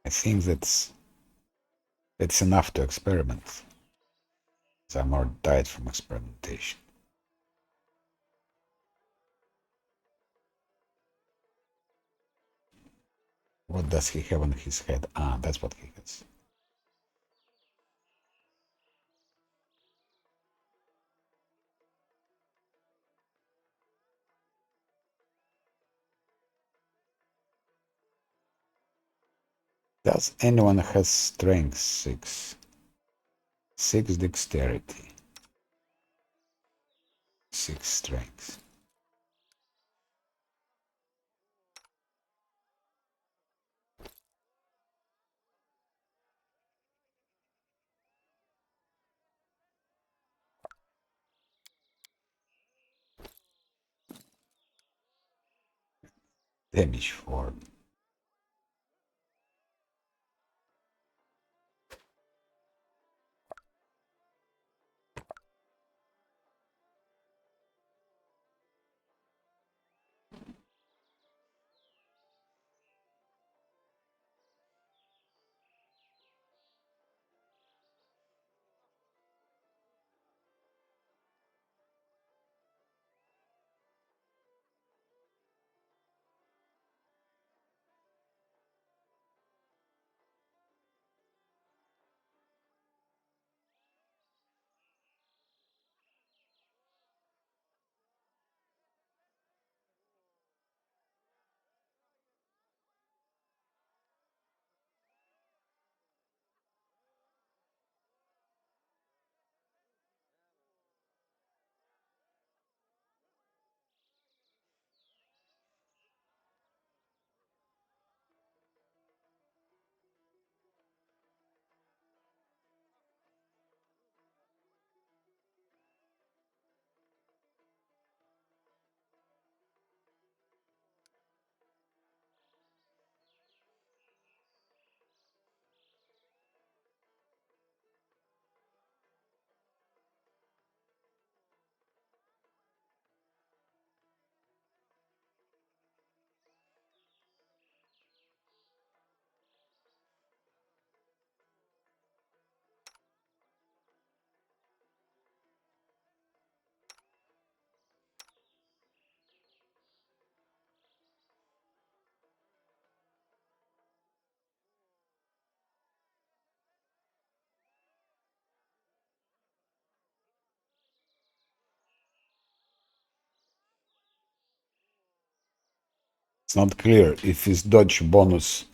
I think that's enough to experiment. I'm more tired from experimentation. What does he have on his head? Ah, that's what he has. Does anyone has strength 6? 6 dexterity. 6 strength. Damage 4. It's not clear if his dodge bonus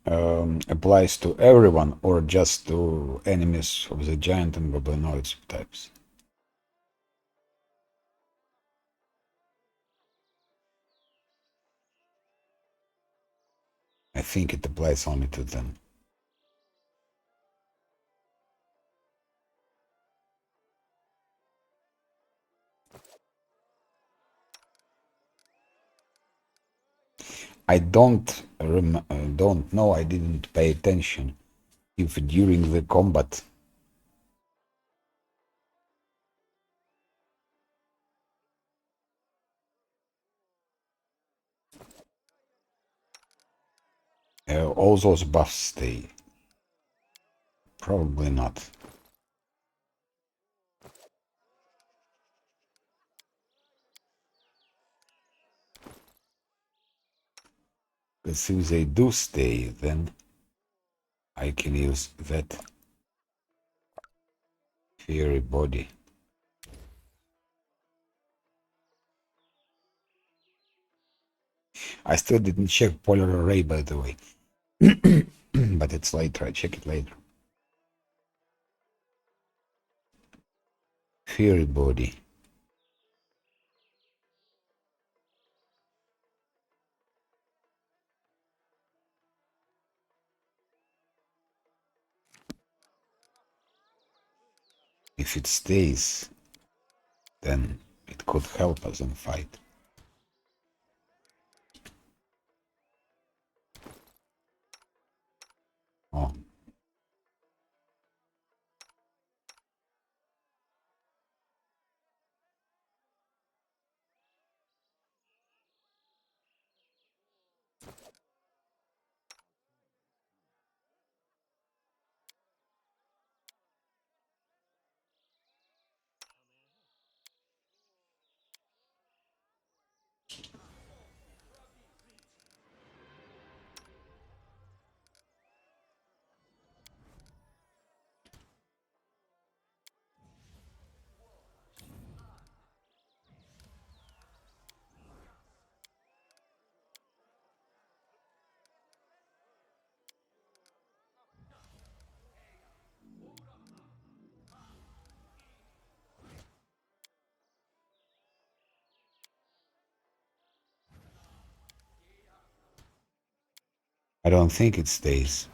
applies to everyone or just to enemies of the giant and goblinoid types. I think it applies only to them. I don't know. I didn't pay attention if during the combat all those buffs stay. Probably not. Because if they do stay, then I can use that fiery body. I still didn't check polar array, by the way. But it's later. I check it later. Fiery body. If it stays, then it could help us in fight. Oh. I don't think it stays.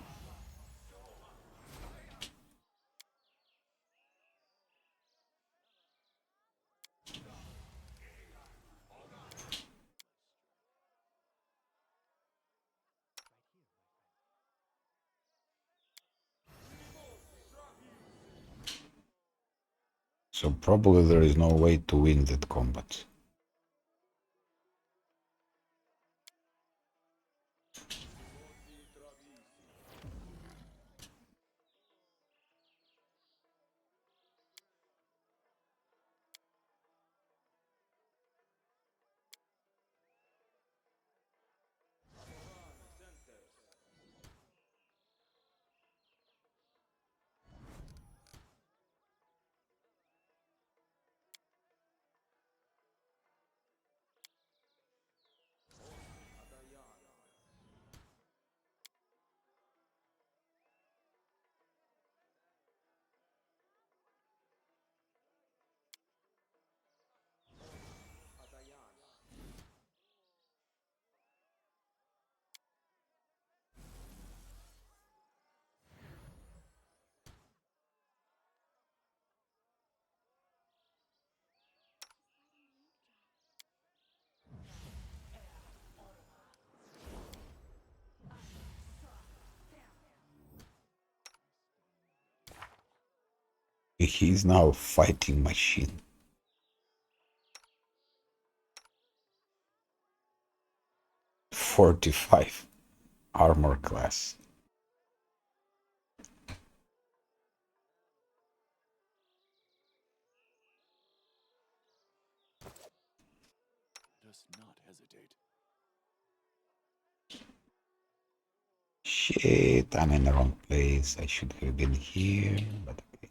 So probably there is no way to win that combat. He's now fighting machine. 45 armor class. Does not hesitate. Shit, I'm in the wrong place. I should have been here, but okay.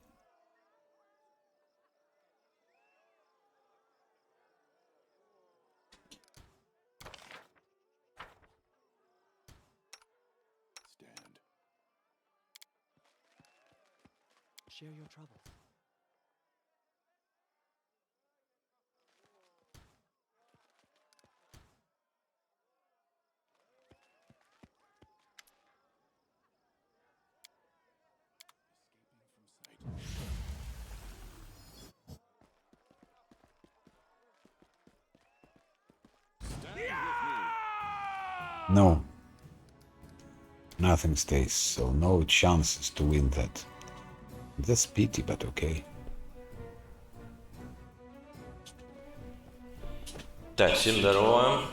Stand. Share your troubles. Escaping from sight. Stand with me. No. Nothing stays, so no chances to win that. That's pity, but okay. Так, всем здорово.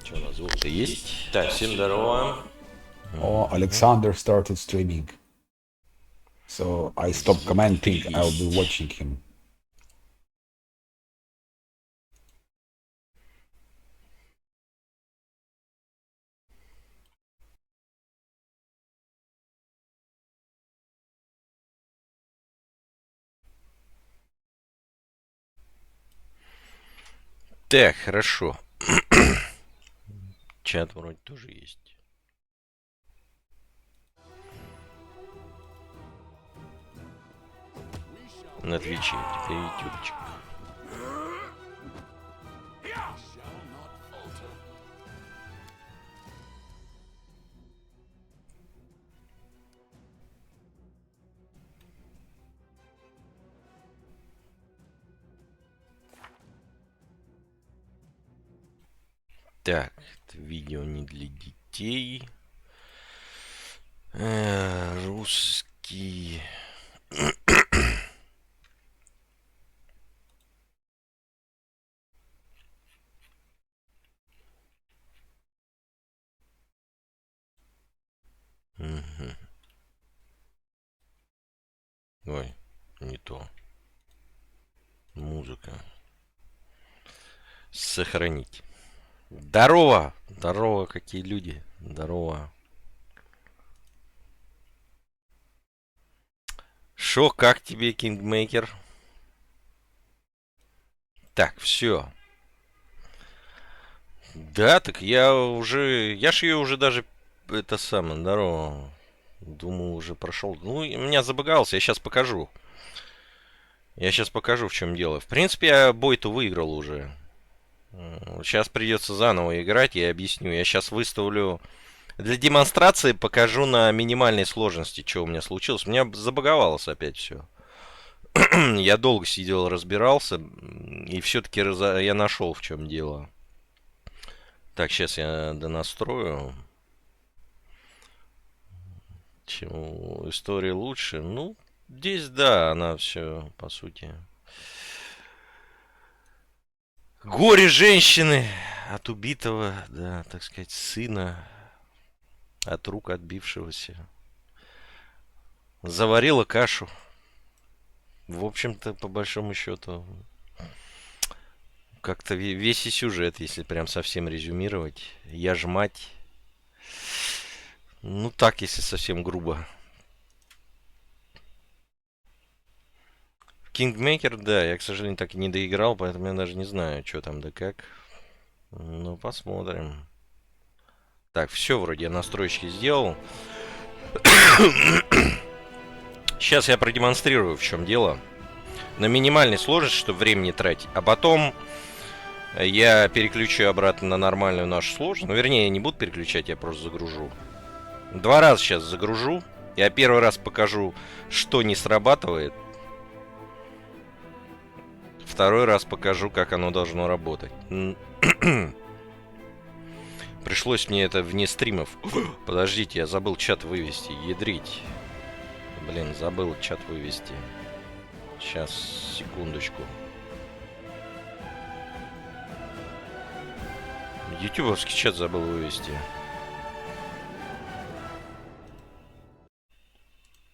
Что, у нас звук-то есть? Так, всем здорово. Oh, Alexander started streaming. So I stopped commenting, I'll be watching him. Так, хорошо. Чат вроде тоже есть. На Твиче, теперь ютубчик. Shall not falter. Так, это видео не для детей. Русский. Мгм. Ой, не то. Музыка. Сохранить. Здорово! Здорово, какие люди. Здорово. Шо, как тебе, Kingmaker? Так, все. Да, так я уже... Я ж ее уже даже... Это самое, здорово. Думаю, уже прошел. Ну, и меня забагался, я сейчас покажу. Я сейчас покажу, в чем дело. В принципе, я бой-то выиграл уже. Сейчас придется заново играть, я объясню. Я сейчас выставлю Для демонстрации покажу на минимальной сложности, что у меня случилось. У меня забаговалось опять все. Я долго сидел, разбирался, и все-таки я нашел, в чем дело. Так, сейчас я донастрою. Чем история лучше. Ну, здесь, да, она все, по сути. Горе женщины от убитого, да, так сказать, сына, от рук отбившегося. Заварила кашу. В общем-то, по большому счету, как-то весь и сюжет, если прям совсем резюмировать. Я ж мать. Ну так, если совсем грубо. Kingmaker, да, я, к сожалению, так и не доиграл, поэтому я даже не знаю, что там да как. Ну, посмотрим. Так, все вроде я настройки сделал. Сейчас я продемонстрирую, в чем дело. На минимальной сложности, чтобы время не тратить. А потом я переключу обратно на нормальную нашу сложность. Ну, вернее, я не буду переключать, я просто загружу. 2 раза сейчас загружу. Я первый раз покажу, что не срабатывает. Второй раз покажу, как оно должно работать. Пришлось мне это вне стримов. Подождите, я забыл чат вывести. Ядрить. Блин, забыл чат вывести. Сейчас, секундочку. Ютубовский чат забыл вывести.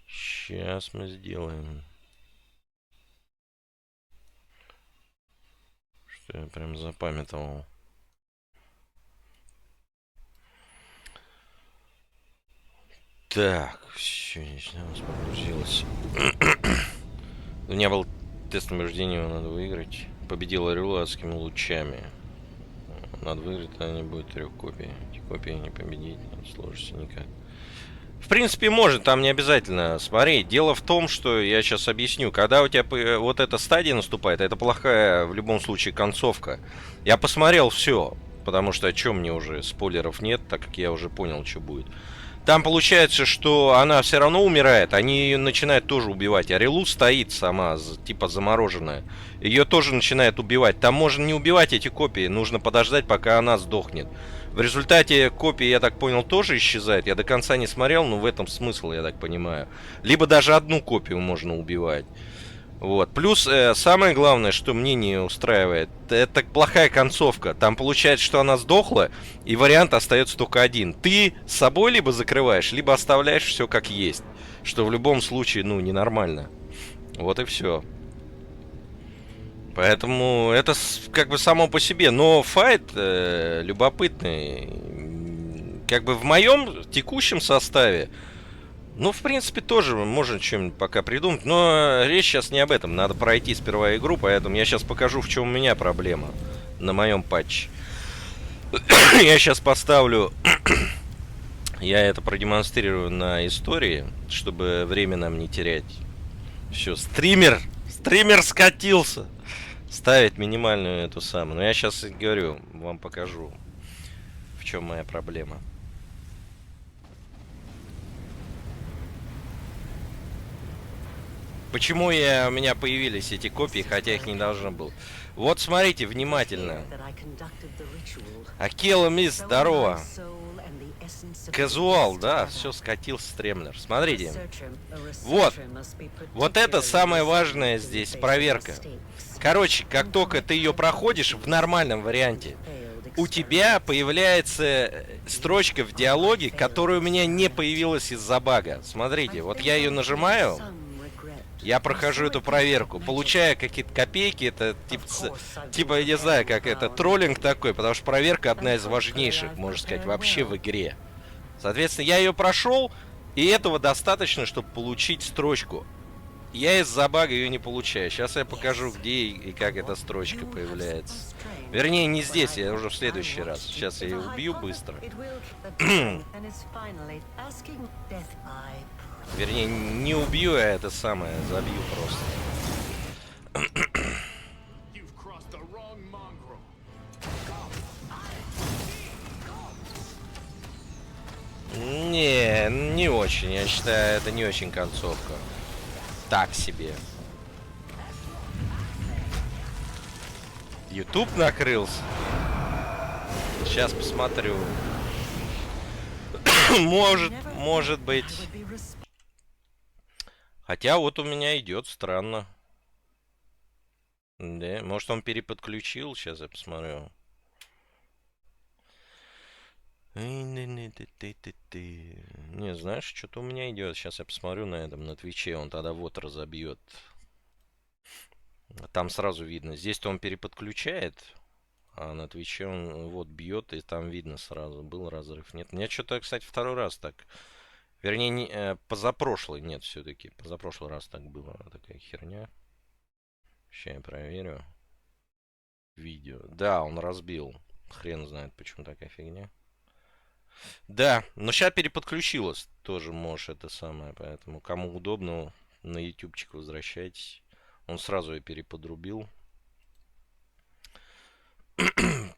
Сейчас мы сделаем. Что я прям запамятовал. Так, все, у нас погрузилось. У меня был тест на рождение, его надо выиграть. Победил Орел адскими лучами. Надо выиграть, тогда не будет 3 копий. Эти копии не победить, не сложится никак. В принципе, может, там не обязательно смотреть. Дело в том, что я сейчас объясню. Когда у тебя вот эта стадия наступает, это плохая в любом случае концовка. Я посмотрел все, потому что о чем мне уже спойлеров нет, так как я уже понял, что будет. Там получается, что она все равно умирает, они ее начинают тоже убивать. Арилу стоит сама, типа замороженная. Ее тоже начинают убивать. Там можно не убивать эти копии, нужно подождать, пока она сдохнет. В результате копии, я так понял, тоже исчезает. Я до конца не смотрел, но в этом смысл, я так понимаю. Либо даже одну копию можно убивать. Вот. Плюс, самое главное, что мне не устраивает, это плохая концовка. Там получается, что она сдохла, и вариант остается только один. Ты с собой либо закрываешь, либо оставляешь все как есть. Что в любом случае, ну, ненормально. Вот и все. Поэтому это как бы само по себе. Но файт любопытный. Как бы в моем текущем составе, ну, в принципе, тоже можно что-нибудь пока придумать. Но речь сейчас не об этом. Надо пройти сперва игру, поэтому я сейчас покажу, в чем у меня проблема на моем патче. Я сейчас поставлю... Я это продемонстрирую на истории, чтобы время нам не терять. Все, стример! Стример скатился! Ставить минимальную эту самую. Но я сейчас говорю, вам покажу, в чем моя проблема. Почему у меня появились эти копии, хотя их не должно было? Вот смотрите внимательно. Акела Мисс, здорово. Казуал, да, все скатился стремлер. Смотрите. Вот. Вот это самое важное здесь, проверка. Короче, как только ты ее проходишь в нормальном варианте, у тебя появляется строчка в диалоге, которая у меня не появилась из-за бага. Смотрите, вот я ее нажимаю. Я прохожу эту проверку, получаю какие-то копейки, это типа, я не знаю, как это, троллинг такой, потому что проверка одна из важнейших, можно сказать, вообще в игре. Соответственно, я ее прошел, и этого достаточно, чтобы получить строчку. Я из-за бага ее не получаю. Сейчас я покажу, где и как эта строчка появляется. Вернее, не здесь, я уже в следующий раз. Сейчас я ее убью быстро. Вернее, не убью, а это самое, забью просто. не очень. Я считаю, это не очень концовка. Так себе. YouTube накрылся. Сейчас посмотрю. Может быть. Хотя вот у меня идет странно. Да, может он переподключил? Сейчас я посмотрю. Не, знаешь, что-то у меня идет. Сейчас я посмотрю на этом, на Твиче. Он тогда вот разобьет. Там сразу видно. Здесь-то он переподключает. А на Твиче он вот бьет, и там видно сразу. Был разрыв. Нет, мне что-то, кстати, второй раз так. Вернее, не, позапрошлый. Нет, все-таки. Позапрошлый раз так было. Такая херня. Сейчас я проверю. Видео. Да, он разбил. Хрен знает, почему такая фигня. Да, но сейчас переподключилось. Тоже можешь это самое. Поэтому кому удобно, на ютубчик возвращайтесь. Он сразу ее переподрубил.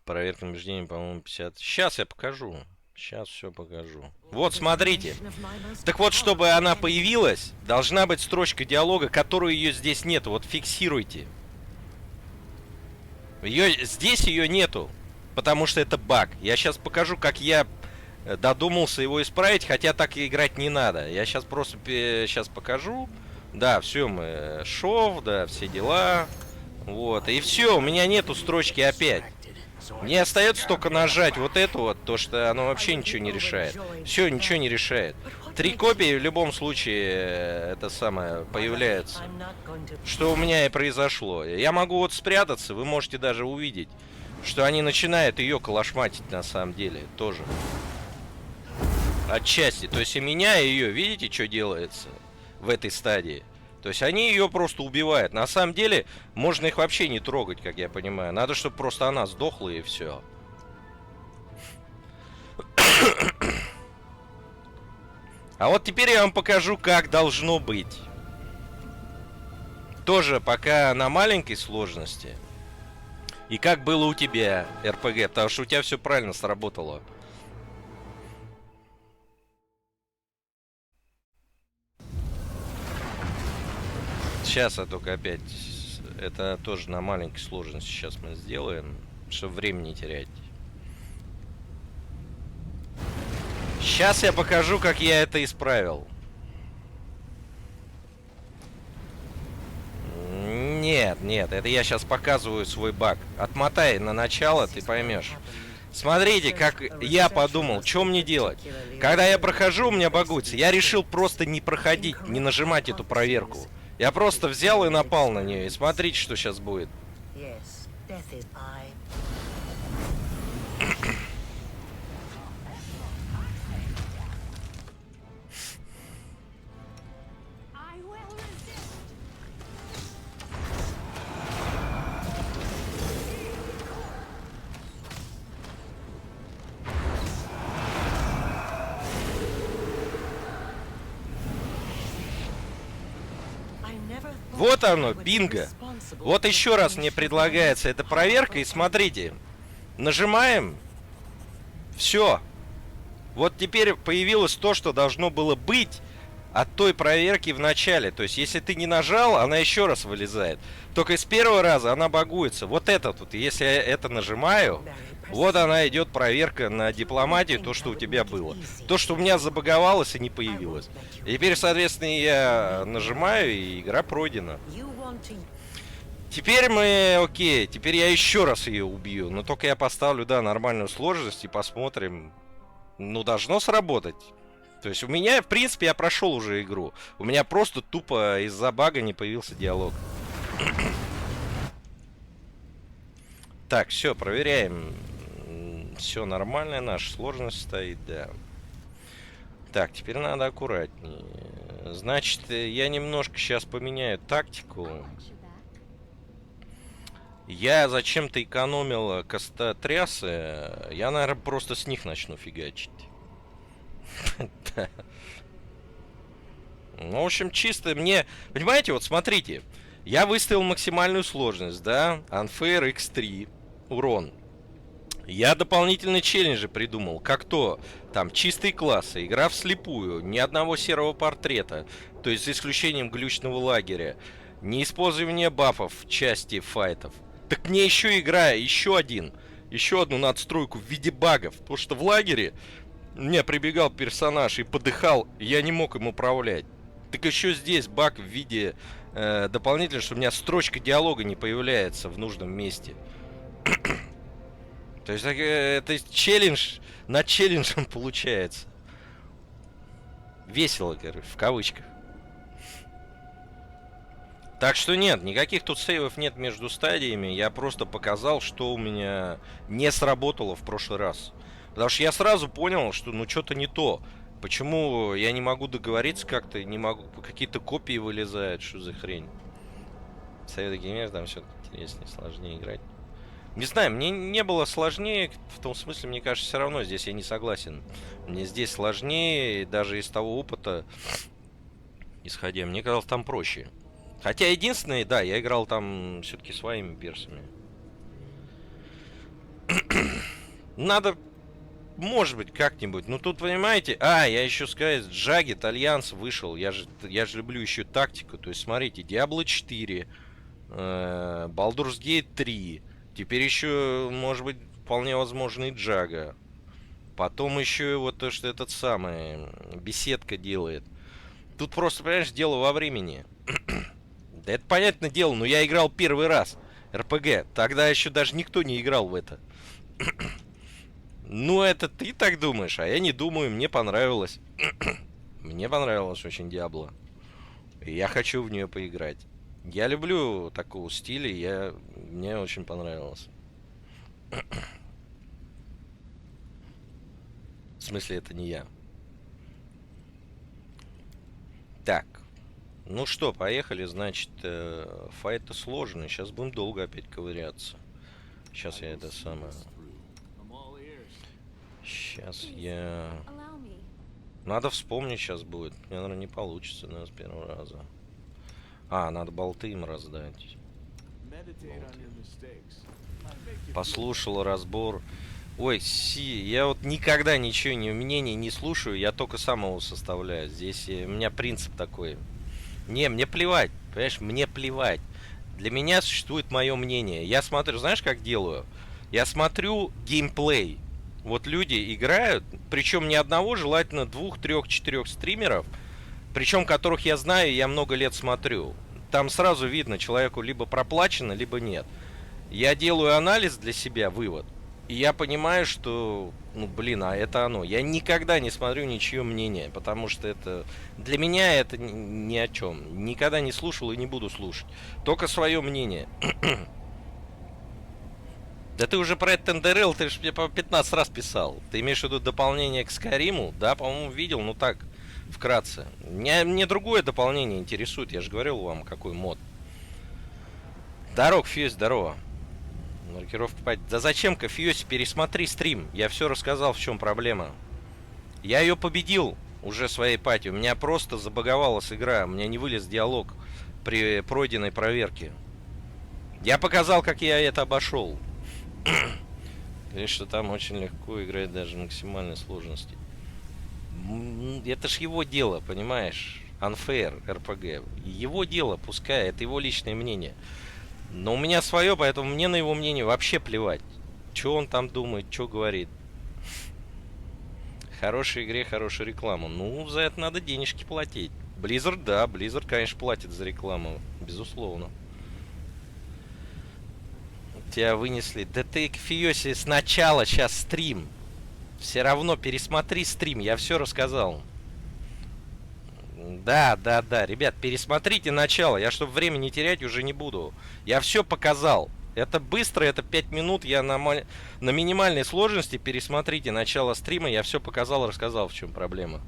Проверка убеждений, по-моему, 50. Сейчас я покажу. Сейчас все покажу. Вот, смотрите. Так вот, чтобы она появилась, должна быть строчка диалога, которую ее здесь нету. Вот фиксируйте. Здесь ее нету. Потому что это баг. Я сейчас покажу, как я додумался его исправить, хотя так и играть не надо. Я сейчас просто сейчас покажу. Да, все, мы шов, да, все дела. Вот, и все, у меня нету строчки опять. Мне остается только нажать вот это вот, то что оно вообще ничего не решает. Все, ничего не решает. 3 копии в любом случае это самое появляется. Что у меня и произошло. Я могу вот спрятаться, вы можете даже увидеть, что они начинают ее калашматить на самом деле тоже. Отчасти. То есть и меня, и ее, видите, что делается в этой стадии? То есть они ее просто убивают. На самом деле, можно их вообще не трогать, как я понимаю. Надо, чтобы просто она сдохла и все. А вот теперь я вам покажу, как должно быть. Тоже пока на маленькой сложности. И как было у тебя, РПГ. Потому что у тебя все правильно сработало. Сейчас я только опять... Это тоже на маленькой сложности сейчас мы сделаем, чтобы времени не терять. Сейчас я покажу, как я это исправил. Нет, нет, это я сейчас показываю свой баг. Отмотай на начало, ты поймешь. Смотрите, как я подумал, что мне делать. Когда я прохожу, у меня багуется. Я решил просто не проходить, не нажимать эту проверку. Я просто взял и напал на нее. И смотрите, что сейчас будет. Вот оно, бинго. Вот еще раз мне предлагается эта проверка. И смотрите, нажимаем. Все. Вот теперь появилось то, что должно было быть от той проверки в начале. То есть, если ты не нажал, она еще раз вылезает. Только с первого раза она багуется. Вот этот вот, если я это нажимаю, вот она идет проверка на дипломатию, то, что у тебя было. То, что у меня забаговалось и не появилось. И теперь, соответственно, я нажимаю, и игра пройдена. Теперь мы, окей, теперь я еще раз ее убью. Но только я поставлю, да, нормальную сложность и посмотрим. Ну, должно сработать. То есть у меня, в принципе, я прошел уже игру. У меня просто тупо из-за бага не появился диалог. Так, все, проверяем. Все нормально, наша сложность стоит, да. Так, теперь надо аккуратнее. Значит, я немножко сейчас поменяю тактику. Я зачем-то экономил костотрясы. Я, наверное, просто с них начну фигачить. Ну, в общем, чисто мне... Понимаете, вот смотрите. Я выставил максимальную сложность, да? Unfair X3. Урон. Я дополнительные челленджи придумал, как то, там, чистые классы, игра вслепую, ни одного серого портрета, то есть за исключением глючного лагеря, не использование бафов в части файтов. Так мне еще игра, еще одну надстройку в виде багов, потому что в лагере мне прибегал персонаж и подыхал, и я не мог им управлять. Так еще здесь баг в виде дополнительно, что у меня строчка диалога не появляется в нужном месте. То есть это челлендж над челленджем получается. Весело, короче, в кавычках. Так что нет, никаких тут сейвов нет между стадиями. Я просто показал, что у меня не сработало в прошлый раз. Потому что я сразу понял, что ну что-то не то. Почему я не могу договориться как-то, не могу, какие-то копии вылезают, что за хрень. Советы Кingmaker там все интереснее, сложнее играть. Не знаю, мне не было сложнее, в том смысле, мне кажется, все равно здесь я не согласен. Мне здесь сложнее, даже из того опыта, исходя, мне казалось, там проще. Хотя единственное, да, я играл там все-таки своими персами. Надо, может быть, как-нибудь. Ну тут, понимаете, я еще сказать, Джаггет Альянс вышел. Я же люблю еще тактику. То есть, смотрите, Diablo 4, Baldur's Gate 3. Теперь еще, может быть, вполне возможно и Джага. Потом еще вот то, что этот самый беседка делает. Тут просто, понимаешь, дело во времени. Да это понятное дело, но я играл первый раз РПГ. Тогда еще даже никто не играл в это. Ну, это ты так думаешь, а я не думаю, мне понравилось. Мне понравилось очень Диабло. И я хочу в нее поиграть. Я люблю такого стиля, мне очень понравилось. В смысле, это не я. Так. Ну что, поехали, значит, файты сложные. Сейчас будем долго опять ковыряться. Сейчас я это самое... Сейчас я... Надо вспомнить сейчас будет. Мне, наверное, не получится, наверное, с первого раза. Надо болты им раздать. Послушал разбор. Ой, я вот никогда ничего, мнений не слушаю, я только сам его составляю. Здесь у меня принцип такой. Мне плевать, понимаешь, мне плевать. Для меня существует мое мнение. Я смотрю, знаешь, как делаю? Я смотрю геймплей. Вот люди играют, причем не одного, желательно 2, 3, 4 стримеров, причем которых я знаю, я много лет смотрю. Там сразу видно, человеку либо проплачено, либо нет. Я делаю анализ для себя, вывод. И я понимаю, что, это оно. Я никогда не смотрю ничье мнение, потому что это для меня это ни о чем. Никогда не слушал и не буду слушать. Только свое мнение. Да ты уже про это НДРЛ, ты же мне по 15 раз писал. Ты имеешь в виду дополнение к Скайриму? Да, по-моему, видел, так, вкратце. Мне другое дополнение интересует, я же говорил вам, какой мод. Дорог, Фьюз, здорово. Маркировка пать. Да зачем-ка, Фьюз, пересмотри стрим. Я все рассказал, в чем проблема. Я ее победил уже своей пати. У меня просто забаговалась игра. У меня не вылез диалог при пройденной проверке. Я показал, как я это обошел. Говорит, что там очень легко играть даже в максимальной сложности. Это ж его дело, понимаешь? Unfair RPG. Его дело, пускай, это его личное мнение. Но у меня свое, поэтому мне на его мнение вообще плевать. Что он там думает, что говорит. Хорошей игре, хорошая реклама. За это надо денежки платить. Blizzard, да, Blizzard, конечно, платит за рекламу. Безусловно. Тебя вынесли. Да ты, Фиоси, сначала сейчас стрим. Все равно пересмотри стрим, я все рассказал. Да, ребят, пересмотрите начало. Я, чтобы время не терять, уже не буду. Я все показал. Это быстро, это 5 минут. Я на минимальной сложности. Пересмотрите начало стрима. Я все показал, рассказал, в чем проблема.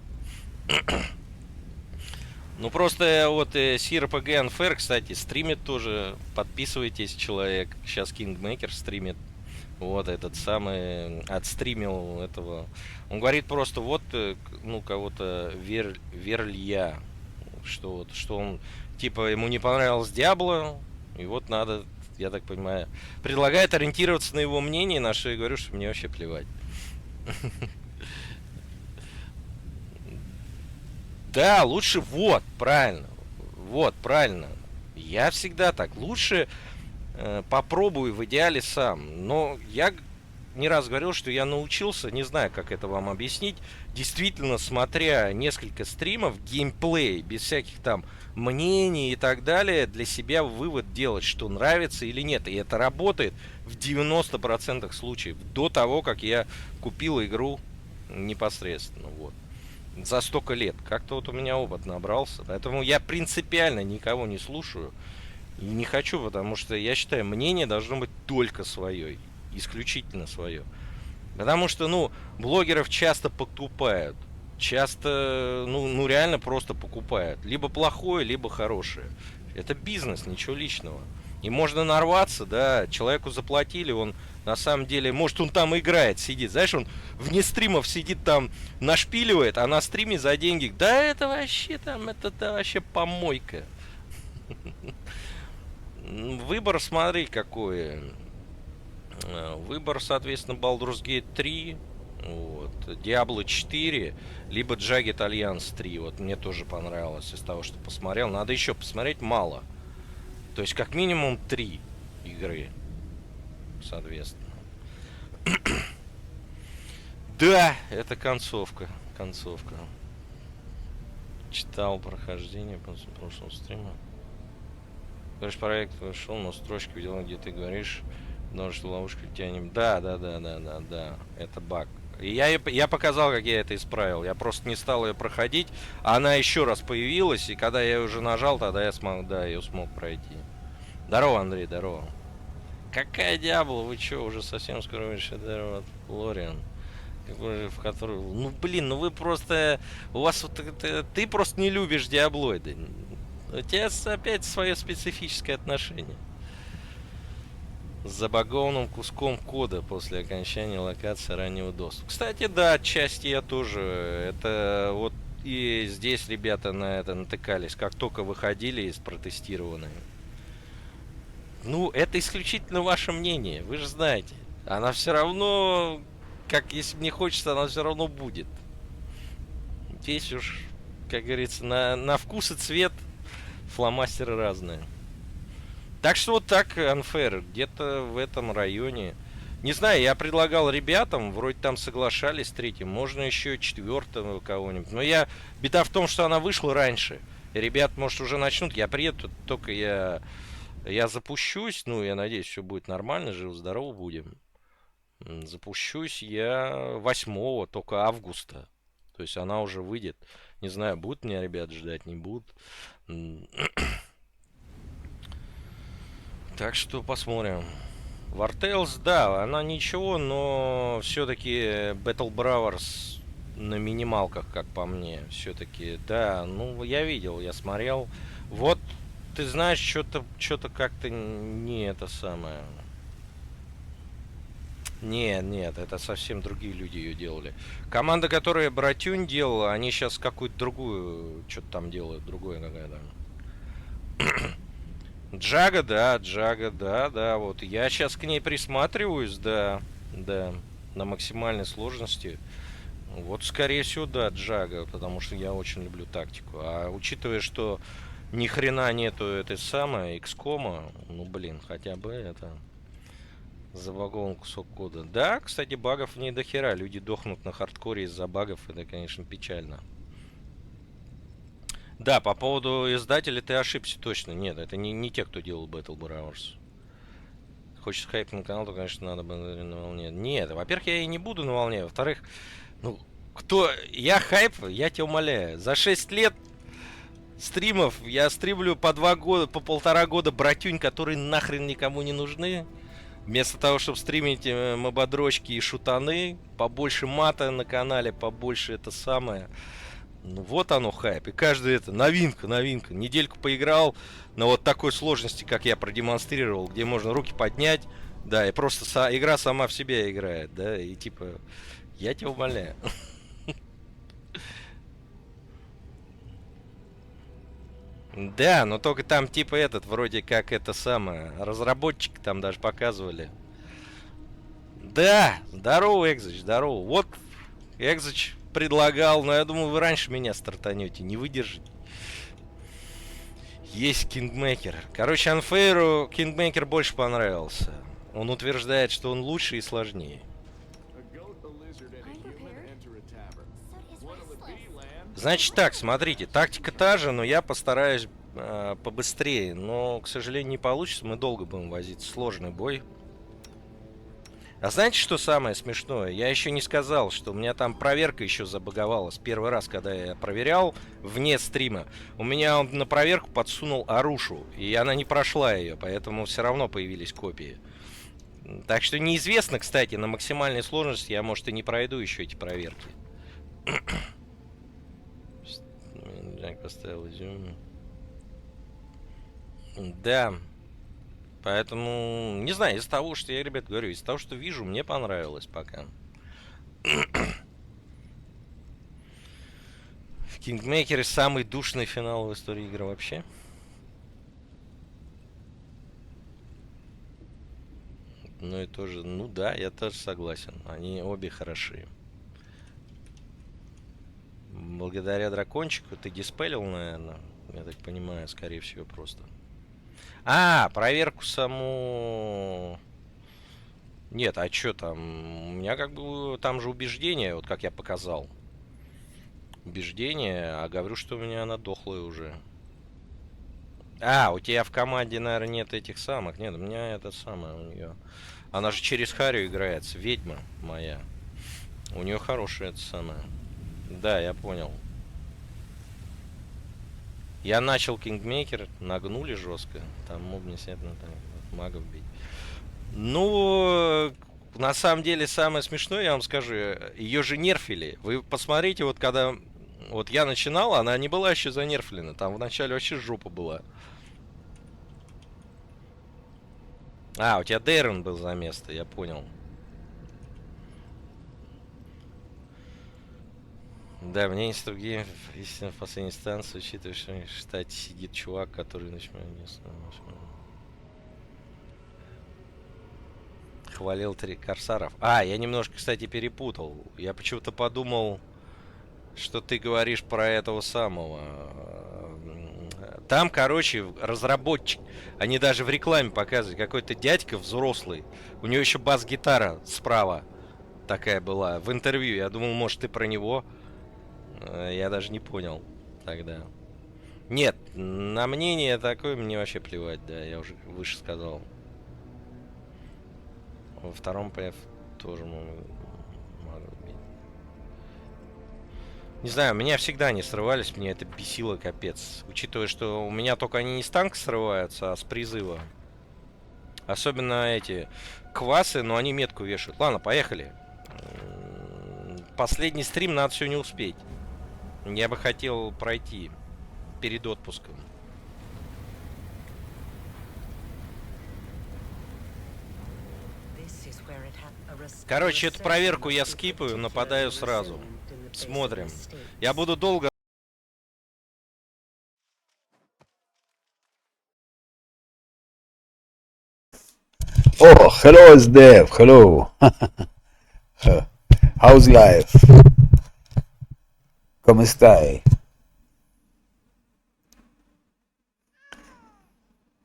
Просто вот CRPG Unfair, кстати, стримит тоже. Подписывайтесь, человек. Сейчас Kingmaker стримит. Вот этот самый отстримил этого. Он говорит просто кого-то что он типа ему не понравилось Диабло, и вот надо я так понимаю, предлагает ориентироваться на его мнение, на что я говорю, что мне вообще плевать. Да, лучше, вот, правильно. Вот, правильно. Я всегда так. Лучше попробую в идеале сам. Но я не раз говорил, что я научился, не знаю, как это вам объяснить, действительно, смотря несколько стримов, геймплей, без всяких там мнений и так далее, для себя вывод делать, что нравится или нет. И это работает в 90% случаев, до того, как я купил игру непосредственно. Вот. За столько лет. Как-то вот у меня опыт набрался. Поэтому я принципиально никого не слушаю. И не хочу, потому что я считаю, мнение должно быть только свое. Исключительно свое. Потому что, ну, блогеров часто подкупают. Часто, ну реально просто покупают. Либо плохое, либо хорошее. Это бизнес, ничего личного. И можно нарваться, да, человеку заплатили, он на самом деле, может, он там играет, сидит. Знаешь, он вне стримов сидит там, нашпиливает, а на стриме за деньги, да это вообще там, это вообще помойка. Выбор, смотри, какой. Выбор, соответственно, Baldur's Gate 3, вот, Diablo 4, либо Jagged Alliance 3. Вот мне тоже понравилось из того, что посмотрел. Надо еще посмотреть, мало. То есть, как минимум 3 игры, соответственно. Да, это концовка. Концовка. Читал прохождение после прошлого стрима. Говоришь, проект вышел, но строчку видел, где ты говоришь, множество ловушек тебя не... Да. Это баг. И я показал, как я это исправил. Я просто не стал ее проходить. А она еще раз появилась, и когда я уже нажал, тогда я смог, да, ее смог пройти. Здорово, Андрей, здорово. Какая Диабло? Вы что, уже совсем скоро шедевр от Лориан? В которую... Ну, блин, ну вы просто... У вас вот... Ты просто не любишь диаблоиды. У тебя опять свое специфическое отношение. С забагованным куском кода после окончания локации раннего доступа. Кстати, да, отчасти я тоже. Это вот и здесь ребята на это натыкались, как только выходили из протестированной. Ну, это исключительно ваше мнение, вы же знаете. Она все равно, как если мне хочется, она все равно будет. Здесь уж, как говорится, на вкус и цвет фломастеры разные. Так что вот так, Unfair, где-то в этом районе. Не знаю, я предлагал ребятам, вроде там соглашались с третьим, можно еще четвертого кого-нибудь. Но беда в том, что она вышла раньше. И ребят, может, уже начнут. Я приеду, только я запущусь, ну, я надеюсь, все будет нормально, жив-здорово будем. Запущусь я 8 только августа. То есть она уже выйдет. Не знаю, будут меня ребят ждать, не будут. Так что посмотрим. War Tales, да, она ничего, но все-таки Battle Brawlers на минималках, как по мне. Все-таки, да, ну, я видел, я смотрел. Вот, ты знаешь, что-то как-то не это самое. Нет, это совсем другие люди ее делали. Команда, которая Братюнь делала, они сейчас какую-то другую, что-то там делают, другое какая-то. Джага, да, вот. Я сейчас к ней присматриваюсь, да, на максимальной сложности. Вот, скорее всего, да, Джага, потому что я очень люблю тактику. А учитывая, что ни хрена нету этой самой XCOM, ну, блин, хотя бы это... Забагован кусок кода. Да, кстати, багов в ней до хера. Люди дохнут на хардкоре из-за багов. Это, конечно, печально. Да, по поводу издателя ты ошибся точно. Нет, это не те, кто делал Battle Brawlers. Хочешь хайп на канал, то, конечно, надо бы на волне. Нет, во-первых, я и не буду на волне. Во-вторых, ну, кто... Я хайп, я тебя умоляю. За 6 лет стримов я стримлю по 2 года, по 1,5 года братюнь, которые нахрен никому не нужны. Вместо того, чтобы стримить мободрочки и шутаны, побольше мата на канале, побольше это самое. Ну вот оно хайп. И каждый это новинка. Недельку поиграл на вот такой сложности, как я продемонстрировал, где можно руки поднять, да, и просто игра сама в себя играет, да, и типа, я тебя умоляю. Да, но только там типа этот, вроде как это самое, разработчик там даже показывали. Да, здорово, Экзач, здорово. Вот Экзач предлагал, но я думаю, вы раньше меня стартанете, не выдержите. Есть Кингмейкер. Короче, Анфейру Кингмейкер больше понравился. Он утверждает, что он лучше и сложнее. A goat, a lizard, and a I'm human prepared. enter a tavern. So is What'll it be, restless. land? Значит так, смотрите, тактика та же, но я постараюсь побыстрее. Но, к сожалению, не получится, мы долго будем возиться. Сложный бой. А знаете, что самое смешное? Я еще не сказал, что у меня там проверка еще забаговалась. Первый раз, когда я проверял вне стрима, у меня он на проверку подсунул Арушу, и она не прошла ее, поэтому все равно появились копии. Так что неизвестно, кстати, на максимальной сложности я, может, и не пройду еще эти проверки. Джек поставил изюм. Да. Поэтому, не знаю, из того, что я, ребят, говорю, из того, что вижу, мне понравилось пока. В Кингмейкере самый душный финал в истории игры вообще. Ну и тоже, ну да, я тоже согласен. Они обе хороши. Благодаря дракончику ты диспелил, наверное. Я так понимаю, скорее всего, просто. А, проверку саму... Нет, а что там? У меня как бы там же убеждение, вот как я показал. Убеждение, а говорю, что у меня она дохлая уже. А, у тебя в команде, наверное, нет этих самых. Нет, у меня это самое у нее. Она же через Харю играется, ведьма моя. У нее хорошая это самое. Да, я понял. Я начал Кингмейкер, нагнули жестко. Там моб не сядет, магов бить. Ну, на самом деле, самое смешное, я вам скажу, ее же нерфили. Вы посмотрите, вот когда... Вот я начинал, она не была еще занерфлена. Там вначале вообще жопа была. А, у тебя Дейрон был за место, я понял. Да, мне есть другие, истинно, в последней инстанции, учитывая, что в штате сидит чувак, который начинает... Хвалил 3 корсаров. А, я немножко, кстати, перепутал. Я почему-то подумал, что ты говоришь про этого самого. Там, короче, разработчик. Они даже в рекламе показывают. Какой-то дядька взрослый. У него еще бас-гитара справа такая была. В интервью. Я думал, может, ты про него. Я даже не понял тогда. Нет, на мнение такое мне вообще плевать, да, я уже выше сказал. Во втором ПФ тоже могут бить. Не знаю, меня всегда они срывались, меня это бесило капец. Учитывая, что у меня только они не с танка срываются, а с призыва. Особенно эти квасы, но они метку вешают. Ладно, поехали. Последний стрим надо сегодня успеть. Я бы хотел пройти перед отпуском. Короче, эту проверку я скипаю, нападаю сразу. Смотрим. Я буду долго... Oh, hello, SDF. Hello. How's life? ¿Cómo estáis?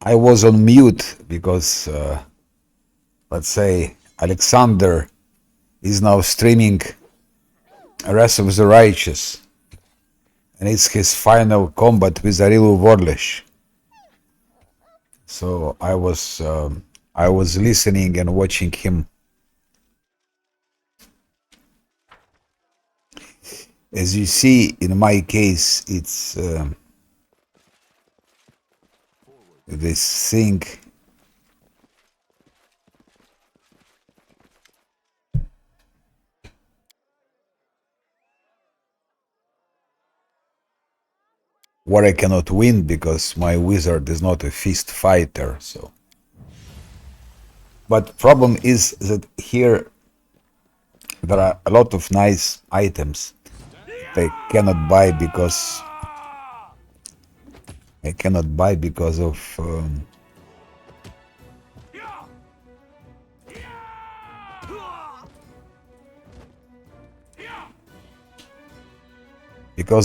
I was on mute because, let's say, Alexander is now streaming Wrath of the Righteous, and it's his final combat with Arilu Vorlish. So I was listening and watching him. As you see, in my case, it's this thing. Where I cannot win because my wizard is not a fist fighter, so. But problem is that here there are a lot of nice items they cannot buy because I cannot buy because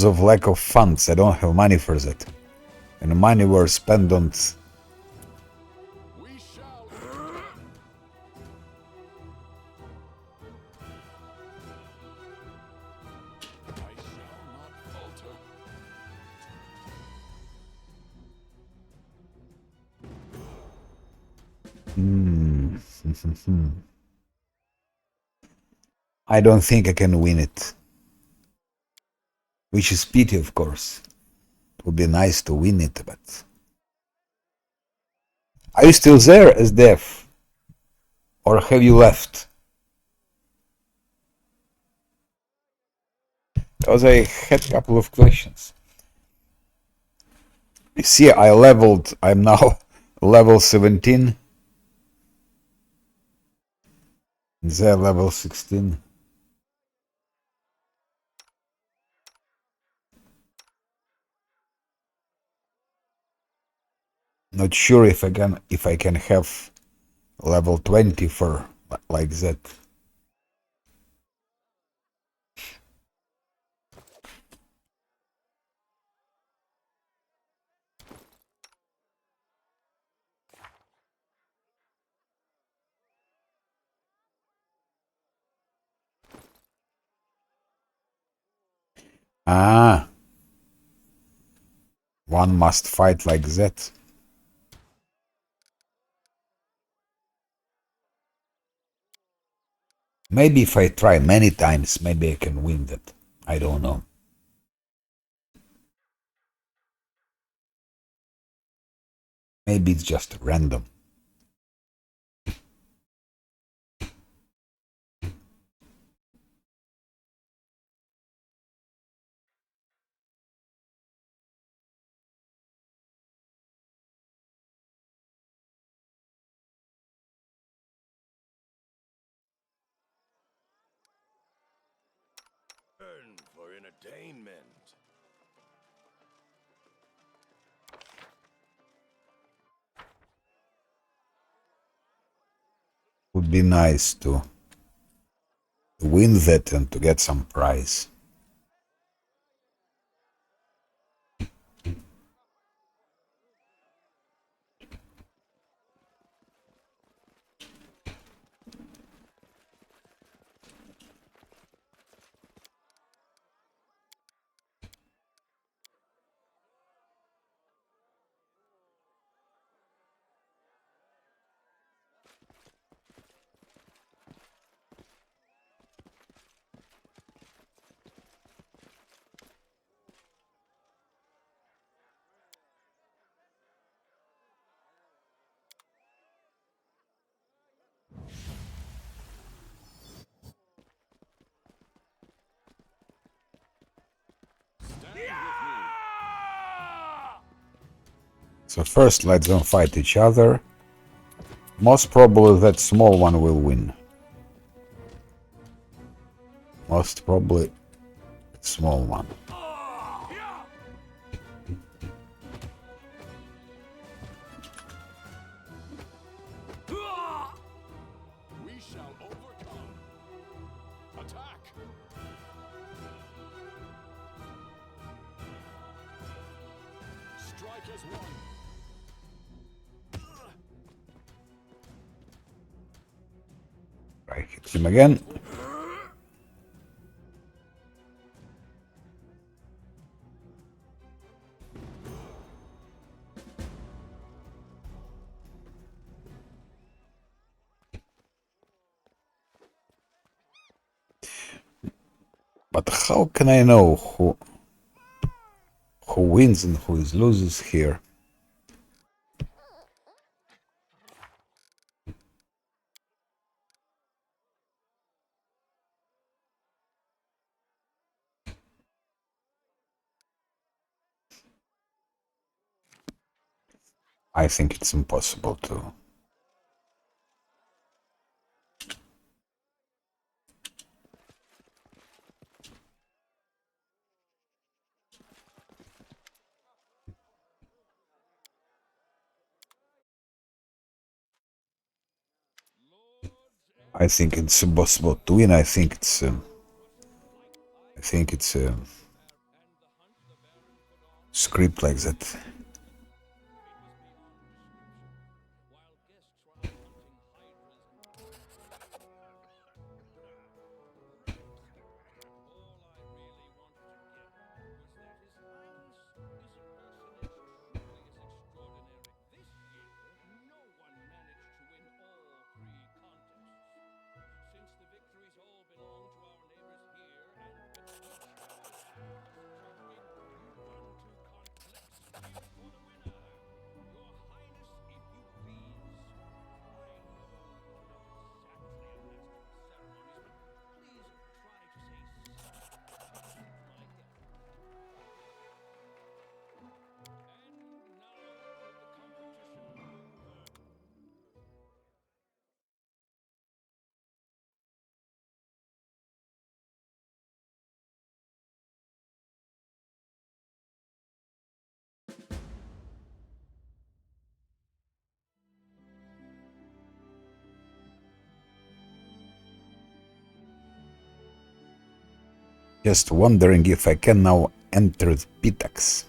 of lack of funds. I don't have money for that. And the money were spent on We shall. I shall not falter. I don't think I can win it. Which is pity, of course. It would be nice to win it, but... Are you still there as Dev? Or have you left? Because I had a couple of questions. You see, I'm now level 17. They're level 16. Not sure if I can have level 20 for like that. Ah, one must fight like that. Maybe if I try many times, maybe I can win that. I don't know. Maybe it's just random. Burn for entertainment. Would be nice to win that and to get some prize. So first let them fight each other. Most probably that small one will win. Most probably small one. We shall overcome. Attack. Strike as one. I hit him again. But how can I know who wins and who is loses here? I think it's impossible to. I think it's impossible to win. I think it's script like that. Just wondering if I can now enter the Pitax.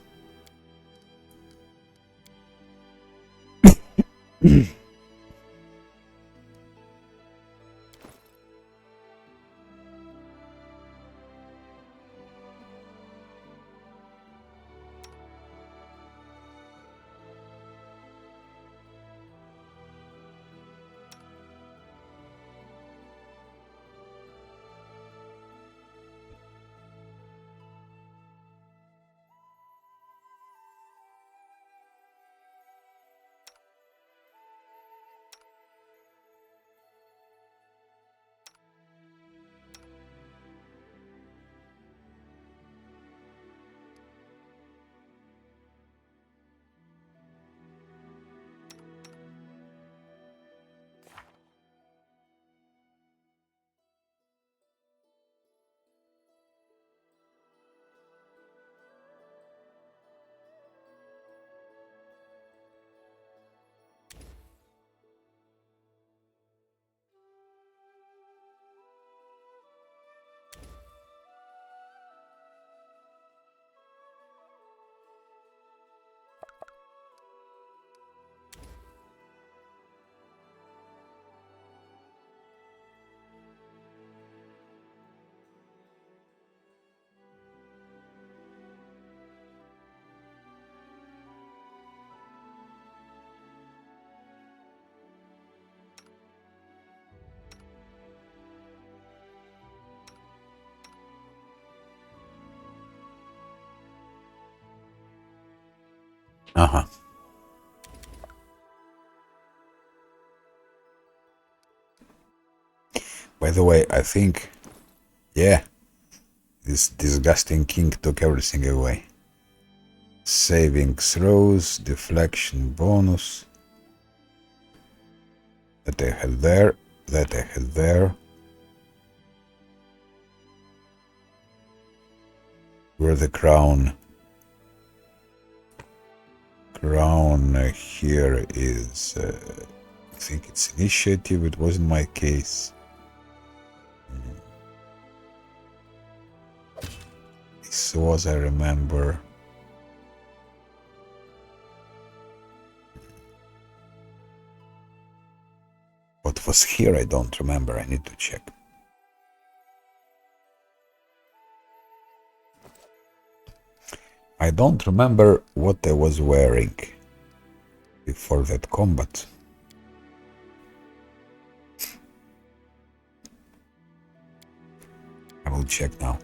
Uh-huh. By the way, I think, yeah, this disgusting king took everything away. Saving throws, deflection bonus. That I had there, that I had there. Where the crown? Crown here is, I think it's initiative. It wasn't my case. This was, I remember. What was here, I don't remember. I need to check. I don't remember what I was wearing before that combat. I will check now.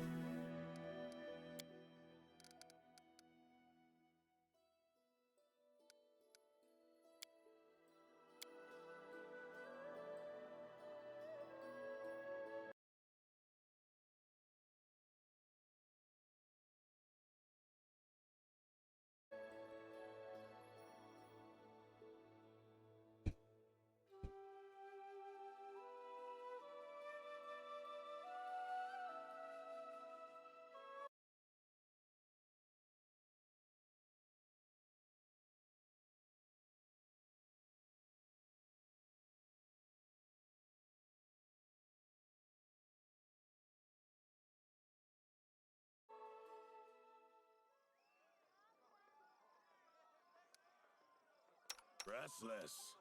Restless.